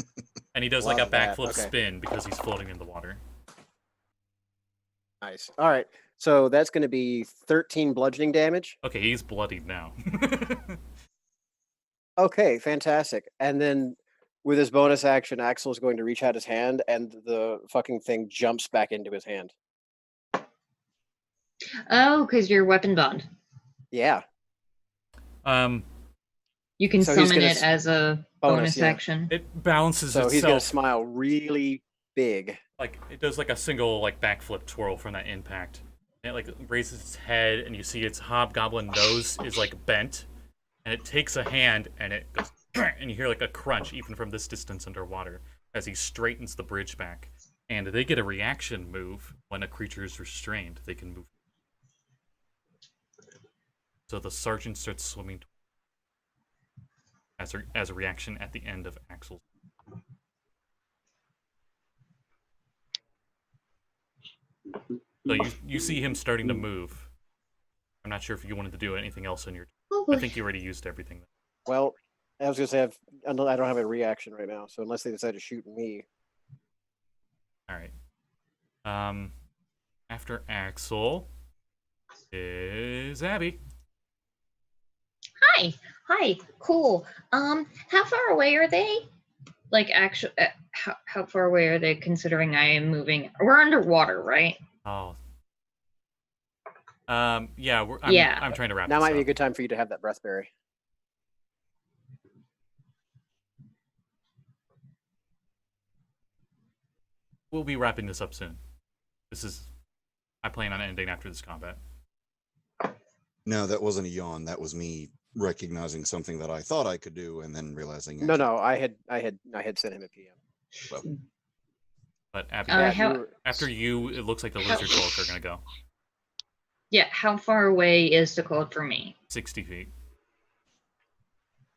[SPEAKER 2] And he does
[SPEAKER 4] Love
[SPEAKER 2] like a
[SPEAKER 4] that.
[SPEAKER 2] backflip
[SPEAKER 4] Okay.
[SPEAKER 2] spin because he's floating in the water.
[SPEAKER 4] Nice. All right, so that's going to be 13 bludgeoning damage.
[SPEAKER 2] Okay, he's bloodied now.
[SPEAKER 4] Okay, fantastic. And then with his bonus action, Axel's going to reach out his hand, and the fucking thing jumps back into his hand.
[SPEAKER 3] Oh, because you're weapon bond.
[SPEAKER 4] Yeah.
[SPEAKER 3] You can
[SPEAKER 4] So he's
[SPEAKER 3] summon
[SPEAKER 4] gonna
[SPEAKER 3] it as a bonus
[SPEAKER 4] yeah.
[SPEAKER 3] action.
[SPEAKER 2] It balances
[SPEAKER 4] So
[SPEAKER 2] itself.
[SPEAKER 4] he's going to smile really big.
[SPEAKER 2] Like it does like a single like backflip twirl from that impact. And it like raises its head, and you see its hobgoblin nose is like bent, and it takes a hand and it goes, and you hear like a crunch even from this distance underwater as he straightens the bridge back. And they get a reaction move when a creature is restrained. They can move. So the sergeant starts swimming as a reaction at the end of Axel's. So you see him starting to move. I'm not sure if you wanted to do anything else in your.
[SPEAKER 3] Oh,
[SPEAKER 2] I
[SPEAKER 3] boy.
[SPEAKER 2] think you already used everything.
[SPEAKER 4] Well, I was going to say I don't have a reaction right now, so unless they decide to shoot me.
[SPEAKER 2] All right. After Axel is Abby.
[SPEAKER 3] Hi, cool. How far away are they? Like, actually, how far away are they? Considering I am moving, we're underwater, right?
[SPEAKER 2] Oh. Yeah. I'm trying to wrap.
[SPEAKER 4] Now
[SPEAKER 2] this
[SPEAKER 4] might be a
[SPEAKER 2] up.
[SPEAKER 4] good time for you to have that breath berry.
[SPEAKER 2] We'll be wrapping this up soon. I plan on ending after this combat.
[SPEAKER 1] No, that wasn't a yawn. That was me recognizing something that I thought I could do and then realizing.
[SPEAKER 4] No, I had sent him a PM.
[SPEAKER 1] Well,
[SPEAKER 2] But Abby, after you, it looks like the Lizardfolk are gonna go.
[SPEAKER 3] Yeah, how far away is the code for me?
[SPEAKER 2] 60 feet.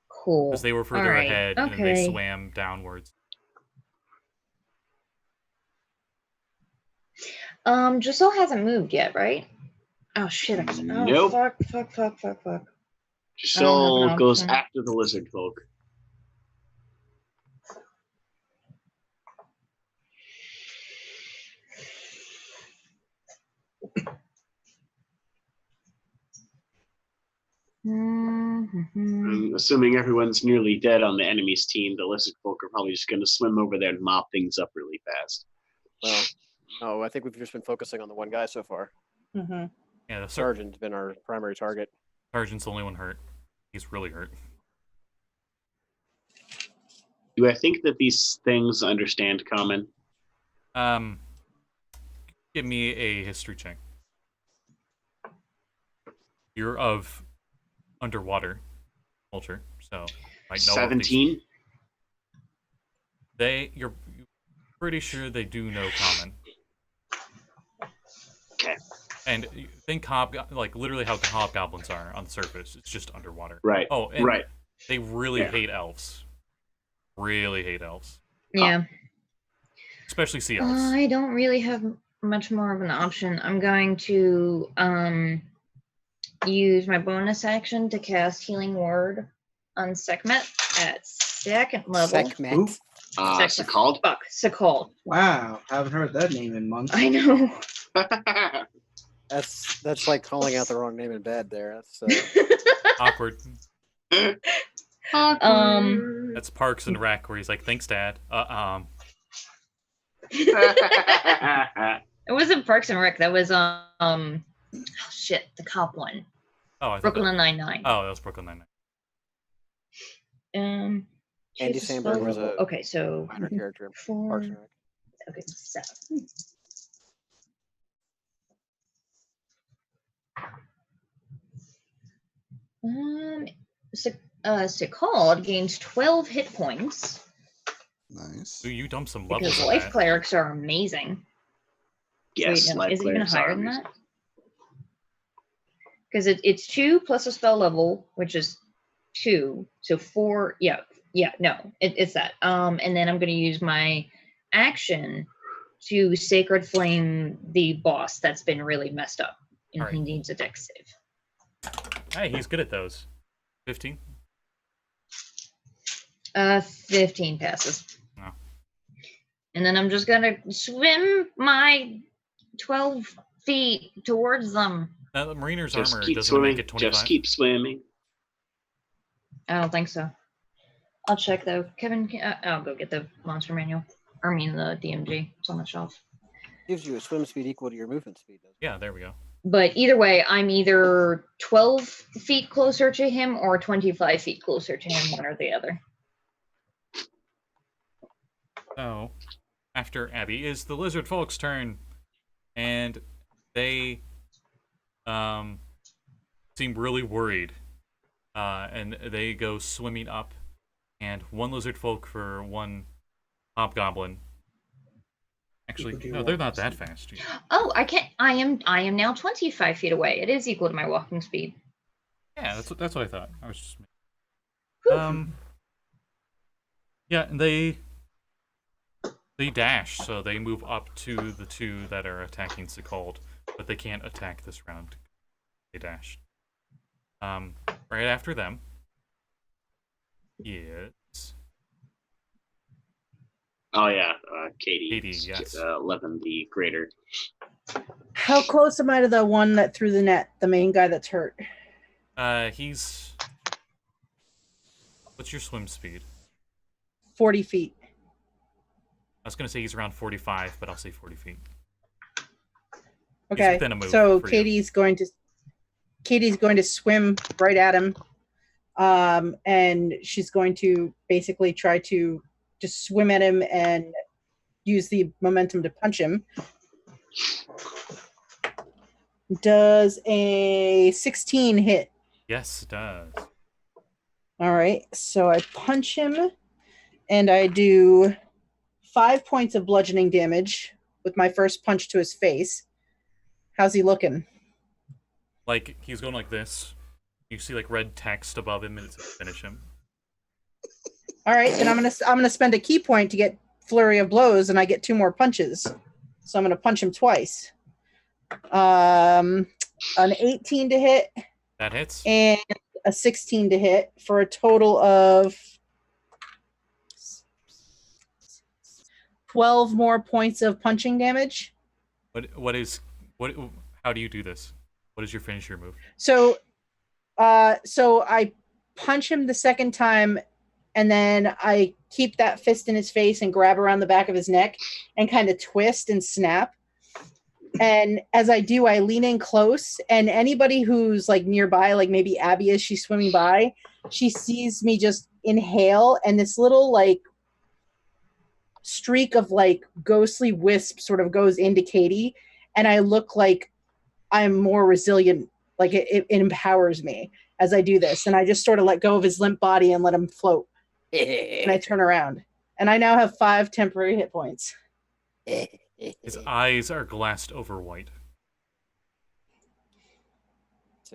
[SPEAKER 3] Cool.
[SPEAKER 2] Because they were further
[SPEAKER 3] Alright,
[SPEAKER 2] ahead, and they
[SPEAKER 3] okay.
[SPEAKER 2] swam downwards.
[SPEAKER 3] Josul hasn't moved yet, right? Oh shit!
[SPEAKER 5] Nope.
[SPEAKER 3] Fuck.
[SPEAKER 5] Josul goes
[SPEAKER 3] option.
[SPEAKER 5] after the lizard folk. I'm assuming everyone's nearly dead on the enemy's team. The lizard folk are probably just going to swim over there and mop things up really fast.
[SPEAKER 4] Well, no, I think we've just been focusing on the one guy so far.
[SPEAKER 7] Mm-hmm.
[SPEAKER 2] Yeah, the
[SPEAKER 4] Sergeant's been our primary target.
[SPEAKER 2] sergeant's the only one hurt. He's really hurt.
[SPEAKER 5] Do I think that these things understand common?
[SPEAKER 2] Give me a history check. You're of underwater culture, so might know.
[SPEAKER 5] 17?
[SPEAKER 2] You're pretty sure they do know common.
[SPEAKER 5] Okay.
[SPEAKER 2] And you think like literally how the hobgoblins are on the surface. It's just underwater.
[SPEAKER 5] Right.
[SPEAKER 2] Oh, and
[SPEAKER 5] right.
[SPEAKER 2] they really hate elves. Really hate elves.
[SPEAKER 3] Yeah.
[SPEAKER 2] Especially sea elves.
[SPEAKER 3] I don't really have much more of an option. I'm going to use my bonus action to cast Healing Word on Sekhmet at second level.
[SPEAKER 4] Sekhmet.
[SPEAKER 5] Sekald?
[SPEAKER 3] Fuck, Sekald.
[SPEAKER 6] Wow, haven't heard that name in months.
[SPEAKER 3] I know.
[SPEAKER 4] That's like calling out the wrong name in bed there. That's
[SPEAKER 2] Awkward.
[SPEAKER 3] Um,
[SPEAKER 2] That's Parks and Rec where he's like, "Thanks, Dad."
[SPEAKER 3] It wasn't Parks and Rec. That was oh shit, the cop one.
[SPEAKER 2] Oh, I thought
[SPEAKER 3] Brooklyn Nine-Nine.
[SPEAKER 2] Oh, that was Brooklyn Nine-Nine.
[SPEAKER 4] Andy
[SPEAKER 3] choose a
[SPEAKER 4] Samberg
[SPEAKER 3] spell
[SPEAKER 4] was
[SPEAKER 3] level.
[SPEAKER 4] a
[SPEAKER 3] Okay, so
[SPEAKER 4] minor character in Parks
[SPEAKER 3] 4.
[SPEAKER 4] and Rec.
[SPEAKER 3] Okay, 7. Sekald gains 12 hit points
[SPEAKER 1] Nice.
[SPEAKER 2] Ooh, you dumped some levels
[SPEAKER 3] because
[SPEAKER 2] on
[SPEAKER 3] life
[SPEAKER 2] that.
[SPEAKER 3] clerics are amazing.
[SPEAKER 5] Yes,
[SPEAKER 3] Wait, no,
[SPEAKER 5] life
[SPEAKER 3] is it even
[SPEAKER 5] clerics are
[SPEAKER 3] higher than
[SPEAKER 5] amazing.
[SPEAKER 3] that? Because it's 2 plus a spell level, which is 2, so 4. Yeah, no, it's that. And then I'm going to use my action to Sacred Flame the boss that's been really messed up, and
[SPEAKER 2] All right.
[SPEAKER 3] he needs a dex save.
[SPEAKER 2] Hey, he's good at those. 15.
[SPEAKER 3] 15 passes.
[SPEAKER 2] Oh.
[SPEAKER 3] And then I'm just gonna swim my 12 feet towards them.
[SPEAKER 2] Now, the Mariner's
[SPEAKER 5] Just
[SPEAKER 2] armor
[SPEAKER 5] keep
[SPEAKER 2] doesn't
[SPEAKER 5] swimming.
[SPEAKER 2] make it 25.
[SPEAKER 5] Just keep swimming.
[SPEAKER 3] I don't think so. I'll check though. Kevin, I'll go get the monster manual. I mean the DMG. It's on the shelf.
[SPEAKER 4] Gives you a swim speed equal to your movement speed. Doesn't it?
[SPEAKER 2] Yeah, there we go.
[SPEAKER 3] But either way, I'm either 12 feet closer to him or 25 feet closer to him, one or the other.
[SPEAKER 2] So, after Abby is the Lizardfolk's turn, and they seem really worried, and they go swimming up, and one Lizardfolk for one Hobgoblin. Actually, no, they're not that fast.
[SPEAKER 3] Oh, I can't. I am now 25 feet away. It is equal to my walking speed.
[SPEAKER 2] Yeah, that's what I thought. I was just
[SPEAKER 3] Whew.
[SPEAKER 2] yeah, and they dash, so they move up to the 2 that are attacking Sekald, but they can't attack this round. They dashed. Right after them is
[SPEAKER 5] Oh yeah, Katie.
[SPEAKER 2] Katie, yes.
[SPEAKER 5] 11 the greater.
[SPEAKER 7] How close am I to the one that threw the net, the main guy that's hurt?
[SPEAKER 2] He's... What's your swim speed?
[SPEAKER 7] 40 feet.
[SPEAKER 2] I was gonna say he's around 45, but I'll say 40 feet.
[SPEAKER 7] Okay,
[SPEAKER 2] within a move
[SPEAKER 7] so
[SPEAKER 2] for you.
[SPEAKER 7] Katie's going to swim right at him, and she's going to basically try to just swim at him and use the momentum to punch him. Does a 16 hit?
[SPEAKER 2] Yes, it does.
[SPEAKER 7] All right, so I punch him, and I do 5 points of bludgeoning damage with my first punch to his face. How's he looking?
[SPEAKER 2] Like, he's going like this. You see, like, red text above him, and it's finish him.
[SPEAKER 7] All right, then I'm gonna spend a key point to get flurry of blows, and I get 2 more punches. So I'm gonna punch him twice. An 18 to hit.
[SPEAKER 2] That hits.
[SPEAKER 7] And a 16 to hit for a total of 12 more points of punching damage.
[SPEAKER 2] How do you do this? What is your finisher move?
[SPEAKER 7] So I punch him the second time, and then I keep that fist in his face and grab around the back of his neck and kind of twist and snap. And as I do, I lean in close, and anybody who's like nearby, like maybe Abby as she's swimming by, she sees me just inhale, and this little like streak of like ghostly wisp sort of goes into Katie, and I look like I'm more resilient. Like it empowers me as I do this, and I just sort of let go of his limp body and let him float. And I turn around, and I now have 5 temporary hit points.
[SPEAKER 2] His eyes are glassed over white.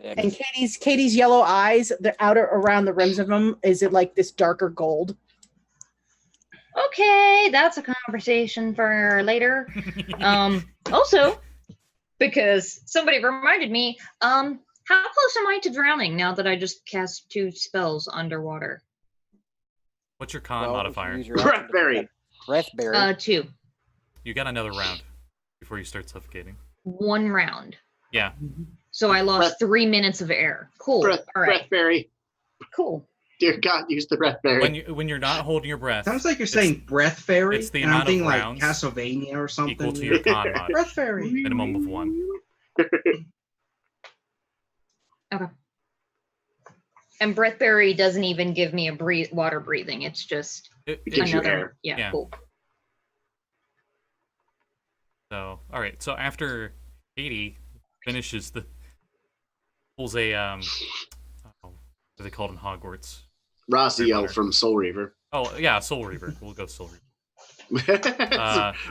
[SPEAKER 7] And Katie's yellow eyes, the outer around the rims of them, is it like this darker gold?
[SPEAKER 3] Okay, that's a conversation for later. Also, because somebody reminded me, how close am I to drowning now that I just cast 2 spells underwater?
[SPEAKER 2] What's your con modifier?
[SPEAKER 5] Breath berry.
[SPEAKER 4] Breath berry.
[SPEAKER 3] 2.
[SPEAKER 2] You got another round before you start suffocating.
[SPEAKER 3] 1 round.
[SPEAKER 2] Yeah.
[SPEAKER 3] So I lost 3 minutes of air. Cool. All right.
[SPEAKER 5] Breath berry.
[SPEAKER 3] Cool.
[SPEAKER 5] Dear God, use the breath berry.
[SPEAKER 2] When you're not holding your breath.
[SPEAKER 6] Sounds like you're saying breath fairy.
[SPEAKER 2] It's the
[SPEAKER 6] and
[SPEAKER 2] amount
[SPEAKER 6] I'm thinking
[SPEAKER 2] of
[SPEAKER 6] like
[SPEAKER 2] rounds
[SPEAKER 6] Castlevania or something.
[SPEAKER 2] equal to your con mod.
[SPEAKER 6] Breath fairy.
[SPEAKER 2] Minimum of 1.
[SPEAKER 3] Okay. And breathberry doesn't even give me a water breathing. It's just
[SPEAKER 5] It gives you
[SPEAKER 3] another.
[SPEAKER 5] air.
[SPEAKER 3] Yeah, cool.
[SPEAKER 2] So, all right. So after Kade finishes pulls a what are they called in Hogwarts?
[SPEAKER 5] Raziel from Soul Reaver.
[SPEAKER 2] Oh yeah, Soul Reaver. We'll go Soul Reaver.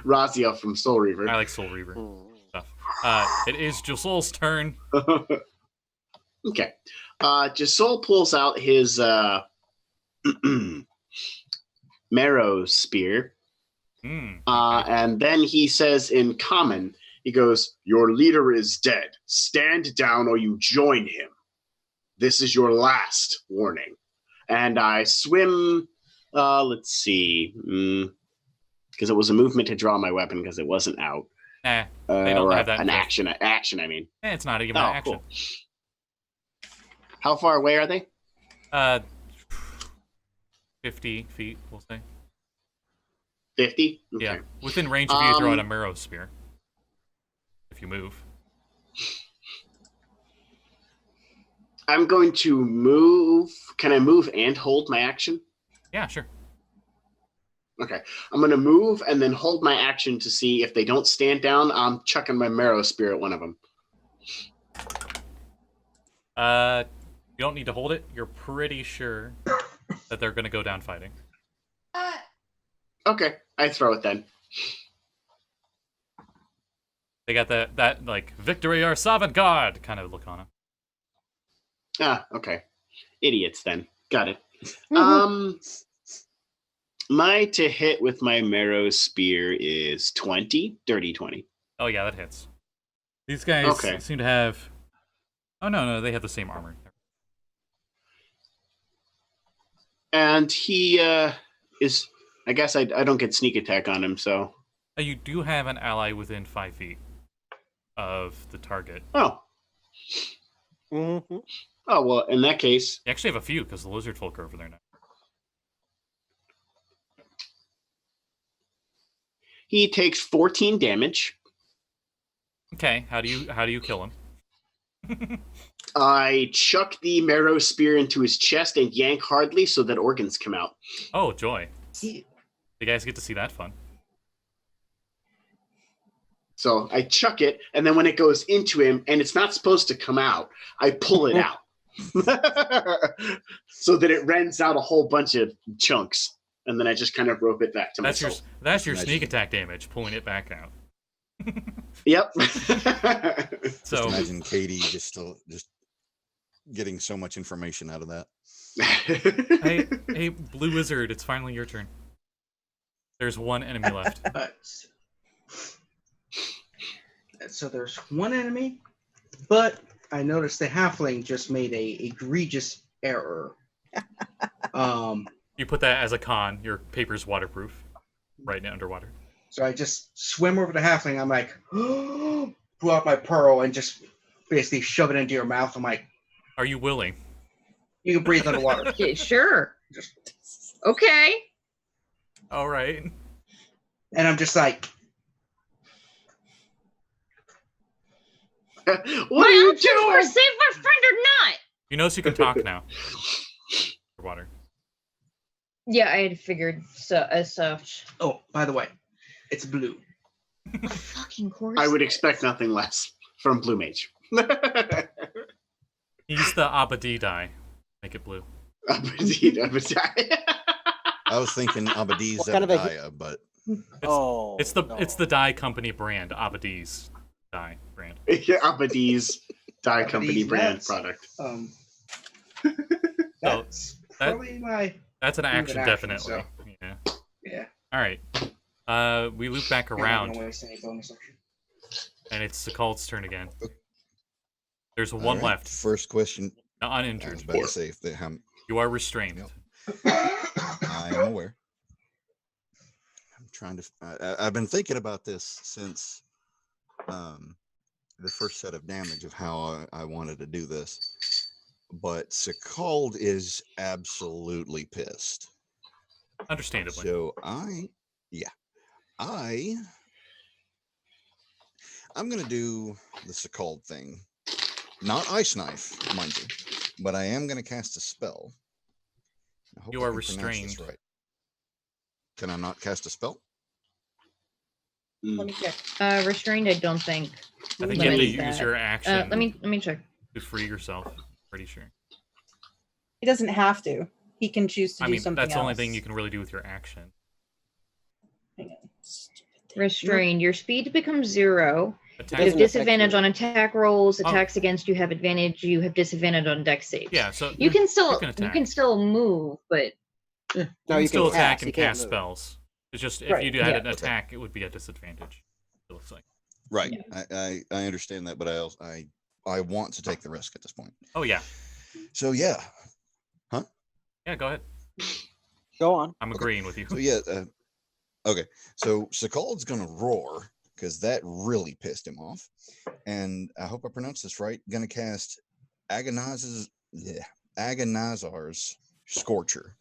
[SPEAKER 5] Raziel from Soul Reaver.
[SPEAKER 2] I like Soul Reaver stuff. It is Josul's turn.
[SPEAKER 5] Okay. Josul pulls out his marrow spear. And then he says in common, he goes, "Your leader is dead. Stand down or you join him. This is your last warning." And I swim, let's see, because it was a movement to draw my weapon because it wasn't out.
[SPEAKER 2] They don't have that.
[SPEAKER 5] An action, I mean.
[SPEAKER 2] It's not even an action.
[SPEAKER 5] Cool. How far away are they?
[SPEAKER 2] 50 feet, we'll say.
[SPEAKER 5] 50? Okay.
[SPEAKER 2] Yeah, within range of you throw out a marrow spear. If you move.
[SPEAKER 5] I'm going to move. Can I move and hold my action?
[SPEAKER 2] Yeah, sure.
[SPEAKER 5] Okay. I'm going to move and then hold my action to see if they don't stand down. I'm chucking my marrow spear at one of them.
[SPEAKER 2] You don't need to hold it. You're pretty sure that they're going to go down fighting.
[SPEAKER 5] Okay. I throw it then.
[SPEAKER 2] They got that like, victory or avant-garde kind of look on them.
[SPEAKER 5] Okay. Idiots then. Got it. My to hit with my marrow spear is 20. Dirty 20.
[SPEAKER 2] Oh yeah, that hits. These guys seem to have... Oh no, they have the same armor.
[SPEAKER 5] And he is... I guess I don't get sneak attack on him, so...
[SPEAKER 2] You do have an ally within 5 feet of the target.
[SPEAKER 5] Oh. Mm-hmm. Oh, well, in that case...
[SPEAKER 2] You actually have a few, because the Lizardfolk are over there now.
[SPEAKER 5] He takes 14 damage.
[SPEAKER 2] Okay, how do you kill him?
[SPEAKER 5] I chuck the marrow spear into his chest and yank hardly so that organs come out.
[SPEAKER 2] Oh, joy. You guys get to see that fun.
[SPEAKER 5] So I chuck it, and then when it goes into him, and it's not supposed to come out, I pull it out. So that it rends out a whole bunch of chunks. And then I just kind of rope it back to myself.
[SPEAKER 2] That's your sneak attack damage, pulling it back out.
[SPEAKER 5] Yep.
[SPEAKER 1] So imagine Kade just getting so much information out of that.
[SPEAKER 2] Hey, Blue Wizard, it's finally your turn. There's one enemy left.
[SPEAKER 6] So there's one enemy, but I noticed the halfling just made a egregious error.
[SPEAKER 2] You put that as a con. Your paper's waterproof, right now underwater.
[SPEAKER 6] So I just swim over to halfling. I'm like, pull out my pearl and just basically shove it into your mouth. I'm like,
[SPEAKER 2] are you willing?
[SPEAKER 6] You can breathe underwater.
[SPEAKER 3] Okay, sure. Okay.
[SPEAKER 2] All right.
[SPEAKER 6] And I'm just like,
[SPEAKER 5] what are you doing?
[SPEAKER 3] Or save my friend or not?
[SPEAKER 2] You notice you can talk now. Underwater.
[SPEAKER 3] Yeah, I had figured as such.
[SPEAKER 6] Oh, by the way, it's blue.
[SPEAKER 3] Fucking course.
[SPEAKER 5] I would expect nothing less from Blue Mage.
[SPEAKER 2] Use the Abadi die. Make it blue.
[SPEAKER 5] Abadi.
[SPEAKER 1] I was thinking Abadi's
[SPEAKER 4] What kind of a-
[SPEAKER 1] Abadiah, but
[SPEAKER 2] It's the dye company brand. Abadi's dye brand.
[SPEAKER 5] Yeah, Abadi's dye company brand
[SPEAKER 6] nuts.
[SPEAKER 5] product.
[SPEAKER 6] That's probably my...
[SPEAKER 2] That's an action, definitely.
[SPEAKER 6] So.
[SPEAKER 2] Yeah. All right. We loop back around, and it's Sekald's turn again. There's one left.
[SPEAKER 1] First question.
[SPEAKER 2] Uninjured.
[SPEAKER 1] I was about to say if they have...
[SPEAKER 2] You are restrained.
[SPEAKER 1] I am aware. I'm trying to... I've been thinking about this since the first set of damage of how I wanted to do this. But Sekald is absolutely pissed.
[SPEAKER 2] Understandably.
[SPEAKER 1] So I'm gonna do the Sekald thing. Not Ice Knife, mind you. but I am going to cast a spell. I hope
[SPEAKER 2] You
[SPEAKER 1] I
[SPEAKER 2] are
[SPEAKER 1] can pronounce this
[SPEAKER 2] restrained.
[SPEAKER 1] right. Can I not cast a spell?
[SPEAKER 7] Let me check.
[SPEAKER 3] Restrained, I don't think.
[SPEAKER 2] I think you have to
[SPEAKER 3] limits
[SPEAKER 2] use
[SPEAKER 3] that.
[SPEAKER 2] your action
[SPEAKER 3] Let me check.
[SPEAKER 2] to free yourself. Pretty sure.
[SPEAKER 7] He doesn't have to. He can choose to
[SPEAKER 2] I
[SPEAKER 7] do
[SPEAKER 2] mean,
[SPEAKER 7] something
[SPEAKER 2] that's the only
[SPEAKER 7] else.
[SPEAKER 2] thing you can really do with your action.
[SPEAKER 7] Hang on. Stupid thing.
[SPEAKER 3] Restrained. Your speed becomes 0.
[SPEAKER 2] Attack.
[SPEAKER 3] You have
[SPEAKER 4] doesn't affect
[SPEAKER 3] disadvantage
[SPEAKER 4] you.
[SPEAKER 3] on attack rolls.
[SPEAKER 2] Oh.
[SPEAKER 3] Attacks against you have advantage. You have disadvantage on dex saves.
[SPEAKER 2] Yeah, so
[SPEAKER 3] You can still
[SPEAKER 2] you can attack.
[SPEAKER 3] move, but
[SPEAKER 2] You
[SPEAKER 4] No,
[SPEAKER 2] can
[SPEAKER 4] you
[SPEAKER 2] still
[SPEAKER 4] can
[SPEAKER 2] attack
[SPEAKER 4] cast. You
[SPEAKER 2] and
[SPEAKER 4] can't
[SPEAKER 2] cast
[SPEAKER 4] move.
[SPEAKER 2] spells. It's just if
[SPEAKER 7] Right,
[SPEAKER 2] you had
[SPEAKER 3] yeah.
[SPEAKER 2] an attack, it would be a disadvantage. It looks like.
[SPEAKER 1] Right. I understand that, but I want to take the risk at this point.
[SPEAKER 2] Oh yeah,
[SPEAKER 1] So yeah.
[SPEAKER 2] yeah. Go ahead.
[SPEAKER 4] Go on.
[SPEAKER 2] I'm agreeing with you.
[SPEAKER 1] So yeah. Okay. So Sekald's gonna roar because that really pissed him off, and I hope I pronounced this right. Gonna cast Agonizer's Scorcher.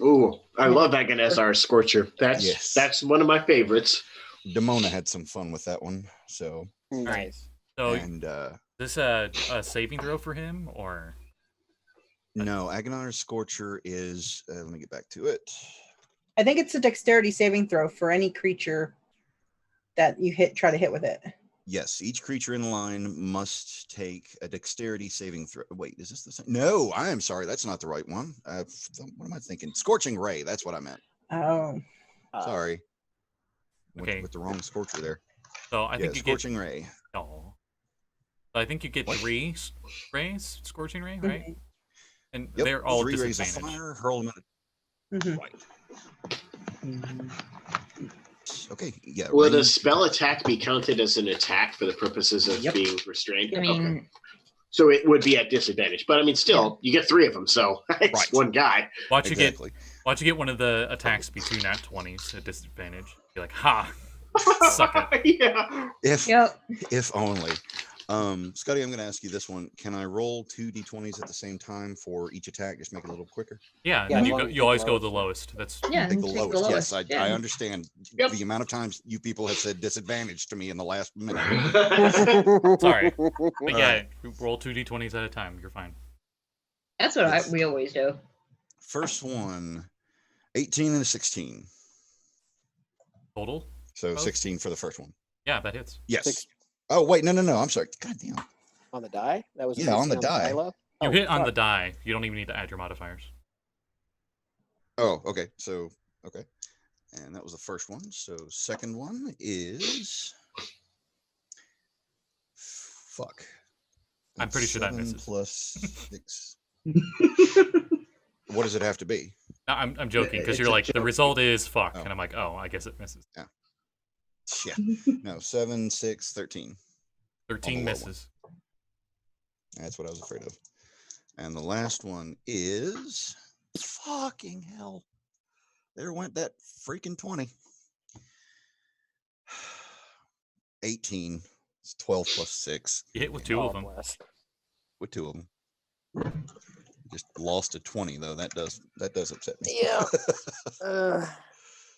[SPEAKER 5] Ooh, I love Agonizar Scorcher.
[SPEAKER 1] Yes.
[SPEAKER 5] That's one of my favorites.
[SPEAKER 1] Demona had some fun with that one. So
[SPEAKER 4] Nice.
[SPEAKER 2] So
[SPEAKER 1] and
[SPEAKER 2] is this a saving throw for him or?
[SPEAKER 1] no, Agonizer's Scorcher is. Let me get back to it.
[SPEAKER 7] I think it's a dexterity saving throw for any creature that you try to hit with it.
[SPEAKER 1] Yes, each creature in line must take a dexterity saving throw. Wait, is this the same? No, I am sorry. That's not the right one. What am I thinking? Scorching Ray. That's what I meant.
[SPEAKER 7] Oh.
[SPEAKER 1] Sorry.
[SPEAKER 2] Okay.
[SPEAKER 1] With the wrong Scorcher there.
[SPEAKER 2] So I think you
[SPEAKER 1] Scorching Ray.
[SPEAKER 2] get. Oh. So I think you get
[SPEAKER 1] What?
[SPEAKER 2] 3 rays, scorching ray, right?
[SPEAKER 7] Mhm.
[SPEAKER 2] And
[SPEAKER 1] Yep,
[SPEAKER 2] they're all
[SPEAKER 1] 3 rays of
[SPEAKER 2] disadvantaged.
[SPEAKER 1] fire, hurl them at
[SPEAKER 7] Mhm.
[SPEAKER 1] right. Okay, yeah.
[SPEAKER 5] Would a
[SPEAKER 1] range
[SPEAKER 5] spell
[SPEAKER 1] attack.
[SPEAKER 5] attack be counted as an attack for the purposes of
[SPEAKER 6] Yep.
[SPEAKER 5] being restrained?
[SPEAKER 3] I mean,
[SPEAKER 5] Okay. So it would be at disadvantage. But I mean, still, you get 3 of them, so it's
[SPEAKER 1] Right.
[SPEAKER 5] one guy.
[SPEAKER 2] Watch you
[SPEAKER 1] Exactly.
[SPEAKER 2] get one of the attacks be 2 nat 20s at disadvantage. Be like, ha, suck it.
[SPEAKER 5] Yeah.
[SPEAKER 1] If only. Scotty, I'm going to ask you this one. Can I roll 2 d20s at the same time for each attack? Just make it a little quicker.
[SPEAKER 2] Yeah,
[SPEAKER 4] Yeah,
[SPEAKER 2] and
[SPEAKER 4] as
[SPEAKER 2] you
[SPEAKER 4] long
[SPEAKER 2] go,
[SPEAKER 4] as
[SPEAKER 2] you
[SPEAKER 4] you
[SPEAKER 2] always
[SPEAKER 4] take
[SPEAKER 2] go
[SPEAKER 4] the
[SPEAKER 2] with the lowest. That's
[SPEAKER 3] yeah.
[SPEAKER 1] Take the
[SPEAKER 3] take
[SPEAKER 1] lowest. Yes, I
[SPEAKER 3] yeah.
[SPEAKER 1] understand
[SPEAKER 5] Yep.
[SPEAKER 1] the amount of times you people have said disadvantage to me in the last minute.
[SPEAKER 2] Sorry. But
[SPEAKER 1] All
[SPEAKER 2] yeah,
[SPEAKER 1] right.
[SPEAKER 2] roll 2 d20s at a time. You're fine.
[SPEAKER 3] That's what
[SPEAKER 1] Yes.
[SPEAKER 3] we always do.
[SPEAKER 1] First one, 18 and a 16.
[SPEAKER 2] Total?
[SPEAKER 1] So
[SPEAKER 2] Both?
[SPEAKER 1] 16 for the first one.
[SPEAKER 2] Yeah, that hits.
[SPEAKER 1] Yes.
[SPEAKER 4] Six.
[SPEAKER 1] Oh, wait. No. I'm sorry. God damn.
[SPEAKER 4] On the die? That was a
[SPEAKER 1] Yeah, on
[SPEAKER 4] 16
[SPEAKER 1] the die.
[SPEAKER 4] low?
[SPEAKER 2] You
[SPEAKER 4] Oh,
[SPEAKER 2] hit on the
[SPEAKER 4] fuck.
[SPEAKER 2] die. You don't even need to add your modifiers.
[SPEAKER 1] Oh, okay. So, okay. And that was the first one. So, second one is. Fuck.
[SPEAKER 2] I'm pretty sure that
[SPEAKER 1] 7
[SPEAKER 2] misses.
[SPEAKER 1] plus 6. What does it have to be?
[SPEAKER 2] No, I'm joking because
[SPEAKER 6] It's
[SPEAKER 2] you're
[SPEAKER 6] a
[SPEAKER 2] like the
[SPEAKER 6] joke.
[SPEAKER 2] result is fuck,
[SPEAKER 1] Oh.
[SPEAKER 2] and I'm like, oh, I guess it misses.
[SPEAKER 1] Yeah. No, 7, 6, 13.
[SPEAKER 2] 13
[SPEAKER 1] low one.
[SPEAKER 2] misses.
[SPEAKER 1] That's what I was afraid of. And the last one is. Fucking hell. There went that freaking 20. 18. It's 12 plus 6.
[SPEAKER 2] You hit with 2
[SPEAKER 4] Oh,
[SPEAKER 2] of them.
[SPEAKER 4] bless.
[SPEAKER 1] With 2 of them. Just lost a 20 though. That does upset me.
[SPEAKER 4] Yeah.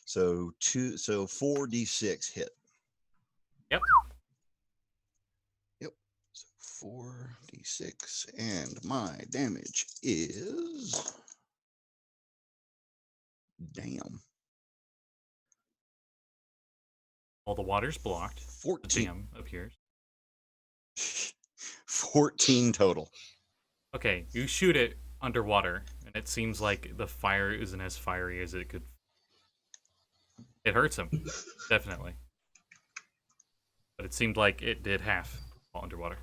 [SPEAKER 1] So 4d6 hit.
[SPEAKER 2] Yep.
[SPEAKER 1] So 4d6 and my damage is damn.
[SPEAKER 2] All the water's blocked. The
[SPEAKER 1] 14.
[SPEAKER 2] dam appears.
[SPEAKER 1] 14 total.
[SPEAKER 2] Okay, you shoot it underwater, and it seems like the fire isn't as fiery as it could. It hurts him, definitely. But it seemed like it did half while underwater.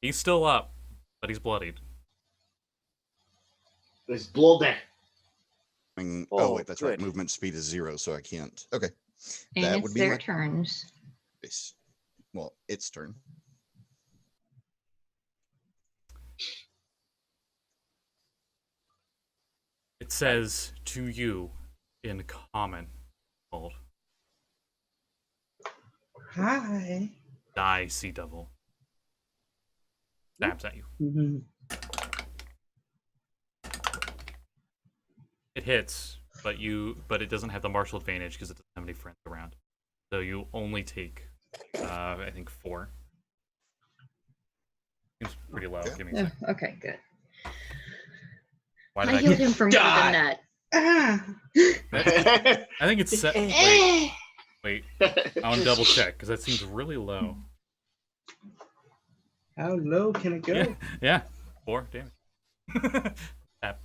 [SPEAKER 2] He's still up, but he's bloodied.
[SPEAKER 5] There's blood there.
[SPEAKER 1] Oh
[SPEAKER 4] Oh,
[SPEAKER 1] wait, that's right.
[SPEAKER 4] good.
[SPEAKER 1] Movement speed is 0, so I can't. Okay.
[SPEAKER 3] And
[SPEAKER 1] That
[SPEAKER 3] it's
[SPEAKER 1] would be
[SPEAKER 3] their
[SPEAKER 1] my
[SPEAKER 3] turns.
[SPEAKER 1] choice. Well, its turn.
[SPEAKER 2] It says to you in common, called
[SPEAKER 6] Hi.
[SPEAKER 2] Die, Sea Devil. Stabs at you.
[SPEAKER 6] Mhm.
[SPEAKER 2] It hits, but it doesn't have the martial advantage because it doesn't have any friends around. So you only take, I think 4 Seems pretty low.
[SPEAKER 1] Okay.
[SPEAKER 2] Give me a
[SPEAKER 3] Yeah,
[SPEAKER 2] second.
[SPEAKER 3] okay, good.
[SPEAKER 2] Why
[SPEAKER 3] I
[SPEAKER 2] did I
[SPEAKER 3] healed
[SPEAKER 2] get?
[SPEAKER 3] him for more than that.
[SPEAKER 6] Ah.
[SPEAKER 2] I think it's set.
[SPEAKER 3] Eh.
[SPEAKER 2] Wait. I'll double check because that seems really low.
[SPEAKER 6] How low can it go?
[SPEAKER 2] Yeah. Yeah. 4 damage. Tap.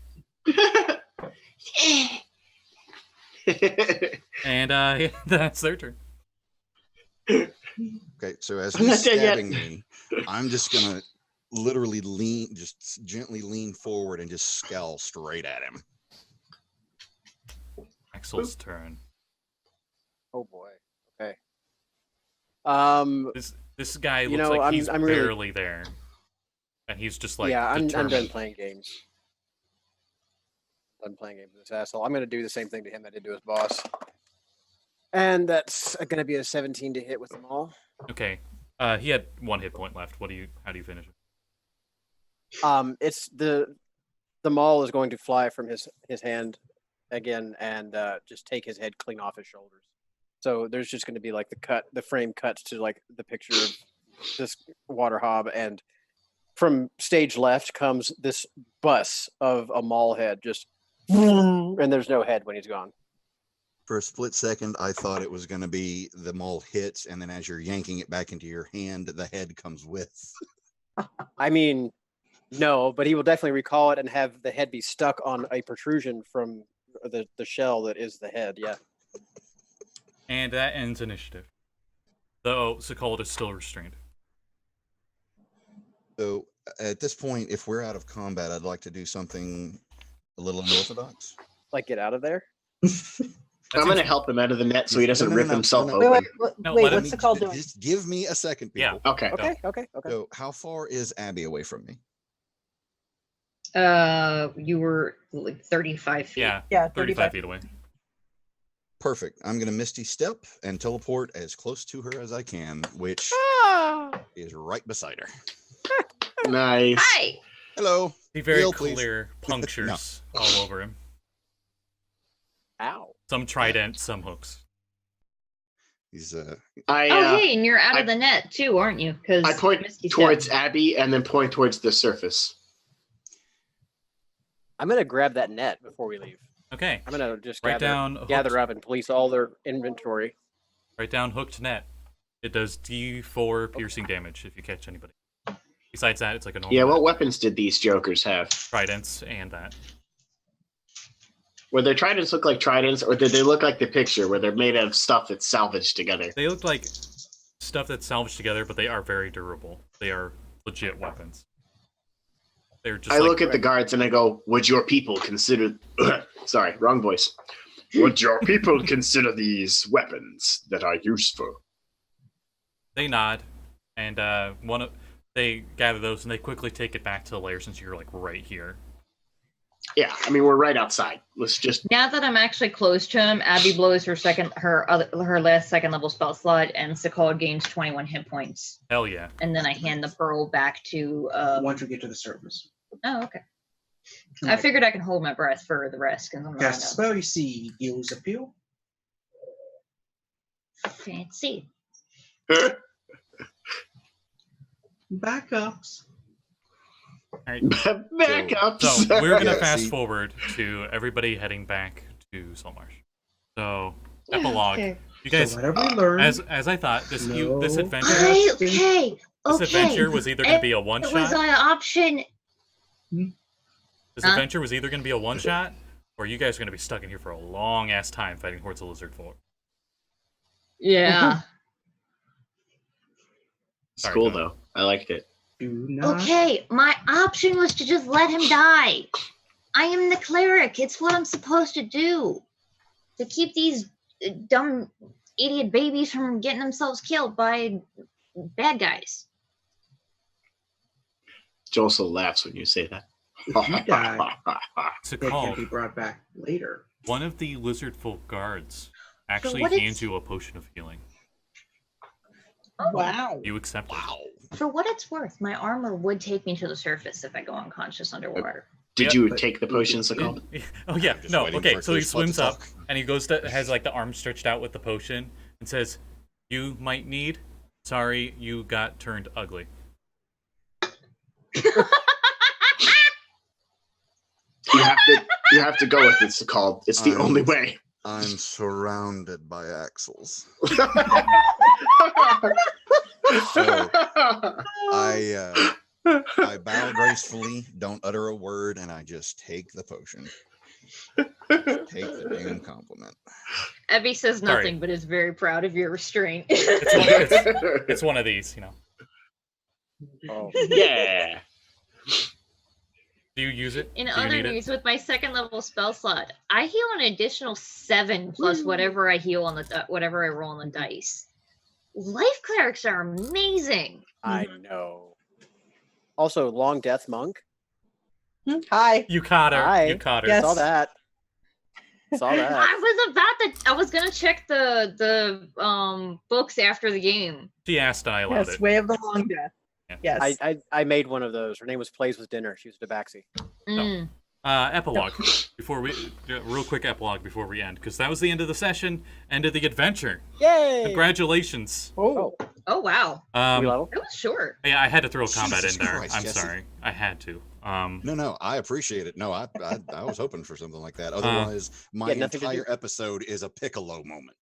[SPEAKER 2] And yeah, that's their turn.
[SPEAKER 1] Okay, so as
[SPEAKER 5] I'm
[SPEAKER 1] he's
[SPEAKER 5] not dead yet.
[SPEAKER 1] stabbing me, I'm just gonna literally just gently lean forward and just scowl straight at him.
[SPEAKER 2] Axel's turn.
[SPEAKER 4] Oh boy. Okay.
[SPEAKER 2] This guy
[SPEAKER 4] You
[SPEAKER 2] looks
[SPEAKER 4] know,
[SPEAKER 2] like he's
[SPEAKER 4] I'm really-
[SPEAKER 2] barely there, and he's just like
[SPEAKER 4] yeah, I'm done
[SPEAKER 2] determined.
[SPEAKER 4] playing games. Done playing games with this asshole. I'm gonna do the same thing to him that I did to his boss. And that's gonna be a 17 to hit with them all.
[SPEAKER 2] Okay. He had 1 hit point left. How do you finish it?
[SPEAKER 4] It's the maul is going to fly from his hand again and just take his head clean off his shoulders. So there's just going to be like the frame cuts to like the picture of this water hob, and from stage left comes this bus of a maul head, just and there's no head when he's gone.
[SPEAKER 1] For a split second, I thought it was going to be the maul hits, and then as you're yanking it back into your hand, the head comes with.
[SPEAKER 4] I mean, no, but he will definitely recall it and have the head be stuck on a protrusion from the shell that is the head. Yeah.
[SPEAKER 2] And that ends initiative. Though Sekald is still restrained.
[SPEAKER 1] So at this point, if we're out of combat, I'd like to do something a little unorthodox.
[SPEAKER 4] Like, get out of there.
[SPEAKER 5] I'm going to help him out of the net so he doesn't
[SPEAKER 1] No,
[SPEAKER 5] rip
[SPEAKER 1] no,
[SPEAKER 5] himself
[SPEAKER 1] no.
[SPEAKER 5] open.
[SPEAKER 2] No,
[SPEAKER 7] wait,
[SPEAKER 2] let
[SPEAKER 7] what's
[SPEAKER 2] him-
[SPEAKER 7] the call doing?
[SPEAKER 1] Just give me a second, people.
[SPEAKER 2] Yeah.
[SPEAKER 5] Okay.
[SPEAKER 4] Okay.
[SPEAKER 1] So how far is Abby away from me?
[SPEAKER 3] You were like 35 feet.
[SPEAKER 2] Yeah.
[SPEAKER 7] Yeah,
[SPEAKER 2] 35 feet away.
[SPEAKER 1] Perfect. I'm going to Misty Step and teleport as close to her as I can, which is right beside her.
[SPEAKER 5] Nice.
[SPEAKER 3] Hi.
[SPEAKER 1] Hello.
[SPEAKER 2] See very
[SPEAKER 1] Heal, please.
[SPEAKER 2] clear punctures all over him.
[SPEAKER 4] Ow.
[SPEAKER 2] Some trident, some hooks.
[SPEAKER 1] He's
[SPEAKER 3] Oh, hey, and you're out of the net too, aren't you? Because
[SPEAKER 5] I point towards Abby and then point towards the surface.
[SPEAKER 4] I'm gonna grab that net before we leave.
[SPEAKER 2] Okay.
[SPEAKER 4] I'm gonna just
[SPEAKER 2] Write down
[SPEAKER 4] gather
[SPEAKER 2] hooked,
[SPEAKER 4] up and police all their inventory.
[SPEAKER 2] write down hooked net. It does D4 piercing damage if you catch anybody. Besides that, it's like a normal
[SPEAKER 5] Yeah, what
[SPEAKER 2] net.
[SPEAKER 5] weapons did these jokers have?
[SPEAKER 2] Tridents and that.
[SPEAKER 5] Were their tridents look like tridents, or did they look like the picture where they're made of stuff that's salvaged together?
[SPEAKER 2] They look like stuff that's salvaged together, but they are very durable. They are legit weapons. They're just
[SPEAKER 5] I
[SPEAKER 2] like,
[SPEAKER 5] look at the guards and I go, would your people consider... Sorry, wrong voice. Would your people consider these weapons that are useful?
[SPEAKER 2] they nod, and they gather those and they quickly take it back to the lair since you're like right here.
[SPEAKER 5] Yeah, I mean, we're right outside. Let's just...
[SPEAKER 3] Now that I'm actually close to him, Abby blows her last second level spell slot, and Sekald gains 21 hit points.
[SPEAKER 2] Hell yeah.
[SPEAKER 3] And then I hand the pearl back to.
[SPEAKER 6] Once we get to the surface.
[SPEAKER 3] Oh, okay. I figured I can hold my breath for the rest because I'm not
[SPEAKER 6] Cast a spell, you see Gil's Appeal.
[SPEAKER 3] fancy.
[SPEAKER 6] Backups.
[SPEAKER 2] All right.
[SPEAKER 5] Backups.
[SPEAKER 2] So we're gonna
[SPEAKER 1] Yeah,
[SPEAKER 2] fast
[SPEAKER 1] see-
[SPEAKER 2] forward to everybody heading back to Saltmarsh. So epilogue.
[SPEAKER 3] Okay.
[SPEAKER 2] You guys,
[SPEAKER 6] So whatever we learn.
[SPEAKER 2] as I thought, this
[SPEAKER 6] No.
[SPEAKER 2] adventure
[SPEAKER 3] Okay.
[SPEAKER 2] this adventure was either gonna be a one
[SPEAKER 3] It was
[SPEAKER 2] shot.
[SPEAKER 3] an option.
[SPEAKER 2] This adventure was either gonna be a one shot, or you guys are gonna be stuck in here for a long ass time fighting towards the Lizardfolk.
[SPEAKER 3] Yeah.
[SPEAKER 5] It's
[SPEAKER 2] Sorry,
[SPEAKER 5] cool,
[SPEAKER 2] go
[SPEAKER 5] though. I liked it.
[SPEAKER 6] Do not.
[SPEAKER 3] Okay, my option was to just let him die. I am the cleric. It's what I'm supposed to do. To keep these dumb idiot babies from getting themselves killed by bad guys.
[SPEAKER 5] Josul laughs when you say that.
[SPEAKER 6] If you die,
[SPEAKER 2] To
[SPEAKER 6] they
[SPEAKER 2] call
[SPEAKER 6] can be brought back later.
[SPEAKER 2] one of the Lizardfolk guards actually
[SPEAKER 3] what
[SPEAKER 2] hands
[SPEAKER 3] is-
[SPEAKER 2] you a potion of healing.
[SPEAKER 7] Wow.
[SPEAKER 2] You accept it.
[SPEAKER 3] For what it's worth, my armor would take me to the surface if I go unconscious underwater.
[SPEAKER 5] Did
[SPEAKER 2] Yeah,
[SPEAKER 5] you
[SPEAKER 6] but-
[SPEAKER 5] take the potions, Sekald?
[SPEAKER 2] Oh yeah,
[SPEAKER 1] Just
[SPEAKER 2] no,
[SPEAKER 1] waiting
[SPEAKER 2] okay.
[SPEAKER 1] for
[SPEAKER 2] So he
[SPEAKER 1] Chris Butt to
[SPEAKER 2] swims up
[SPEAKER 1] talk.
[SPEAKER 2] and he goes to has like the arm stretched out with the potion and says, "You might need. Sorry, you got turned ugly."
[SPEAKER 5] You have to go with it, Sekald. It's the only way.
[SPEAKER 1] I'm surrounded by axles. So I bow gracefully, don't utter a word, and I just take the potion. Take the damn compliment.
[SPEAKER 3] Abby says nothing,
[SPEAKER 2] Sorry.
[SPEAKER 3] but is very proud of your restraint.
[SPEAKER 2] It's one of these, you know.
[SPEAKER 4] Oh.
[SPEAKER 5] Yeah.
[SPEAKER 2] Do you use it?
[SPEAKER 3] In
[SPEAKER 2] Do you
[SPEAKER 3] other
[SPEAKER 2] need
[SPEAKER 3] news, with my second level spell slot, I heal an additional 7 plus whatever I heal on the whatever I roll on the dice. Life clerics are amazing.
[SPEAKER 4] I know. Also, Long Death Monk.
[SPEAKER 7] Hi.
[SPEAKER 2] You caught her.
[SPEAKER 4] Hi.
[SPEAKER 2] You caught her.
[SPEAKER 7] Yes.
[SPEAKER 4] Saw that. Saw that.
[SPEAKER 3] I was gonna check the books after the game.
[SPEAKER 2] She asked, I allowed
[SPEAKER 7] Yes,
[SPEAKER 2] it.
[SPEAKER 7] Way of the Long Death.
[SPEAKER 2] Yeah.
[SPEAKER 7] Yes.
[SPEAKER 4] I made one of those. Her name was Plays with Dinner. She was a Tabaxi.
[SPEAKER 3] Mm.
[SPEAKER 2] Epilogue. Real quick epilogue before we end, because that was the end of the session, end of the adventure.
[SPEAKER 4] Yay!
[SPEAKER 2] Congratulations.
[SPEAKER 7] Oh.
[SPEAKER 3] Oh wow,
[SPEAKER 4] We level?
[SPEAKER 3] it was short.
[SPEAKER 2] Yeah, I had to throw combat
[SPEAKER 1] Jesus
[SPEAKER 2] in there.
[SPEAKER 1] Christ,
[SPEAKER 2] I'm
[SPEAKER 1] Jesse.
[SPEAKER 2] sorry. I had to.
[SPEAKER 1] No, I appreciate it. No, I was hoping for something like that. Otherwise, my
[SPEAKER 4] Yeah, nothing to
[SPEAKER 1] entire
[SPEAKER 4] do.
[SPEAKER 1] episode is a Piccolo moment.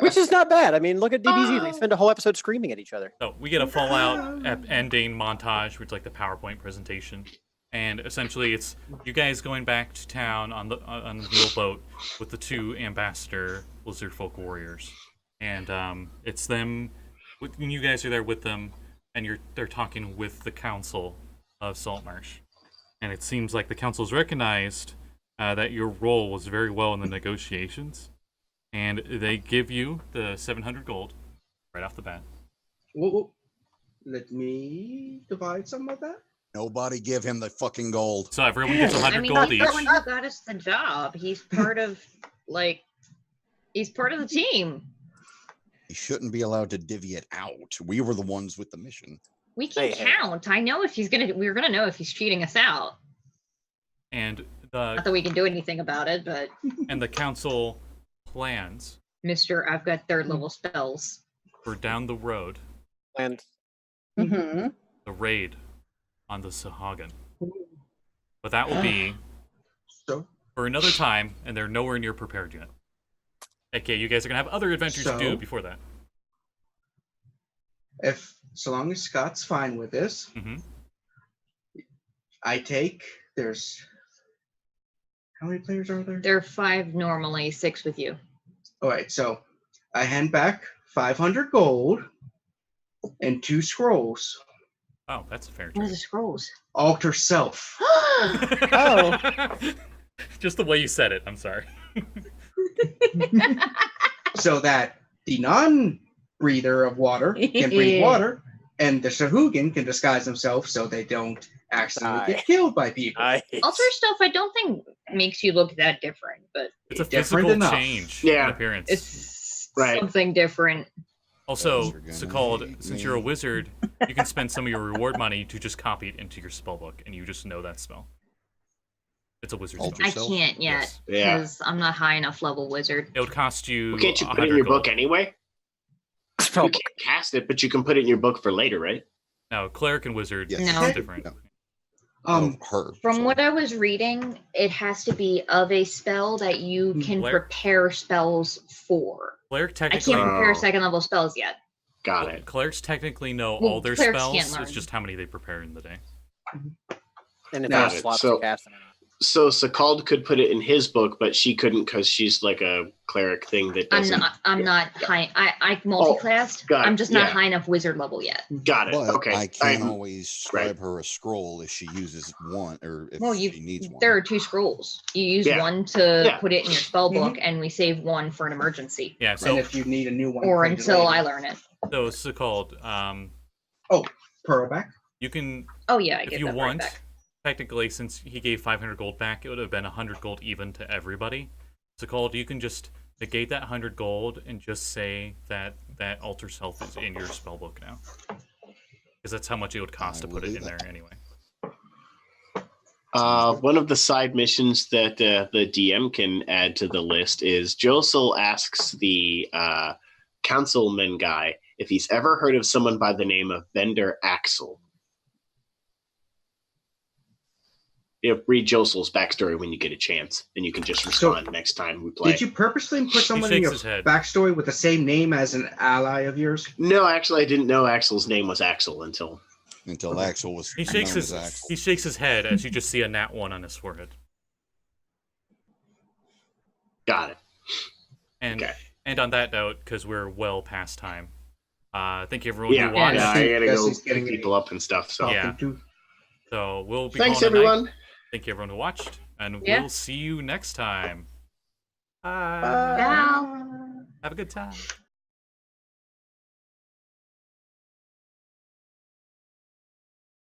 [SPEAKER 4] Which is not bad. I mean, look at DBZ. They spend a whole episode screaming at each other.
[SPEAKER 2] So we get a Fallout ending montage, which is like the PowerPoint presentation, and essentially it's you guys going back to town on the wheelboat with the 2 ambassador Lizardfolk warriors, and it's them. When you guys are there with them, and they're talking with the council of Saltmarsh, and it seems like the council's recognized that your role was very well in the negotiations, and they give you the 700 gold right off the bat.
[SPEAKER 8] Whoa. Let me divide some of that.
[SPEAKER 1] Nobody give him the fucking gold.
[SPEAKER 2] So everyone gets 100
[SPEAKER 3] I mean,
[SPEAKER 2] gold
[SPEAKER 3] he's
[SPEAKER 2] each.
[SPEAKER 3] the one who got us the job. He's part of he's part of the team.
[SPEAKER 1] He shouldn't be allowed to divvy it out. We were the ones with the mission.
[SPEAKER 3] We can
[SPEAKER 4] Hey.
[SPEAKER 3] count. I know if we're gonna know if he's cheating us out.
[SPEAKER 2] And
[SPEAKER 3] Not that we can do anything about it, but
[SPEAKER 2] the council plans
[SPEAKER 3] Mister, I've got 3rd level spells.
[SPEAKER 2] for down the road
[SPEAKER 4] And
[SPEAKER 7] Mm-hmm.
[SPEAKER 2] the raid on the Sahuagin. But that will be
[SPEAKER 8] So,
[SPEAKER 2] for another time, and they're nowhere near prepared yet. Okay, you guys are gonna have other adventures to do
[SPEAKER 8] So?
[SPEAKER 2] before that.
[SPEAKER 8] so long as Scott's fine with this,
[SPEAKER 2] Mm-hmm.
[SPEAKER 8] I take. There's how many players are there?
[SPEAKER 3] There are 5 normally, 6 with you.
[SPEAKER 8] All right, so I hand back 500 gold and 2 scrolls.
[SPEAKER 2] Oh, that's a fair
[SPEAKER 3] What are
[SPEAKER 2] trade.
[SPEAKER 3] the scrolls?
[SPEAKER 8] Alter self.
[SPEAKER 7] Oh.
[SPEAKER 2] Just the way you said it. I'm sorry.
[SPEAKER 8] So that the non-breather of water can breathe water, and the Sahuagin can disguise themselves so they don't accidentally get killed by people.
[SPEAKER 4] nice.
[SPEAKER 3] Alter stuff I don't think makes you look that different, but
[SPEAKER 2] It's a
[SPEAKER 8] Different
[SPEAKER 2] physical
[SPEAKER 8] enough.
[SPEAKER 2] change
[SPEAKER 5] Yeah.
[SPEAKER 2] in appearance.
[SPEAKER 3] it's
[SPEAKER 5] Right.
[SPEAKER 3] something different.
[SPEAKER 2] Also,
[SPEAKER 1] Those are gonna
[SPEAKER 2] Sekald,
[SPEAKER 1] hate
[SPEAKER 2] since you're a
[SPEAKER 1] me.
[SPEAKER 2] wizard, you can spend some of your reward money to just copy it into your spellbook, and you just know that spell. It's a wizard
[SPEAKER 1] Alter
[SPEAKER 2] spell.
[SPEAKER 3] I
[SPEAKER 1] yourself?
[SPEAKER 3] can't yet
[SPEAKER 2] Yes.
[SPEAKER 5] Yeah.
[SPEAKER 3] because I'm not high enough level wizard.
[SPEAKER 2] It would cost you.
[SPEAKER 5] Well, can't you put it in
[SPEAKER 2] 100
[SPEAKER 5] your
[SPEAKER 2] gold.
[SPEAKER 5] book anyway?
[SPEAKER 4] Spell
[SPEAKER 5] You can't cast it, but you can put it in your book for later, right?
[SPEAKER 2] No, cleric and wizard
[SPEAKER 1] Yes.
[SPEAKER 2] is
[SPEAKER 3] No.
[SPEAKER 2] different.
[SPEAKER 1] No.
[SPEAKER 8] Um,
[SPEAKER 1] Her.
[SPEAKER 3] From
[SPEAKER 1] sorry.
[SPEAKER 3] what I was reading, it has to be of a spell that you can
[SPEAKER 2] Blair?
[SPEAKER 3] prepare spells for.
[SPEAKER 2] Cleric
[SPEAKER 3] I
[SPEAKER 2] technically.
[SPEAKER 3] can't prepare
[SPEAKER 5] Oh.
[SPEAKER 3] 2nd level spells yet.
[SPEAKER 5] Got it.
[SPEAKER 2] Clerics technically know
[SPEAKER 3] Well,
[SPEAKER 2] all their
[SPEAKER 3] clerics can't
[SPEAKER 2] spells.
[SPEAKER 3] learn.
[SPEAKER 2] It's just how many they prepare in the day.
[SPEAKER 4] And if
[SPEAKER 5] Got
[SPEAKER 4] there's
[SPEAKER 5] it.
[SPEAKER 4] slots
[SPEAKER 5] So-
[SPEAKER 4] to cast them.
[SPEAKER 5] So Sekald could put it in his book, but she couldn't because she's like a cleric thing that doesn't.
[SPEAKER 3] I'm not high. I multi-classed.
[SPEAKER 5] got it,
[SPEAKER 3] I'm just not
[SPEAKER 5] yeah.
[SPEAKER 3] high enough wizard level yet.
[SPEAKER 5] Got it.
[SPEAKER 1] But
[SPEAKER 5] Okay.
[SPEAKER 1] I can
[SPEAKER 5] I'm-
[SPEAKER 1] always scribe her a scroll if she uses one, or if
[SPEAKER 3] Well,
[SPEAKER 1] she needs one.
[SPEAKER 3] there are 2 scrolls. You use
[SPEAKER 5] Yeah.
[SPEAKER 3] one to
[SPEAKER 5] Yeah.
[SPEAKER 3] put it in your spell book, and we save one for an emergency,
[SPEAKER 2] Yeah.
[SPEAKER 8] and
[SPEAKER 2] So
[SPEAKER 8] if you need a new one,
[SPEAKER 3] or
[SPEAKER 8] create it
[SPEAKER 3] until I
[SPEAKER 8] later.
[SPEAKER 3] learn it.
[SPEAKER 2] Sekald,
[SPEAKER 8] Pearl back.
[SPEAKER 2] you can,
[SPEAKER 3] Oh yeah, I
[SPEAKER 2] if
[SPEAKER 3] get
[SPEAKER 2] you
[SPEAKER 3] that
[SPEAKER 2] want,
[SPEAKER 3] right back.
[SPEAKER 2] technically, since he gave 500 gold back, it would have been 100 gold even to everybody. Sekald, you can just negate that 100 gold and just say that that alter self is in your spellbook now, because that's how much it would cost to
[SPEAKER 1] I
[SPEAKER 2] put
[SPEAKER 1] will
[SPEAKER 2] it
[SPEAKER 1] do
[SPEAKER 2] in
[SPEAKER 1] that.
[SPEAKER 2] there anyway.
[SPEAKER 5] One of the side missions that the DM can add to the list is Josul asks the councilman guy if he's ever heard of someone by the name of Bender Axel. read Josul's backstory when you get a chance, and you can just respond next time we play.
[SPEAKER 8] Did you purposely put someone in your
[SPEAKER 2] shakes his head.
[SPEAKER 8] backstory with the same name as an ally of yours?
[SPEAKER 5] No, actually, I didn't know Axel's name was Axel until
[SPEAKER 1] Axel was
[SPEAKER 2] He shakes
[SPEAKER 1] known
[SPEAKER 2] his
[SPEAKER 1] as Axel.
[SPEAKER 2] he shakes his head as you just see a nat 1 on his forehead.
[SPEAKER 5] got it.
[SPEAKER 2] And
[SPEAKER 5] Okay.
[SPEAKER 2] and on that note, because we're well past time, thank you everyone
[SPEAKER 5] Yeah,
[SPEAKER 2] who watched.
[SPEAKER 5] yeah, I gotta go
[SPEAKER 8] Guessie's getting
[SPEAKER 5] pick people up and stuff. So
[SPEAKER 2] Yeah.
[SPEAKER 8] Talking to-
[SPEAKER 2] So we'll be
[SPEAKER 5] thanks,
[SPEAKER 2] calling it a night.
[SPEAKER 5] everyone.
[SPEAKER 2] Thank you everyone who watched, and
[SPEAKER 3] Yeah.
[SPEAKER 2] we'll see you next time. Bye.
[SPEAKER 3] Ciao.
[SPEAKER 2] Have a good time.